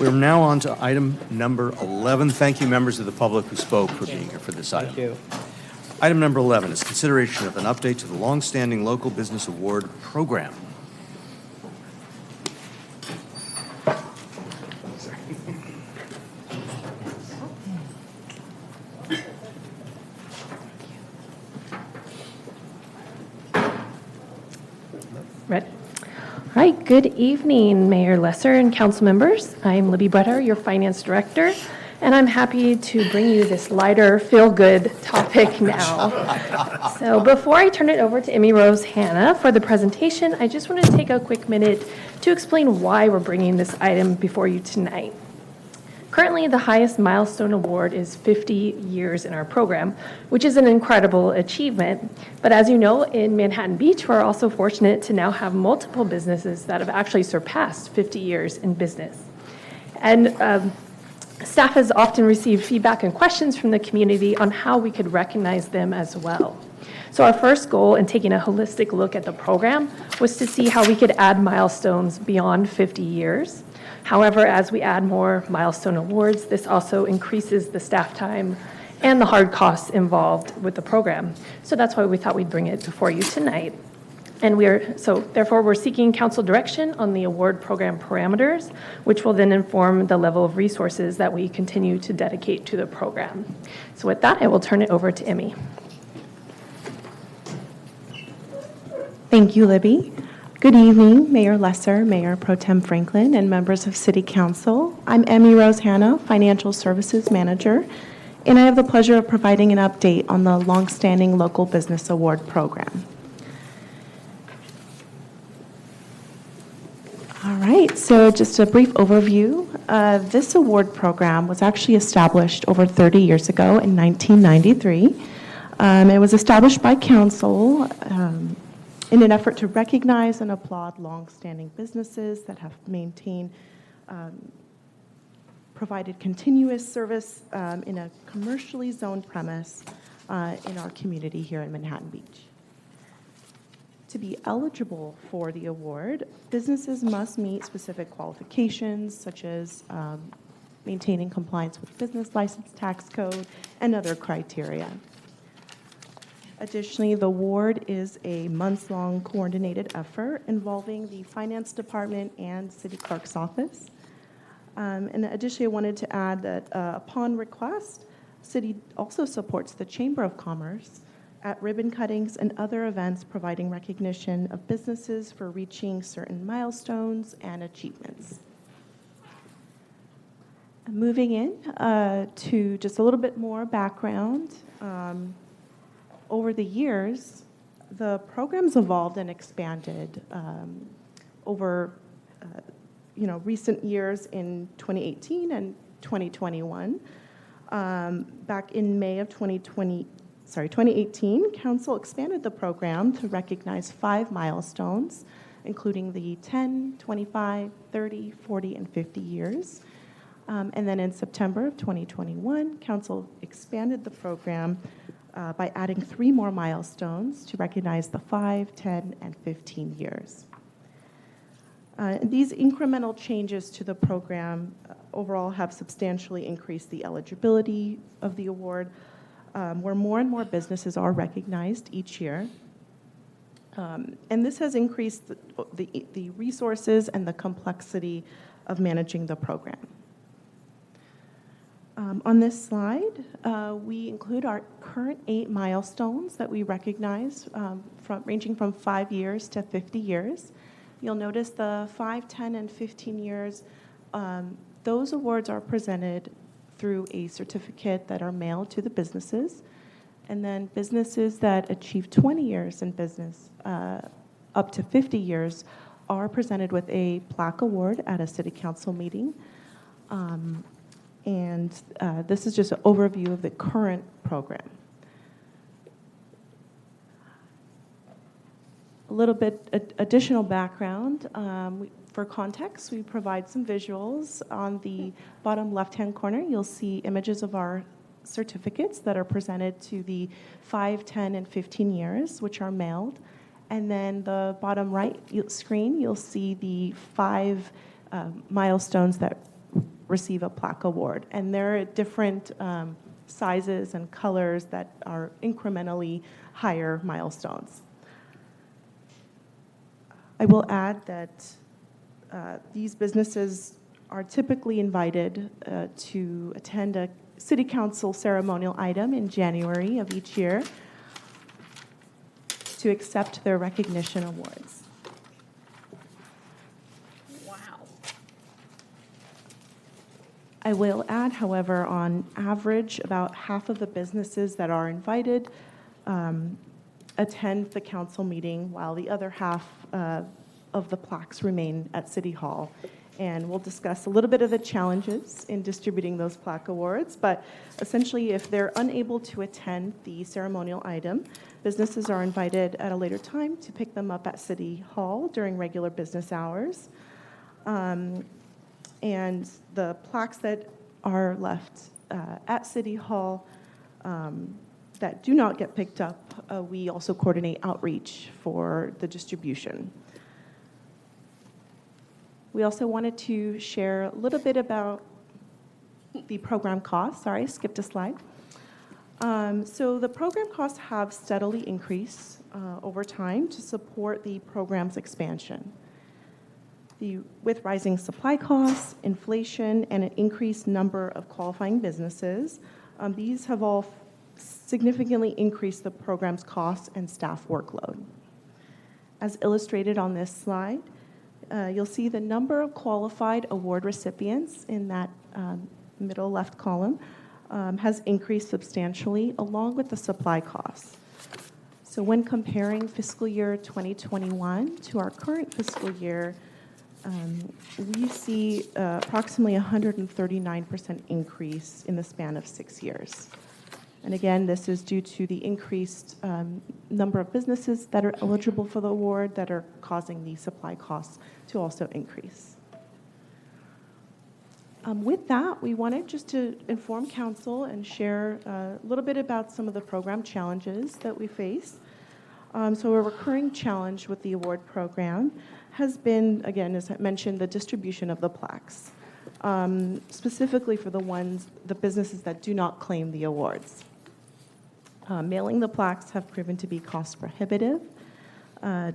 A: We're now on to item number 11. Thank you, members of the public who spoke, for being here for this item.
H: Thank you.
A: Item number 11 is consideration of an update to the Longstanding Local Business Award Program.
O: Red. All right, good evening, Mayor Lesser and council members. I'm Libby Bretthauer, your finance director, and I'm happy to bring you this lighter, feel-good topic now. So before I turn it over to Emmy Rose Hanna for the presentation, I just want to take a quick minute to explain why we're bringing this item before you tonight. Currently, the highest milestone award is 50 years in our program, which is an incredible achievement. But as you know, in Manhattan Beach, we're also fortunate to now have multiple businesses that have actually surpassed 50 years in business. And staff has often received feedback and questions from the community on how we could recognize them as well. So our first goal in taking a holistic look at the program was to see how we could add milestones beyond 50 years. However, as we add more milestone awards, this also increases the staff time and the hard costs involved with the program. So that's why we thought we'd bring it before you tonight. And therefore, we're seeking council direction on the award program parameters, which will then inform the level of resources that we continue to dedicate to the program. So with that, I will turn it over to Emmy.
P: Thank you, Libby. Good evening, Mayor Lesser, Mayor Pro Tem Franklin, and members of City Council. I'm Emmy Rose Hanna, Financial Services Manager, and I have the pleasure of providing an update on the Longstanding Local Business Award Program. All right, so just a brief overview. This award program was actually established over 30 years ago in 1993. It was established by council in an effort to recognize and applaud long-standing businesses that have maintained, provided continuous service in a commercially zoned premise in our community here in Manhattan Beach. To be eligible for the award, businesses must meet specific qualifications such as maintaining compliance with business license, tax code, and other criteria. Additionally, the award is a months-long coordinated effort involving the Finance Department and City Clerk's Office. And additionally, I wanted to add that upon request, City also supports the Chamber of Commerce at ribbon cuttings and other events providing recognition of businesses for reaching certain milestones and achievements. Moving in to just a little bit more background. Over the years, the program's evolved and expanded over recent years in 2018 and 2021. Back in May of 2018, Council expanded the program to recognize 5 milestones, including the 10, 25, 30, 40, and 50 years. And then in September of 2021, Council expanded the program by adding 3 more milestones to recognize the 5, 10, and 15 years. These incremental changes to the program overall have substantially increased the eligibility of the award, where more and more businesses are recognized each year. And this has increased the resources and the complexity of managing the program. On this slide, we include our current 8 milestones that we recognize, ranging from 5 years to 50 years. You'll notice the 5, 10, and 15 years, those awards are presented through a certificate that are mailed to the businesses. And then businesses that achieve 20 years in business, up to 50 years, are presented with a plaque award at a city council meeting. And this is just an overview of the current program. A little bit additional background. For context, we provide some visuals. On the bottom left-hand corner, you'll see images of our certificates that are presented to the 5, 10, and 15 years, which are mailed. And then the bottom right screen, you'll see the 5 milestones that receive a plaque award. And there are different sizes and colors that are incrementally higher milestones. I will add that these businesses are typically invited to attend a City Council ceremonial item in January of each year to accept their recognition awards. I will add, however, on average, about half of the businesses that are invited attend the council meeting, while the other half of the plaques remain at City Hall And we'll discuss a little bit of the challenges in distributing those plaque awards. But essentially, if they're unable to attend the ceremonial item, businesses are invited at a later time to pick them up at City Hall during regular business hours. And the plaques that are left at City Hall that do not get picked up, we also coordinate outreach for the distribution. We also wanted to share a little bit about the program costs. Sorry, I skipped a slide. So the program costs have steadily increased over time to support the program's expansion. With rising supply costs, inflation, and an increased number of qualifying businesses, these have all significantly increased the program's costs and staff workload. As illustrated on this slide, you'll see the number of qualified award recipients in that middle left column has increased substantially along with the supply costs. So when comparing fiscal year 2021 to our current fiscal year, we see approximately 139% increase in the span of 6 years. And again, this is due to the increased number of businesses that are eligible for the award that are causing the supply costs to also increase. With that, we wanted just to inform council and share a little bit about some of the program challenges that we face. So a recurring challenge with the award program has been, again, as I mentioned, the distribution of the plaques, specifically for the businesses that do not claim the awards. Mailing the plaques have proven to be cost prohibitive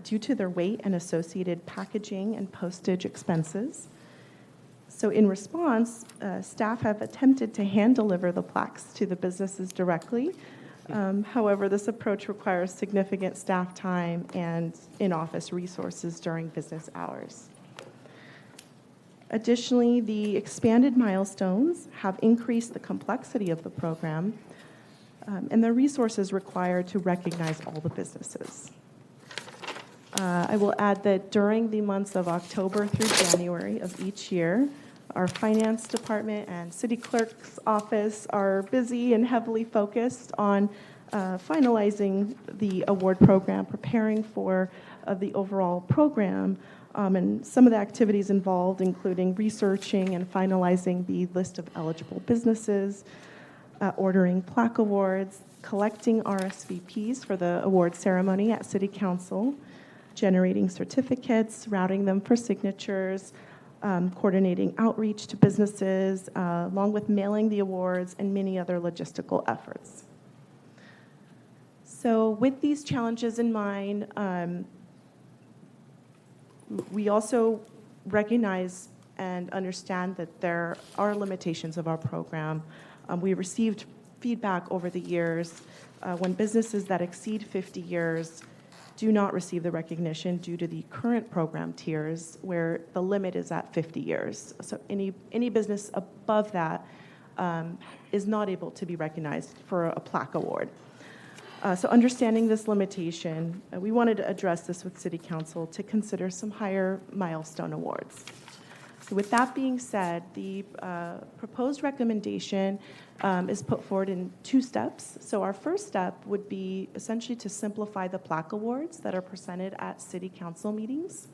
P: due to their weight and associated packaging and postage expenses. So in response, staff have attempted to hand deliver the plaques to the businesses directly. However, this approach requires significant staff time and in-office resources during business hours. Additionally, the expanded milestones have increased the complexity of the program and the resources required to recognize all the businesses. I will add that during the months of October through January of each year, our finance department and city clerk's office are busy and heavily focused on finalizing the award program, preparing for the overall program, and some of the activities involved including researching and finalizing the list of eligible businesses, ordering plaque awards, collecting RSVPs for the award ceremony at City Council, generating certificates, routing them for signatures, coordinating outreach to businesses, along with mailing the awards and many other logistical efforts. So with these challenges in mind, we also recognize and understand that there are limitations of our program. We received feedback over the years when businesses that exceed 50 years do not receive the recognition due to the current program tiers where the limit is at 50 years. So any business above that is not able to be recognized for a plaque award. So understanding this limitation, we wanted to address this with City Council to consider some higher milestone awards. So with that being said, the proposed recommendation is put forward in 2 steps. So our first step would be essentially to simplify the plaque awards that are presented at City Council meetings.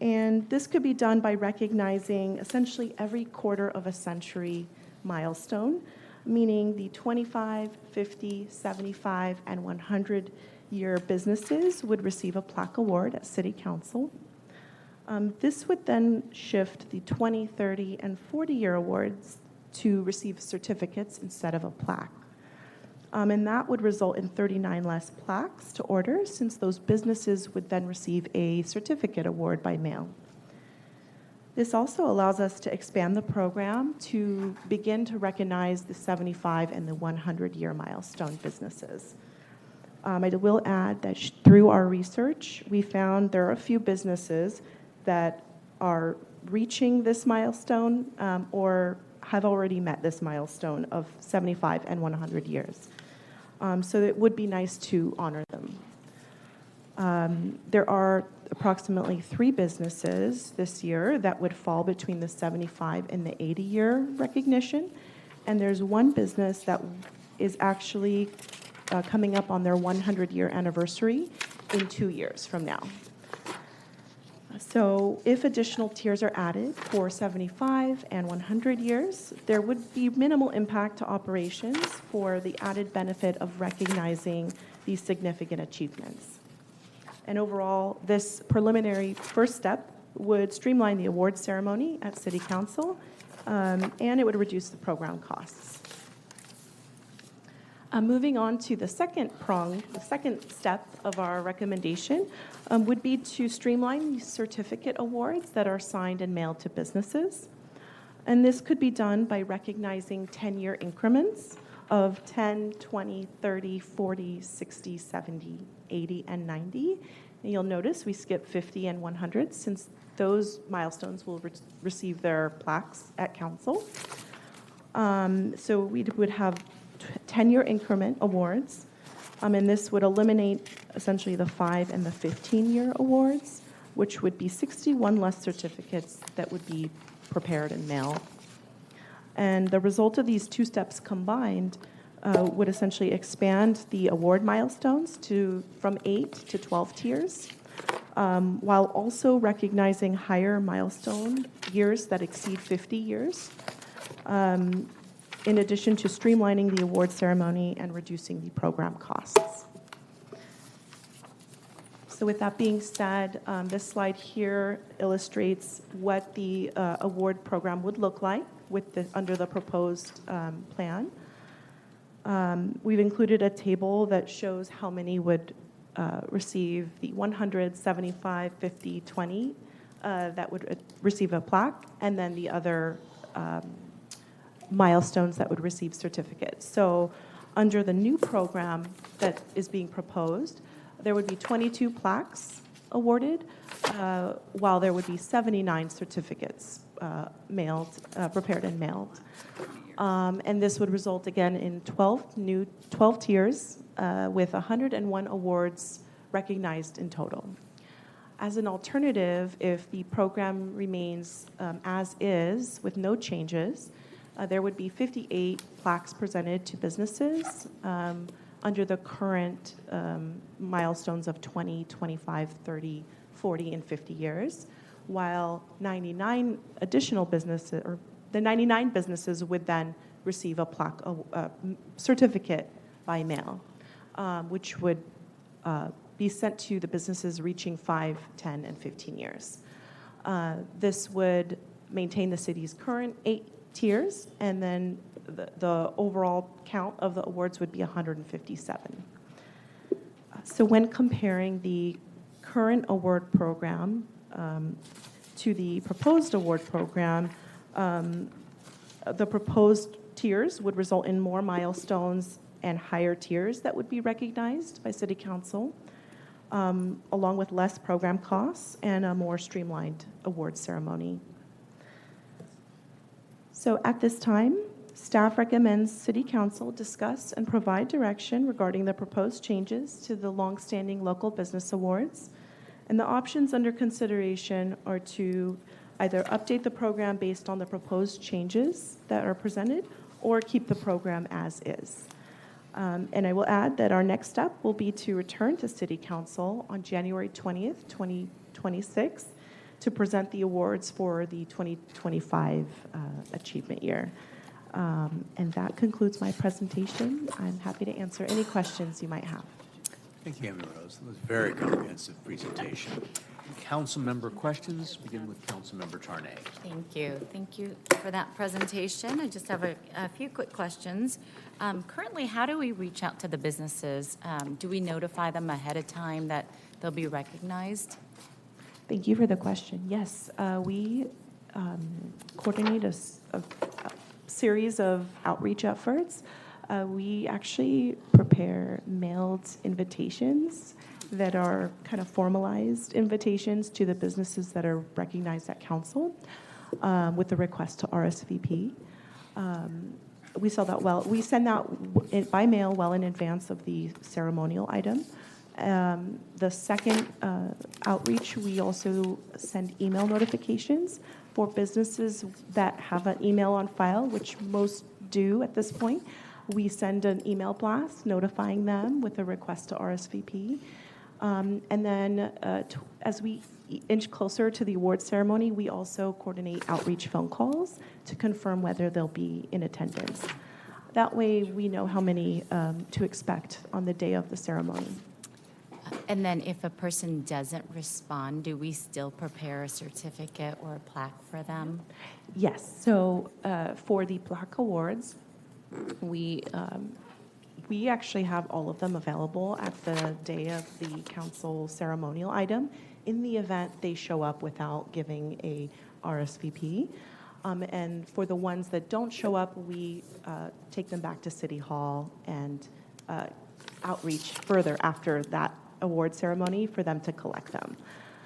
P: And this could be done by recognizing essentially every quarter of a century milestone, meaning the 25, 50, 75, and 100-year businesses would receive a plaque award at City Council. This would then shift the 20, 30, and 40-year awards to receive certificates instead of a plaque. And that would result in 39 less plaques to order, since those businesses would then receive a certificate award by mail. This also allows us to expand the program to begin to recognize the 75 and the 100-year milestone businesses. I will add that through our research, we found there are a few businesses that are reaching this milestone or have already met this milestone of 75 and 100 years. So it would be nice to honor them. There are approximately 3 businesses this year that would fall between the 75 and the 80-year recognition. And there's one business that is actually coming up on their 100-year anniversary in 2 years from now. So if additional tiers are added for 75 and 100 years, there would be minimal impact to operations for the added benefit of recognizing these significant achievements. And overall, this preliminary first step would streamline the award ceremony at City Council, and it would reduce the program costs. Moving on to the second prong, the second step of our recommendation would be to streamline the certificate awards that are signed and mailed to businesses. And this could be done by recognizing 10-year increments of 10, 20, 30, 40, 60, 70, 80, and 90. And you'll notice we skip 50 and 100 since those milestones will receive their plaques at council. So we would have 10-year increment awards, and this would eliminate essentially the 5 and the 15-year awards, which would be 61 less certificates that would be prepared and mailed. And the result of these 2 steps combined would essentially expand the award milestones from 8 to 12 tiers, while also recognizing higher milestone years that exceed 50 years. In addition to streamlining the award ceremony and reducing the program costs. So with that being said, this slide here illustrates what the award program would look like under the proposed plan. We've included a table that shows how many would receive the 100, 75, 50, 20 that would receive a plaque, and then the other milestones that would receive certificates. So under the new program that is being proposed, there would be 22 plaques awarded, while there would be 79 certificates prepared and mailed. And this would result again in 12 tiers with 101 awards recognized in total. As an alternative, if the program remains as is with no changes, there would be 58 plaques presented to businesses under the current milestones of 20, 25, 30, 40, and 50 years, while 99 additional businesses, or the 99 businesses would then receive a plaque, a certificate by mail, which would be sent to the businesses reaching 5, 10, and 15 years. This would maintain the city's current 8 tiers, and then the overall count of the awards would be 157. So when comparing the current award program to the proposed award program, the proposed tiers would result in more milestones and higher tiers that would be recognized by City Council, along with less program costs and a more streamlined award ceremony. So at this time, staff recommends City Council discuss and provide direction regarding the proposed changes to the longstanding local business awards. And the options under consideration are to either update the program based on the proposed changes that are presented or keep the program as is. And I will add that our next step will be to return to City Council on January 20th, 2026 to present the awards for the 2025 achievement year. And that concludes my presentation. I'm happy to answer any questions you might have.
A: Thank you, Amy Rose. That was a very comprehensive presentation. Council member questions. Begin with Councilmember Charnay.
F: Thank you. Thank you for that presentation. I just have a few quick questions. Currently, how do we reach out to the businesses? Do we notify them ahead of time that they'll be recognized?
P: Thank you for the question. Yes, we coordinate a series of outreach efforts. We actually prepare mailed invitations that are kind of formalized invitations to the businesses that are recognized at council with the request to RSVP. We send that by mail well in advance of the ceremonial item. The second outreach, we also send email notifications for businesses that have an email on file, which most do at this point. We send an email blast notifying them with a request to RSVP. And then as we inch closer to the award ceremony, we also coordinate outreach phone calls to confirm whether they'll be in attendance. That way, we know how many to expect on the day of the ceremony.
F: And then if a person doesn't respond, do we still prepare a certificate or a plaque for them?
P: Yes. So for the plaque awards, we actually have all of them available at the day of the council ceremonial item in the event they show up without giving a RSVP. And for the ones that don't show up, we take them back to City Hall and outreach further after that award ceremony for them to collect them,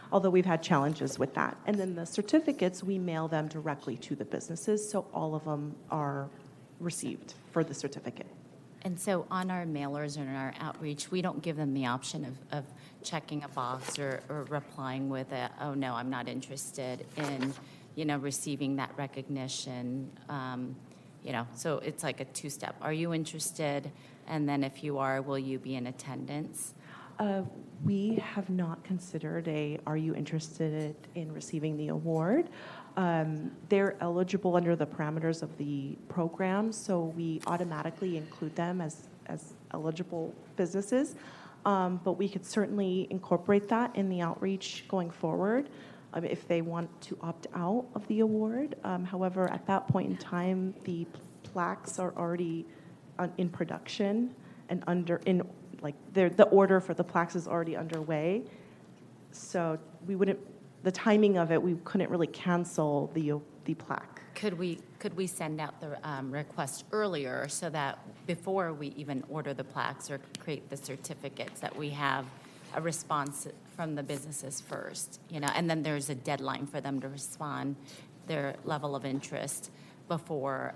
P: although we've had challenges with that. And then the certificates, we mail them directly to the businesses, so all of them are received for the certificate.
F: And so on our mailers and our outreach, we don't give them the option of checking a box or replying with a, oh, no, I'm not interested in, receiving that recognition. So it's like a two-step. Are you interested? And then if you are, will you be in attendance?
P: We have not considered are you interested in receiving the award? They're eligible under the parameters of the program, so we automatically include them as eligible businesses. But we could certainly incorporate that in the outreach going forward if they want to opt out of the award. However, at that point in time, the plaques are already in production and the order for the plaques is already underway. So the timing of it, we couldn't really cancel the plaque.
F: Could we send out the request earlier so that before we even order the plaques or create the certificates that we have a response from the businesses first, and then there's a deadline for them to respond their level of interest before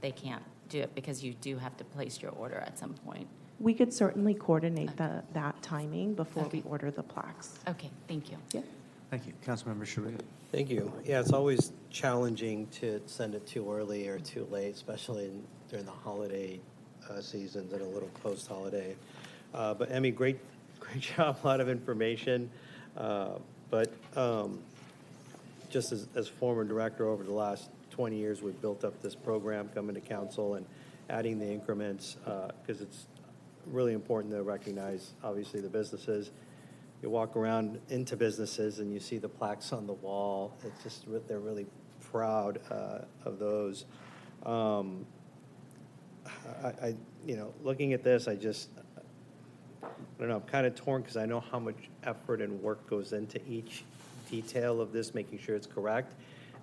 F: they can't do it because you do have to place your order at some point.
P: We could certainly coordinate that timing before we order the plaques.
F: Okay, thank you.
P: Yeah.
A: Thank you. Councilmember Charelian.
Q: Thank you. Yeah, it's always challenging to send it too early or too late, especially during the holiday seasons and a little post-holiday. But Emmy, great job, a lot of information. But just as former director over the last 20 years, we've built up this program coming to council and adding the increments because it's really important to recognize, obviously, the businesses. You walk around into businesses and you see the plaques on the wall. It's just, they're really proud of those. Looking at this, I don't know, I'm kind of torn because I know how much effort and work goes into each detail of this, making sure it's correct.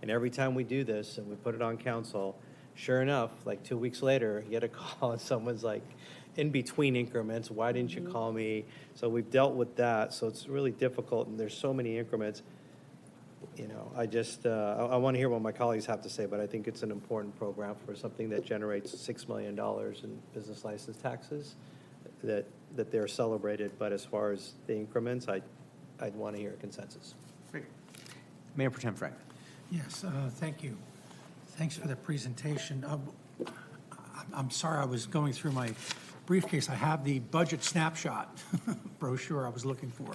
Q: And every time we do this and we put it on council, sure enough, like 2 weeks later, you get a call and someone's like, in between increments, why didn't you call me? So we've dealt with that, so it's really difficult, and there's so many increments. I want to hear what my colleagues have to say, but I think it's an important program for something that generates $6 million in business license taxes that they're celebrated. But as far as the increments, I'd want to hear a consensus.
A: Great. Mayor Pro Tem Frank.
R: Yes, thank you. Thanks for the presentation. I'm sorry, I was going through my briefcase. I have the budget snapshot brochure I was looking for.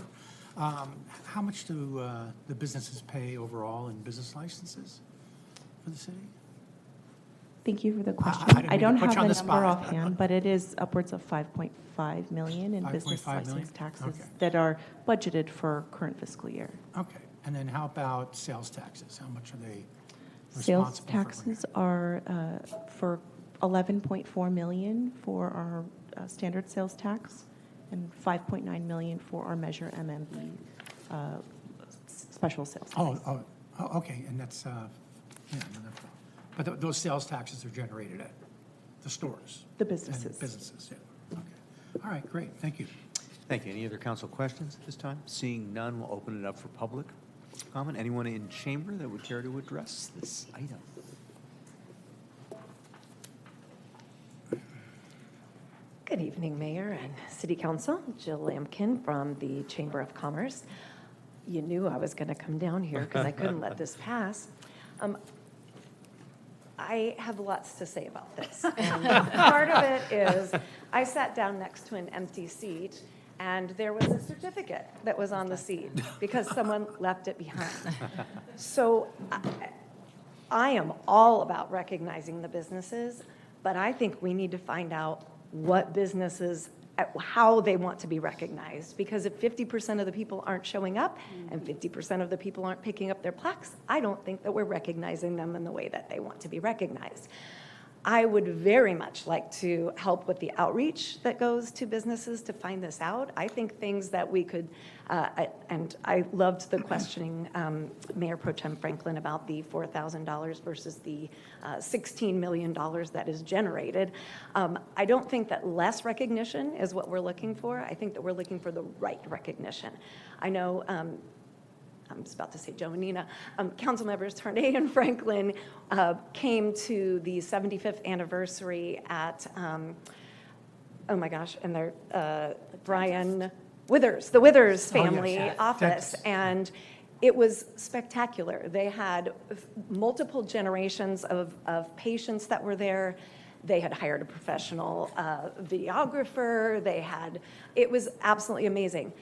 R: How much do the businesses pay overall in business licenses for the city?
P: Thank you for the question. I don't have the number
R: spot.
P: offhand, but it is upwards of 5.5 million in business license taxes that are budgeted for current fiscal year.
R: Okay. And then how about sales taxes? How much are they
P: Sales
R: responsible
P: taxes are for 11.4 million for our standard sales tax and 5.9 million for our Measure MMB special sales tax.
R: Okay. And that's, but those sales taxes are generated at the stores?
P: The businesses.
R: And businesses, yeah. Okay. All right, great. Thank you.
A: Thank you. Any other council questions at this time? Seeing none, we'll open it up for public comment. Anyone in chamber that would care to address this item?
I: Good evening, Mayor and City Council. Jill Lampkin from the Chamber of Commerce. You knew I was going to come down here because I couldn't let this pass. I have lots to say about this. And part of it is I sat down next to an empty seat, and there was a certificate that was on the seat because someone left it behind. So I am all about recognizing the businesses, but I think we need to find out what businesses, how they want to be recognized. Because if 50% of the people aren't showing up and 50% of the people aren't picking up their plaques, I don't think that we're recognizing them in the way that they want to be recognized. I would very much like to help with the outreach that goes to businesses to find this out. I think things that we could, and I loved the questioning, Mayor Pro Tem Franklin, about the $4,000 versus the $16 million that is generated. I don't think that less recognition is what we're looking for. I think that we're looking for the right recognition. I know I'm just about to say Joe and Nina, council members Tarnay and Franklin came to the 75th anniversary at, oh my gosh, and they're Brian Withers, the Withers family office, and it was spectacular. They had multiple generations of patients that were there. They had hired a professional videographer. It was absolutely amazing.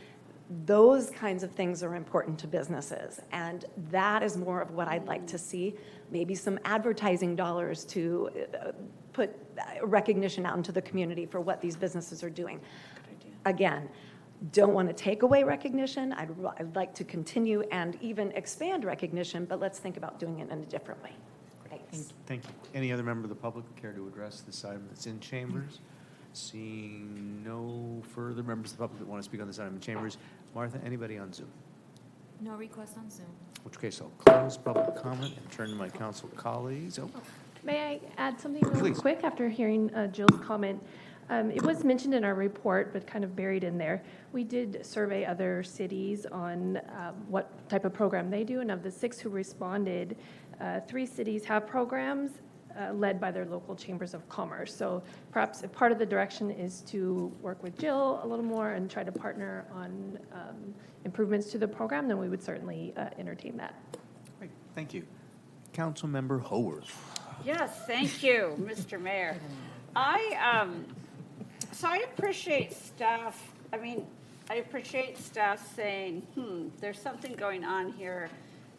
I: Those kinds of things are important to businesses, and that is more of what I'd like to see. Maybe some advertising dollars to put recognition out into the community for what these businesses are doing. Again, don't want to take away recognition. I'd like to continue and even expand recognition, but let's think about doing it in a different way. Thanks.
A: Thank you. Any other member of the public care to address this item that's in chambers? Seeing no further members of the public that want to speak on this item in chambers. Martha, anybody on Zoom?
D: No request on Zoom.
A: In which case I'll close public comment and turn to my council colleagues. Oh.
O: May I add something real
A: Please.
O: quick after hearing Jill's comment? It was mentioned in our report, but kind of buried in there. We did survey other cities on what type of program they do, and of the 6 who responded, 3 cities have programs led by their local chambers of commerce. So perhaps if part of the direction is to work with Jill a little more and try to partner on improvements to the program, then we would certainly entertain that.
A: Great, thank you. Councilmember Haworth.
G: Yes, thank you, Mr. Mayor. So I appreciate staff, I appreciate staff saying, there's something going on here.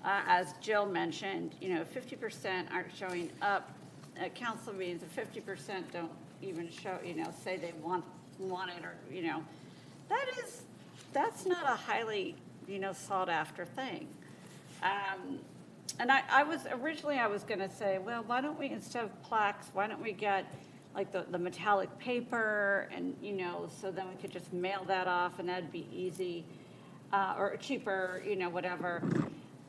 G: As Jill mentioned, 50% aren't showing up at council meetings, and 50% don't even show, say they want it, or, that's not a highly, sought after thing. And I was going to say, well, why don't we, instead of plaques, why don't we get like the metallic paper, and, so then we could just mail that off, and that'd be easy, or cheaper, whatever.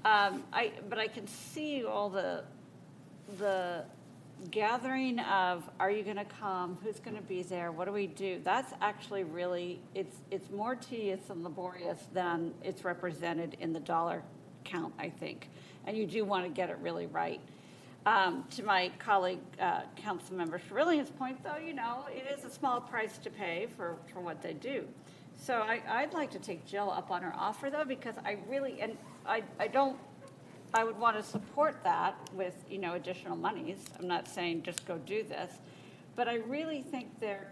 G: But I can see all the gathering of, are you going to come? Who's going to be there? What do we do? That's actually really, it's more tedious and laborious than it's represented in the dollar count, I think. And you do want to get it really right. To my colleague, Councilmember Charelian's point, though, it is a small price to pay for what they do. So I'd like to take Jill up on her offer, though, because I really, and I would want to support that with, additional monies. I'm not saying just go do this, but I really think there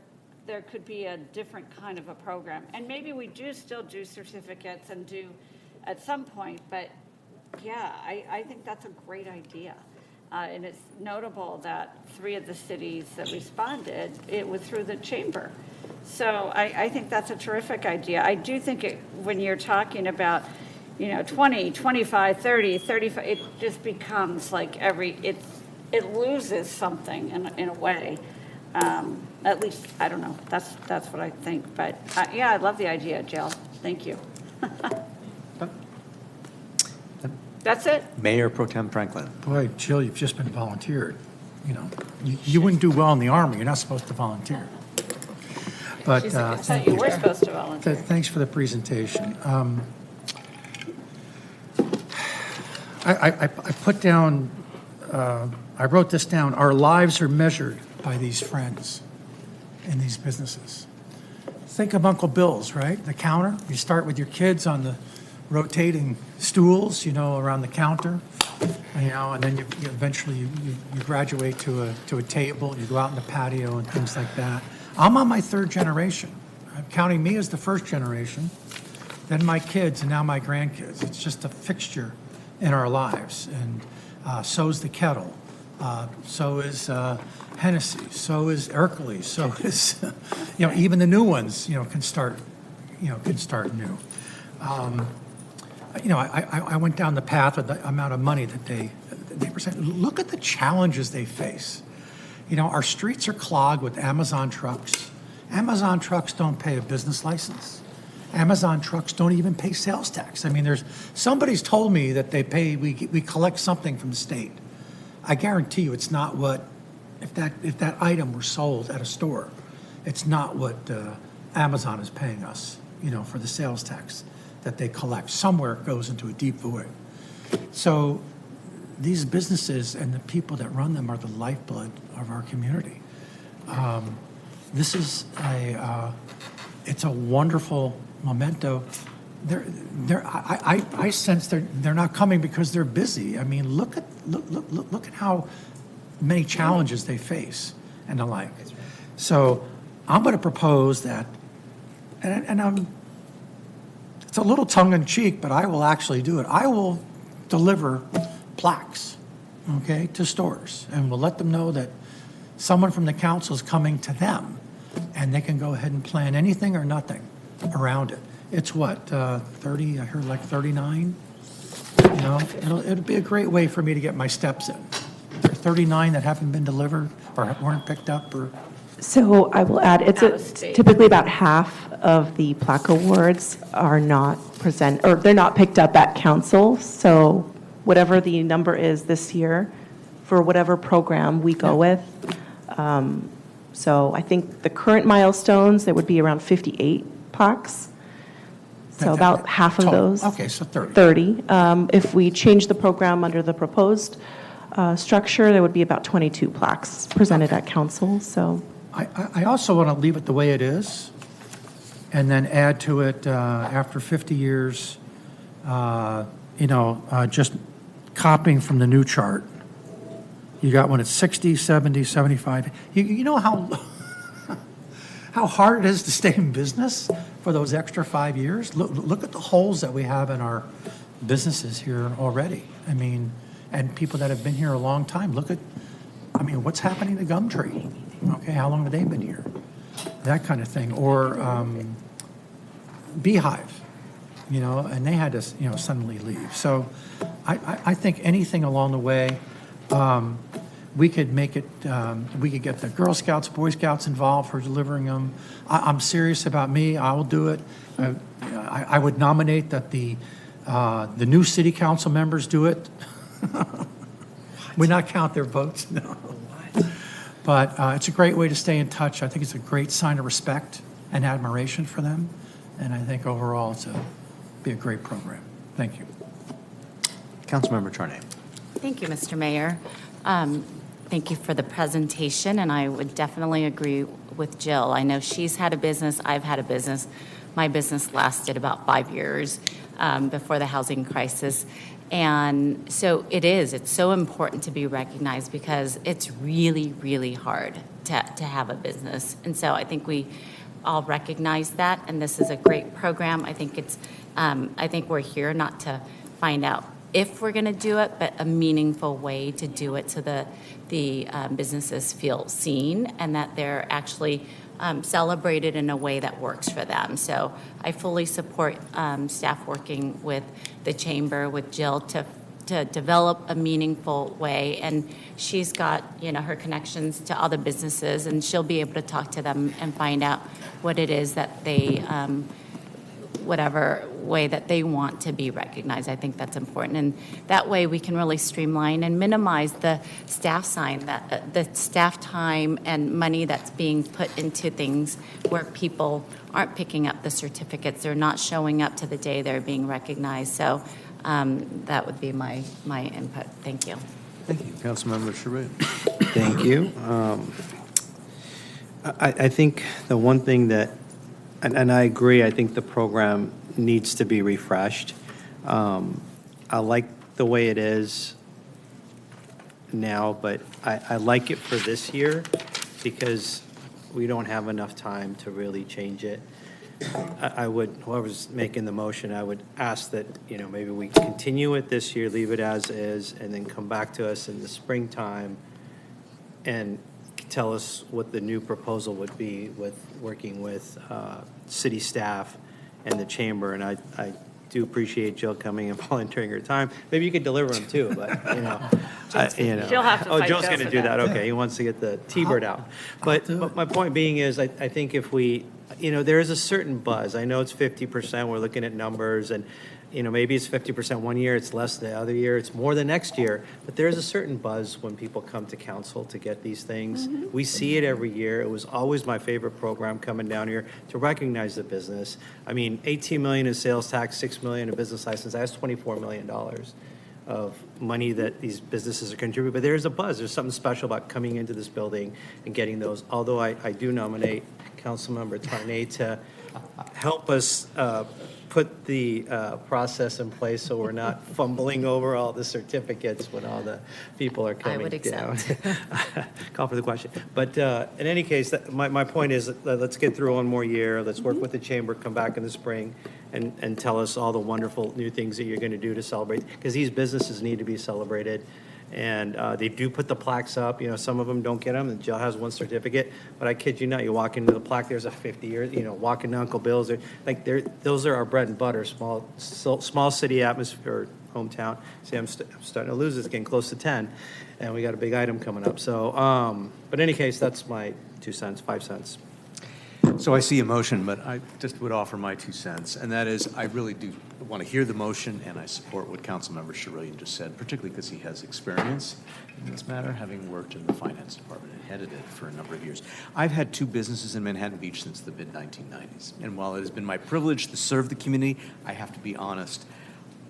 G: could be a different kind of a program. And maybe we do still do certificates and do at some point, but yeah, I think that's a great idea. And it's notable that 3 of the cities that responded, it was through the chamber. So I think that's a terrific idea. I do think when you're talking about, 20, 25, 30, 35, it just becomes like it loses something in a way. At least, I don't know, that's what I think. But yeah, I love the idea, Jill. Thank you. That's it.
A: Mayor Pro Tem Franklin.
R: Boy, Jill, you've just been volunteered. You wouldn't do well in the Army. You're not supposed to volunteer. But thank
G: you
R: you.
G: were supposed to volunteer.
R: Thanks for the presentation. I put down, I wrote this down, our lives are measured by these friends. in these businesses. Think of Uncle Bill's, right? The counter. You start with your kids on the rotating stools, around the counter, and then you eventually graduate to a table. You go out in the patio and things like that. I'm on my third generation. I'm counting me as the first generation, then my kids, and now my grandkids. It's just a fixture in our lives, and so is the kettle. So is Hennessy. So is Erkley. So is, even the new ones, can start new. I went down the path with the amount of money that they present. Look at the challenges they face. Our streets are clogged with Amazon trucks. Amazon trucks don't pay a business license. Amazon trucks don't even pay sales tax. I mean, somebody's told me that we collect something from the state. I guarantee you it's not what, if that item were sold at a store, it's not what Amazon is paying us, for the sales tax that they collect. Somewhere it goes into a deep void. So these businesses and the people that run them are the lifeblood of our community. This is it's a wonderful memento. I sense they're not coming because they're busy. I mean, look at how many challenges they face and the like. So I'm going to propose that, and it's a little tongue-in-cheek, but I will actually do it. I will deliver plaques, okay, to stores, and we'll let them know that someone from the council is coming to them, and they can go ahead and plan anything or nothing around it. It's what, 30, I heard like 39? It'll be a great way for me to get my steps in. There are 39 that haven't been delivered or weren't picked up or...
P: So I will add, typically about half of the plaque awards are not they're not picked up at council. So whatever the number is this year, for whatever program we go with. So I think the current milestones, there would be around 58 plaques. So about half of those.
R: Okay, so 30.
P: 30. If we change the program under the proposed structure, there would be about 22 plaques presented at council. So
R: I also want to leave it the way it is and then add to it after 50 years, just copying from the new chart. You got one at 60, 70, 75. You know how hard it is to stay in business for those extra 5 years? Look at the holes that we have in our businesses here already. I mean, and people that have been here a long time. What's happening to Gumtree? Okay, how long have they been here? That kind of thing. Or Beehive, and they had to, suddenly leave. So I think anything along the way, we could make it, we could get the Girl Scouts, Boy Scouts involved for delivering them. I'm serious about me. I will do it. I would nominate that the new city council members do it. We not count their votes, no. But it's a great way to stay in touch. I think it's a great sign of respect and admiration for them. And I think overall be a great program. Thank you.
A: Councilmember Charelian.
F: Thank you, Mr. Mayor. Thank you for the presentation, and I would definitely agree with Jill. I know she's had a business, I've had a business. My business lasted about 5 years before the housing crisis. And so it's so important to be recognized because it's really, really hard to have a business. And so I think we all recognize that, and this is a great program. I think we're here not to find out if we're going to do it, but a meaningful way to do it so that the businesses feel seen and that they're actually celebrated in a way that works for them. So I fully support staff working with the chamber, with Jill, to develop a meaningful way. And she's got, her connections to other businesses, and she'll be able to talk to them and find out what it is that they, whatever way that they want to be recognized. I think that's important. And that way we can really streamline and minimize the staff the staff time and money that's being put into things where people aren't picking up the certificates. They're not showing up to the day they're being recognized. So that would be my input. Thank you.
A: Thank you. Councilmember Sherwood.
Q: Thank you. I think the one thing that, and I agree, I think the program needs to be refreshed. I like the way it is now, but I like it for this year because we don't have enough time to really change it. I would, whoever's making the motion, I would ask that, maybe we continue it this year, leave it as is, and then come back to us in the springtime and tell us what the new proposal would be with working with city staff and the chamber. And I do appreciate Jill coming and volunteering her time. Maybe you could deliver them too, but
G: She'll have to fight
Q: Joe's
G: Joe
Q: going to
G: for
Q: do that.
G: that.
Q: Okay, he wants to get the T-bird out. But my point being is, I think if we, there is a certain buzz. I know it's 50%. We're looking at numbers, and maybe it's 50% one year, it's less the other year, it's more the next year. But there is a certain buzz when people come to council to get these things.
G: Mm-hmm.
Q: We see it every year. It was always my favorite program coming down here to recognize the business. I mean, 18 million in sales tax, 6 million in business license. That's $24 million of money that these businesses are contributing. But there's a buzz. There's something special about coming into this building and getting those. Although I do nominate Councilmember Tarnay to help us put the process in place so we're not fumbling over all the certificates when all the people are coming.
F: I would accept.
Q: Call for the question. But in any case, my point is that let's get through one more year. Let's work with the chamber, come back in the spring, and tell us all the wonderful new things that you're going to do to celebrate, because these businesses need to be celebrated. And they do put the plaques up. Some of them don't get them. And Jill has one certificate. But I kid you not, you walk into the plaque, there's a 50-year, walking to Uncle Bill's. Those are our bread and butter, small city atmosphere, hometown. See, I'm starting to lose this, getting close to 10. And we got a big item coming up. So, but in any case, that's my 2 cents, 5 cents.
A: So I see a motion, but I just would offer my 2 cents, and that is I really do want to hear the motion, and I support what Councilmember Charelian just said, particularly because he has experience in this matter, having worked in the finance department and headed it for a number of years. I've had 2 businesses in Manhattan Beach since the mid-1990s, and while it has been my privilege to serve the community, I have to be honest,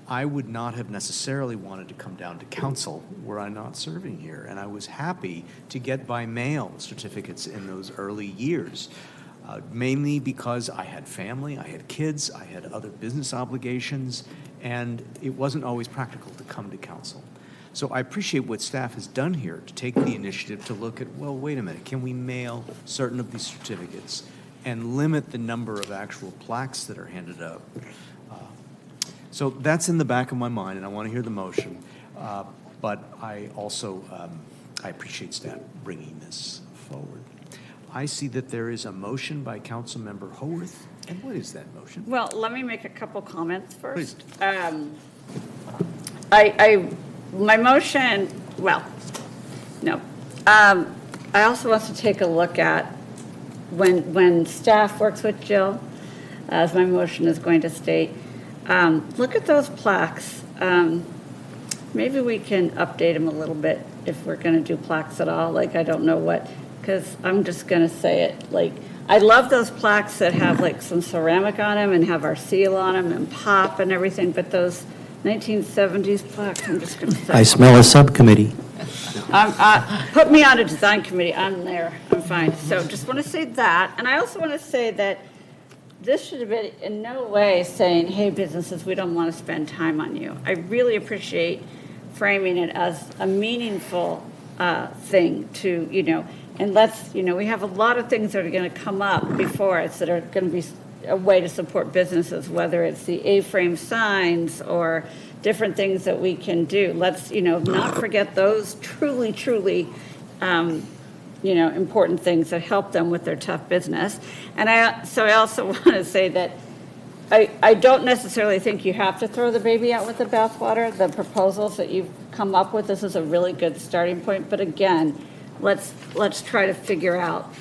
A: I would not have necessarily wanted to come down to council were I not serving here, and I was happy to get by mail certificates in those early years. Mainly because I had family, I had kids, I had other business obligations, and it wasn't always practical to come to council. So I appreciate what staff has done here to take the initiative to look at, well, wait a minute, can we mail certain of these certificates and limit the number of actual plaques that are handed out? So that's in the back of my mind, and I want to hear the motion. But I also, I appreciate staff bringing this forward. I see that there is a motion by Councilmember Haworth. And what is that motion?
G: Well, let me make a couple comments first.
A: Please.
G: My motion, well, no. I also want to take a look at when staff works with Jill, as my motion is going to state, look at those plaques. Maybe we can update them a little bit if we're going to do plaques at all. I don't know what, because I'm just going to say it. I love those plaques that have some ceramic on them and have our seal on them and pop and everything, but those 1970s plaques, I'm just going to say.
Q: I smell a subcommittee.
G: Put me on a design committee. I'm there. I'm fine. So just want to say that. And I also want to say that this should have been in no way saying, hey, businesses, we don't want to spend time on you. I really appreciate framing it as a meaningful thing to, and we have a lot of things that are going to come up before us that are going to be a way to support businesses, whether it's the A-frame signs or different things that we can do. Let's, not forget those truly, truly, important things that help them with their tough business. And I also want to say that I don't necessarily think you have to throw the baby out with the bathwater. The proposals that you've come up with, this is a really good starting point. But again, let's try to figure out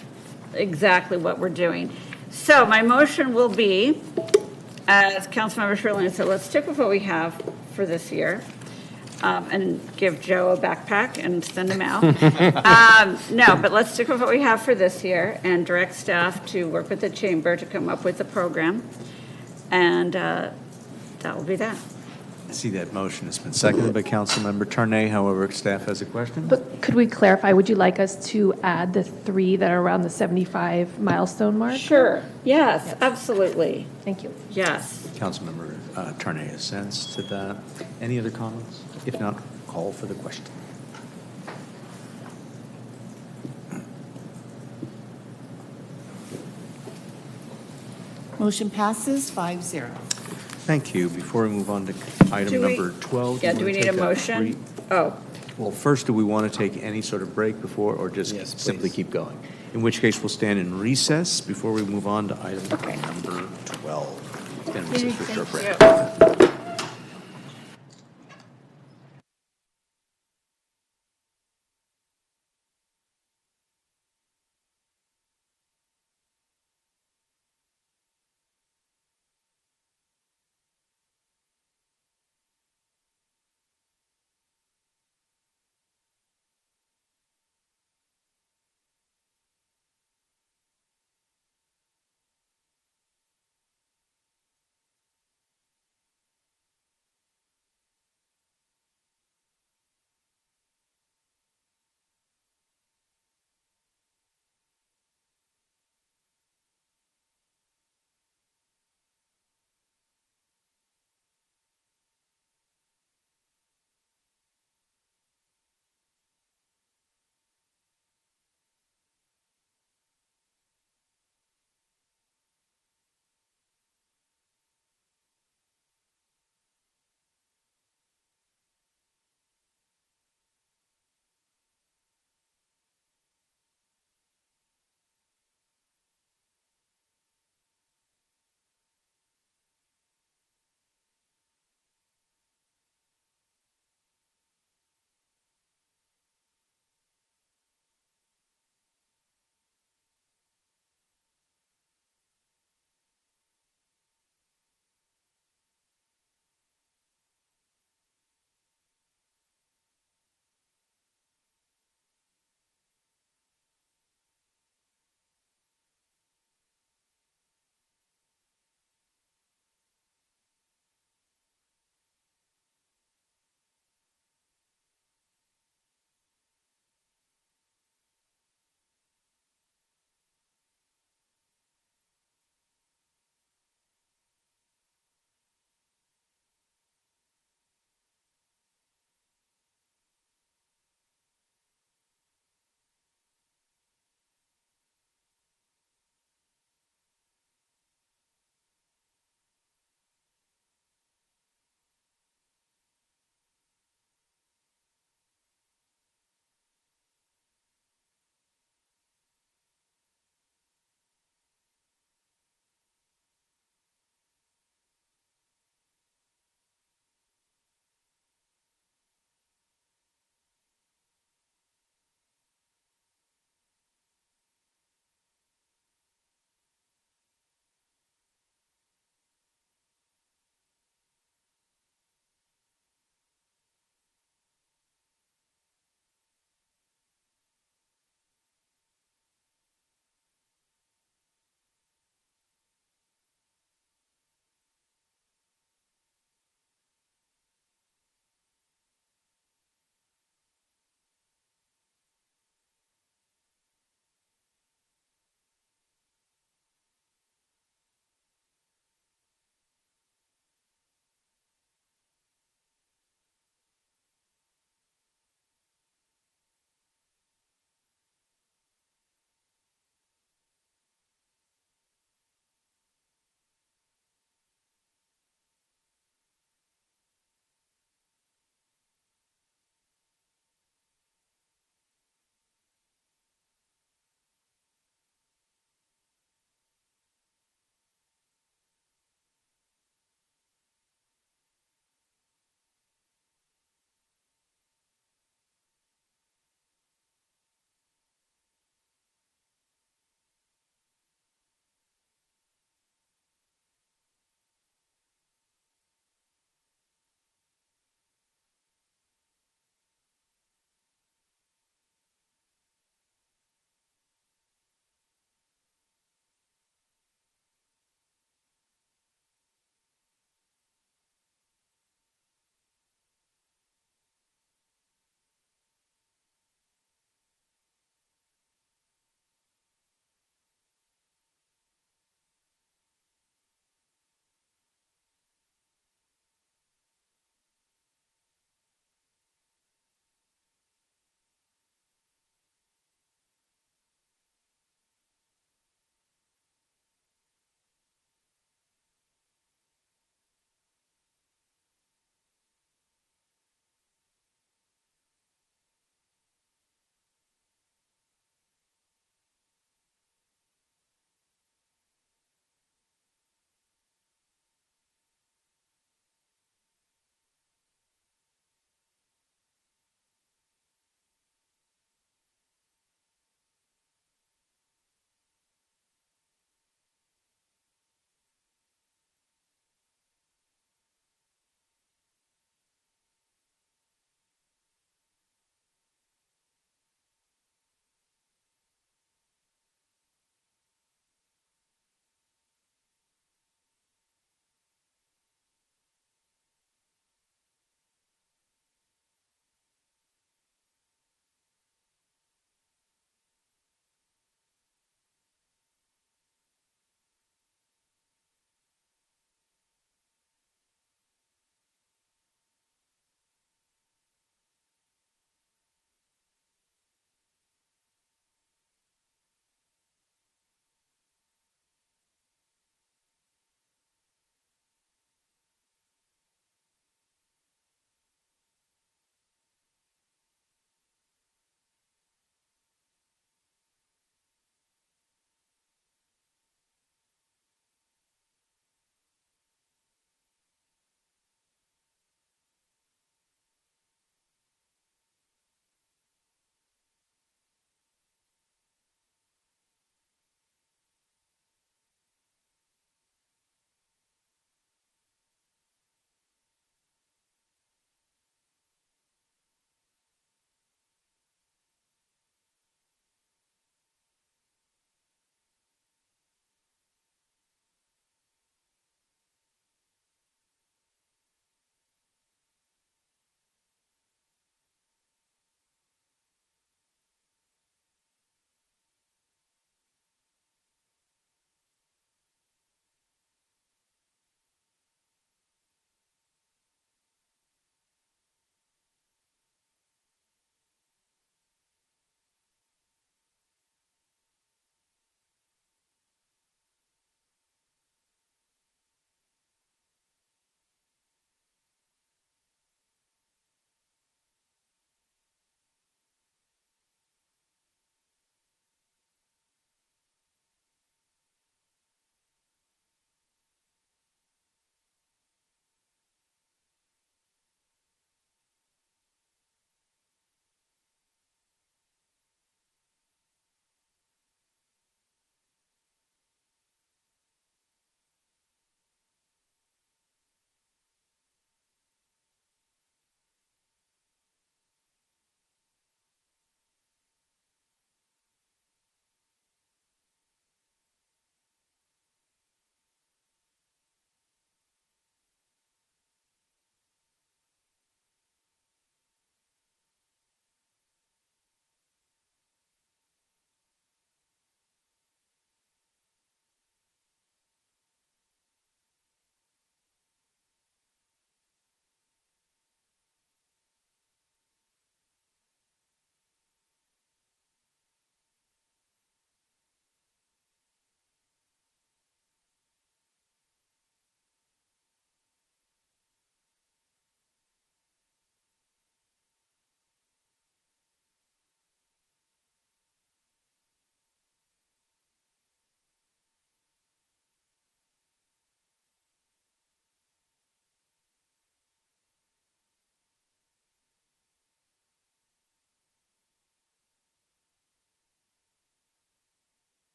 G: exactly what we're doing. So my motion will be, as Councilmember Charelian said, let's stick with what we have for this year and give Joe a backpack and send him out. No, but let's stick with what we have for this year and direct staff to work with the chamber to come up with a program. And that will be that.
A: I see that motion has been seconded by Councilmember Tarnay. However, staff has a question.
O: But could we clarify, would you like us to add the 3 that are around the 75 milestone mark?
G: Sure, yes, absolutely.
O: Thank you.
G: Yes.
A: Councilmember Tarnay assents to that. Any other comments? If not, call for the question.
M: Motion passes 5-0.
A: Thank you. Before we move on to item
G: Do we-
A: number 12.
G: Yeah, do we need a motion? Oh,
A: Well, first, do we want to take any sort of break before, or just
Q: Yes,
A: simply
Q: please.
A: keep going? In which case, we'll stand in recess before we move on to item number 12. Stand in recess for a short break.
G: thank you.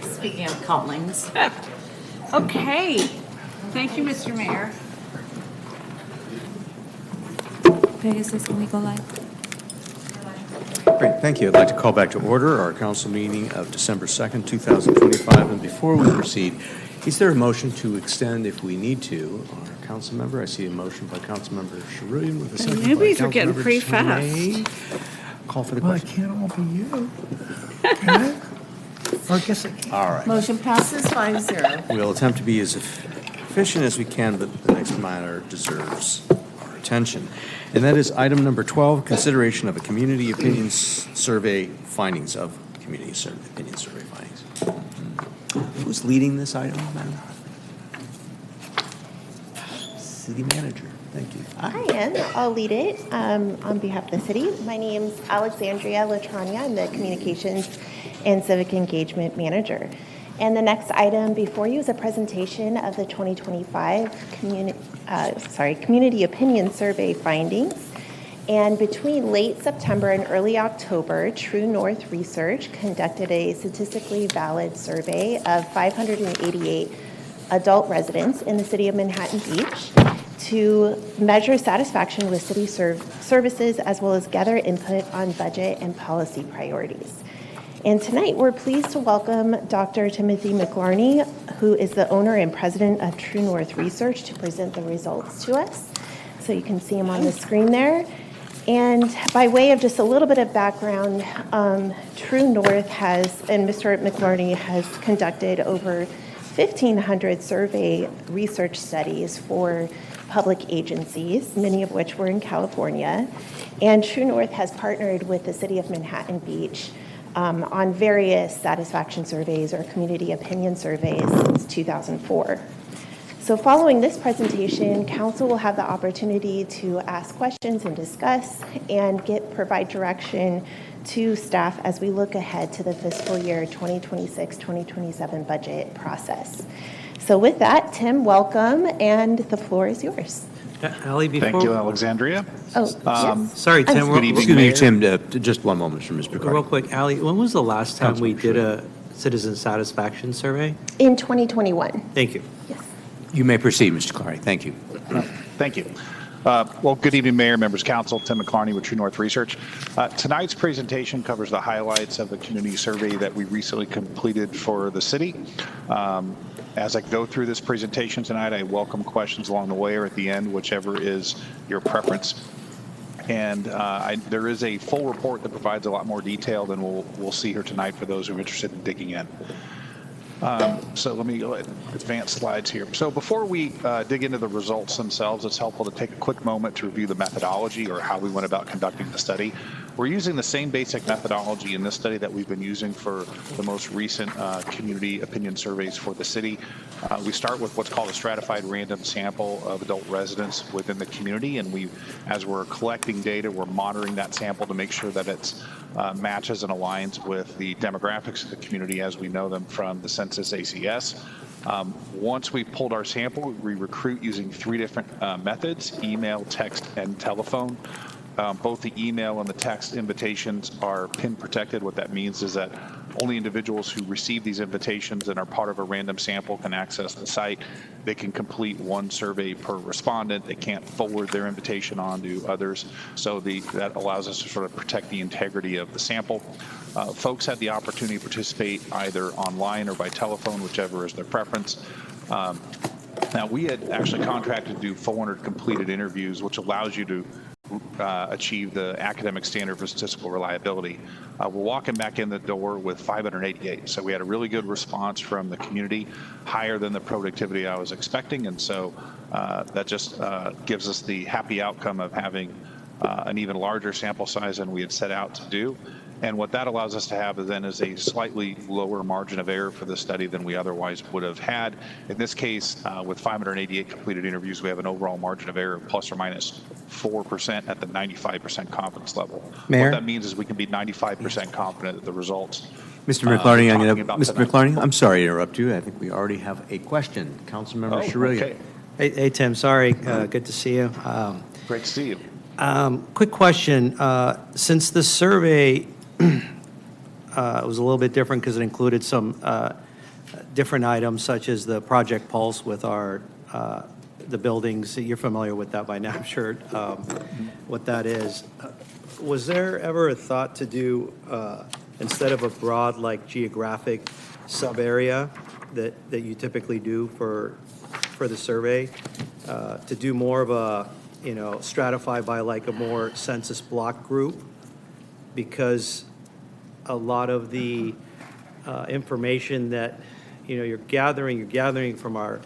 G: Speaking of callings. Okay. Thank you, Mr. Mayor.
D: Pegasus, can we go live?
A: Great, thank you. I'd like to call back to order our council meeting of December 2nd, 2025. And before we proceed, is there a motion to extend, if we need to, our council member? I see a motion by Councilmember Charelian with a second by
G: Newbies are getting
A: Councilmember
G: pretty
A: Tomei.
G: fast.
A: Call for the
R: Well,
A: question.
R: it can't all be you. Can it? Or I guess it can.
A: All right.
M: Motion passes 5-0.
A: We'll attempt to be as efficient as we can, but the next matter deserves our attention. And that is item number 12, consideration of a community opinions survey findings of community opinion survey findings. Who's leading this item, madam? City manager. Thank you.
K: I am. I'll lead it on behalf of the city. My name's Alexandria Latrania. I'm the Communications and Civic Engagement Manager. And the next item before you is a presentation of the 2025 Community Opinion Survey findings. And between late September and early October, True North Research conducted a statistically valid survey of 588 adult residents in the city of Manhattan Beach to measure satisfaction with city services as well as gather input on budget and policy priorities. And tonight, we're pleased to welcome Dr. Timothy McLarney, who is the owner and president of True North Research, to present the results to us. So you can see him on the screen there. And by way of just a little bit of background, True North has, and Mr. McLarney has conducted over 1,500 survey research studies for public agencies, many of which were in California. And True North has partnered with the city of Manhattan Beach on various satisfaction surveys or community opinion surveys since 2004. So following this presentation, council will have the opportunity to ask questions and discuss and provide direction to staff as we look ahead to the fiscal year 2026-2027 budget process. So with that, Tim, welcome, and the floor is yours.
U: Ali, before...
V: Thank you, Alexandria.
K: Oh, yes.
U: Sorry, Tim.
V: Good evening,
A: Excuse me,
V: Mayor.
A: Tim, just one moment, Mr. Picard.
U: Real quick, Ali, when was the last time we
A: Councilman
U: did a citizen satisfaction survey?
K: In 2021.
U: Thank you.
A: You may proceed, Mr. Clary. Thank you.
V: Thank you. Well, good evening, Mayor, members of council. Tim McLarney with True North Research. Tonight's presentation covers the highlights of the community survey that we recently completed for the city. As I go through this presentation tonight, I welcome questions along the way or at the end, whichever is your preference. And there is a full report that provides a lot more detail than we'll see here tonight for those who are interested in digging in. So let me go ahead and advance slides here. So before we dig into the results themselves, it's helpful to take a quick moment to review the methodology or how we went about conducting the study. We're using the same basic methodology in this study that we've been using for the most recent community opinion surveys for the city. We start with what's called a stratified random sample of adult residents within the community, and as we're collecting data, we're monitoring that sample to make sure that it's matches and aligns with the demographics of the community as we know them from the census ACS. Once we've pulled our sample, we recruit using 3 different methods: email, text, and telephone. Both the email and the text invitations are PIN protected. What that means is that only individuals who receive these invitations and are part of a random sample can access the site. They can complete 1 survey per respondent. They can't forward their invitation on to others. So that allows us to sort of protect the integrity of the sample. Folks had the opportunity to participate either online or by telephone, whichever is their preference. Now, we had actually contracted to do 400 completed interviews, which allows you to achieve the academic standard for statistical reliability. We're walking back in the door with 588. So we had a really good response from the community, higher than the productivity I was expecting. And so that just gives us the happy outcome of having an even larger sample size than we had set out to do. And what that allows us to have then is a slightly lower margin of error for the study than we otherwise would have had. In this case, with 588 completed interviews, we have an overall margin of error of plus or minus 4% at the 95% confidence level.
A: Mayor?
V: What that means is we can be 95% confident that the results.
A: Mr. McLarney, Mr. McLarney, I'm sorry to interrupt you. I think we already have a question. Councilmember Charelian.
V: Okay.
U: Hey, Tim, sorry. Good to see you.
V: Great to see you.
U: Quick question. Since the survey was a little bit different because it included some different items such as the Project Pulse with our the buildings, you're familiar with that by now, I'm sure, what that is. Was there ever a thought to do, instead of a broad like geographic sub-area that you typically do for the survey, to do more of a, stratify by like a more census block group? Because a lot of the information that, you're gathering from our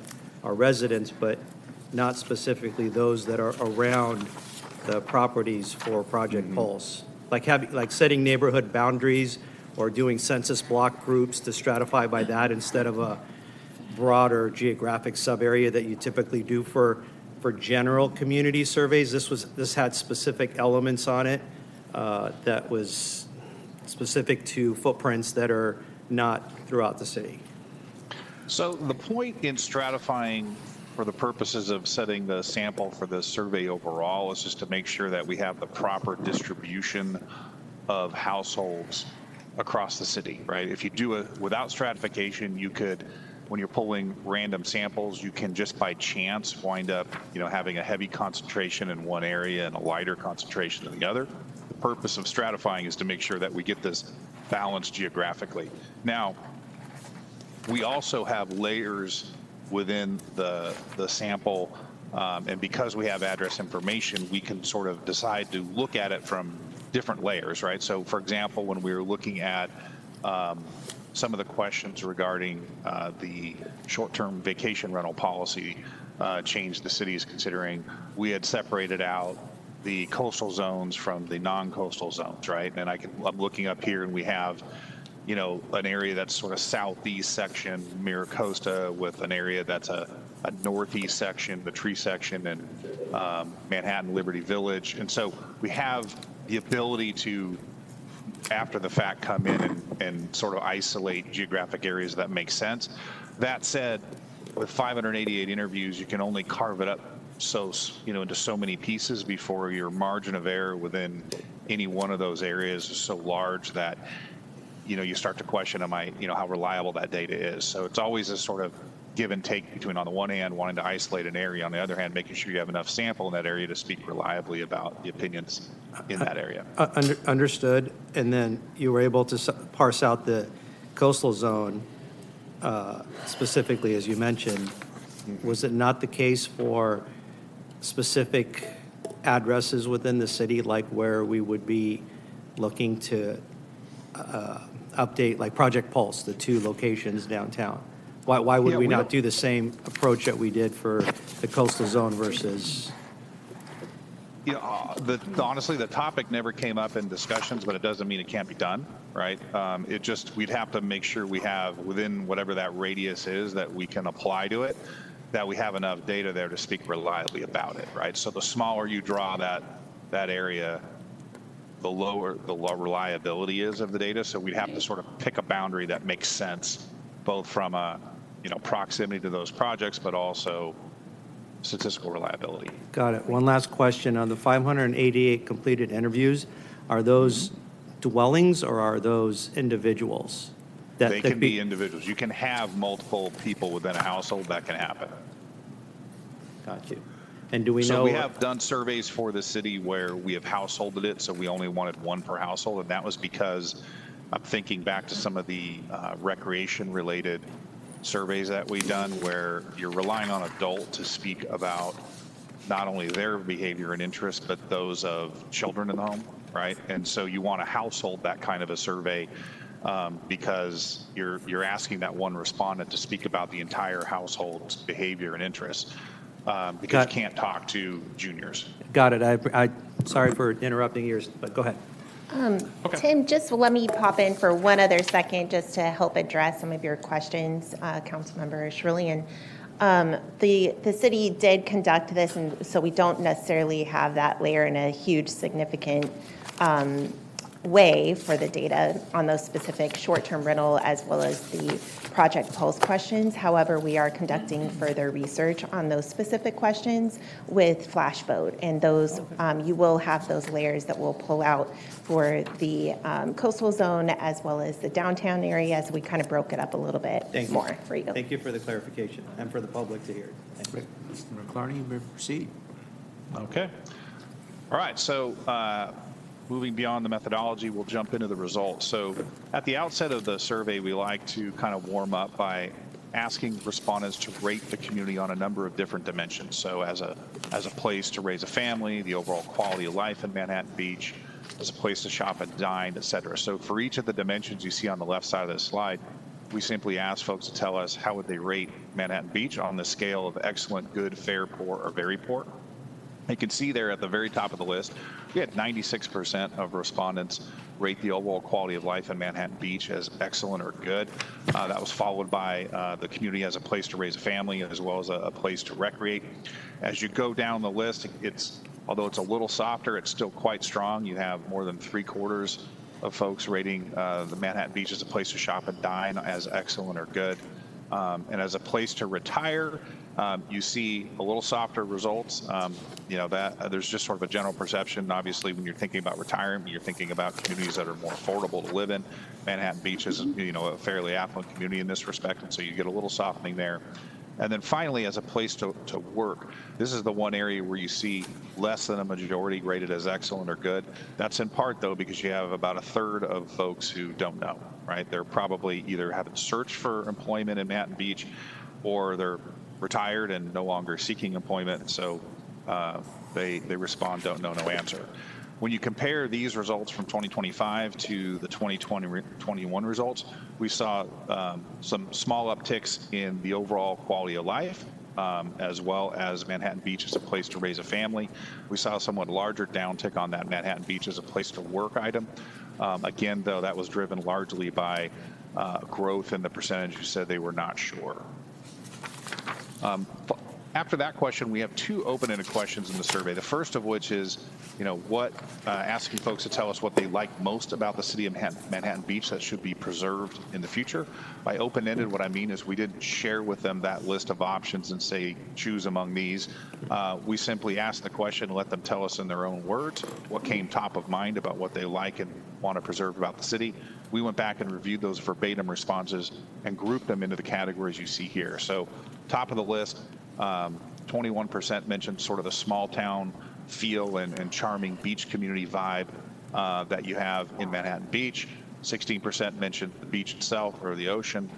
U: residents, but not specifically those that are around the properties for Project Pulse. Like setting neighborhood boundaries or doing census block groups to stratify by that instead of a broader geographic sub-area that you typically do for general community surveys. This had specific elements on it that was specific to footprints that are not throughout the city.
V: So the point in stratifying for the purposes of setting the sample for the survey overall is just to make sure that we have the proper distribution of households across the city, right? If you do it without stratification, you could, when you're pulling random samples, you can just by chance wind up, having a heavy concentration in one area and a lighter concentration in the other. The purpose of stratifying is to make sure that we get this balance geographically. Now, we also have layers within the sample, and because we have address information, we can sort of decide to look at it from different layers, right? So, for example, when we were looking at some of the questions regarding the short-term vacation rental policy change the city is considering, we had separated out the coastal zones from the non-coastal zones, right? And I'm looking up here and we have, an area that's sort of southeast section, Miracosta, with an area that's a northeast section, the tree section, and Manhattan Liberty Village. And so we have the ability to, after the fact, come in and sort of isolate geographic areas that make sense. That said, with 588 interviews, you can only carve it up into so many pieces before your margin of error within any one of those areas is so large that you start to question, how reliable that data is. So it's always a sort of give and take between, on the one hand, wanting to isolate an area, on the other hand, making sure you have enough sample in that area to speak reliably about the opinions in that area.
U: Understood. And then you were able to parse out the coastal zone specifically, as you mentioned. Was it not the case for specific addresses within the city, like where we would be looking to update, like Project Pulse, the 2 locations downtown? Why would we not do the same approach that we did for the coastal zone versus?
V: Honestly, the topic never came up in discussions, but it doesn't mean it can't be done, right? We'd have to make sure we have, within whatever that radius is that we can apply to it, that we have enough data there to speak reliably about it, right? So the smaller you draw that area, the lower the reliability is of the data. So we'd have to sort of pick a boundary that makes sense, both from a proximity to those projects, but also statistical reliability.
U: Got it. One last question. On the 588 completed interviews, are those dwellings or are those individuals?
V: They can be individuals. You can have multiple people within a household. That can happen.
U: Got you. And do we know?
V: So we have done surveys for the city where we have householded it, so we only wanted 1 per household, and that was because I'm thinking back to some of the recreation-related surveys that we've done where you're relying on adult to speak about not only their behavior and interest, but those of children in the home, right? And so you want to household that kind of a survey because you're asking that one respondent to speak about the entire household's behavior and interests. Because you can't talk to juniors.
U: Got it. I sorry for interrupting yours, but go ahead.
K: Tim, just let me pop in for one other second just to help address some of your questions, Councilmember Charelian. The city did conduct this, and so we don't necessarily have that layer in a huge significant way for the data on those specific short-term rental as well as the Project Pulse questions. However, we are conducting further research on those specific questions with Flash Vote, and those you will have those layers that we'll pull out for the coastal zone as well as the downtown area, as we kind of broke it up a little bit more for you.
H: Thank you for the clarification and for the public to hear. Thank you.
U: Mr. McClarty, you may proceed.
V: Okay. All right, so moving beyond the methodology, we'll jump into the results. So at the outset of the survey, we like to kind of warm up by asking respondents to rate the community on a number of different dimensions. So as a place to raise a family, the overall quality of life in Manhattan Beach, as a place to shop and dine, et cetera. So for each of the dimensions you see on the left side of the slide, we simply ask folks to tell us how would they rate Manhattan Beach on the scale of excellent, good, fair, poor, or very poor. You can see there at the very top of the list, we had 96% of respondents rate the overall quality of life in Manhattan Beach as excellent or good. That was followed by the community as a place to raise a family, as well as a place to recreate. As you go down the list, although it's a little softer, it's still quite strong. You have more than 3/4 of folks rating the Manhattan Beach as a place to shop and dine as excellent or good. And as a place to retire, you see a little softer results. That there's just sort of a general perception. Obviously, when you're thinking about retirement, you're thinking about communities that are more affordable to live in. Manhattan Beach is, a fairly affluent community in this respect, and so you get a little softening there. And then finally, as a place to work, this is the one area where you see less than a majority rated as excellent or good. That's in part, though, because you have about 1/3 of folks who don't know, right? They're probably either haven't searched for employment in Manhattan Beach, or they're retired and no longer seeking employment. So they respond, don't know, no answer. When you compare these results from 2025 to the 2021 results, we saw some small upticks in the overall quality of life, as well as Manhattan Beach as a place to raise a family. We saw a somewhat larger downtick on that Manhattan Beach as a place to work item. Again, though, that was driven largely by growth in the percentage who said they were not sure. After that question, we have 2 open-ended questions in the survey. The first of which is, asking folks to tell us what they like most about the city of Manhattan Beach that should be preserved in the future. By open-ended, what I mean is we didn't share with them that list of options and say, choose among these. We simply asked the question and let them tell us in their own words what came top of mind about what they like and want to preserve about the city. We went back and reviewed those verbatim responses and grouped them into the categories you see here. So top of the list, 21% mentioned sort of the small town feel and charming beach community vibe that you have in Manhattan Beach. 16% mentioned the beach itself or the ocean,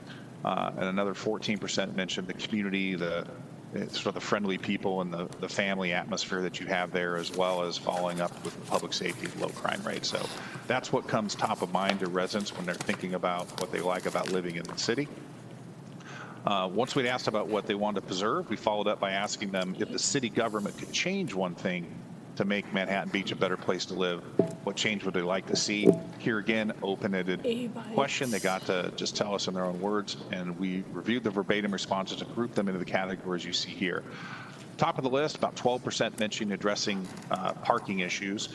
V: and another 14% mentioned the community, the sort of the friendly people and the family atmosphere that you have there, as well as following up with public safety and low crime rates. So that's what comes top of mind to residents when they're thinking about what they like about living in the city. Once we'd asked about what they wanted to preserve, we followed up by asking them if the city government could change one thing to make Manhattan Beach a better place to live, what change would they like to see? Here again, open-ended question. They got to just tell us in their own words, and we reviewed the verbatim responses and grouped them into the categories you see here. Top of the list, about 12% mentioned addressing parking issues.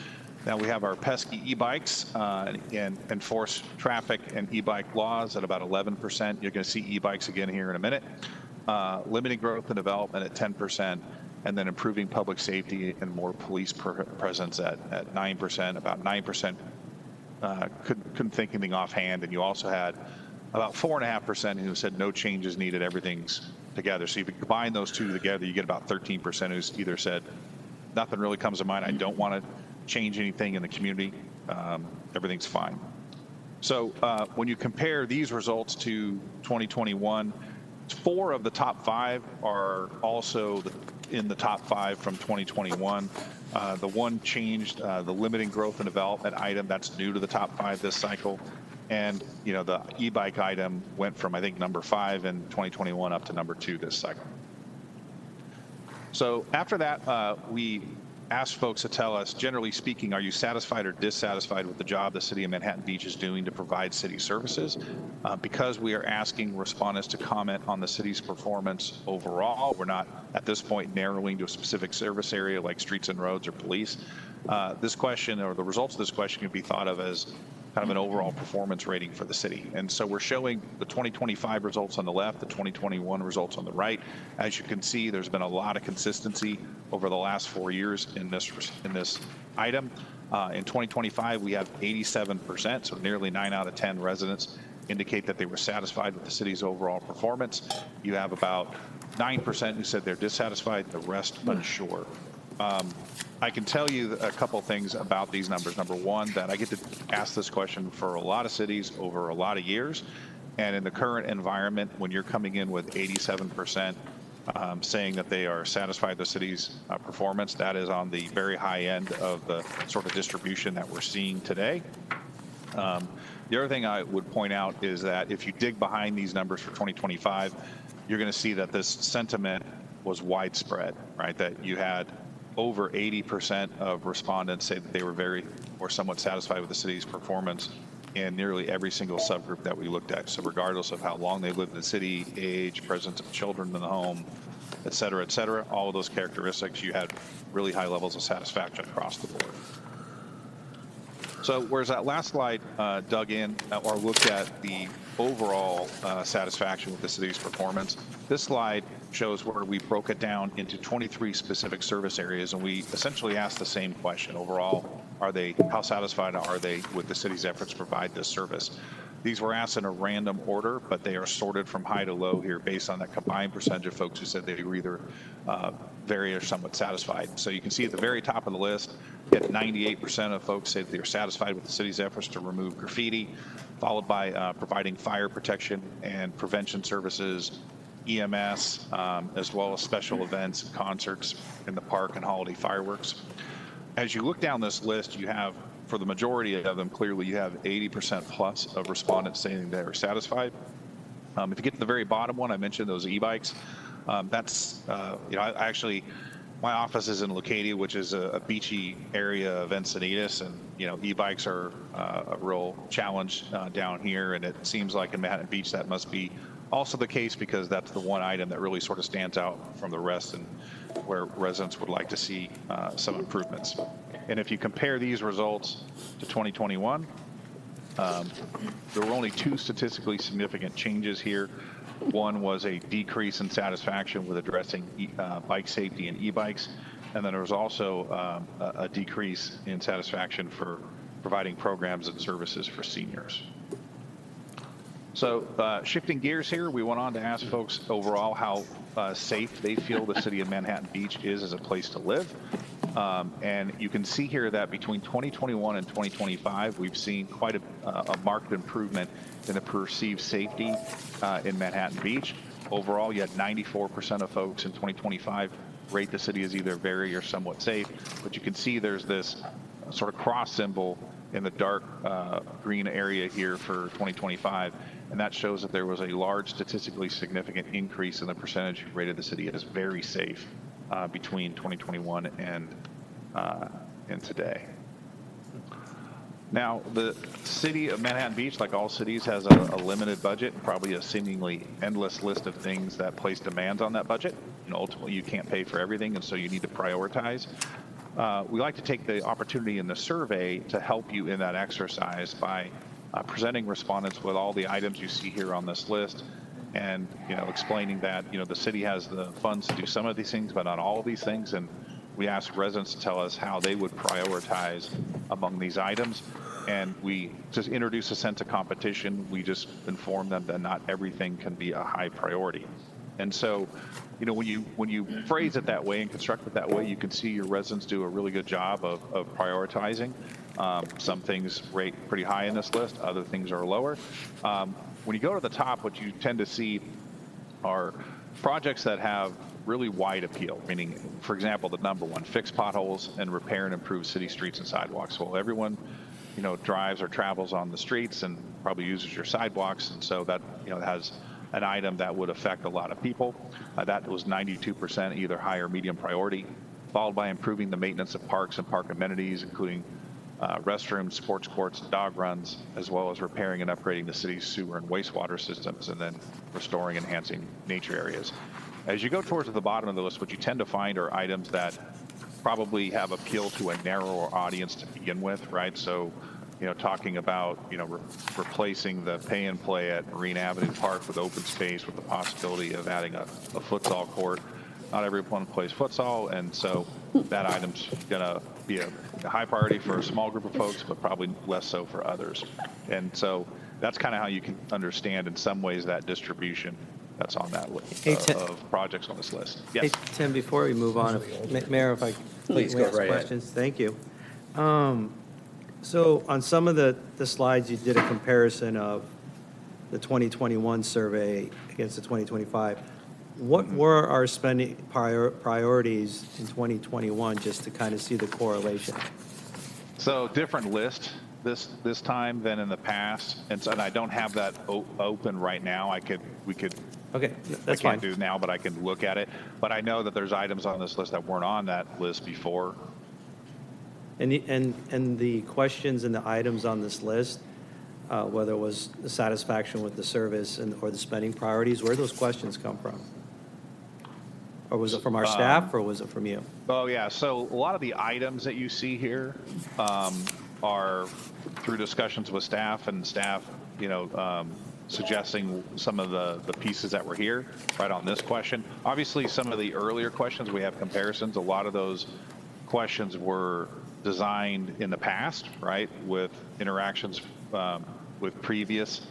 V: Now we have our pesky e-bikes and enforce traffic and e-bike laws at about 11%. You're going to see e-bikes again here in a minute. Limiting growth and development at 10%, and then improving public safety and more police presence at 9%. About 9% couldn't think anything offhand, and you also had about 4.5% who said no changes needed, everything's together. So if you combine those two together, you get about 13% who's either said nothing really comes to mind, I don't want to change anything in the community, everything's fine. So when you compare these results to 2021, 4 of the top 5 are also in the top 5 from 2021. The one changed, the limiting growth and development item, that's new to the top 5 this cycle. And the e-bike item went from, I think, number 5 in 2021 up to number 2 this cycle. So after that, we asked folks to tell us, generally speaking, are you satisfied or dissatisfied with the job the city of Manhattan Beach is doing to provide city services? Because we are asking respondents to comment on the city's performance overall, we're not at this point narrowing to a specific service area like streets and roads or police. This question, or the results of this question, can be thought of as kind of an overall performance rating for the city. And so we're showing the 2025 results on the left, the 2021 results on the right. As you can see, there's been a lot of consistency over the last 4 years in this item. In 2025, we have 87%, so nearly 9 out of 10 residents indicate that they were satisfied with the city's overall performance. You have about 9% who said they're dissatisfied, the rest unsure. I can tell you a couple things about these numbers. Number one, that I get to ask this question for a lot of cities over a lot of years. And in the current environment, when you're coming in with 87% saying that they are satisfied with the city's performance, that is on the very high end of the sort of distribution that we're seeing today. The other thing I would point out is that if you dig behind these numbers for 2025, you're going to see that this sentiment was widespread, right? That you had over 80% of respondents say that they were very or somewhat satisfied with the city's performance in nearly every single subgroup that we looked at. So regardless of how long they lived in the city, age, presence of children in the home, et cetera, all of those characteristics, you had really high levels of satisfaction across the board. So whereas that last slide dug in or looked at the overall satisfaction with the city's performance, this slide shows where we broke it down into 23 specific service areas, and we essentially asked the same question. Overall, how satisfied are they with the city's efforts to provide this service? These were asked in a random order, but they are sorted from high to low here based on that combined percentage of folks who said they were either very or somewhat satisfied. So you can see at the very top of the list, that 98% of folks said they are satisfied with the city's efforts to remove graffiti, followed by providing fire protection and prevention services, EMS, as well as special events, concerts in the park and holiday fireworks. As you look down this list, you have, for the majority of them, clearly you have 80% plus of respondents saying they are satisfied. If you get to the very bottom one, I mentioned those e-bikes. That's, my office is in Leucadia, which is a beachy area of Encinitas, and e-bikes are a real challenge down here, and it seems like in Manhattan Beach that must be also the case because that's the one item that really sort of stands out from the rest and where residents would like to see some improvements. And if you compare these results to 2021, there were only 2 statistically significant changes here. One was a decrease in satisfaction with addressing bike safety and e-bikes, and then there was also a decrease in satisfaction for providing programs and services for seniors. So shifting gears here, we went on to ask folks overall how safe they feel the city of Manhattan Beach is as a place to live. And you can see here that between 2021 and 2025, we've seen quite a marked improvement in the perceived safety in Manhattan Beach. Overall, you had 94% of folks in 2025 rate the city as either very or somewhat safe. But you can see there's this sort of cross symbol in the dark green area here for 2025. And that shows that there was a large statistically significant increase in the percentage who rated the city as very safe between 2021 and today. Now, the city of Manhattan Beach, like all cities, has a limited budget, probably a seemingly endless list of things that place demands on that budget. Ultimately, you can't pay for everything, and so you need to prioritize. We like to take the opportunity in the survey to help you in that exercise by presenting respondents with all the items you see here on this list, and explaining that the city has the funds to do some of these things, but not all of these things. And we ask residents to tell us how they would prioritize among these items. And we just introduce a sense of competition. We just inform them that not everything can be a high priority. And so, when you phrase it that way and construct it that way, you can see your residents do a really good job of prioritizing. Some things rate pretty high in this list, other things are lower. When you go to the top, what you tend to see are projects that have really wide appeal, meaning, for example, the number one, fix potholes and repair and improve city streets and sidewalks. Well, everyone, drives or travels on the streets and probably uses your sidewalks, and so that, has an item that would affect a lot of people. That was 92%, either high or medium priority. followed by improving the maintenance of parks and park amenities, including restrooms, sports courts, dog runs, as well as repairing and upgrading the city's sewer and wastewater systems, and then restoring and enhancing nature areas. As you go towards the bottom of the list, what you tend to find are items that probably have appeal to a narrower audience to begin with, right? So, talking about, replacing the pay and play at Marine Avenue Park with open space with the possibility of adding a futsal court. Not everyone plays futsal, and so that item's gonna be a high priority for a small group of folks, but probably less so for others. And so that's kind of how you can understand in some ways that distribution that's on that list of projects on this list. Yes.
U: Hey, Tim, before we move on, Mayor, if I
N: Please
U: may
N: go
U: ask
N: right ahead.
U: questions. Thank you. So on some of the slides, you did a comparison of the 2021 survey against the 2025. What were our spending priorities in 2021, just to kind of see the correlation?
V: So different list this time than in the past, and I don't have that open right now. We could.
U: Okay, that's
V: I can't
U: fine.
V: do now, but I can look at it. But I know that there's items on this list that weren't on that list before.
U: And the questions and the items on this list, whether it was the satisfaction with the service or the spending priorities, where those questions come from? Or was it from our staff, or was it from you?
V: Oh, yeah. So a lot of the items that you see here are through discussions with staff, and staff, suggesting some of the pieces that were here right on this question. Obviously, some of the earlier questions, we have comparisons. A lot of those questions were designed in the past, right, with interactions with previous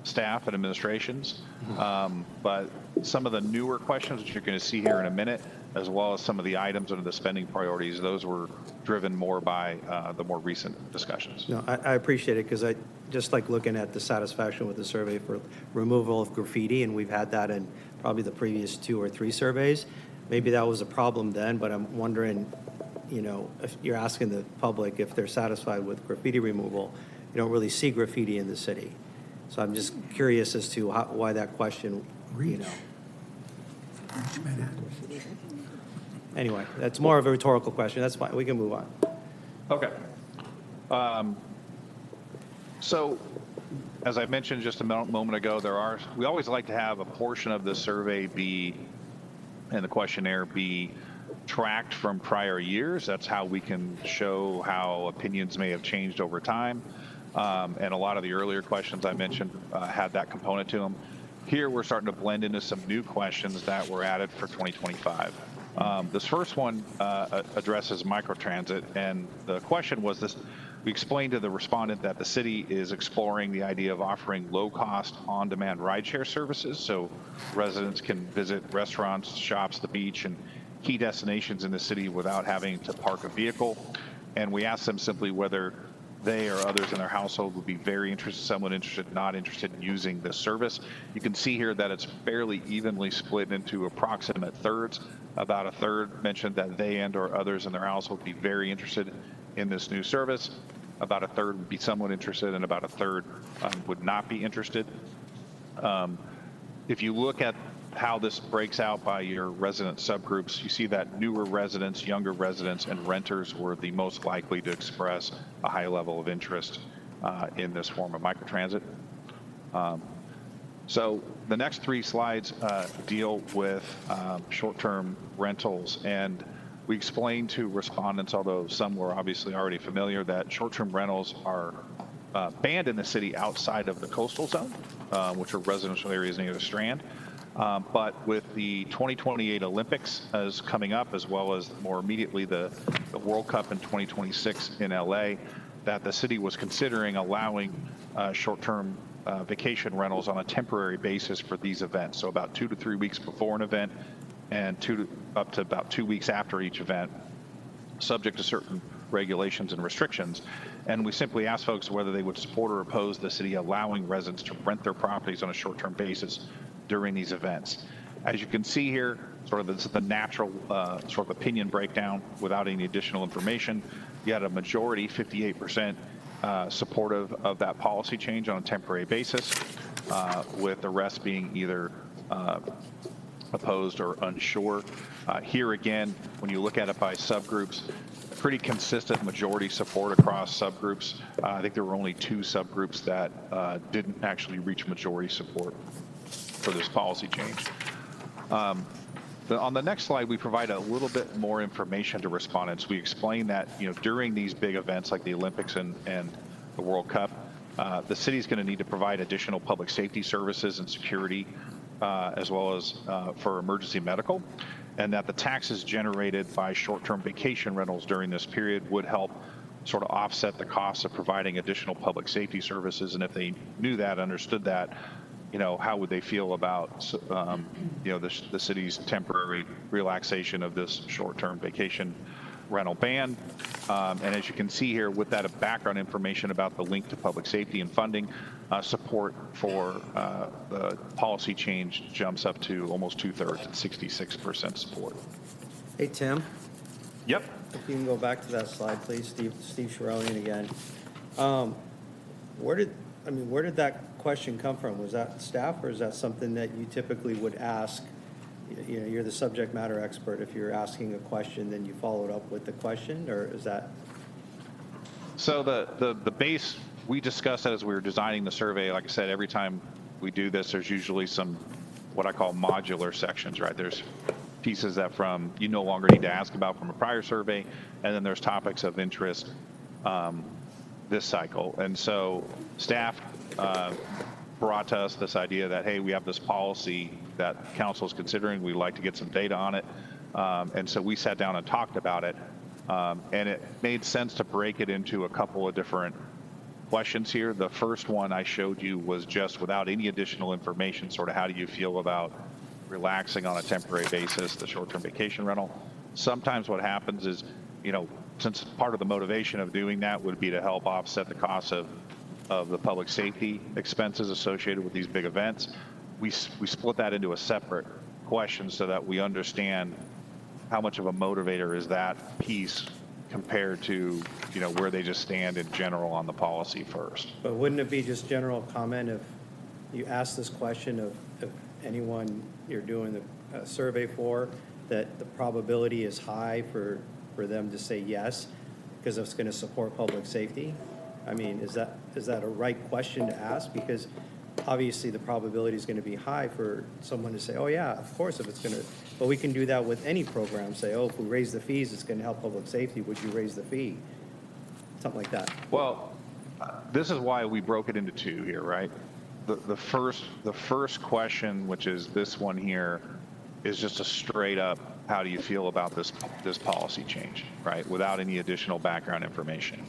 V: staff and administrations. But some of the newer questions, which you're going to see here in a minute, as well as some of the items under the spending priorities, those were driven more by the more recent discussions.
U: No, I appreciate it, because I just like looking at the satisfaction with the survey for removal of graffiti, and we've had that in probably the previous 2 or 3 surveys. Maybe that was a problem then, but I'm wondering, if you're asking the public if they're satisfied with graffiti removal, you don't really see graffiti in the city. So I'm just curious as to why that question, Anyway, that's more of a rhetorical question. That's fine. We can move on.
V: Okay. So, as I mentioned just a moment ago, we always like to have a portion of the survey and the questionnaire be tracked from prior years. That's how we can show how opinions may have changed over time. And a lot of the earlier questions I mentioned had that component to them. Here, we're starting to blend into some new questions that were added for 2025. This first one addresses microtransit, and the question was this: we explained to the respondent that the city is exploring the idea of offering low-cost, on-demand rideshare services, so residents can visit restaurants, shops, the beach, and key destinations in the city without having to park a vehicle. And we asked them simply whether they or others in their household would be very interested, someone interested, not interested in using this service. You can see here that it's fairly evenly split into approximate thirds. About a third mentioned that they and or others in their household would be very interested in this new service. About a third would be somewhat interested, and about a third would not be interested. If you look at how this breaks out by your resident subgroups, you see that newer residents, younger residents, and renters were the most likely to express a high level of interest in this form of microtransit. So the next 3 slides deal with short-term rentals, and we explained to respondents, although some were obviously already familiar, that short-term rentals are banned in the city outside of the coastal zone, which are residential areas near the Strand. But with the 2028 Olympics as coming up, as well as more immediately the World Cup in 2026 in LA, that the city was considering allowing short-term vacation rentals on a temporary basis for these events. So about 2 to 3 weeks before an event, and up to about 2 weeks after each event, subject to certain regulations and restrictions. And we simply asked folks whether they would support or oppose the city allowing residents to rent their properties on a short-term basis during these events. As you can see here, sort of this is the natural sort of opinion breakdown without any additional information. You had a majority, 58%, supportive of that policy change on a temporary basis, with the rest being either opposed, or unsure. Here again, when you look at it by subgroups, pretty consistent majority support across subgroups. I think there were only 2 subgroups that didn't actually reach majority support for this policy change. On the next slide, we provide a little bit more information to respondents. We explain that, during these big events like the Olympics and the World Cup, the city is going to need to provide additional public safety services and security, as well as for emergency medical, and that the taxes generated by short-term vacation rentals during this period would help sort of offset the costs of providing additional public safety services. And if they knew that, understood that, how would they feel about, the city's temporary relaxation of this short-term vacation rental ban? And as you can see here, with that background information about the link to public safety and funding, support for the policy change jumps up to almost 2/3 at 66% support.
Q: Hey, Tim.
V: Yep.
Q: If you can go back to that slide, please, Steve Charelian again. Where did that question come from? Was that staff, or is that something that you typically would ask? You're the subject matter expert. If you're asking a question, then you follow it up with the question, or is that?
V: So the base, we discussed that as we were designing the survey. Like I said, every time we do this, there's usually some what I call modular sections, right? There's pieces that you no longer need to ask about from a prior survey, and then there's topics of interest this cycle. And so staff brought to us this idea that, hey, we have this policy that council is considering. We'd like to get some data on it. And so we sat down and talked about it. And it made sense to break it into a couple of different questions here. The first one I showed you was just without any additional information, sort of how do you feel about relaxing on a temporary basis, the short-term vacation rental? Sometimes what happens is, since part of the motivation of doing that would be to help offset the costs of the public safety expenses associated with these big events, we split that into a separate question so that we understand how much of a motivator is that piece compared to, where they just stand in general on the policy first.
Q: But wouldn't it be just general comment if you ask this question of anyone you're doing the survey for, that the probability is high for them to say yes because it's going to support public safety? I mean, is that a right question to ask? Because obviously the probability is going to be high for someone to say, oh yeah, of course, if it's going to, but we can do that with any program. Say, oh, if we raise the fees, it's going to help public safety. Would you raise the fee? Something like that.
V: Well, this is why we broke it into 2 here, right? The first question, which is this one here, is just a straight up, how do you feel about this policy change, right? Without any additional background information.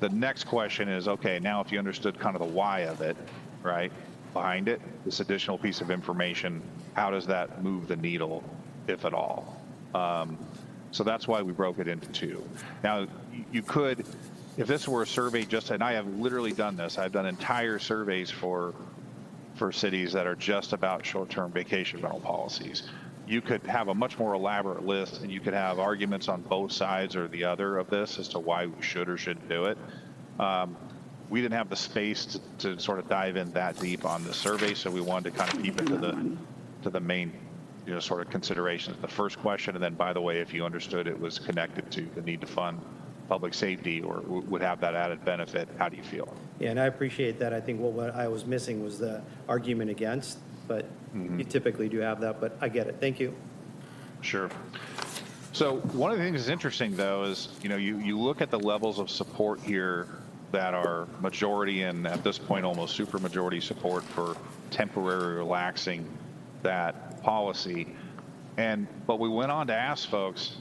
V: The next question is, okay, now if you understood kind of the why of it, right, behind it, this additional piece of information, how does that move the needle, if at all? So that's why we broke it into 2. Now, you could, if this were a survey and I have literally done this, I've done entire surveys for cities that are just about short-term vacation rental policies. You could have a much more elaborate list, and you could have arguments on both sides or the other of this as to why we should or shouldn't do it. We didn't have the space to sort of dive in that deep on the survey, so we wanted to kind of keep it to the main, sort of considerations. The first question, and then, by the way, if you understood it was connected to the need to fund public safety or would have that added benefit, how do you feel?
Q: Yeah, and I appreciate that. I think what I was missing was the argument against, but you typically do have that, but I get it. Thank you.
V: Sure. So one of the things that's interesting, though, is, you look at the levels of support here that are majority and at this point almost supermajority support for temporary relaxing that policy. But we went on to ask folks,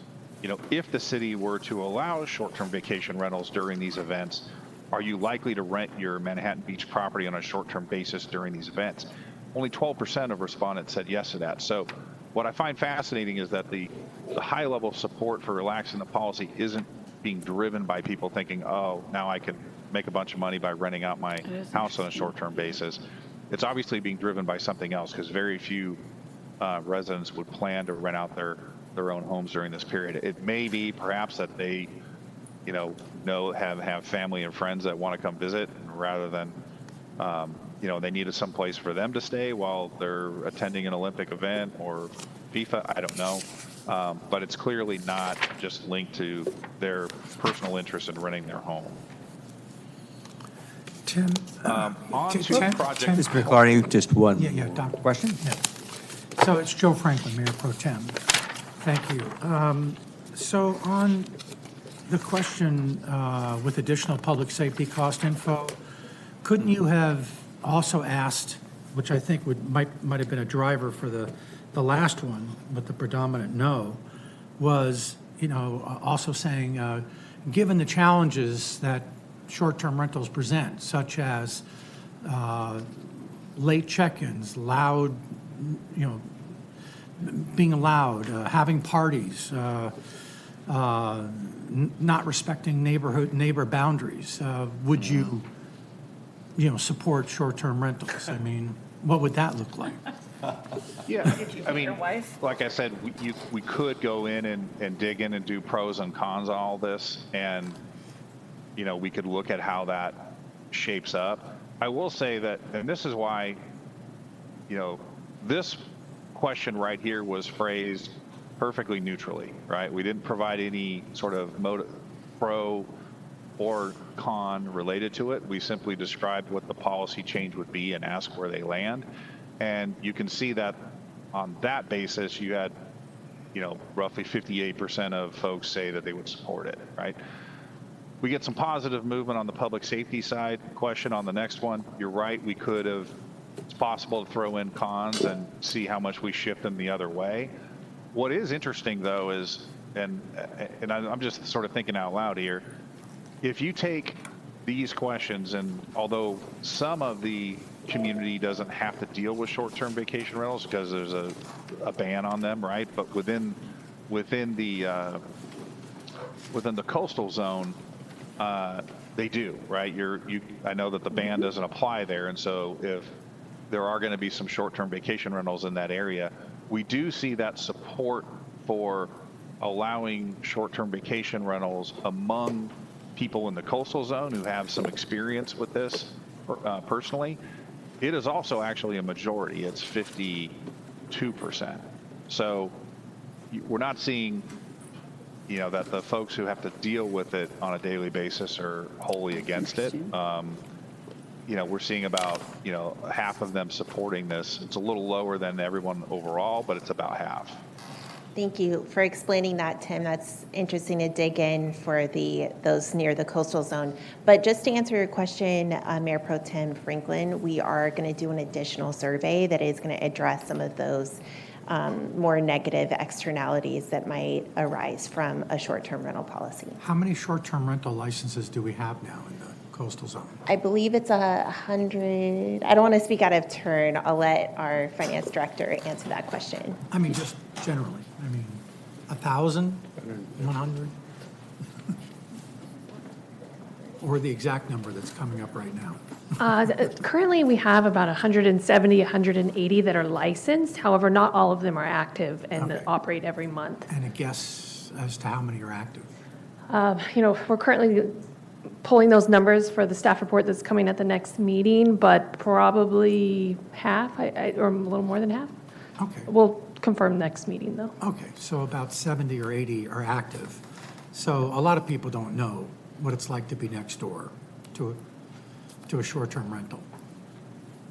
V: if the city were to allow short-term vacation rentals during these events, are you likely to rent your Manhattan Beach property on a short-term basis during these events? Only 12% of respondents said yes to that. So what I find fascinating is that the high level of support for relaxing the policy isn't being driven by people thinking, oh, now I can make a bunch of money by renting out my house on a short-term basis. It's obviously being driven by something else, because very few residents would plan to rent out their own homes during this period. It may be perhaps that they, have family and friends that want to come visit, rather than they needed some place for them to stay while they're attending an Olympic event or FIFA. I don't know. But it's clearly not just linked to their personal interest in renting their home.
R: Tim,
V: On to
R: Tim,
V: project.
C: Mr. McCartney, just one
R: Yeah, Dr.
C: question.
R: Yeah. So it's Joe Franklin, Mayor Pro Tem. Thank you. So on the question with additional public safety cost info, couldn't you have also asked, which I think might have been a driver for the last one, but the predominant no, was, also saying, given the challenges that short-term rentals present, such as late check-ins, loud, being loud, having parties, not respecting neighbor boundaries, would you, support short-term rentals? I mean, what would that look like?
V: Yeah, I mean, like I said, we could go in and dig in and do pros and cons on all this, and we could look at how that shapes up. I will say that, and this is why, this question right here was phrased perfectly neutrally, right? We didn't provide any sort of pro or con related to it. We simply described what the policy change would be and asked where they land. And you can see that on that basis, you had, roughly 58% of folks say that they would support it, right? We get some positive movement on the public safety side. Question on the next one, you're right, we could have, it's possible to throw in cons and see how much we shift them the other way. What is interesting though is, and I'm just sort of thinking out loud here, if you take these questions, and although some of the community doesn't have to deal with short-term vacation rentals because there's a ban on them, right? But within the coastal zone, they do, right? I know that the ban doesn't apply there, and so if there are going to be some short-term vacation rentals in that area, we do see that support for allowing short-term vacation rentals among people in the coastal zone who have some experience with this personally. It is also actually a majority. It's 52%. So we're not seeing, that the folks who have to deal with it on a daily basis are wholly against it. We're seeing about, half of them supporting this. It's a little lower than everyone overall, but it's about half.
K: Thank you for explaining that, Tim. That's interesting to dig in for those near the coastal zone. But just to answer your question, Mayor Pro Tem Franklin, we are going to do an additional survey that is going to address some of those more negative externalities that might arise from a short-term rental policy.
R: How many short-term rental licenses do we have now in the coastal zone?
K: I believe it's 100. I don't want to speak out of turn. I'll let our finance director answer that question.
R: I mean, just generally. 1,000, 100, or the exact number that's coming up right now?
O: Currently, we have about 170, 180 that are licensed. However, not all of them are active and operate every month.
R: And a guess as to how many are active?
O: We're currently pulling those numbers for the staff report that's coming at the next meeting, but probably half, or a little more than half.
R: Okay.
O: We'll confirm next meeting, though.
R: Okay, so about 70 or 80 are active. So a lot of people don't know what it's like to be next door to a short-term rental,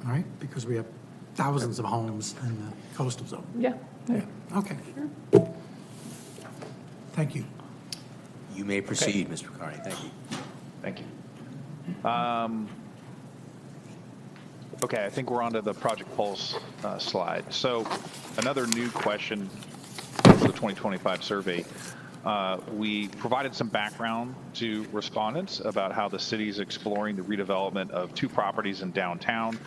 R: all right? Because we have thousands of homes in the coastal zone.
O: Yeah.
R: Okay. Thank you.
C: You may proceed, Mr. McCartney. Thank you.
V: Thank you. Okay, I think we're on to the Project Pulse slide. So another new question for the 2025 survey. We provided some background to respondents about how the city is exploring the redevelopment of 2 properties in downtown,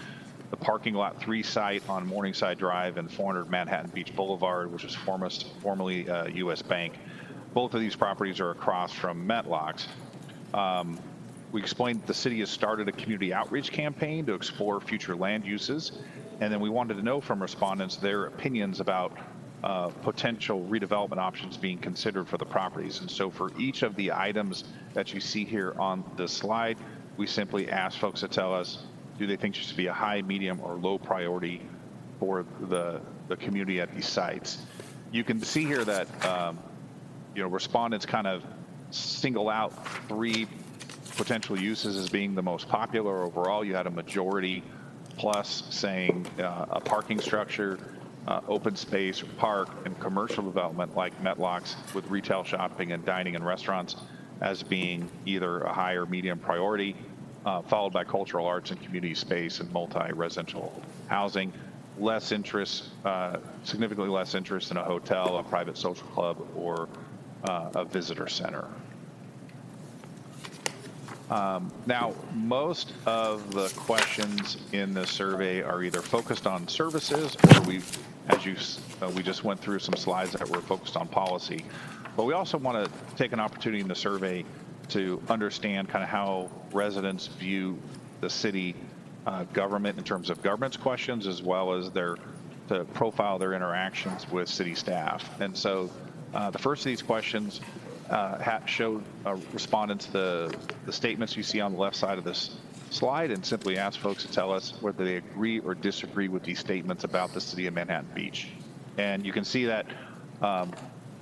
V: the Parking Lot 3 site on Morningside Drive and 400 Manhattan Beach Boulevard, which is formerly U.S. Bank. Both of these properties are across from Metlocks. We explained that the city has started a community outreach campaign to explore future land uses, and then we wanted to know from respondents their opinions about potential redevelopment options being considered for the properties. And so for each of the items that you see here on this slide, we simply ask folks to tell us do they think should be a high, medium, or low priority for the community at these sites. You can see here that respondents kind of single out 3 potential uses as being the most popular overall. You had a majority plus saying a parking structure, open space, park, and commercial development like Metlocks with retail shopping and dining and restaurants as being either a high or medium priority, followed by cultural arts and community space and multi-residential housing. Less interest, significantly less interest in a hotel, a private social club, or a visitor center. Now, most of the questions in this survey are either focused on services, or we just went through some slides that were focused on policy. But we also want to take an opportunity in the survey to understand kind of how residents view the city government in terms of governance questions, as well as to profile their interactions with city staff. And so the first of these questions showed respondents the statements you see on the left side of this slide, and simply ask folks to tell us whether they agree or disagree with these statements about the city of Manhattan Beach. And you can see that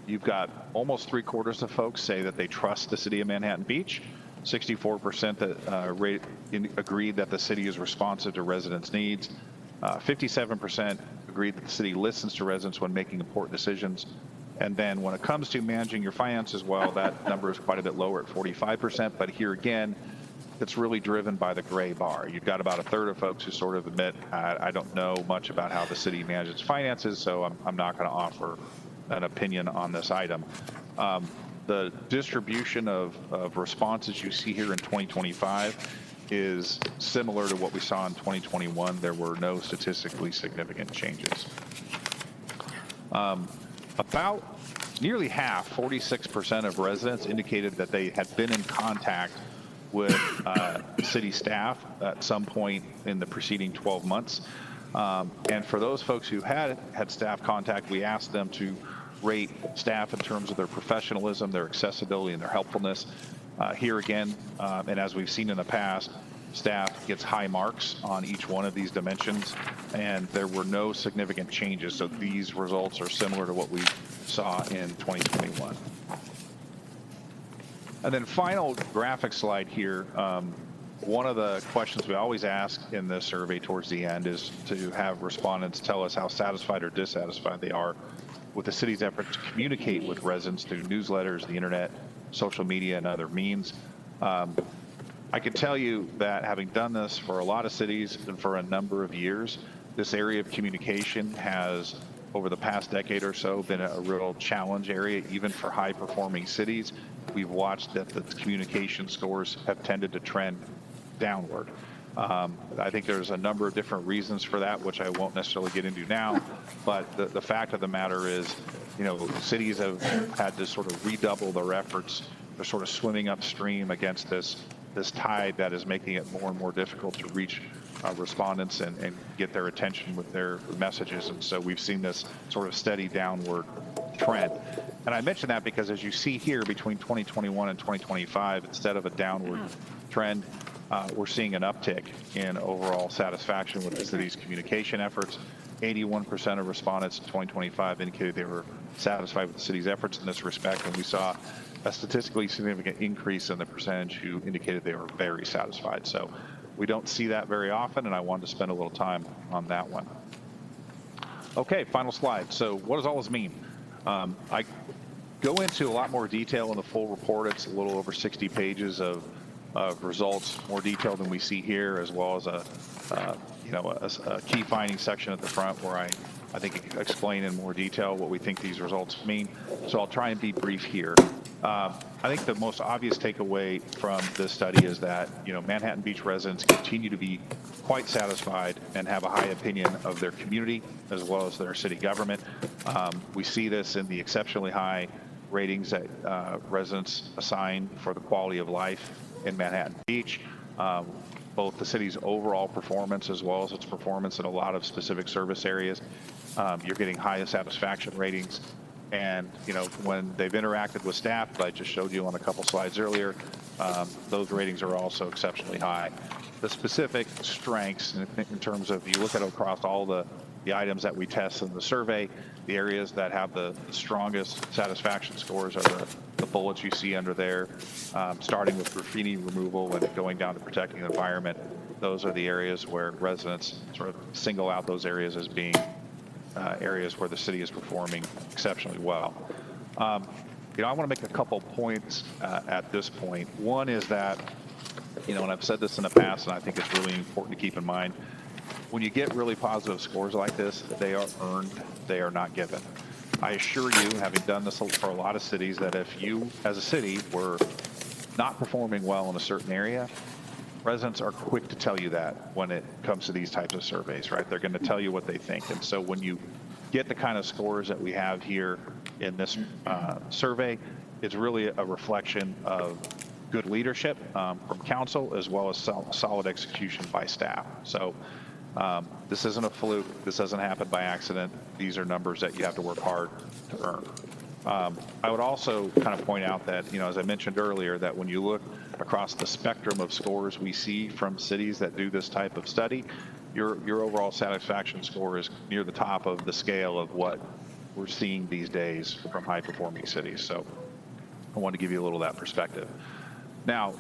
V: you've got almost 3/4 of folks say that they trust the city of Manhattan Beach. 64% that agreed that the city is responsive to residents' needs. 57% agreed that the city listens to residents when making important decisions. And then when it comes to managing your finances well, that number is quite a bit lower at 45%. But here again, it's really driven by the gray bar. You've got about 1/3 of folks who sort of admit, I don't know much about how the city manages its finances, so I'm not going to offer an opinion on this item. The distribution of responses you see here in 2025 is similar to what we saw in 2021. There were no statistically significant changes. About nearly half, 46% of residents indicated that they had been in contact with city staff at some point in the preceding 12 months. And for those folks who had staff contact, we asked them to rate staff in terms of their professionalism, their accessibility, and their helpfulness. Here again, and as we've seen in the past, staff gets high marks on each one of these dimensions, and there were no significant changes. So these results are similar to what we saw in 2021. And then final graphic slide here. One of the questions we always ask in this survey towards the end is to have respondents tell us how satisfied or dissatisfied they are with the city's effort to communicate with residents through newsletters, the internet, social media, and other means. I can tell you that having done this for a lot of cities and for a number of years, this area of communication has, over the past decade or so, been a real challenge area, even for high-performing cities. We've watched that the communication scores have tended to trend downward. I think there's a number of different reasons for that, which I won't necessarily get into now, but the fact of the matter is, cities have had to sort of redouble their efforts. They're sort of swimming upstream against this tide that is making it more and more difficult to reach respondents and get their attention with their messages. And so we've seen this sort of steady downward trend. And I mention that because, as you see here, between 2021 and 2025, instead of a downward trend, we're seeing an uptick in overall satisfaction with the city's communication efforts. 81% of respondents in 2025 indicated they were satisfied with the city's efforts in this respect, and we saw a statistically significant increase in the percentage who indicated they were very satisfied. So we don't see that very often, and I wanted to spend a little time on that one. Okay, final slide. So what does all this mean? I go into a lot more detail in the full report. It's a little over 60 pages of results, more detail than we see here, as well as a key findings section at the front where I think explain in more detail what we think these results mean. So I'll try and be brief here. I think the most obvious takeaway from this study is that Manhattan Beach residents continue to be quite satisfied and have a high opinion of their community as well as their city government. We see this in the exceptionally high ratings that residents assign for the quality of life in Manhattan Beach. Both the city's overall performance as well as its performance in a lot of specific service areas. You're getting high satisfaction ratings. And, when they've interacted with staff, that I just showed you on a couple slides earlier, those ratings are also exceptionally high. the specific strengths in terms of, you look at across all the items that we test in the survey, the areas that have the strongest satisfaction scores are the bullets you see under there, starting with graffiti removal and going down to protecting the environment. Those are the areas where residents sort of single out those areas as being areas where the city is performing exceptionally well. You know, I want to make a couple points at this point. One is that, you know, and I've said this in the past, and I think it's really important to keep in mind, when you get really positive scores like this, they are earned, they are not given. I assure you, having done this for a lot of cities, that if you, as a city, were not performing well in a certain area, residents are quick to tell you that when it comes to these types of surveys, right? They're going to tell you what they think. And so when you get the kind of scores that we have here in this survey, it's really a reflection of good leadership from council, as well as solid execution by staff. So this isn't a fluke. This doesn't happen by accident. These are numbers that you have to work hard to earn. I would also kind of point out that, you know, as I mentioned earlier, that when you look across the spectrum of scores we see from cities that do this type of study, your overall satisfaction score is near the top of the scale of what we're seeing these days from high-performing cities. So I want to give you a little of that perspective. Now,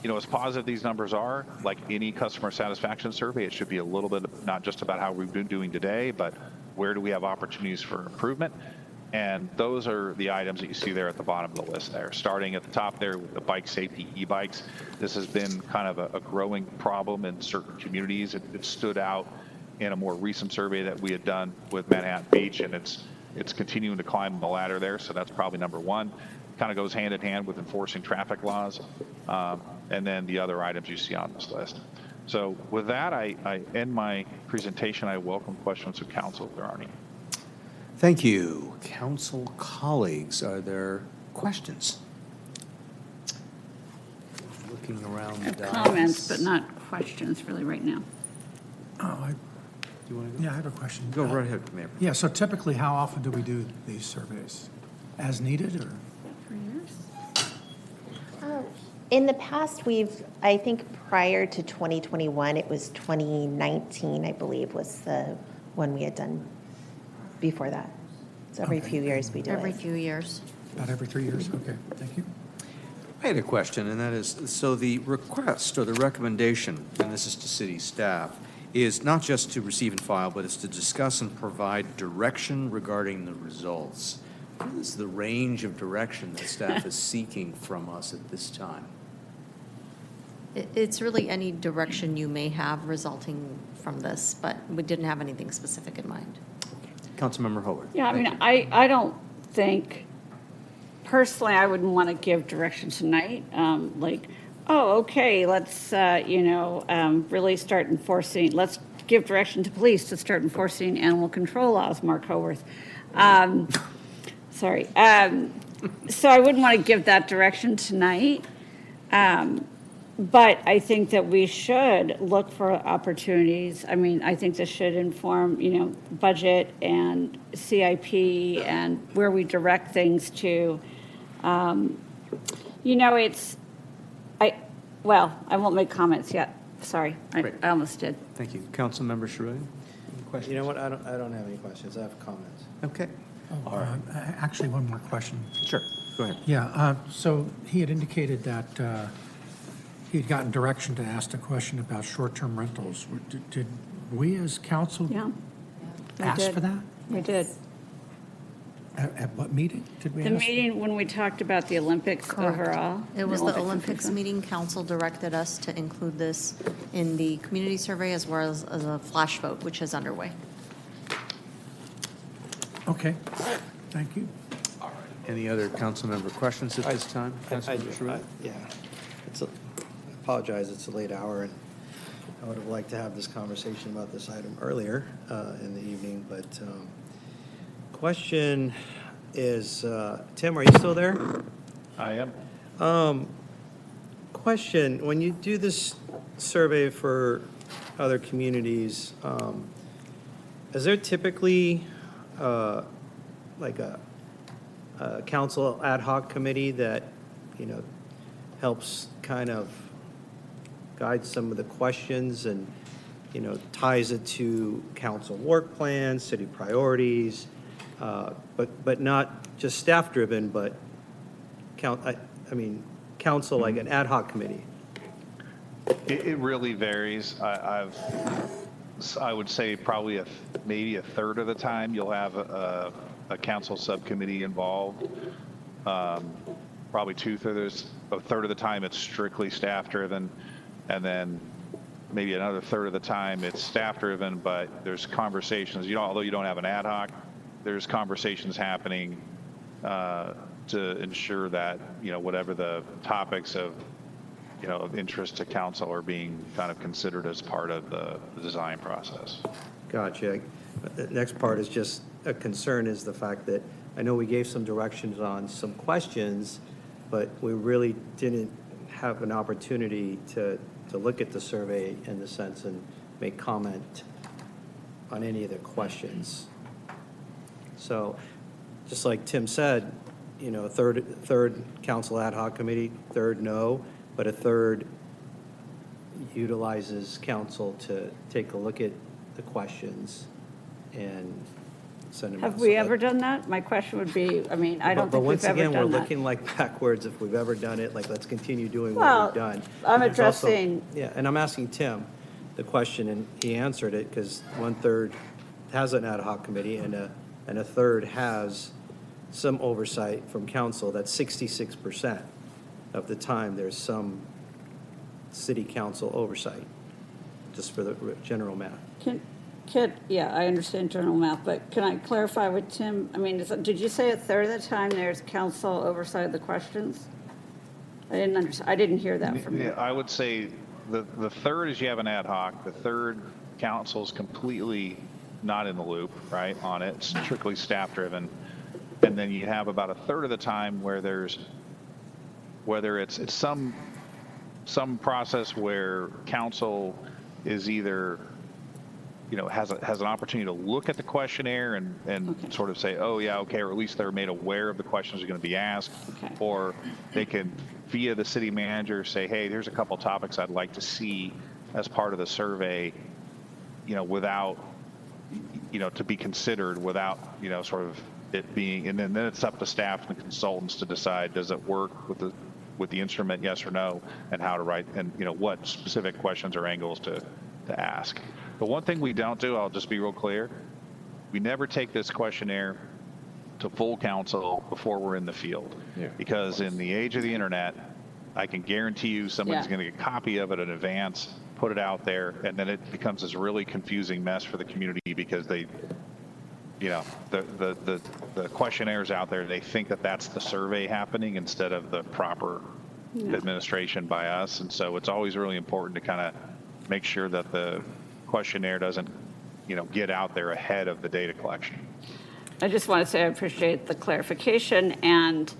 V: you know, as positive these numbers are, like any customer satisfaction survey, it should be a little bit not just about how we've been doing today, but where do we have opportunities for improvement? And those are the items that you see there at the bottom of the list there. Starting at the top there with the bike safety e-bikes. This has been kind of a growing problem in certain communities. It stood out in a more recent survey that we had done with Manhattan Beach, and it's continuing to climb the ladder there, so that's probably number one. Kind of goes hand in hand with enforcing traffic laws, and then the other items you see on this list. So with that, I end my presentation. I welcome questions from council if there are any.
C: Thank you. Council colleagues, are there questions? Looking around
G: I
C: the
G: have
C: dais.
G: comments, but not questions really right now.
R: Yeah, I have a question.
C: Go right ahead, Mayor.
R: Yeah, so typically, how often do we do these surveys? As needed, or?
K: In the past, I think prior to 2021, it was 2019, I believe, was the one we had done before that. So every few years we do it.
L: Every few years.
R: About every 3 years? Okay, thank you.
C: I had a question, and that is, so the request or the recommendation, and this is to city staff, is not just to receive and file, but it's to discuss and provide direction regarding the results. What is the range of direction that staff is seeking from us at this time?
L: It's really any direction you may have resulting from this, but we didn't have anything specific in mind.
C: Councilmember Howard.
G: Yeah, I mean, I don't think, personally, I wouldn't want to give direction tonight. Like, oh, okay, let's, really start enforcing, let's give direction to police to start enforcing animal control laws, Mark Howarth. Sorry. So I wouldn't want to give that direction tonight. But I think that we should look for opportunities. I mean, I think this should inform, budget and CIP and where we direct things to. I won't make comments yet. Sorry, I almost did.
C: Thank you. Councilmember Charelian?
Q: You know what, I don't have any questions, I have comments.
C: Okay.
R: All right. Actually, one more question.
C: Sure, go ahead.
R: Yeah, so he had indicated that he had gotten direction to ask a question about short-term rentals. Did we as council ask for that?
G: We did.
R: At what meeting did we
G: The
R: ask?
G: meeting when we talked about the Olympics overall.
L: It was the Olympics meeting. Council directed us to include this in the community survey as well as a flash vote, which is underway.
R: Okay, thank you.
C: All right. Any other council member questions at this time? Councilmember Charelian?
Q: Yeah. I apologize, it's a late hour, and I would have liked to have this conversation about this item earlier in the evening, but question is, Tim, are you still there?
V: I am.
Q: Question, when you do this survey for other communities, is there typically like a council ad hoc committee that, helps kind of
H: guides some of the questions and, ties it to council work plans, city priorities, but not just staff-driven, but council like an ad hoc committee.
V: It really varies. I would say probably maybe a third of the time you'll have a council subcommittee involved. Probably a third of the time it's strictly staff-driven, and then maybe another third of the time it's staff-driven, but there's conversations. Although you don't have an ad hoc, there's conversations happening to ensure that whatever the topics of interest to council are being kind of considered as part of the design process.
H: Gotcha. The next part is just a concern is the fact that I know we gave some directions on some questions, but we really didn't have an opportunity to look at the survey in the sense and make comment on any of the questions. So just like Tim said, a third council ad hoc committee, third no, but a third utilizes council to take a look at the questions and send them out.
G: Have we ever done that? My question would be, I don't think we've ever done that.
H: But once again, we're looking like backwards if we've ever done it, like let's continue doing what we've done.
G: I'm addressing.
H: Yeah, and I'm asking Tim the question, and he answered it because 1/3 has an ad hoc committee and a third has some oversight from council. That's 66% of the time there's some city council oversight, just for the general math.
G: Yeah, I understand general math, but can I clarify with Tim? Did you say a third of the time there's council oversight of the questions? I didn't understand. I didn't hear that from you.
V: Yeah, I would say the third is you have an ad hoc. The third council's completely not in the loop, right, on it. It's strictly staff-driven. And then you have about a third of the time where whether it's some process where council is either has an opportunity to look at the questionnaire and sort of say, oh yeah, okay, or at least they're made aware of the questions that are going to be asked, or they can via the city manager say, hey, there's a couple topics I'd like to see as part of the survey, without to be considered without sort of it being, and then it's up to staff and consultants to decide, does it work with the instrument, yes or no, and how to write, and what specific questions or angles to ask. But one thing we don't do, I'll just be real clear, we never take this questionnaire to full council before we're in the field. Yeah. Because in the age of the internet, I can guarantee you somebody's going to get a copy of it in advance, put it out there, and then it becomes this really confusing mess for the community because they, the questionnaires out there, they think that that's the survey happening instead of the proper administration by us. And so it's always really important to kind of make sure that the questionnaire doesn't, get out there ahead of the data collection.
G: I just want to say I appreciate the clarification, and,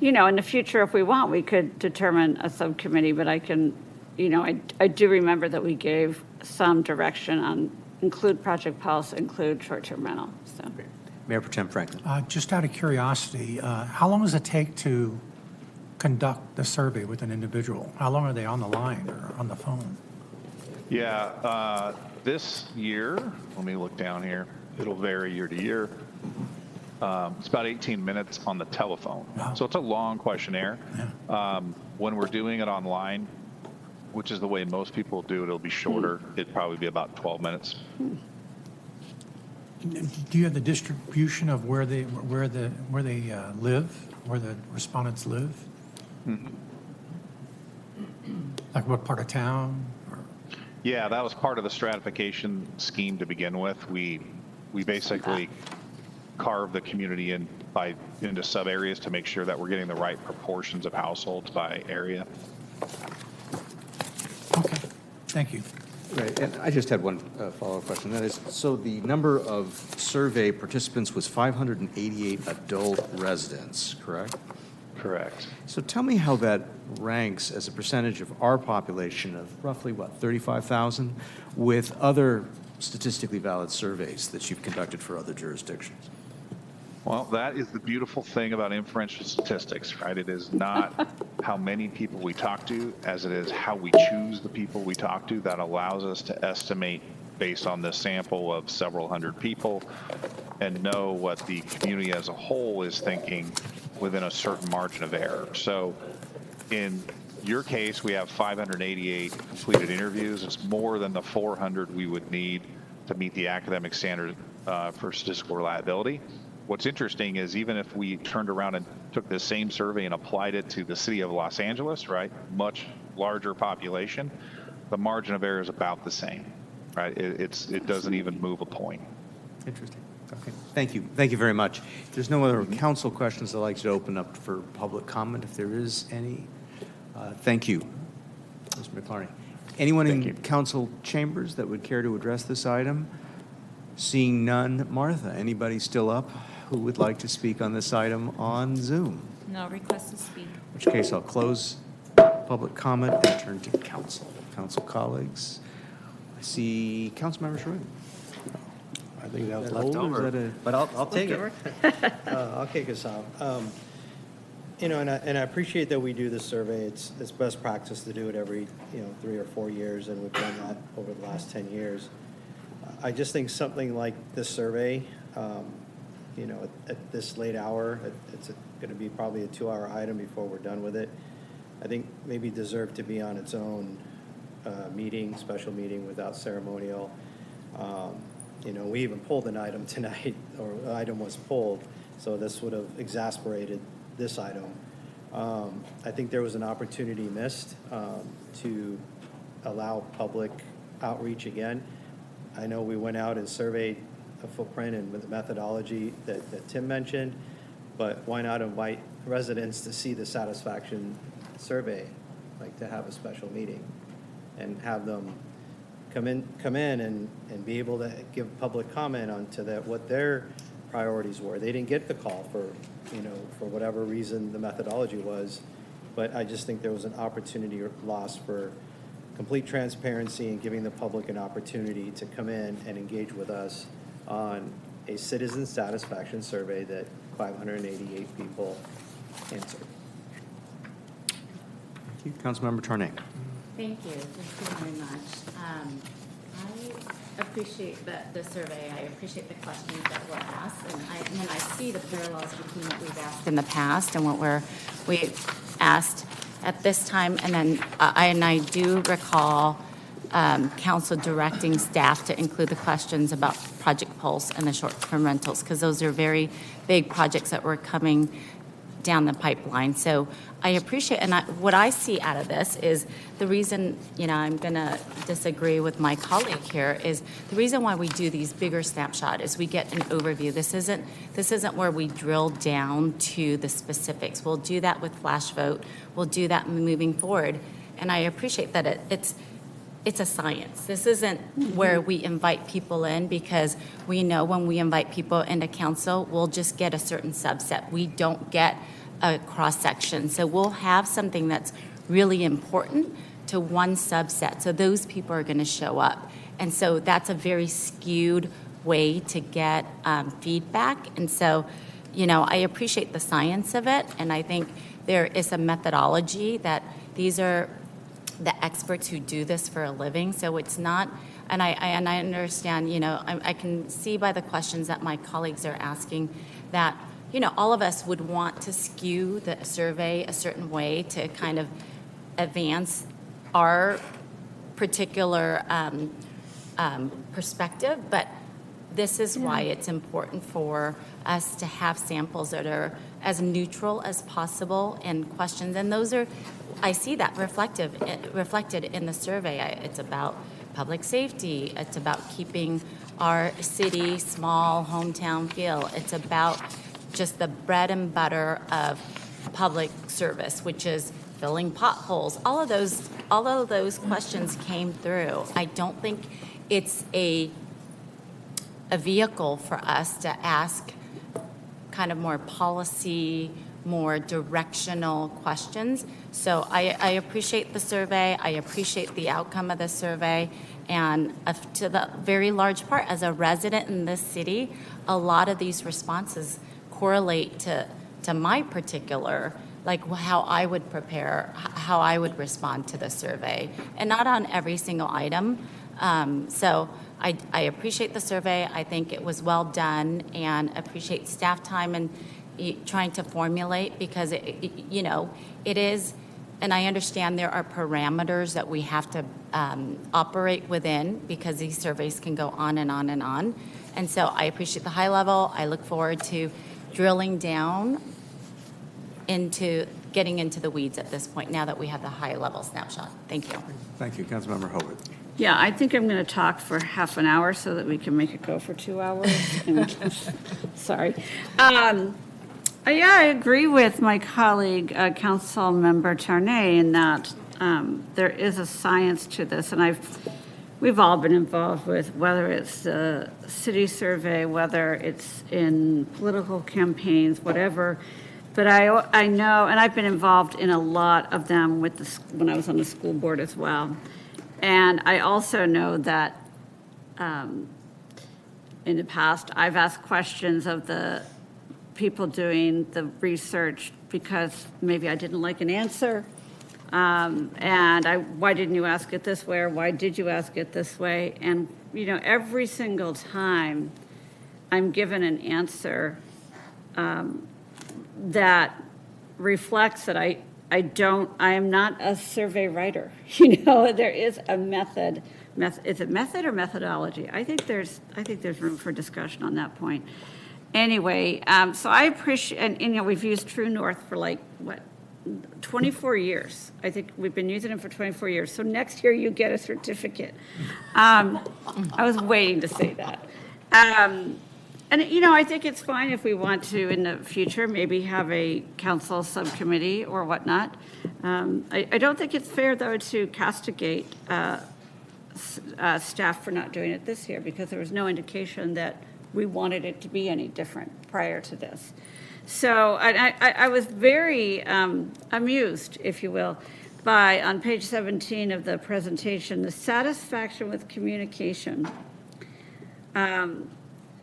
G: in the future, if we want, we could determine a subcommittee, but I can, I do remember that we gave some direction on include project policy, include short-term rental, so.
C: Mayor Pro Tem Franklin.
R: Just out of curiosity, how long does it take to conduct the survey with an individual? How long are they on the line or on the phone?
V: Yeah, this year, let me look down here. It'll vary year to year. It's about 18 minutes on the telephone. Wow. So it's a long questionnaire. Yeah. When we're doing it online, which is the way most people do it, it'll be shorter. It'd probably be about 12 minutes.
R: Do you have the distribution of where they live, where the respondents live? Mm-hmm. Like what part of town?
V: Yeah, that was part of the stratification scheme to begin with. We basically carved the community into sub areas to make sure that we're getting the right proportions of households by area.
R: Okay, thank you.
C: Right, and I just had one follow-up question. That is, so the number of survey participants was 588 adult residents, correct?
V: Correct.
C: So tell me how that ranks as a percentage of our population of roughly, 35,000, with other statistically valid surveys that you've conducted for other jurisdictions?
V: Well, that is the beautiful thing about inferential statistics, right? It is not how many people we talk to as it is how we choose the people we talk to that allows us to estimate based on this sample of several hundred people and know what the community as a whole is thinking within a certain margin of error. So in your case, we have 588 completed interviews. It's more than the 400 we would need to meet the academic standard for statistical reliability. What's interesting is even if we turned around and took this same survey and applied it to the city of Los Angeles, right, much larger population, the margin of error is about the same, right? It doesn't even move a point.
C: Interesting. Okay. Thank you. Thank you very much. If there's no other council questions, I'd like to open up for public comment if there is any. Thank you, Mr. McClarney. Anyone in council chambers that would care to address this item? Seeing none. Martha, anybody still up who would like to speak on this item on Zoom?
D: No request to speak.
C: In which case, I'll close public comment and turn to council. Council colleagues. I see Councilmember Charelian.
Q: I think that was
C: Is that
Q: left
C: old, or is
Q: over,
C: that a-
Q: but I'll take it. I'll kick us off. You know, and I appreciate that we do this survey. It's best practice to do it every 3 or 4 years, and we've done that over the last 10 years. I just think something like this survey, at this late hour, it's going to be probably a 2-hour item before we're done with it. I think maybe deserve to be on its own special meeting without ceremonial. We even pulled an item tonight, or an item was pulled, so this would have exasperated this item. I think there was an opportunity missed to allow public outreach again. I know we went out and surveyed a footprint and with the methodology that Tim mentioned, but why not invite residents to see the satisfaction survey, like to have a special meeting and have them come in and be able to give public comment onto what their priorities were. They didn't get the call for whatever reason the methodology was, but I just think there was an opportunity lost for complete transparency and giving the public an opportunity to come in and engage with us on a citizen satisfaction survey that 588 people answered.
C: Thank you. Councilmember Tarnay.
F: Thank you. Thank you very much. I appreciate the survey. I appreciate the questions that were asked, and then I see the parallels between what we've asked in the past and what we asked at this time. And then I do recall council directing staff to include the questions about Project Pulse and the short-term rentals, because those are very big projects that were coming down the pipeline. So I appreciate, and what I see out of this is the reason, I'm going to disagree with my colleague here, is the reason why we do these bigger snapshot is we get an overview. This isn't where we drill down to the specifics. We'll do that with flash vote. We'll do that moving forward. And I appreciate that it's a science. This isn't where we invite people in, because we know when we invite people into council, we'll just get a certain subset. We don't get a cross-section. So we'll have something that's really important to one subset. So those people are going to show up. And so that's a very skewed way to get feedback. And so, I appreciate the science of it. And I think there is a methodology that these are the experts who do this for a living. So it's not, and I understand, I can see by the questions that my colleagues are asking that, all of us would want to skew the survey a certain way to kind of advance our particular perspective. But this is why it's important for us to have samples that are as neutral as possible in questions. And those are, I see that reflected in the survey. It's about public safety. It's about keeping our city small, hometown feel. It's about just the bread and butter of public service, which is filling potholes. All of those questions came through. I don't think it's a vehicle for us to ask kind of more policy, more directional questions. So I appreciate the survey. I appreciate the outcome of the survey. And to the very large part, as a resident in this city, a lot of these responses correlate to my particular, like how I would prepare, how I would respond to the survey, and not on every single item. So I appreciate the survey. I think it was well done, and appreciate staff time and trying to formulate, because it is, and I understand there are parameters that we have to operate within, because these surveys can go on and on and on. And so I appreciate the high level. I look forward to drilling down into getting into the weeds at this point, now that we have the high level snapshot. Thank you.
C: Thank you, Councilmember Hobart.
G: Yeah, I think I'm going to talk for half an hour so that we can make it go for 2 hours. Sorry. Yeah, I agree with my colleague, Councilmember Charnay, in that there is a science to this, and we've all been involved with, whether it's the city survey, whether it's in political campaigns, whatever. But I know, and I've been involved in a lot of them when I was on the school board as well. And I also know that in the past, I've asked questions of the people doing the research because maybe I didn't like an answer. And why didn't you ask it this way, or why did you ask it this way? And, every single time I'm given an answer that reflects that I am not a survey writer. There is a method. Is it method or methodology? I think there's room for discussion on that point. Anyway, so I appreciate, and we've used True North for 24 years. I think we've been using it for 24 years. So next year you get a certificate. I was waiting to say that. And, I think it's fine if we want to, in the future, maybe have a council subcommittee or whatnot. I don't think it's fair, though, to castigate staff for not doing it this year, because there was no indication that we wanted it to be any different prior to this. So I was very amused, if you will, by, on page 17 of the presentation, the satisfaction with communication.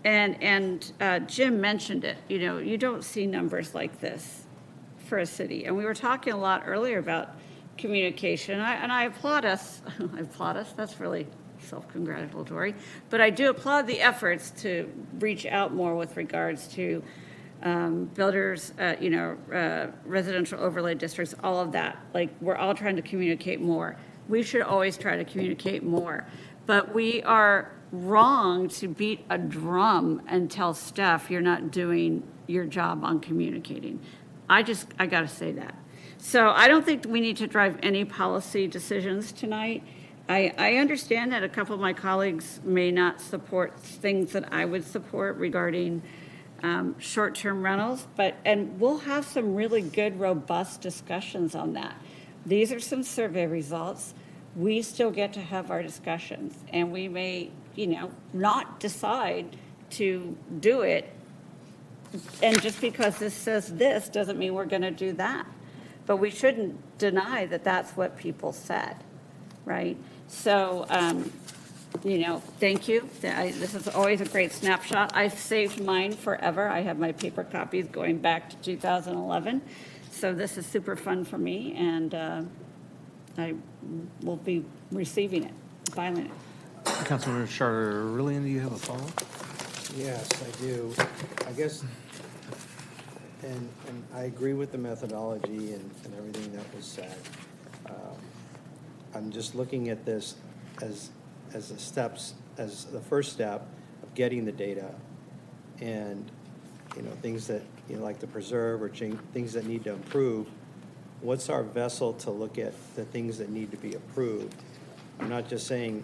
G: And Jim mentioned it, you don't see numbers like this for a city. And we were talking a lot earlier about communication, and I applaud us. I applaud us, that's really self-congratulatory. But I do applaud the efforts to reach out more with regards to builders, residential overlay districts, all of that. We're all trying to communicate more. We should always try to communicate more. But we are wrong to beat a drum and tell staff you're not doing your job on communicating. I got to say that. So I don't think we need to drive any policy decisions tonight. I understand that a couple of my colleagues may not support things that I would support regarding short-term rentals, and we'll have some really good, robust discussions on that. These are some survey results. We still get to have our discussions, and we may, not decide to do it. And just because this says this doesn't mean we're going to do that. But we shouldn't deny that that's what people said, right? So, thank you. This is always a great snapshot. I've saved mine forever. I have my paper copies going back to 2011. So this is super fun for me, and I will be receiving it, filing it.
C: Councilmember Charelian, do you have a follow-up?
Q: Yes, I do. I guess, and I agree with the methodology and everything that was said. I'm just looking at this as the first step of getting the data, and things that you like to preserve or change, things that need to improve. What's our vessel to look at the things that need to be approved? I'm not just saying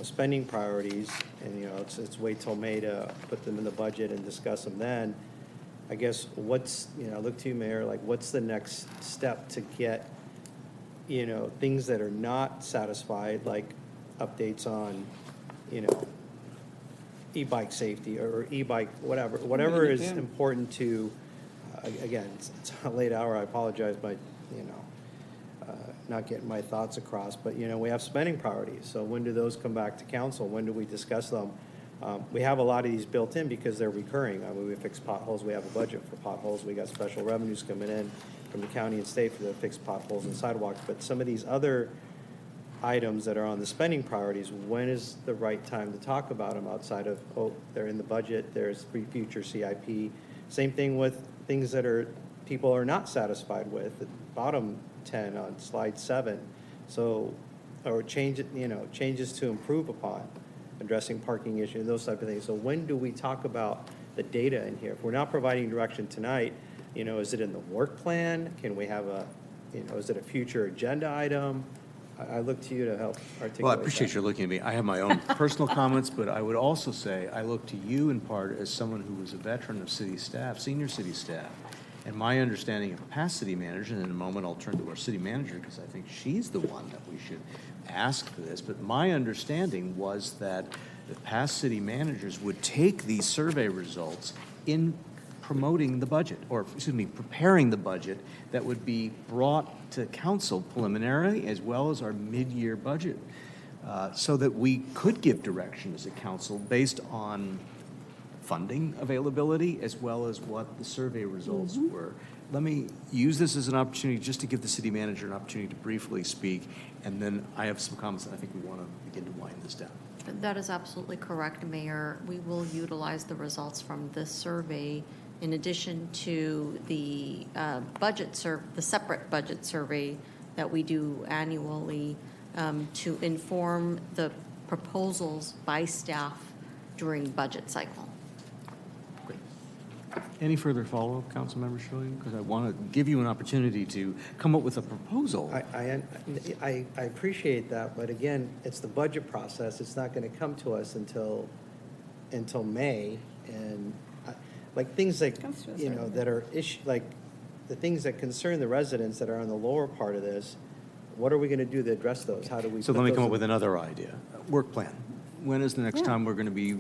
Q: spending priorities, and it's wait till May to put them in the budget and discuss them then. I guess what's look to you, Mayor, what's the next step to get things that are not satisfied, like updates on e-bike safety or e-bike whatever is important to again, it's a late hour, I apologize, but not getting my thoughts across, but we have spending priorities. So when do those come back to council? When do we discuss them? We have a lot of these built in because they're recurring. I mean, we fix potholes, we have a budget for potholes, we got special revenues coming in from the county and state for the fixed potholes and sidewalks. But some of these other items that are on the spending priorities, when is the right time to talk about them outside of, oh, they're in the budget, there's future CIP. Same thing with things that people are not satisfied with, the bottom 10 on slide 7. So, or changes to improve upon, addressing parking issues, those type of things. So when do we talk about the data in here? If we're not providing direction tonight, is it in the work plan? Can we have is it a future agenda item? I look to you to help articulate.
A: Well, I appreciate you looking at me. I have my own personal comments, but I would also say I look to you in part as someone who was a veteran of city staff, senior city staff. And my understanding of past city managers, and in a moment I'll turn to our city manager because I think she's the one that we should ask for this, but my understanding was that the past city managers would take these survey results in promoting the budget, or excuse me, preparing the budget that would be brought to council preliminarily as well as our mid-year budget, so that we could give direction as a council based on funding availability as well as what the survey results were. Let me use this as an opportunity just to give the city manager an opportunity to briefly speak, and then I have some comments that I think we want to begin to wind this down.
L: That is absolutely correct, Mayor. We will utilize the results from this survey in addition to the the separate budget survey that we do annually to inform the proposals by staff during budget cycle.
A: Great. Any further follow-up, Councilmember Charelian? Because I want to give you an opportunity to come up with a proposal.
Q: I appreciate that, but again, it's the budget process. It's not going to come to us until May, and like things like that are like the things that concern the residents that are on the lower part of this. What are we going to do to address those? How do we?
A: So let me come up with another idea. Work plan. When is the next time we're going to be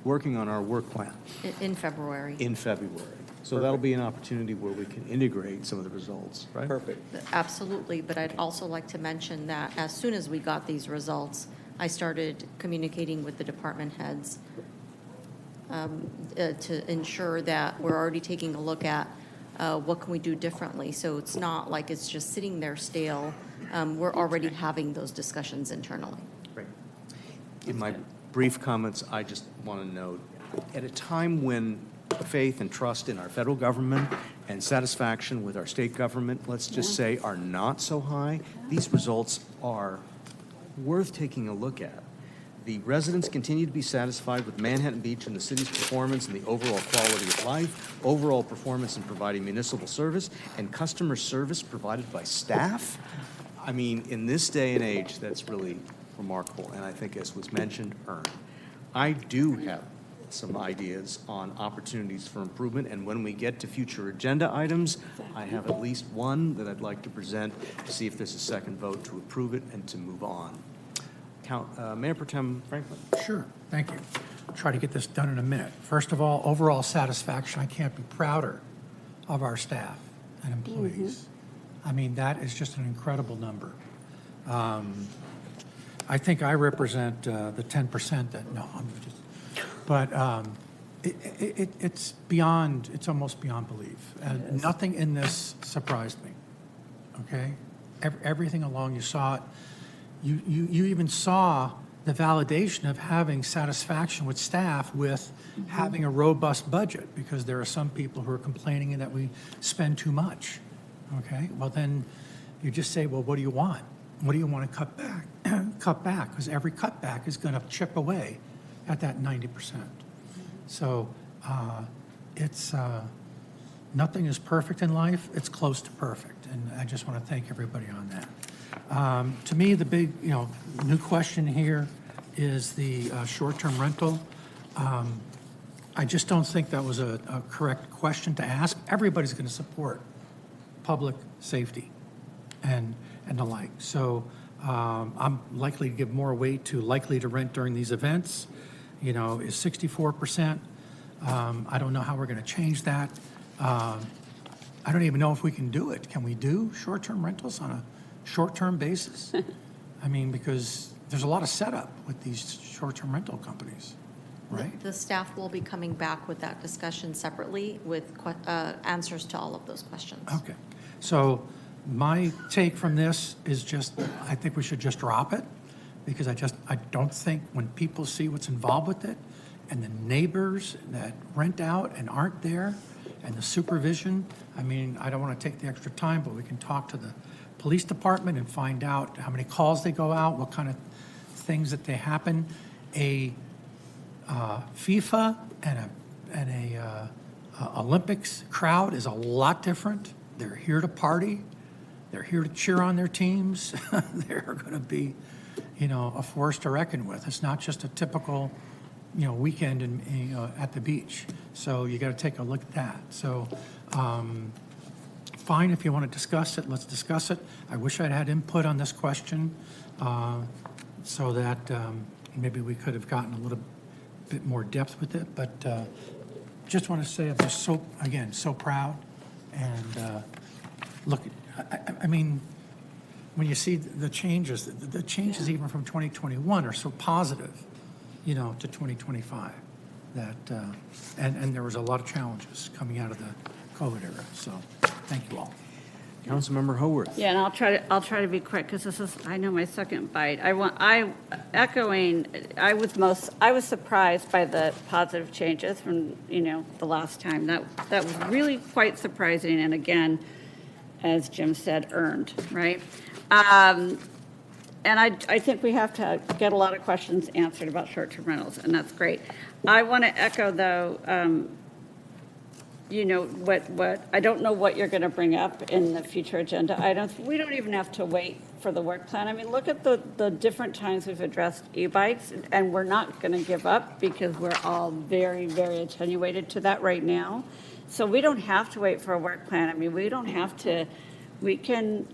A: working on our work plan?
L: In February.
A: In February. So that'll be an opportunity where we can integrate some of the results, right?
Q: Perfect.
L: Absolutely, but I'd also like to mention that as soon as we got these results, I started communicating with the department heads to ensure that we're already taking a look at what can we do differently. So it's not like it's just sitting there stale. We're already having those discussions internally.
A: Great. In my brief comments, I just want to note, at a time when faith and trust in our federal government and satisfaction with our state government, let's just say, are not so high, these results are worth taking a look at. The residents continue to be satisfied with Manhattan Beach and the city's performance and the overall quality of life, overall performance in providing municipal service, and customer service provided by staff. I mean, in this day and age, that's really remarkable, and I think, as was mentioned, earned. I do have some ideas on opportunities for improvement, and when we get to future agenda items, I have at least one that I'd like to present to see if there's a second vote to approve it and to move on. Mayor Pro Tem Franklin.
R: Sure, thank you. I'll try to get this done in a minute. First of all, overall satisfaction, I can't be prouder of our staff and employees. I mean, that is just an incredible number. I think I represent the 10% that, no, I'm just, but it's beyond, it's almost beyond belief. And nothing in this surprised me, okay? Everything along, you saw it. You even saw the validation of having satisfaction with staff with having a robust budget, because there are some people who are complaining that we spend too much, okay? Well, then you just say, well, what do you want? What do you want to cut back? Cut back, because every cutback is going to chip away at that 90%. So it's nothing is perfect in life. It's close to perfect, and I just want to thank everybody on that. To me, the big, new question here is the short-term rental. I just don't think that was a correct question to ask. Everybody's going to support public safety and the like. So I'm likely to give more weight to likely to rent during these events. Is 64%. I don't know how we're going to change that. I don't even know if we can do it. Can we do short-term rentals on a short-term basis? I mean, because there's a lot of setup with these short-term rental companies. right?
L: The staff will be coming back with that discussion separately with answers to all of those questions.
R: Okay. So my take from this is just, I think we should just drop it, because I don't think when people see what's involved with it, and the neighbors that rent out and aren't there, and the supervision, I mean, I don't want to take the extra time, but we can talk to the police department and find out how many calls they go out, what kind of things that they happen. A FIFA and a Olympics crowd is a lot different. They're here to party. They're here to cheer on their teams. They're going to be, a force to reckon with. It's not just a typical, weekend at the beach. So you got to take a look at that. So fine, if you want to discuss it, let's discuss it. I wish I'd had input on this question so that maybe we could have gotten a little bit more depth with it. But just want to say I'm just so proud. And look, I mean, when you see the changes even from 2021 are so positive, to 2025, that, and there was a lot of challenges coming out of the COVID era. So thank you all.
C: Councilmember Haworth.
G: Yeah, and I'll try to be quick, because this is, I know, my second bite. I was surprised by the positive changes from, the last time. That was really quite surprising, and again, as Jim said, earned, right? And I think we have to get a lot of questions answered about short-term rentals, and that's great. I want to echo, though, what I don't know what you're going to bring up in the future agenda items. We don't even have to wait for the work plan. I mean, look at the different times we've addressed e-bikes, and we're not going to give up because we're all very, very attenuated to that right now. So we don't have to wait for a work plan. I mean, we don't have to, we can,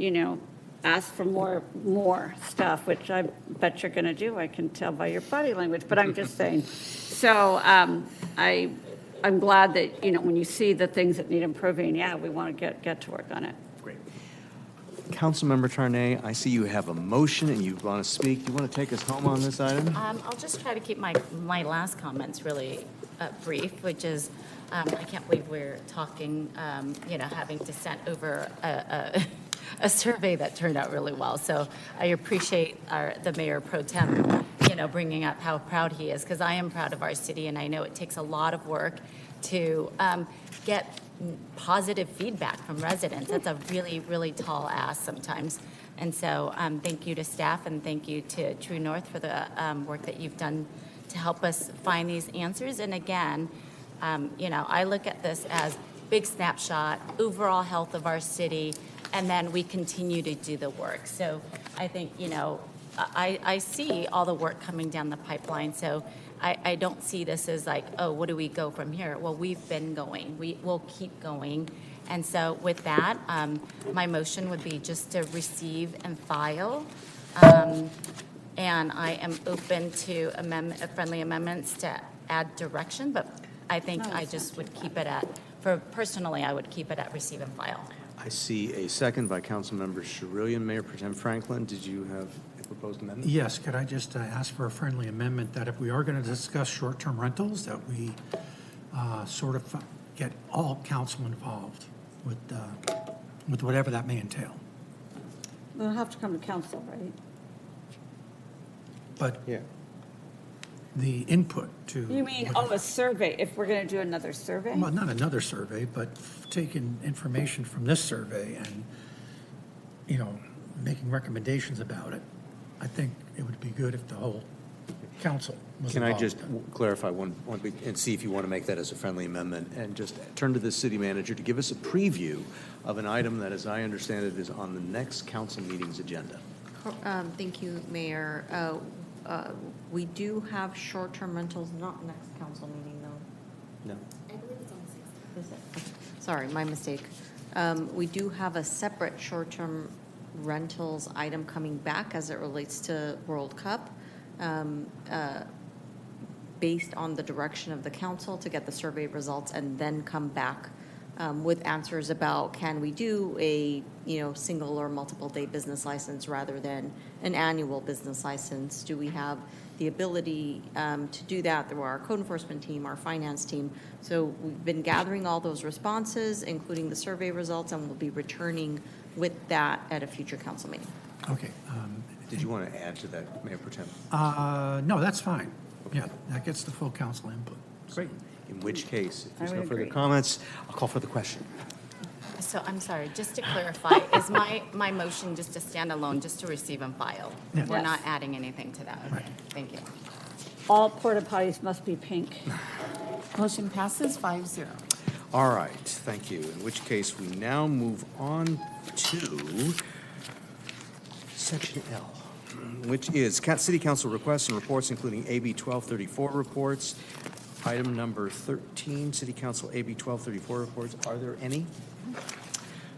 G: ask for more stuff, which I bet you're going to do. I can tell by your body language, but I'm just saying. So I'm glad that, when you see the things that need improving, we want to get to work on it.
C: Great. Councilmember Tarnay, I see you have a motion and you want to speak. Do you want to take us home on this item?
F: I'll just try to keep my last comments really brief, which is I can't believe we're talking, having to send over a survey that turned out really well. So I appreciate the Mayor Pro Tem, bringing up how proud he is, because I am proud of our city, and I know it takes a lot of work to get positive feedback from residents. That's a really, really tall ask sometimes. And so thank you to staff, and thank you to True North for the work that you've done to help us find these answers. And again, I look at this as big snapshot, overall health of our city, and then we continue to do the work. So I think, I see all the work coming down the pipeline. So I don't see this as like, oh, what do we go from here? Well, we've been going. We will keep going. And so with that, my motion would be just to receive and file. And I am open to friendly amendments to add direction, but I think I just would keep it at, personally, I would keep it at receive and file.
C: I see a second by Councilmember Charelian. Mayor Pro Tem Franklin, did you have a proposed amendment?
R: Yes, could I just ask for a friendly amendment that if we are going to discuss short-term rentals, that we sort of get all council involved with whatever that may entail.
G: We'll have to come to council, right?
R: But the input to...
G: You mean, a survey, if we're going to do another survey?
R: Well, not another survey, but taking information from this survey and, making recommendations about it. I think it would be good if the whole council was
C: Can I
R: involved.
C: just clarify one and see if you want to make that as a friendly amendment, and just turn to the city manager to give us a preview of an item that, as I understand it, is on the next council meeting's agenda.
L: Thank you, Mayor. We do have short-term rentals, not next council meeting, though.
C: No.
L: I believe it's on the 6th. Is it? Okay. Sorry, my mistake. We do have a separate short-term rentals item coming back as it relates to World Cup, based on the direction of the council to get the survey results and then come back with answers about, can we do a, single or multiple day business license rather than an annual business license? Do we have the ability to do that through our code enforcement team, our finance team? So we've been gathering all those responses, including the survey results, and we'll be returning with that at a future council meeting.
R: Okay.
C: Did you want to add to that, Mayor Pro Tem?
R: No, that's fine. Yeah, that gets the full council input.
C: Great. In which case, if there's
G: I
C: no
G: would
C: further
G: agree.
C: comments, I'll call for the question.
F: So I'm sorry, just to clarify, is my motion just to stand alone, just to receive and file?
R: Yeah.
F: We're
G: Yes.
F: not adding anything to that? Okay, thank you.
G: All porta potties must be pink.
M: Motion passes 5-0.
C: All right, thank you. In which case, we now move on to Section L, which is City Council requests and reports, including AB 1234 reports. Item number 13, City Council AB 1234 reports. Are there any?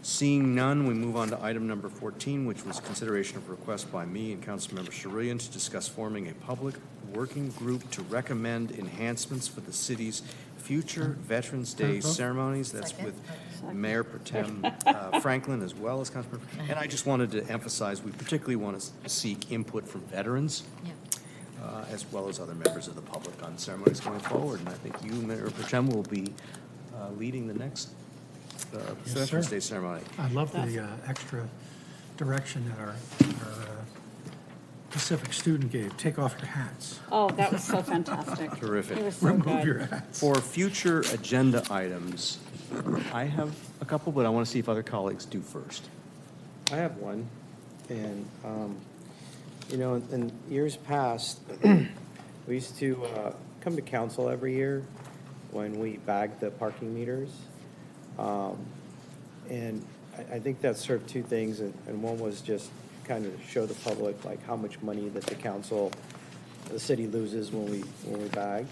C: Seeing none, we move on to item number 14, which was consideration of request by me and Councilmember Charelian to discuss forming a public working group to recommend enhancements for the city's future Veterans Day ceremonies. That's with Mayor Pro Tem Franklin as well as Councilmember. And I just wanted to emphasize, we particularly want to seek input from veterans. As well as other members of the public on ceremonies going forward. And I think you, Mayor Pro Tem, will be leading the next Veterans Day ceremony.
R: I love the extra direction that our Pacific student gave. Take off your hats.
G: Oh, that was so fantastic.
C: Terrific.
G: It was so
R: Remove
G: good.
R: your hats.
C: For future agenda items, I have a couple, but I want to see if other colleagues do first.
Q: I have one, and, in years past, we used to come to council every year when we bagged the parking meters. And I think that served two things, and one was just kind of show the public like how much money that the city loses when we bag.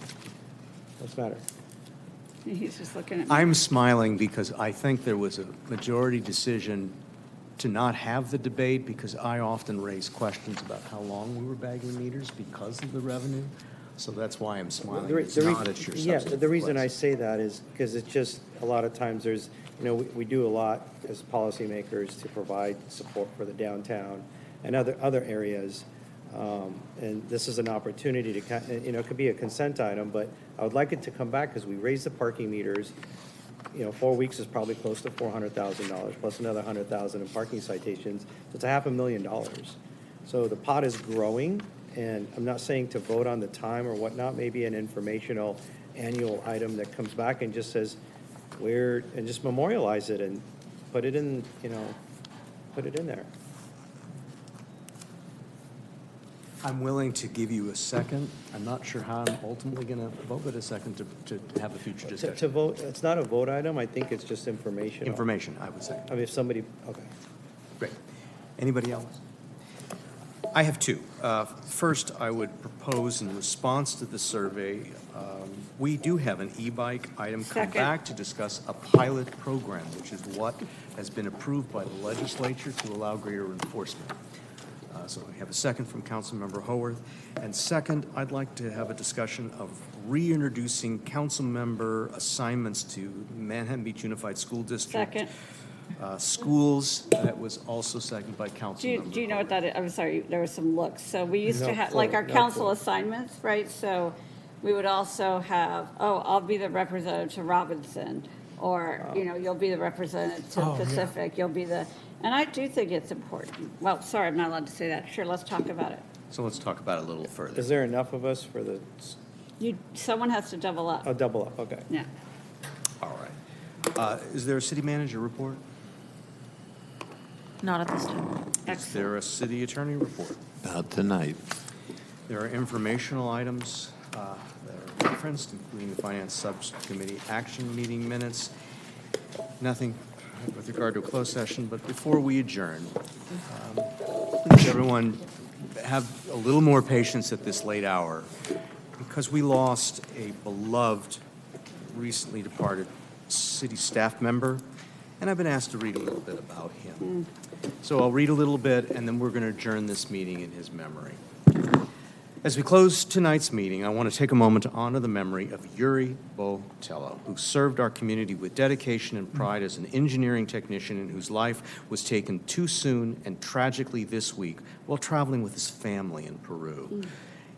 Q: What's the matter?
G: He's just looking at me.
C: I'm smiling because I think there was a majority decision to not have the debate because I often raise questions about how long we were bagging meters because of the revenue. So that's why I'm smiling. It's not at your substantive
Q: the reason I
C: place.
Q: say that is because it's just a lot of times there's, we do a lot as policymakers to provide support for the downtown and other areas. And this is an opportunity to, it could be a consent item, but I would like it to come back because we raised the parking meters. 4 weeks is probably close to $400,000 plus another $100,000 in parking citations. It's $500,000. So the pot is growing, and I'm not saying to vote on the time or whatnot, maybe an informational annual item that comes back and just says, and just memorialize it and put it in, put it in there.
C: I'm willing to give you a second. I'm not sure how I'm ultimately going to vote, but a second to have a future discussion.
Q: To vote, it's not a vote item. I think it's just information.
C: Information, I would say.
Q: I mean, if somebody, okay.
C: Great. Anybody else? I have two. First, I would propose in response to the survey, we do have an e-bike item come
G: Second.
C: back to discuss a pilot program, which is what has been approved by the legislature to allow greater enforcement. So we have a second from Councilmember Haworth. And second, I'd like to have a discussion of reintroducing council member assignments to Manhattan Beach Unified School District.
G: Second.
C: Schools, that was also seconded by Councilmember.
G: Do you know what that is? I'm sorry, there was some looks. So we used to
Q: No
G: have,
Q: clue,
G: like our
Q: no
G: council
Q: clue.
G: assignments, right? So we would also have, I'll be the representative to Robinson, or, you'll be the representative to
R: Oh, yeah.
G: Pacific, you'll be the, and I do think it's important. Well, sorry, I'm not allowed to say that. Sure, let's talk about it.
C: So let's talk about it a little further.
Q: Is there enough of us for
G: Someone has to double up.
Q: oh, double up, okay.
G: Yeah.
C: All right. Is there a city manager report?
L: Not at this time.
C: Is there a city attorney report?
N: Not tonight.
C: There are informational items that are referenced, including the Finance Subcommittee action meeting minutes. Nothing with regard to a closed session, but before we adjourn, please everyone have a little more patience at this late hour because we lost a beloved, recently departed city staff member, and I've been asked to read a little bit about him. So I'll read a little bit, and then we're going to adjourn this meeting in his memory. As we close tonight's meeting, I want to take a moment to honor the memory of Yuri Botello, who served our community with dedication and pride as an engineering technician and whose life was taken too soon and tragically this week while traveling with his family in Peru.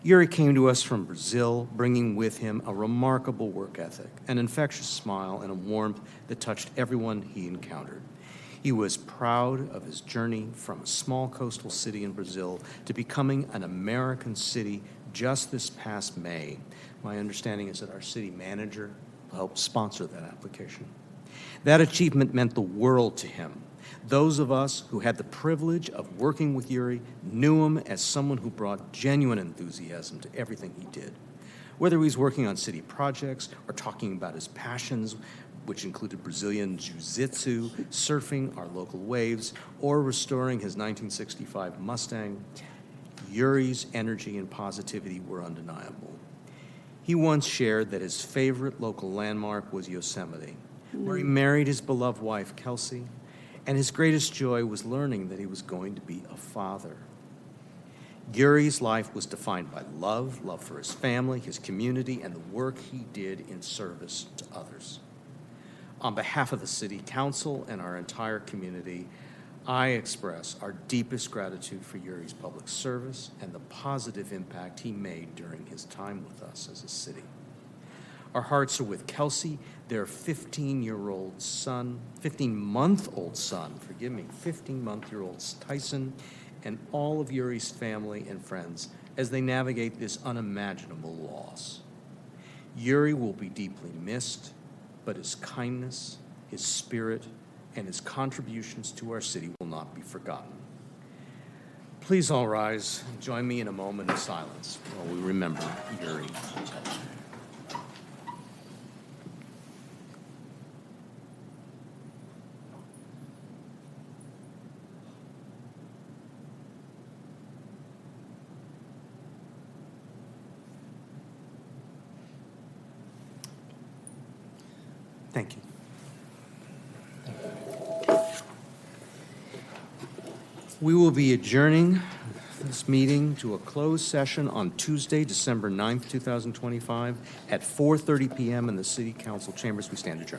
C: Yuri came to us from Brazil, bringing with him a remarkable work ethic, an infectious smile, and a warmth that touched everyone he encountered. He was proud of his journey from a small coastal city in Brazil to becoming an American city just this past May. My understanding is that our city manager helped sponsor that application. That achievement meant the world to him. Those of us who had the privilege of working with Yuri knew him as someone who brought genuine enthusiasm to everything he did. Whether he was working on city projects or talking about his passions, which included Brazilian jiu-jitsu, surfing our local waves, or restoring his 1965 Mustang, Yuri's energy and positivity were undeniable. He once shared that his favorite local landmark was Yosemite, where he married his beloved wife, Kelsey, and his greatest joy was learning that he was going to be a father. Yuri's life was defined by love for his family, his community, and the work he did in service to others. On behalf of the City Council and our entire community, I express our deepest gratitude for Yuri's public service and the positive impact he made during his time with us as a city. Our hearts are with Kelsey, their 15-month-old son, 15-month-old Tyson, and all of Yuri's family and friends as they navigate this unimaginable loss. Yuri will be deeply missed, but his kindness, his spirit, and his contributions to our city will not be forgotten. Please all rise and join me in a moment of silence while we remember Yuri. Thank you. We will be adjourning this meeting to a closed session on Tuesday, December 9th, 2025 at 4:30 p.m. in the City Council chambers. We stand adjourned.